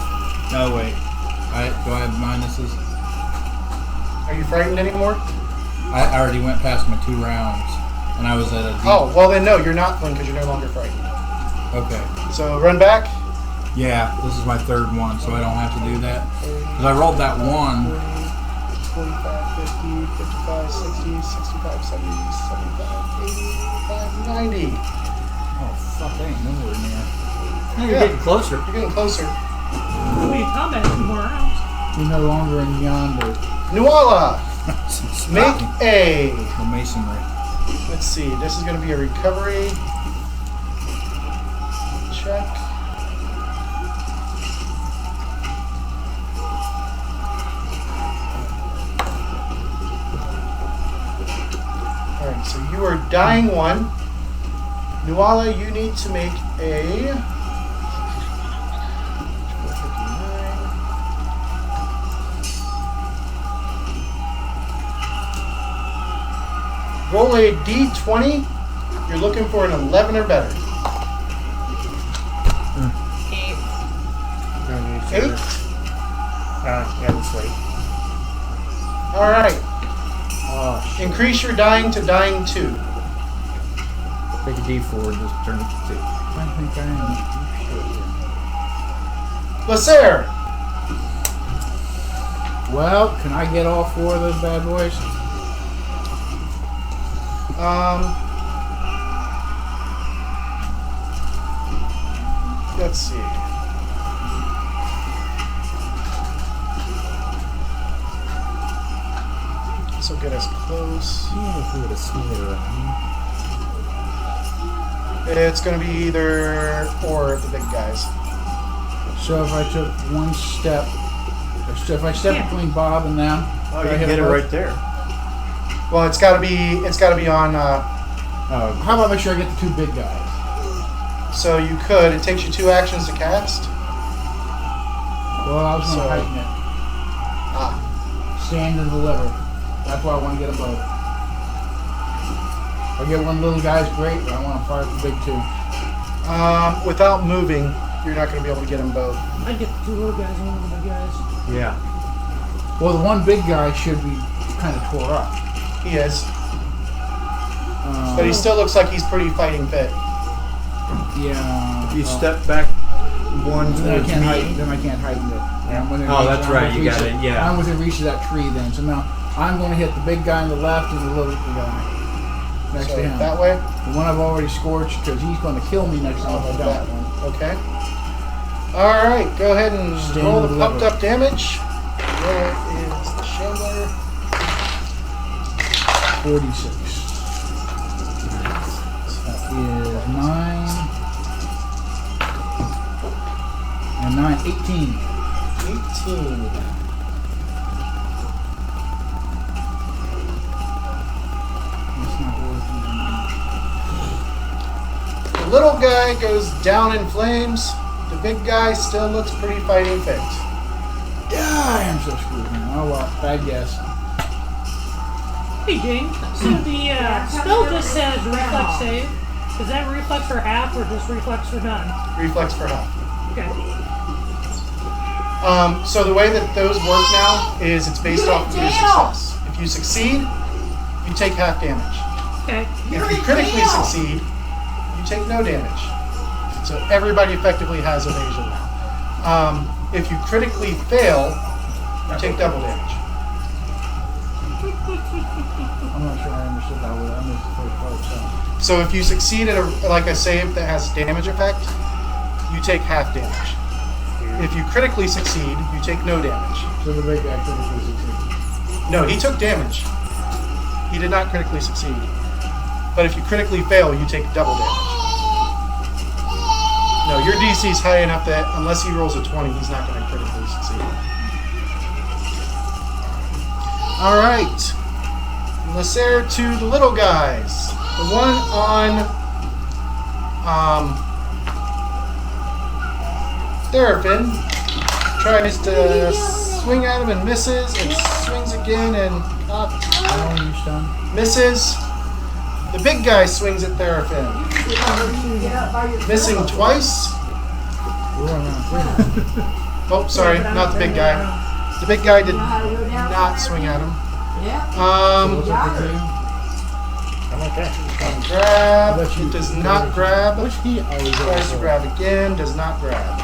Speaker 11: No, wait. Do I have minuses?
Speaker 2: Are you frightened anymore?
Speaker 11: I already went past my 2 rounds, and I was at a D.
Speaker 2: Oh, well then no, you're not frightened because you're no longer frightened.
Speaker 11: Okay.
Speaker 2: So run back.
Speaker 11: Yeah, this is my 3rd one, so I don't have to do that. Because I rolled that 1.
Speaker 2: 45, 50, 55, 60, 65, 70, 75, 80, 85, 90.
Speaker 3: Oh, fuck, I ain't nowhere near.
Speaker 9: You're getting closer.
Speaker 2: You're getting closer.
Speaker 5: we'll be in combat a few more rounds.
Speaker 3: We're no longer in yonder.
Speaker 2: Nuala, make a.
Speaker 11: The masonry.
Speaker 2: Let's see. This is going to be a recovery check. All right. So you are dying 1. Nuala, you need to make a. Roll a d20. You're looking for an 11 or better.
Speaker 7: 8.
Speaker 2: 8.
Speaker 1: Yeah, let's wait.
Speaker 2: All right.
Speaker 3: Oh, shit.
Speaker 2: Increase your dying to dying 2.
Speaker 9: Take a D4 and just turn it to 2.
Speaker 3: I think I am.
Speaker 2: Lacer.
Speaker 3: Well, can I get all 4 of those bad boys?
Speaker 2: Let's see. This will get us close.
Speaker 4: Yeah, if we would have swung it around.
Speaker 2: It's going to be either or of the big guys.
Speaker 3: So if I took one step, if I step between Bob and them,
Speaker 9: Oh,
Speaker 3: do
Speaker 9: you
Speaker 3: I
Speaker 9: can
Speaker 3: hit
Speaker 9: get it
Speaker 3: both?
Speaker 9: right there.
Speaker 2: Well, it's got to be on.
Speaker 3: How about make sure I get the 2 big guys?
Speaker 2: So you could. It takes you 2 actions to cast.
Speaker 3: Well, I was going to
Speaker 2: So-
Speaker 3: heighten it. Stand and deliver. That's why I want to get them both. If I get one little guy's great, but I want to fire the big 2.
Speaker 2: Without moving, you're not going to be able to get them both.
Speaker 5: I'd get the two little guys and one of the big guys.
Speaker 9: Yeah.
Speaker 3: Well, the one big guy should be kind of tore up.
Speaker 2: He is. But he still looks like he's pretty fighting fit.
Speaker 3: Yeah.
Speaker 9: If you step back one
Speaker 3: Then I
Speaker 9: towards
Speaker 3: can't
Speaker 9: me.
Speaker 3: heighten. Then I can't heighten it. I'm within
Speaker 9: Oh,
Speaker 3: reach-
Speaker 9: that's
Speaker 3: I'm
Speaker 9: right,
Speaker 3: within
Speaker 9: you got
Speaker 3: reach
Speaker 9: it,
Speaker 3: of-
Speaker 9: yeah.
Speaker 3: I'm within reach of that tree then. So now I'm going to hit the big guy on the left and the little guy next
Speaker 2: So
Speaker 3: to him.
Speaker 2: that way?
Speaker 3: The one I've already scorched because he's going to kill me next time if I
Speaker 2: That
Speaker 3: don't.
Speaker 2: one. Okay. Alright, go ahead and
Speaker 3: Stand
Speaker 2: roll the
Speaker 3: with
Speaker 2: pumped
Speaker 3: lever.
Speaker 2: up damage. Where is the Chandler?
Speaker 3: 46. That is 9. And 9, 18.
Speaker 2: 18.
Speaker 3: That's not worth even.
Speaker 2: The little guy goes down in flames. The big guy still looks pretty fighting fit.
Speaker 3: I am so screwed now. Oh well, bad guess.
Speaker 5: Hey, Jane. So the spell just says reflex save. Is that reflex for half or just reflex for none?
Speaker 2: Reflex for half.
Speaker 5: Okay.
Speaker 2: So the way that those work now is it's based off of your success. If you succeed, you take half damage.
Speaker 5: Okay.
Speaker 2: If you critically succeed, you take no damage. So everybody effectively has evasion now. If you critically fail, you take double damage.
Speaker 3: I'm not sure I understood that one. I missed the first part.
Speaker 2: So if you succeed at a save that has damage effect, you take half damage. If you critically succeed, you take no damage.
Speaker 3: So the big guy critically succeeded.
Speaker 2: No, he took damage. He did not critically succeed. But if you critically fail, you take double damage. No, your DC is high enough that unless he rolls a 20, he's not going to critically succeed. Alright. Lacer to the little guys. The one on Therapin tries to swing at him and misses, and swings again and misses. The big guy swings at Therapin, missing twice. Oh, sorry, not the big guy. The big guy did not swing at him.
Speaker 3: What's up with you?
Speaker 1: I'm okay.
Speaker 2: Grab. It does not grab.
Speaker 3: Which he always
Speaker 2: Tries to grab again. Does not grab.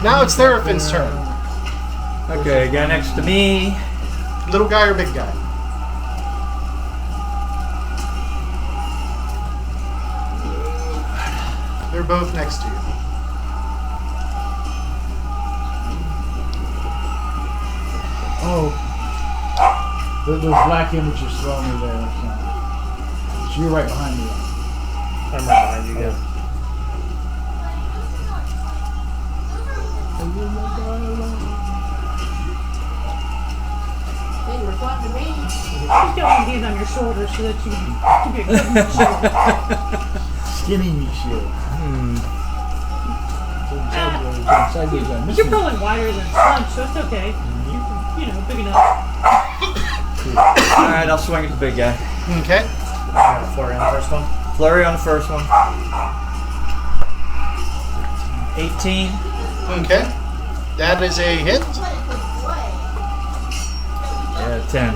Speaker 2: Now it's Therapin's turn.
Speaker 9: Okay, guy next to me.
Speaker 2: Little guy or big guy? They're both next to you.
Speaker 3: Oh. Those black images throw me there. So you're right behind me.
Speaker 1: I'm right behind you, yeah.
Speaker 12: They were fun to me.
Speaker 5: Just got one hand on your shoulder so that you can be a good shield.
Speaker 3: Skinny me shield.
Speaker 5: You're probably wider than Sludge, so it's okay. You're, big enough.
Speaker 9: Alright, I'll swing at the big guy.
Speaker 2: Okay.
Speaker 1: Flurry on the first one.
Speaker 9: Flurry on the first one. 18.
Speaker 2: Okay. That is a hit.
Speaker 9: Yeah, 10.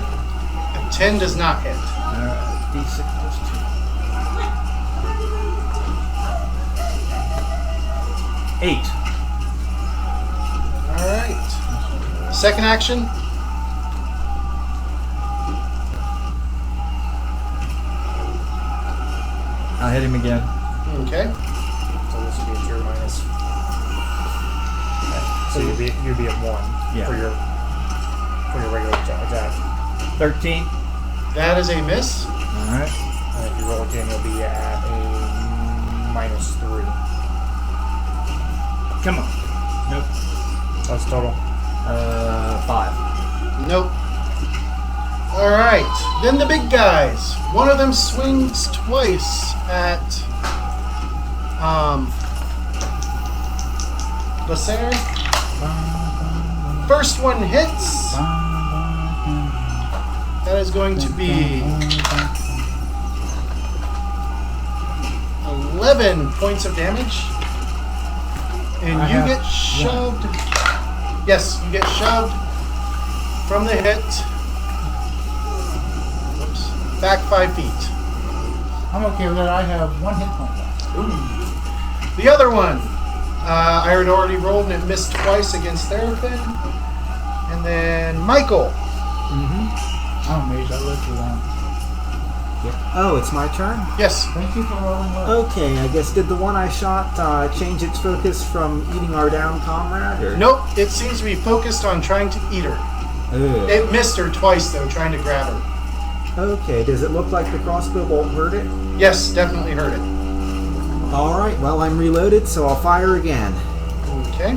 Speaker 2: And 10 does not hit.
Speaker 9: Alright, D6 plus 2. 8.
Speaker 2: Alright. Second action.
Speaker 9: I'll hit him again.
Speaker 2: Okay.
Speaker 1: So this would be a tier minus. Okay. So you'd be at 1
Speaker 9: Yeah.
Speaker 1: for your regular attack.
Speaker 9: 13.
Speaker 2: That is a miss.
Speaker 9: Alright.
Speaker 1: And if you roll again, you'll be at a minus 3.
Speaker 9: Come on. Nope.
Speaker 1: That's total.
Speaker 9: 5.
Speaker 2: Nope. Alright. Then the big guys. One of them swings twice at Lacer. First one hits. That is going to be 11 points of damage. And
Speaker 3: I
Speaker 2: you
Speaker 3: have
Speaker 2: get shoved. Yes, you get shoved from the hit. Whoops. Back 5 feet.
Speaker 3: I'm okay with that. I have 1 hit point left.
Speaker 2: Ooh. The other one, I had already rolled and it missed twice against Therapin. And then Michael.
Speaker 3: I'm amazed I lived through that.
Speaker 4: Oh, it's my turn?
Speaker 2: Yes.
Speaker 3: Thank you for rolling low.
Speaker 4: Okay, I guess did the one I shot change its focus from eating our down comrade? Or?
Speaker 2: Nope, it seems to be focused on trying to eat her.
Speaker 4: Ugh.
Speaker 2: It missed her twice, though, trying to grab her.
Speaker 4: Okay, does it look like the crossbow bolt hurt it?
Speaker 2: Yes, definitely hurt it.
Speaker 4: Alright, well, I'm reloaded, so I'll fire again.
Speaker 2: Okay.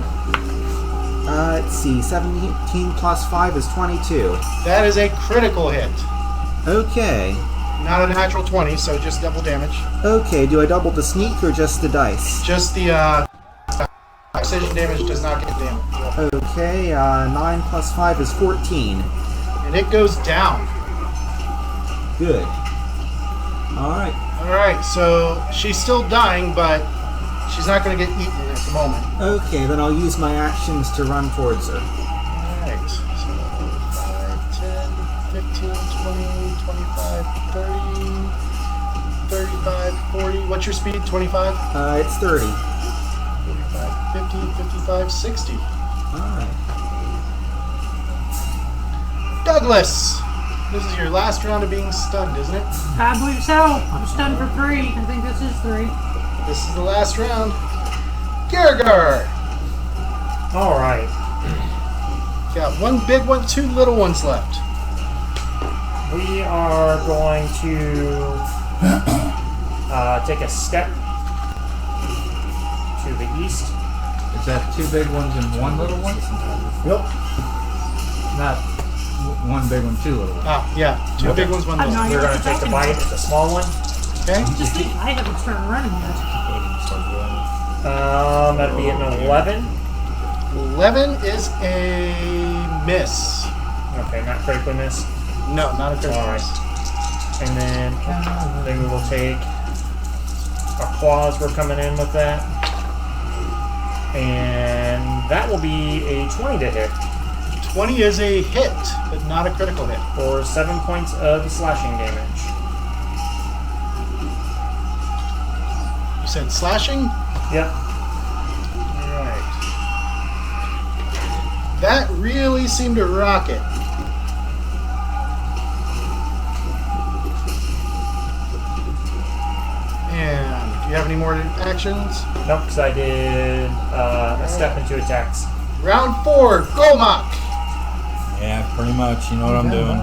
Speaker 4: Let's see, 17 plus 5 is 22.
Speaker 2: That is a critical hit.
Speaker 4: Okay.
Speaker 2: Not a natural 20, so just double damage.
Speaker 4: Okay, do I double the sneak or just the dice?
Speaker 2: Just the precision damage does not get damage.
Speaker 4: Okay, 9 plus 5 is 14.
Speaker 2: And it goes down.
Speaker 4: Good. Alright.
Speaker 2: Alright, so she's still dying, but she's not going to get eaten at the moment.
Speaker 4: Okay, then I'll use my actions to run towards her.
Speaker 2: Alright, so 5, 10, 15, 20, 25, 30, 35, 40. What's your speed? 25?
Speaker 4: It's 30.
Speaker 2: 45, 50, 55, 60.
Speaker 4: Alright.
Speaker 2: Douglas! This is your last round of being stunned, isn't it?
Speaker 5: I believe so. I'm stunned for 3. I think this is 3.
Speaker 2: This is the last round. Gergar!
Speaker 1: Alright.
Speaker 2: Got 1 big one, 2 little ones left.
Speaker 1: We are going to take a step to the east.
Speaker 8: Is that 2 big ones and 1 little one?
Speaker 3: Yep.
Speaker 8: Not 1 big one, 2 little ones.
Speaker 2: Ah, yeah. 2 big ones, 1
Speaker 5: I'm
Speaker 2: little
Speaker 5: not
Speaker 2: one.
Speaker 1: We're
Speaker 5: even
Speaker 1: going to take a bite at the small one.
Speaker 2: Okay?
Speaker 5: Just think, I haven't started running yet.
Speaker 1: That'd be an 11.
Speaker 2: 11 is a miss.
Speaker 1: Okay, not critically miss.
Speaker 2: No, not a critical
Speaker 1: Alright.
Speaker 2: miss.
Speaker 1: And then we will take our claws. We're coming in with that. And that will be a 20 to hit
Speaker 2: 20 is a hit, but not a critical hit.
Speaker 1: for 7 points of slashing damage.
Speaker 2: You said slashing?
Speaker 1: Yep.
Speaker 2: Alright. That really seemed to rock it. And do you have any more actions?
Speaker 1: Nope, because I did a step into attacks.
Speaker 2: Round 4, Golmak!
Speaker 11: Yeah, pretty much. You know what I'm doing.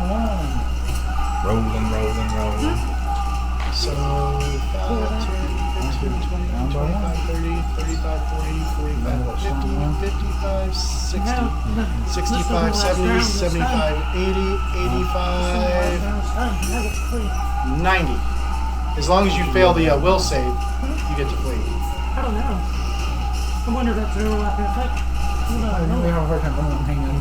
Speaker 11: Rolling.
Speaker 2: So, 5, 10, 15, 20, 25, 30, 35, 40, 45, 50, 55, 60, 65, 70, 75, 80, 85, 90. As long as you fail the will save, you get to flee.
Speaker 5: I don't know. I wonder if that's an overlapping effect.
Speaker 3: I really have a hard time hanging on.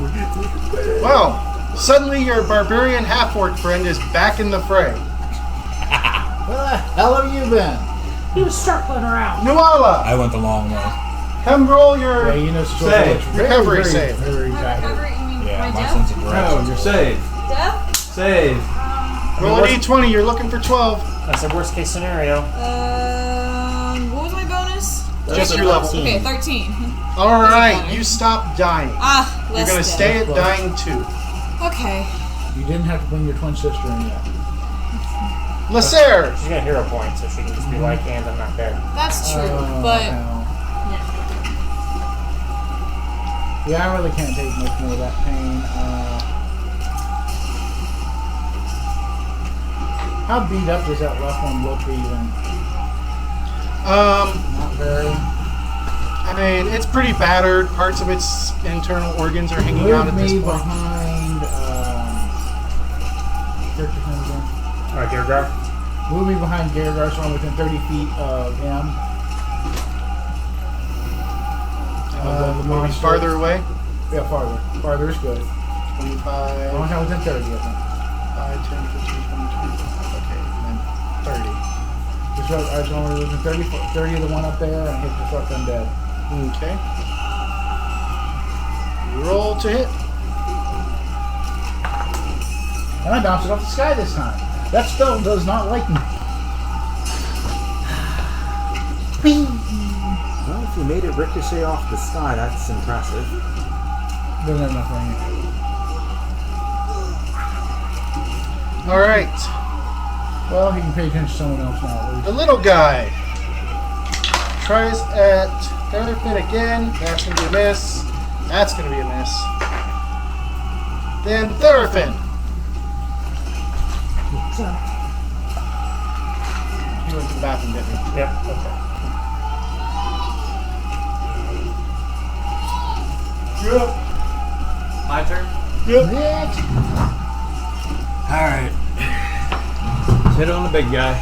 Speaker 2: Well, suddenly your barbarian half-orc friend is back in the fray.
Speaker 3: Where the hell have you been?
Speaker 5: He was circling around.
Speaker 2: Nuala,
Speaker 11: I went the long way.
Speaker 2: come roll your
Speaker 3: Yeah, you know,
Speaker 2: recovery save.
Speaker 3: Very
Speaker 12: My
Speaker 3: bad.
Speaker 12: recovery, you mean
Speaker 11: Yeah,
Speaker 12: my
Speaker 11: my
Speaker 12: death?
Speaker 11: sense of direction.
Speaker 8: No, you're saved.
Speaker 12: Death?
Speaker 8: Save.
Speaker 2: Roll a d20, you're looking for 12.
Speaker 1: That's the worst case scenario.
Speaker 12: What was my bonus?
Speaker 2: Just your level.
Speaker 12: Okay, 13.
Speaker 2: Alright, you stop dying.
Speaker 12: Ah,
Speaker 2: You're
Speaker 12: less
Speaker 2: gonna
Speaker 12: death.
Speaker 2: stay at dying 2.
Speaker 12: Okay.
Speaker 3: You didn't have to bring your twin sister in yet.
Speaker 2: Lacer!
Speaker 1: She's got hero points, so she can just be like, and I'm not dead.
Speaker 12: That's true,
Speaker 3: Oh,
Speaker 12: but
Speaker 3: hell. Yeah, I really can't take much more of that pain. How beat up does that left one look even? Not very.
Speaker 2: I mean, it's pretty battered. Parts of its internal organs are hanging out at
Speaker 3: Move
Speaker 2: this
Speaker 3: me
Speaker 2: point.
Speaker 3: behind. Character's name again.
Speaker 1: Alright, Gergar.
Speaker 3: Move me behind Gergar so I'm within 30 feet of him.
Speaker 2: Moving farther away.
Speaker 3: Yeah, farther. Farther is good.
Speaker 2: 25,
Speaker 3: I want to within 30, I think.
Speaker 2: 5, 10, 15, 20, 25. Okay, and then 30.
Speaker 3: I just want to within 30 of the one up there and hit the fuck undead.
Speaker 2: Okay. Roll to hit.
Speaker 3: And I bounced it off the sky this time. That spell does not like me.
Speaker 4: Well, if you made it ricochet off the sky, that's impressive.
Speaker 3: Doesn't have enough range.
Speaker 2: Alright.
Speaker 3: Well, he can pay attention to someone else now. At
Speaker 2: The
Speaker 3: least.
Speaker 2: little guy tries at Therapin again. That's going to be a miss. That's going to be a miss. Then Therapin.
Speaker 5: So,
Speaker 2: He went to the bathroom, didn't he?
Speaker 1: Yep. Okay.
Speaker 2: Yep.
Speaker 9: My turn?
Speaker 2: Yep.
Speaker 9: Alright. Hit on the big guy.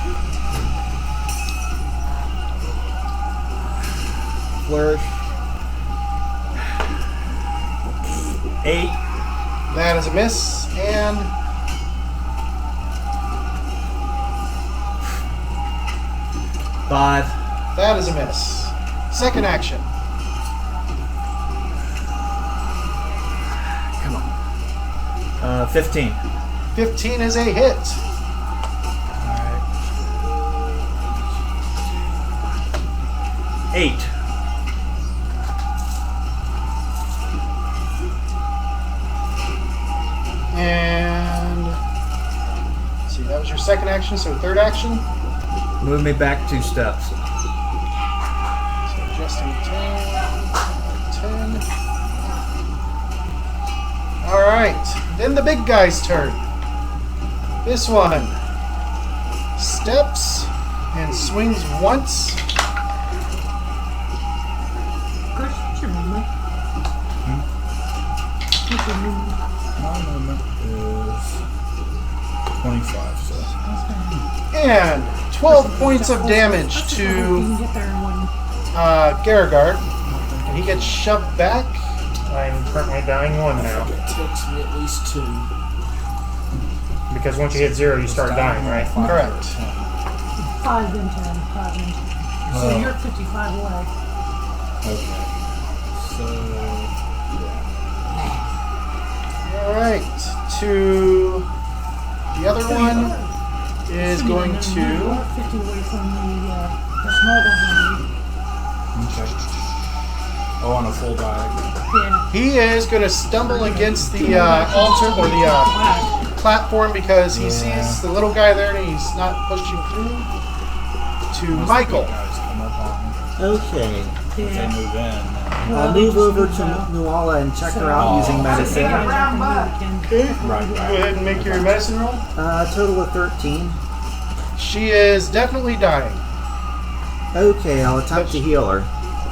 Speaker 9: Flourish. 8.
Speaker 2: That is a miss. And
Speaker 9: 5.
Speaker 2: that is a miss. Second action.
Speaker 9: Come on. 15.
Speaker 2: 15 is a hit.
Speaker 9: Alright. 8.
Speaker 2: And let's see, that was your second action, so third action.
Speaker 9: Move me back 2 steps.
Speaker 2: So adjusting 10. Alright, then the big guy's turn. This one steps and swings once.
Speaker 5: Chris, what's your movement? What's your movement?
Speaker 11: My movement is 25, so.
Speaker 2: And 12 points of damage
Speaker 5: You
Speaker 2: to
Speaker 5: can get there in one.
Speaker 2: Garagard. And he gets shoved back.
Speaker 1: I'm currently dying 1 now.
Speaker 13: It takes me at least 2.
Speaker 1: Because once you hit 0, you start dying, right?
Speaker 2: Correct.
Speaker 5: 5 then 10. 5 then 10. So you're 55 away.
Speaker 11: Okay. So,
Speaker 2: Alright. To the other one is going to.
Speaker 5: 50 away from the small one.
Speaker 11: okay. Oh, on a full diagonal.
Speaker 5: Yeah.
Speaker 2: He is going to stumble against the altar or the platform because he sees the little guy there and he's not pushing through. To Michael.
Speaker 11: Guys come up on me.
Speaker 4: Okay.
Speaker 11: If they
Speaker 5: Yeah.
Speaker 11: move in, then
Speaker 4: I'll move over to Nuala and check her out using medicine.
Speaker 2: Okay.
Speaker 11: Right,
Speaker 2: Go ahead and make your medicine roll.
Speaker 4: Total of 13.
Speaker 2: She is definitely dying.
Speaker 4: Okay, I'll attempt to heal her.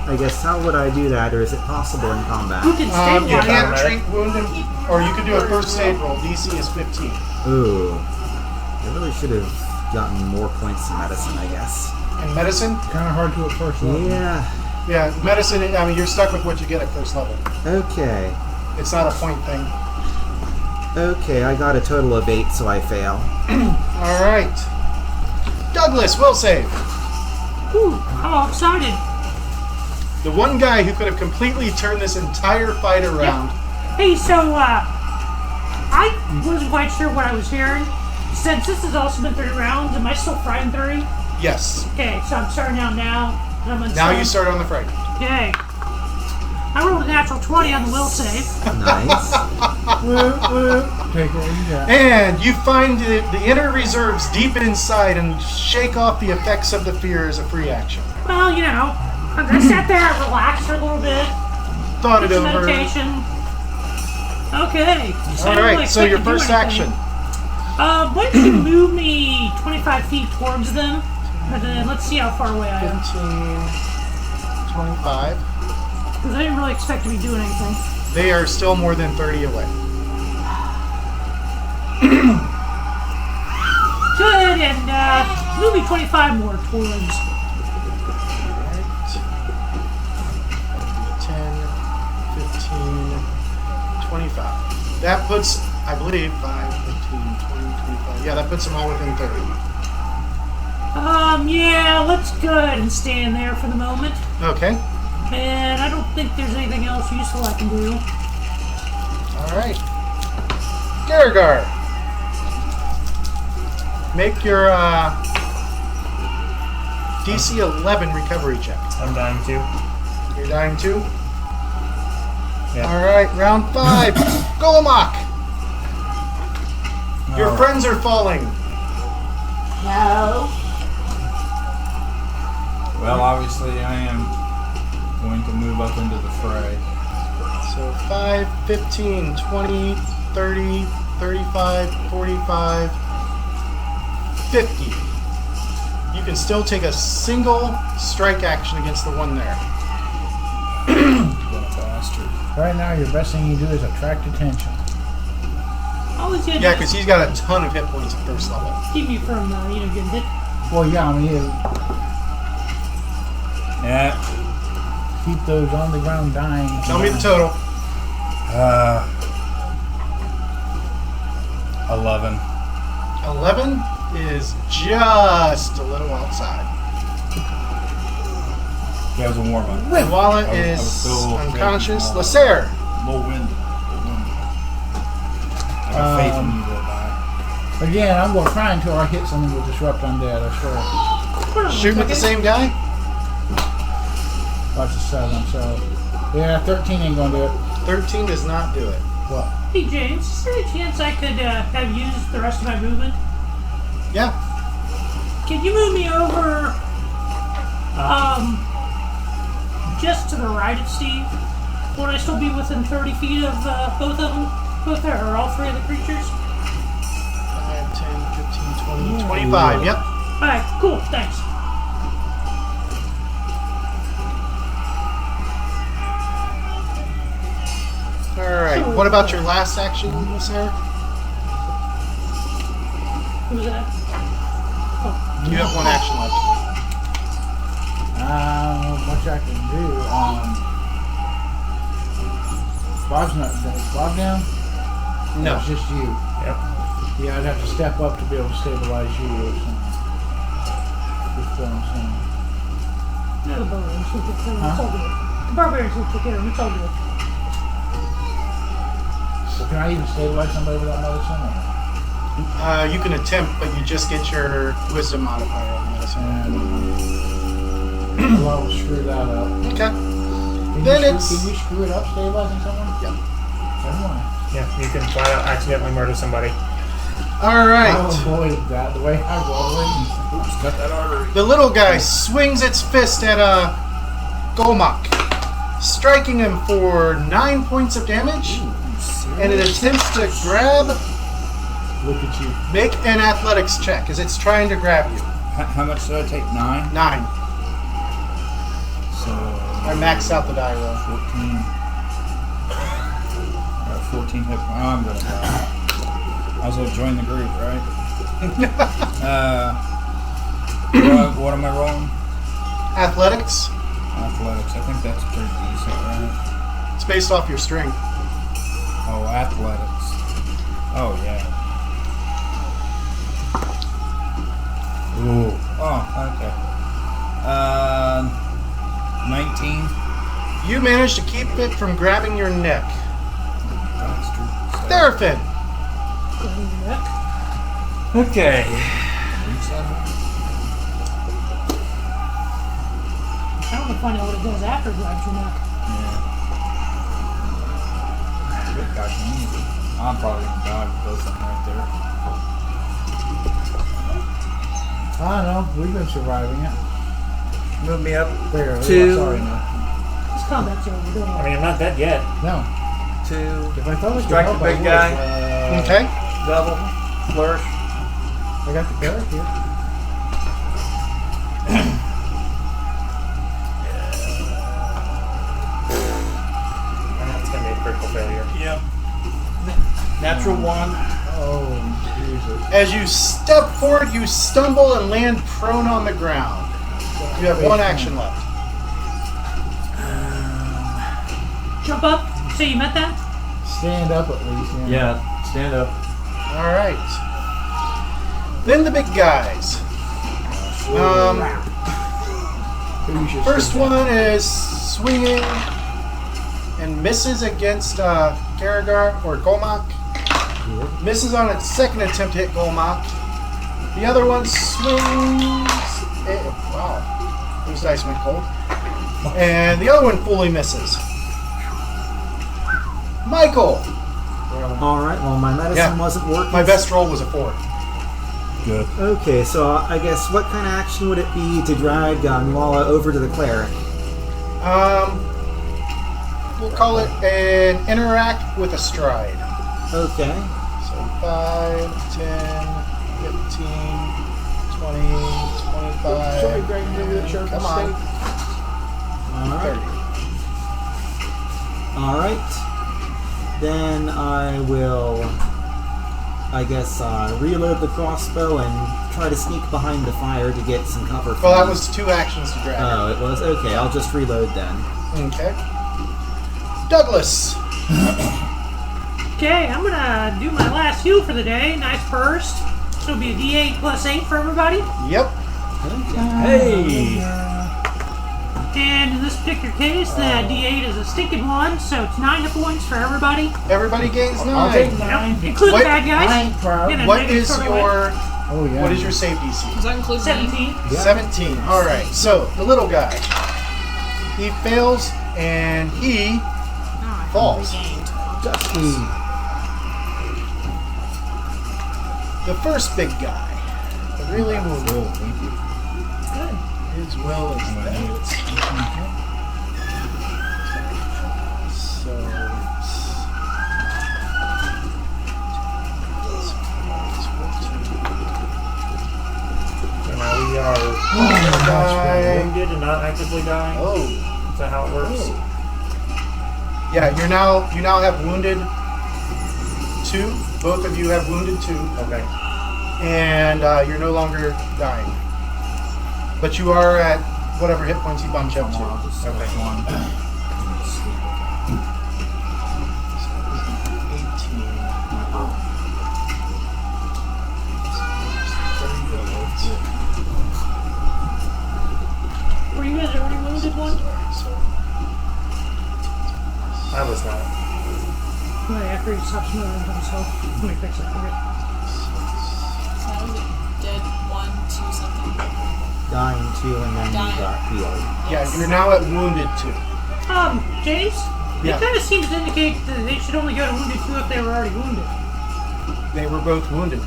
Speaker 4: I guess how would I do that, or is it possible in combat?
Speaker 5: Who can
Speaker 2: You
Speaker 5: stabilize
Speaker 2: can't
Speaker 1: right?
Speaker 2: treat wounded, or you could do a first aid roll. DC is 15.
Speaker 4: Ooh. I really should have gotten more points in medicine, I guess.
Speaker 2: And medicine?
Speaker 3: Kind of hard to at first level.
Speaker 4: Yeah.
Speaker 2: Yeah, medicine, I mean, you're stuck with what you get at first level.
Speaker 4: Okay.
Speaker 2: It's not a point thing.
Speaker 4: Okay, I got a total of 8, so I fail.
Speaker 2: Alright. Douglas, will save.
Speaker 5: Ooh, I'm all excited.
Speaker 2: The one guy who could have completely turned this entire fight around.
Speaker 5: Hey, so, I wasn't quite sure what I was hearing. Since this has also been 30 rounds, am I still frightened 30?
Speaker 2: Yes.
Speaker 5: Okay, so I'm starting out now. And I'm
Speaker 2: Now you start on the fright.
Speaker 5: Okay. I rolled a natural 20 on the will save.
Speaker 4: Nice.
Speaker 3: Take what you got.
Speaker 2: And you find the inner reserves deep inside and shake off the effects of the fear as a free action.
Speaker 5: Well, you know, I sat there and relaxed for a little bit.
Speaker 2: Thought it
Speaker 5: Did some
Speaker 2: over.
Speaker 5: meditation. Okay.
Speaker 2: Alright, so your first action.
Speaker 5: Why don't you move me 25 feet towards them? And then let's see how far away I am.
Speaker 2: 15, 25.
Speaker 5: Because I didn't really expect to be doing anything.
Speaker 2: They are still more than 30 away.
Speaker 5: Good, and move me 25 more towards.
Speaker 2: 10, 15, 25. That puts, I believe, 5, 15, 20, 25. Yeah, that puts them all within 30.
Speaker 5: Yeah, let's go ahead and stand there for the moment.
Speaker 2: Okay.
Speaker 5: And I don't think there's anything else useful I can do.
Speaker 2: Alright. Ceannairc. Make your DC 11 recovery check.
Speaker 1: I'm dying too.
Speaker 2: You're dying too?
Speaker 1: Yeah.
Speaker 2: Alright, round 5. Golomok! Your
Speaker 11: Alright.
Speaker 2: friends are falling.
Speaker 10: No.
Speaker 11: Well, obviously, I am going to move up into the fray.
Speaker 2: So 5, 15, 20, 30, 35, 45, 50. You can still take a single strike action against the one there.
Speaker 11: What a bastard.
Speaker 3: Right now, your best thing you do is attract attention.
Speaker 5: Always gonna
Speaker 2: Yeah, because he's got a ton of hit points at first level.
Speaker 5: keep you from, getting hit.
Speaker 3: Well, yeah, I mean,
Speaker 11: Yeah.
Speaker 3: keep those on the ground dying.
Speaker 2: Tell me the total.
Speaker 11: 11.
Speaker 2: 11 is just a little outside.
Speaker 11: That was a warm up.
Speaker 2: Walla
Speaker 11: I was
Speaker 2: is
Speaker 11: still
Speaker 2: unconscious.
Speaker 11: ready.
Speaker 2: Lacer.
Speaker 11: Low wind. I got faith in you, though, bye.
Speaker 3: Again, I'm going to try until I hit something with Disrupt Undead, I swear.
Speaker 2: Shooting at the same guy?
Speaker 3: Watch the 7, so... Yeah, 13 ain't going to do it.
Speaker 2: 13 does not do it.
Speaker 3: What?
Speaker 5: Hey, James, is there any chance I could have used the rest of my movement?
Speaker 2: Yeah.
Speaker 5: Can you move me over, just to the right of Steve? Would I still be within 30 feet of both of them? Both or all three of the creatures?
Speaker 2: 5, 10, 15, 20, 25. Yep.
Speaker 5: Alright, cool, thanks.
Speaker 2: Alright. What about your last action, Sarah?
Speaker 5: Who's that?
Speaker 2: You have one action left.
Speaker 3: Much I can do. Bob's not finished. Bob down?
Speaker 2: No.
Speaker 3: It's just you.
Speaker 1: Yep.
Speaker 3: Yeah, I'd have to step up to be able to stabilize you or something. That's what I'm saying.
Speaker 5: No, the barbarians will take care of him. It's all good. The barbarians will take care of him. It's all good.
Speaker 3: Well, can I even stabilize somebody without medicine? Or?
Speaker 2: You can attempt, but you just get your wisdom modifier on medicine.
Speaker 3: And well, I will screw that up.
Speaker 2: Okay.
Speaker 3: Can
Speaker 2: Then
Speaker 3: you
Speaker 2: it's...
Speaker 3: Can you screw it up stabilizing someone?
Speaker 2: Yep.
Speaker 3: Never mind.
Speaker 1: Yeah, you can flat out accidentally murder somebody.
Speaker 2: Alright.
Speaker 3: I'll avoid that the way I roll.
Speaker 11: Oops, cut that artery.
Speaker 2: The little guy swings its fist at Golomok, striking him for 9 points of damage. And it attempts to grab.
Speaker 3: Look at you.
Speaker 2: Make an athletics check as it's trying to grab you.
Speaker 11: How much did I take? 9?
Speaker 2: 9.
Speaker 11: So...
Speaker 2: I maxed out the die roll.
Speaker 11: 14. 14 hit points. I'm gonna die. I was gonna join the group, right? What am I rolling?
Speaker 2: Athletics.
Speaker 11: Athletics. I think that's pretty decent, right?
Speaker 2: It's based off your strength.
Speaker 11: Oh, athletics. Oh, yeah. Ooh. Oh, okay. 19.
Speaker 2: You managed to keep it from grabbing your neck.
Speaker 11: Bastard.
Speaker 2: Therafin.
Speaker 11: Okay.
Speaker 5: I don't want to find out what it does after it grabs your neck.
Speaker 11: Yeah. Good gosh, I'm probably gonna die with those things right there.
Speaker 3: I don't know. We've been surviving it.
Speaker 11: Move me up.
Speaker 3: Barely.
Speaker 11: 2.
Speaker 3: Sorry, no.
Speaker 5: This combat's over, don't
Speaker 1: I
Speaker 5: worry.
Speaker 1: mean, I'm not dead yet.
Speaker 3: No.
Speaker 11: 2.
Speaker 3: If I thought it
Speaker 11: Strike the
Speaker 3: could help, I
Speaker 11: big
Speaker 3: would.
Speaker 11: guy.
Speaker 2: Okay.
Speaker 11: Double. Flourish.
Speaker 3: I got the carrot here.
Speaker 1: That's gonna be a critical failure.
Speaker 11: Yep. Natural 1.
Speaker 3: Oh, Jesus.
Speaker 2: As you step forward, you stumble and land prone on the ground. You have one action left.
Speaker 5: Jump up. So you met that?
Speaker 3: Stand up at least.
Speaker 9: Yeah, stand up.
Speaker 2: All right. Then the big guys. First one is swinging and misses against Garrigar or Golmak. Misses on its second attempt to hit Golmak. The other one swings. Wow, those dice went cold. And the other one fully misses. Michael.
Speaker 4: All right. Well, my medicine wasn't working.
Speaker 2: My best roll was a 4.
Speaker 11: Good.
Speaker 4: Okay, so I guess what kind of action would it be to drag Nwala over to the cleric?
Speaker 2: We'll call it an interact with a stride.
Speaker 4: Okay.
Speaker 2: So 5, 10, 15, 20, 25.
Speaker 3: Sorry, Greg, maybe that sharp
Speaker 2: Come on.
Speaker 3: mistake.
Speaker 4: All right. Then I will, I guess, reload the crossbow and try to sneak behind the fire to get some cover.
Speaker 2: Well, that was 2 actions to drag.
Speaker 4: Oh, it was? Okay, I'll just reload then.
Speaker 2: Okay. Douglas.
Speaker 5: Okay, I'm gonna do my last heal for the day. Nice burst. So it'll be a D8 plus 8 for everybody.
Speaker 2: Yep.
Speaker 11: Hey!
Speaker 5: And in this particular case, the D8 is a stinking 1, so it's 9 hit points for everybody.
Speaker 2: Everybody gains 9.
Speaker 3: I'll take 9.
Speaker 5: Yep, including
Speaker 2: What?
Speaker 5: bad guys.
Speaker 3: I ain't proud.
Speaker 5: In a
Speaker 2: What
Speaker 5: negative
Speaker 2: is
Speaker 5: sort of way.
Speaker 2: your
Speaker 3: Oh, yeah.
Speaker 2: What is your save DC?
Speaker 7: Does that include
Speaker 5: 17?
Speaker 2: 17. All right. So the little guy, he fails and he falls. The first big guy, the really wounded. His will is that. So
Speaker 1: So now we are
Speaker 2: die.
Speaker 1: wounded and not actively dying.
Speaker 2: Oh,
Speaker 1: Is that how it works?
Speaker 2: yeah. You now have wounded 2. Both of you have wounded 2,
Speaker 1: Okay.
Speaker 2: and you're no longer dying. But you are at whatever hit points you bumped up to.
Speaker 1: Okay.
Speaker 2: 18.
Speaker 5: Were you guys already wounded one?
Speaker 1: I was not.
Speaker 5: Right after he stops moving himself. Let me fix it for you.
Speaker 7: So that was a dead 1, 2 something.
Speaker 4: Dying 2, and then
Speaker 7: Dying.
Speaker 4: you got healed.
Speaker 2: Yeah, you're now at wounded 2.
Speaker 5: James?
Speaker 2: Yeah.
Speaker 5: It kind of seems to indicate that they should only go to wounded 2 if they were already wounded.
Speaker 2: They were both wounded.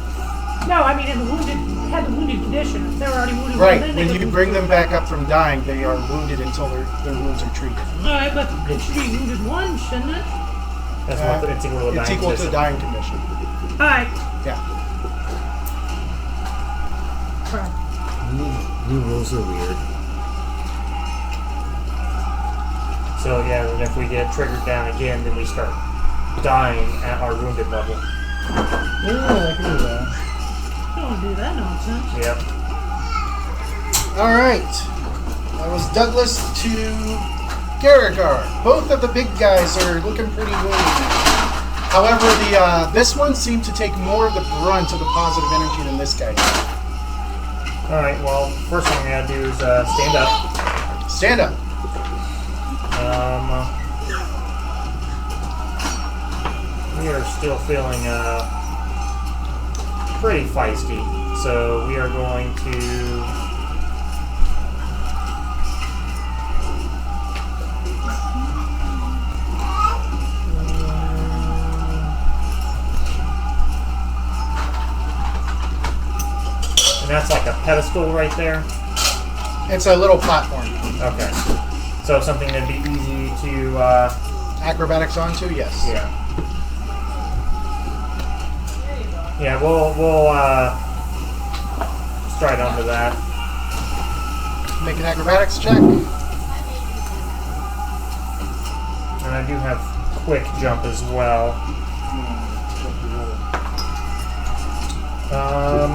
Speaker 5: No, I mean in the wounded, had the wounded condition. If they were already wounded,
Speaker 2: Right,
Speaker 5: then they
Speaker 2: when
Speaker 5: go
Speaker 2: you
Speaker 5: to
Speaker 2: bring them back up from dying, they are wounded until their wounds are treated.
Speaker 5: Alright, but it should be wounded 1, shouldn't it?
Speaker 1: That's what it's equal to the
Speaker 2: It's
Speaker 1: dying
Speaker 2: equal to the
Speaker 1: condition.
Speaker 2: dying condition.
Speaker 5: Alright.
Speaker 2: Yeah.
Speaker 5: Right.
Speaker 4: New rules are weird.
Speaker 1: So yeah, then if we get triggered down again, then we start dying at our wounded level.
Speaker 3: Yeah, I can do that.
Speaker 5: Don't want to do that nonsense.
Speaker 1: Yep.
Speaker 2: All right. That was Douglas to Garrigar. Both of the big guys are looking pretty wounded. However, this one seemed to take more of the brunt of the positive energy than this guy did.
Speaker 1: Alright, well, first thing we gotta do is stand up.
Speaker 2: Stand up.
Speaker 1: We are still feeling pretty feisty, so we are going to and that's like a pedestal right there.
Speaker 2: It's a little platform.
Speaker 1: Okay. So something that'd be easy to
Speaker 2: Acrobatics onto, yes.
Speaker 1: yeah. Yeah, we'll stride onto that.
Speaker 2: Make an acrobatics check.
Speaker 1: And I do have quick jump as well.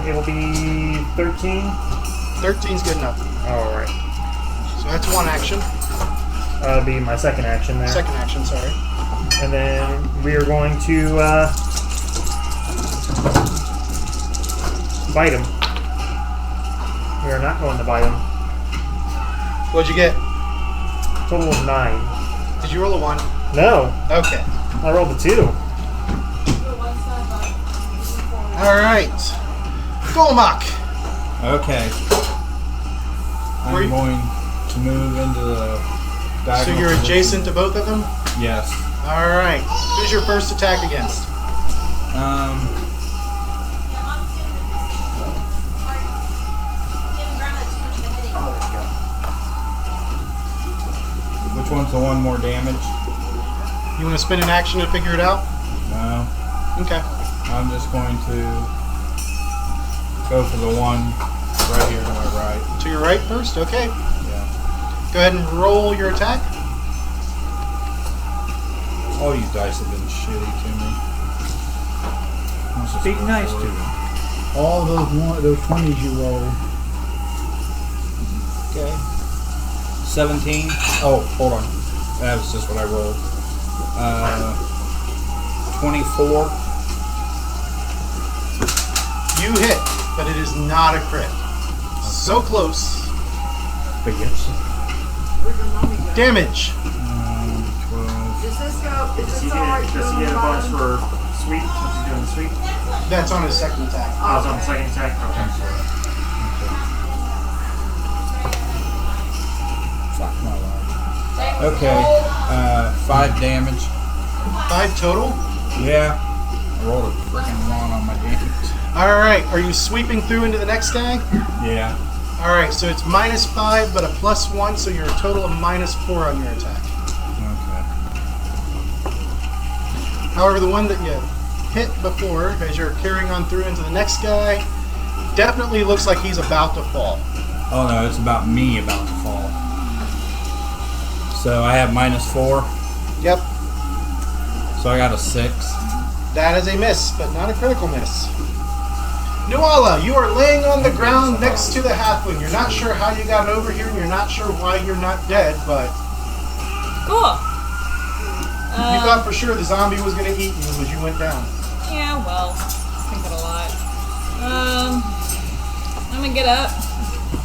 Speaker 1: It'll be 13.
Speaker 2: 13's good enough.
Speaker 1: Alright.
Speaker 2: So that's one action.
Speaker 1: That'll be my second action there.
Speaker 2: Second action, sorry.
Speaker 1: And then we are going to bite him. We are not going to bite him.
Speaker 2: What'd you get?
Speaker 1: Total of 9.
Speaker 2: Did you roll a 1?
Speaker 1: No,
Speaker 2: Okay.
Speaker 1: I rolled a 2.
Speaker 2: Alright. Golmak.
Speaker 11: Okay.
Speaker 2: Were you-
Speaker 11: I'm going to move into the
Speaker 2: So
Speaker 11: diagonal
Speaker 2: you're
Speaker 11: position.
Speaker 2: adjacent to both of them?
Speaker 11: Yes.
Speaker 2: Alright. Who's your first attack against?
Speaker 11: Which one's the one more damage?
Speaker 2: You want to spend an action to figure it out?
Speaker 11: No.
Speaker 2: Okay.
Speaker 11: I'm just going to go for the one right here to my right.
Speaker 2: To your right first? Okay.
Speaker 11: Yeah.
Speaker 2: Go ahead and roll your attack.
Speaker 11: All you dice have been shitty to me. Let's just
Speaker 8: Be
Speaker 11: go
Speaker 8: nice
Speaker 11: for
Speaker 8: to
Speaker 11: it.
Speaker 8: them.
Speaker 3: All those 20s you rolled.
Speaker 11: Okay. 17. Oh, hold on. That was just what I rolled. 24.
Speaker 2: You hit, but it is not a crit. So close.
Speaker 8: But yes.
Speaker 2: Damage.
Speaker 11: 12.
Speaker 10: Does this go? Is
Speaker 1: Does he
Speaker 10: this all right?
Speaker 1: get a bonus for sweep since he's doing the sweep?
Speaker 2: That's on his second attack.
Speaker 1: I was on the second attack. Okay.
Speaker 11: Fuck my life. Okay. 5 damage.
Speaker 2: 5 total.
Speaker 11: Yeah. I rolled a freaking 1 on my damage.
Speaker 2: Alright, are you sweeping through into the next guy?
Speaker 11: Yeah.
Speaker 2: Alright, so it's -5 but a +1, so you're a total of -4 on your attack.
Speaker 11: Okay.
Speaker 2: However, the one that you hit before, as you're carrying on through into the next guy, definitely looks like he's about to fall.
Speaker 11: Oh no, it's about me about to fall. So I have -4.
Speaker 2: Yep,
Speaker 11: So I got a 6.
Speaker 2: that is a miss, but not a critical miss. Nuala, you are laying on the ground next to the halfling. You're not sure how you got over here, and you're not sure why you're not dead, but
Speaker 7: Cool.
Speaker 2: you thought for sure the zombie was going to eat you as you went down.
Speaker 7: Yeah, well, think that a lot. I'm gonna get up.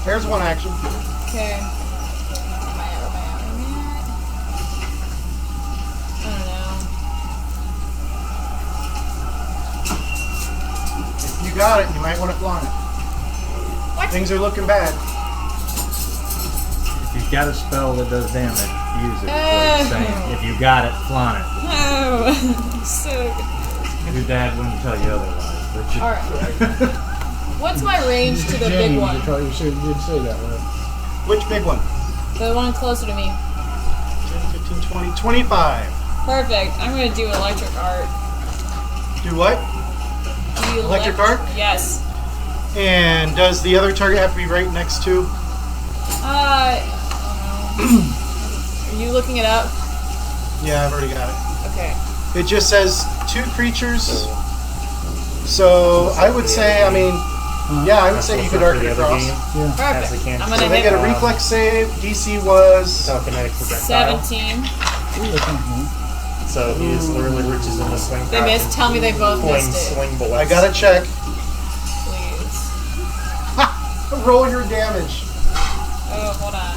Speaker 2: There's one action.
Speaker 7: Okay. Where am I at? I don't know.
Speaker 2: If you got it, you might want to flaunt it.
Speaker 7: What?
Speaker 2: Things are looking bad.
Speaker 8: If you've got a spell that does damage, use it. Is what it's saying. If you got it, flaunt it.
Speaker 7: Oh, so good.
Speaker 8: Your dad wouldn't tell you otherwise. But you,
Speaker 7: Alright. What's my range to the big
Speaker 3: James,
Speaker 7: one?
Speaker 3: you did say that, right?
Speaker 2: Which big one?
Speaker 7: The one closer to me.
Speaker 2: 10, 15, 20, 25.
Speaker 7: Perfect. I'm gonna do electric art.
Speaker 2: Do what? Electric art?
Speaker 7: Yes.
Speaker 2: And does the other target have to be right next to?
Speaker 7: I don't know. Are you looking it up?
Speaker 2: Yeah, I've already got it.
Speaker 7: Okay.
Speaker 2: It just says 2 creatures. So I would say, I mean, yeah, I would say you could arc it across.
Speaker 3: Yeah.
Speaker 7: Perfect. I'm
Speaker 2: So
Speaker 7: gonna
Speaker 2: they
Speaker 7: hit
Speaker 2: get a reflex save. DC was
Speaker 1: Telekinetic projectile.
Speaker 7: 17.
Speaker 1: So he just literally reaches in the swing.
Speaker 7: They
Speaker 1: pouch
Speaker 7: missed.
Speaker 1: and
Speaker 7: Tell me they both
Speaker 1: flings
Speaker 7: missed it.
Speaker 1: swing bullets.
Speaker 2: I gotta check.
Speaker 7: Please.
Speaker 2: Roll your damage.
Speaker 7: Oh, hold on.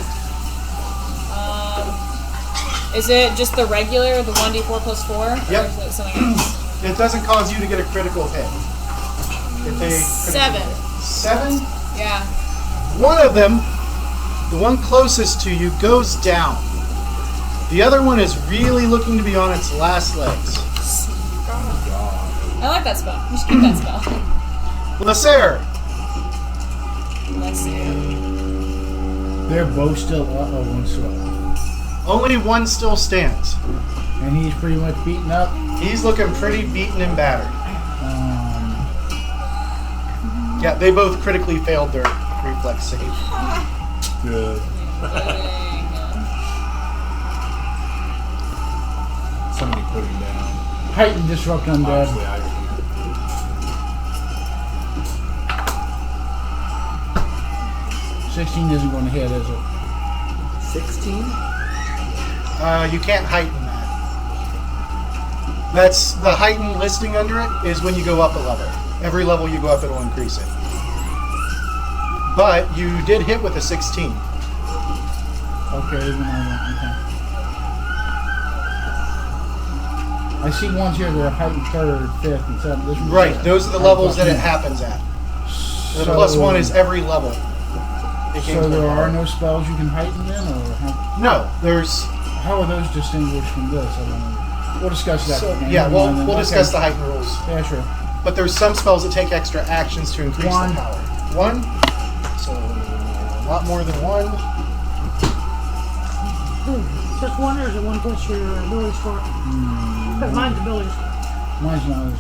Speaker 7: Is it just the regular, the 1d4 plus 4?
Speaker 2: Yep.
Speaker 7: Or is it something else?
Speaker 2: It doesn't cause you to get a critical hit. If they
Speaker 7: 7.
Speaker 2: 7?
Speaker 7: Yeah.
Speaker 2: One of them, the one closest to you, goes down. The other one is really looking to be on its last legs.
Speaker 7: I like that spell. You should keep that spell.
Speaker 2: Lasser,
Speaker 7: Let's see.
Speaker 3: They're both still up. Oh, one's still up.
Speaker 2: only one still stands.
Speaker 3: And he's pretty much beaten up.
Speaker 2: He's looking pretty beaten and battered.
Speaker 3: Um,
Speaker 2: Yeah, they both critically failed their reflex save.
Speaker 11: Good. Somebody put him down.
Speaker 3: heightened disrupt undead.
Speaker 11: Obviously, I
Speaker 3: 16 isn't going to hit, is it?
Speaker 4: 16?
Speaker 2: You can't heighten that. That's the heightened listing under it is when you go up a level. Every level you go up, it'll increase it. But you did hit with a 16.
Speaker 3: Okay, then I see ones here that are heightened third, fifth, and seventh. This one's
Speaker 2: Right,
Speaker 3: just
Speaker 2: those are the levels that it happens at. The plus one is every level.
Speaker 3: So there are no spells you can heighten then, or how?
Speaker 2: No, there's.
Speaker 3: How are those distinguished from this? I don't know. We'll discuss that.
Speaker 2: So,
Speaker 3: next
Speaker 2: yeah,
Speaker 3: time.
Speaker 2: we'll discuss the heightened rules.
Speaker 3: Yeah, sure.
Speaker 2: But there's some spells that take extra actions to increase
Speaker 3: One.
Speaker 2: the power. One. So a lot more than one.
Speaker 5: Just one, or is it one plus your ability score? Because mine's ability score.
Speaker 3: Mine's not.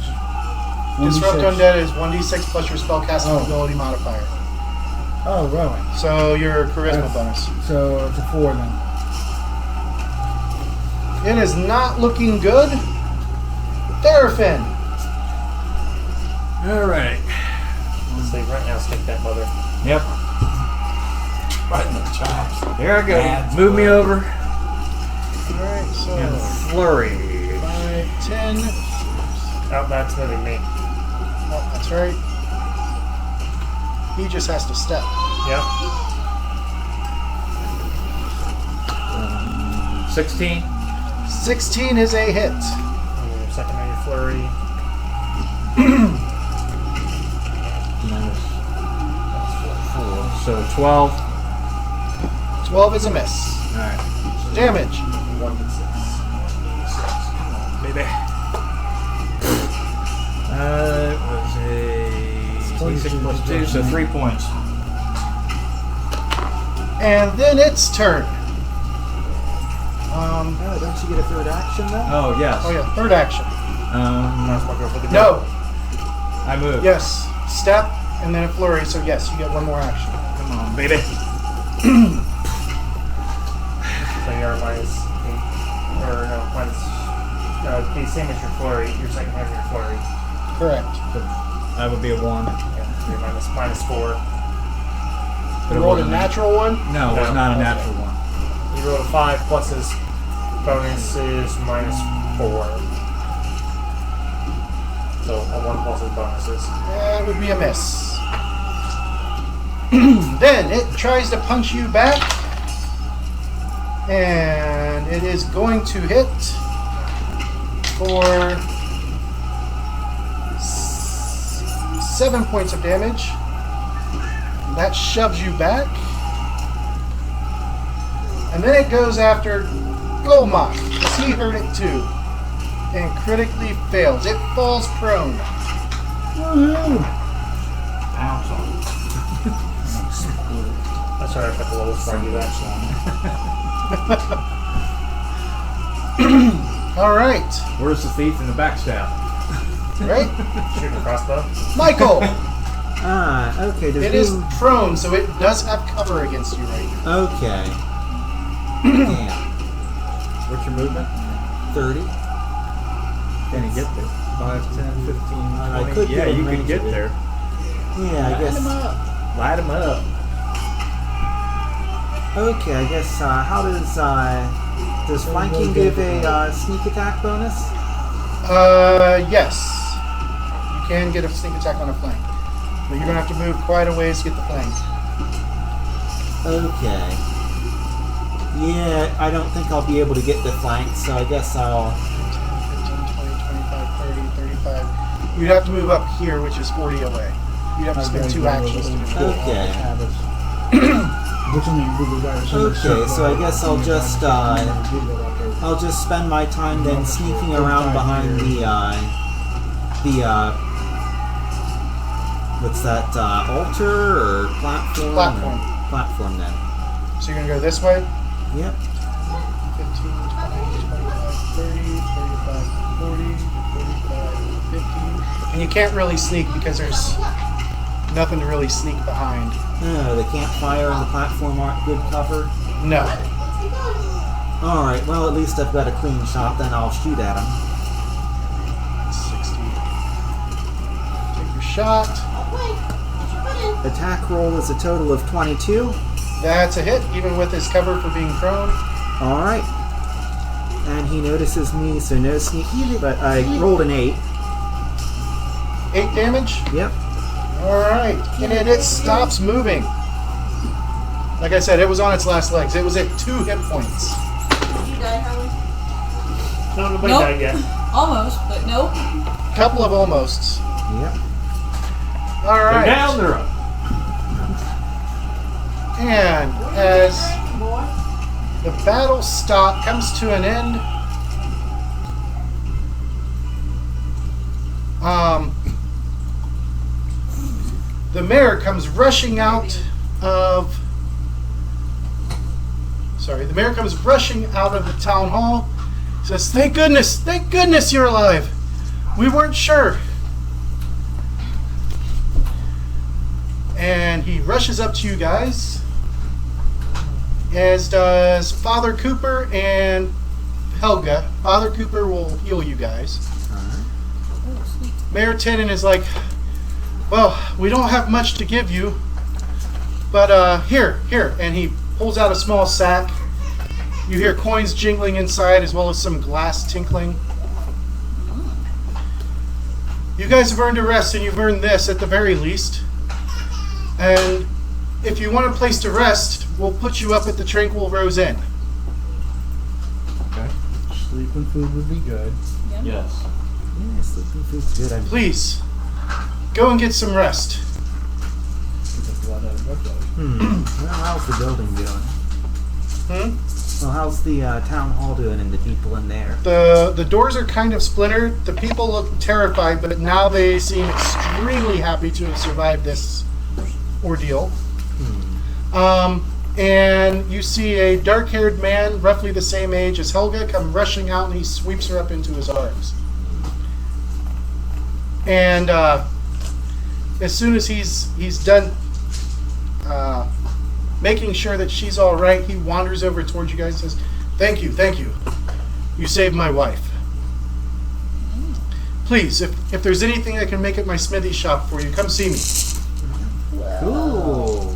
Speaker 3: It's
Speaker 2: Disrupt
Speaker 3: 1d6.
Speaker 2: Undead is 1d6 plus your spellcasting
Speaker 3: Oh.
Speaker 2: ability modifier.
Speaker 3: Oh, really?
Speaker 2: So your charisma
Speaker 3: That's-
Speaker 2: bonus.
Speaker 3: So it's a 4 then.
Speaker 2: It is not looking good. Therafin.
Speaker 9: Alright.
Speaker 1: So right now, stick that mother.
Speaker 9: Yep.
Speaker 11: Right in the chops.
Speaker 9: Here I go.
Speaker 11: That's
Speaker 9: Move me
Speaker 11: good.
Speaker 9: over.
Speaker 2: Alright, so
Speaker 9: And flurry.
Speaker 2: 5, 10.
Speaker 1: Oh, that's moving me.
Speaker 2: Oh, that's right. He just has to step.
Speaker 1: Yep.
Speaker 9: 16.
Speaker 2: 16 is a hit.
Speaker 1: And your secondary flurry.
Speaker 9: So 12.
Speaker 2: 12 is a miss.
Speaker 9: Alright.
Speaker 2: Damage.
Speaker 1: 1d6.
Speaker 9: Baby. It was a 6 plus 2, so 3 points.
Speaker 2: And then its turn.
Speaker 4: Oh, don't you get a third action then?
Speaker 9: Oh, yes.
Speaker 2: Oh yeah, third action.
Speaker 1: Might as well go for the
Speaker 2: No.
Speaker 9: I move.
Speaker 2: Yes. Step and then a flurry. So yes, you get one more action.
Speaker 9: Come on, baby.
Speaker 1: So you're minus 8. Or no, minus. The same as your flurry. Your second half of your flurry.
Speaker 2: Correct.
Speaker 9: That would be a 1.
Speaker 1: Yeah, you're minus 4.
Speaker 9: But
Speaker 2: You
Speaker 9: it
Speaker 2: rolled a
Speaker 9: wasn't-
Speaker 2: natural one.
Speaker 9: No, it was
Speaker 1: No,
Speaker 9: not a
Speaker 1: okay.
Speaker 9: natural one.
Speaker 1: You rolled a 5 plus his bonus is minus 4. So a 1 plus his bonuses.
Speaker 2: That would be a miss. Then it tries to punch you back. And it is going to hit for 7 points of damage. That shoves you back. And then it goes after Golmach, because he heard it too. And critically fails. It falls prone.
Speaker 9: Pounce on it.
Speaker 1: That's right, I put the lowest one you that.
Speaker 2: Alright.
Speaker 9: Where's the thief and the backstab?
Speaker 2: Right?
Speaker 1: Shooting crossbow.
Speaker 2: Michael!
Speaker 4: Okay. Does
Speaker 2: It is
Speaker 4: Doom-
Speaker 2: prone, so it does have cover against you right now.
Speaker 4: Okay. Damn.
Speaker 9: What's your movement?
Speaker 4: 30.
Speaker 9: Can you get there? 5, 10, 15, 20.
Speaker 4: I could
Speaker 9: yeah,
Speaker 4: get in
Speaker 9: you could
Speaker 4: range
Speaker 9: get
Speaker 4: of it.
Speaker 9: there.
Speaker 4: Yeah, I guess.
Speaker 9: Light him up.
Speaker 4: Okay, I guess. How does flanking give a sneak attack bonus?
Speaker 2: Yes. You can get a sneak attack on a flank. But you're going to have to move quite a ways to get the flank.
Speaker 4: Okay. Yeah, I don't think I'll be able to get the flank, so I guess I'll.
Speaker 2: 10, 15, 20, 25, 30, 35. You'd have to move up here, which is 40 away. You'd have to spend 2 actions to do it.
Speaker 4: Okay.
Speaker 3: Okay,
Speaker 4: so I guess I'll just spend my time then sneaking around behind what's that, altar or platform?
Speaker 2: Platform.
Speaker 4: Platform then.
Speaker 2: So you're going to go this way?
Speaker 4: Yep.
Speaker 2: 15, 20, 25, 30, 35, 40, 45, 50. And you can't really sneak because there's nothing to really sneak behind.
Speaker 4: Oh, the campfire and the platform aren't good cover?
Speaker 2: No.
Speaker 4: Alright, well at least I've got a clean shot, then I'll shoot at him.
Speaker 2: 60. Take your shot.
Speaker 4: Attack roll is a total of 22.
Speaker 2: That's a hit, even with his cover for being prone.
Speaker 4: Alright. And he notices me, so no sneaky, but I rolled an 8.
Speaker 2: 8 damage?
Speaker 4: Yep.
Speaker 2: Alright. And then it stops moving. Like I said, it was on its last legs. It was at 2 hit points.
Speaker 10: Did you die, Howard?
Speaker 1: No, nobody
Speaker 12: Nope.
Speaker 1: died yet.
Speaker 12: Almost, but nope.
Speaker 2: Couple of almosts.
Speaker 4: Yep.
Speaker 2: All
Speaker 9: They're
Speaker 2: right.
Speaker 9: down, they're up.
Speaker 2: And as the battle comes to an end, the mayor comes rushing out of. Sorry, the mayor comes rushing out of the town hall. Says, thank goodness you're alive. We weren't sure. And he rushes up to you guys, as does Father Cooper and Helga. Father Cooper will heal you guys. Mayor Tennant is like, well, we don't have much to give you, but here, and he pulls out a small sack. You hear coins jingling inside, as well as some glass tinkling. You guys have earned a rest, and you've earned this at the very least. And if you want a place to rest, we'll put you up at the Tranquil Rose Inn.
Speaker 3: Okay. Sleep and food would be good.
Speaker 9: Yes.
Speaker 4: Yeah, sleeping food's good.
Speaker 2: Please, go and get some rest.
Speaker 4: Well, how's the building doing? Well, how's the town hall doing and the people in there?
Speaker 2: The doors are kind of splintered. The people look terrified, but now they seem extremely happy to have survived this ordeal. And you see a dark-haired man, roughly the same age as Helga, come rushing out, and he sweeps her up into his arms. And as soon as he's done making sure that she's all right, he wanders over towards you guys and says, thank you. You saved my wife. Please, if there's anything I can make at my smithy shop for you, come see me.
Speaker 4: Cool.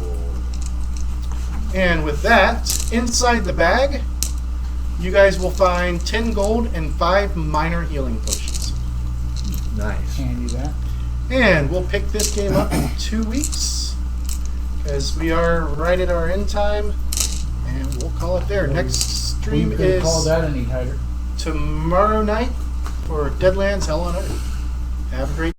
Speaker 2: And with that, inside the bag, you guys will find 10 gold and 5 minor healing potions.
Speaker 11: Nice.
Speaker 3: Handy that.
Speaker 2: And we'll pick this game up in 2 weeks, because we are right at our end time, and we'll call it there. Next stream
Speaker 3: We couldn't
Speaker 2: is
Speaker 3: call that any tighter.
Speaker 2: tomorrow night for Deadlands Hell on Earth. Have a great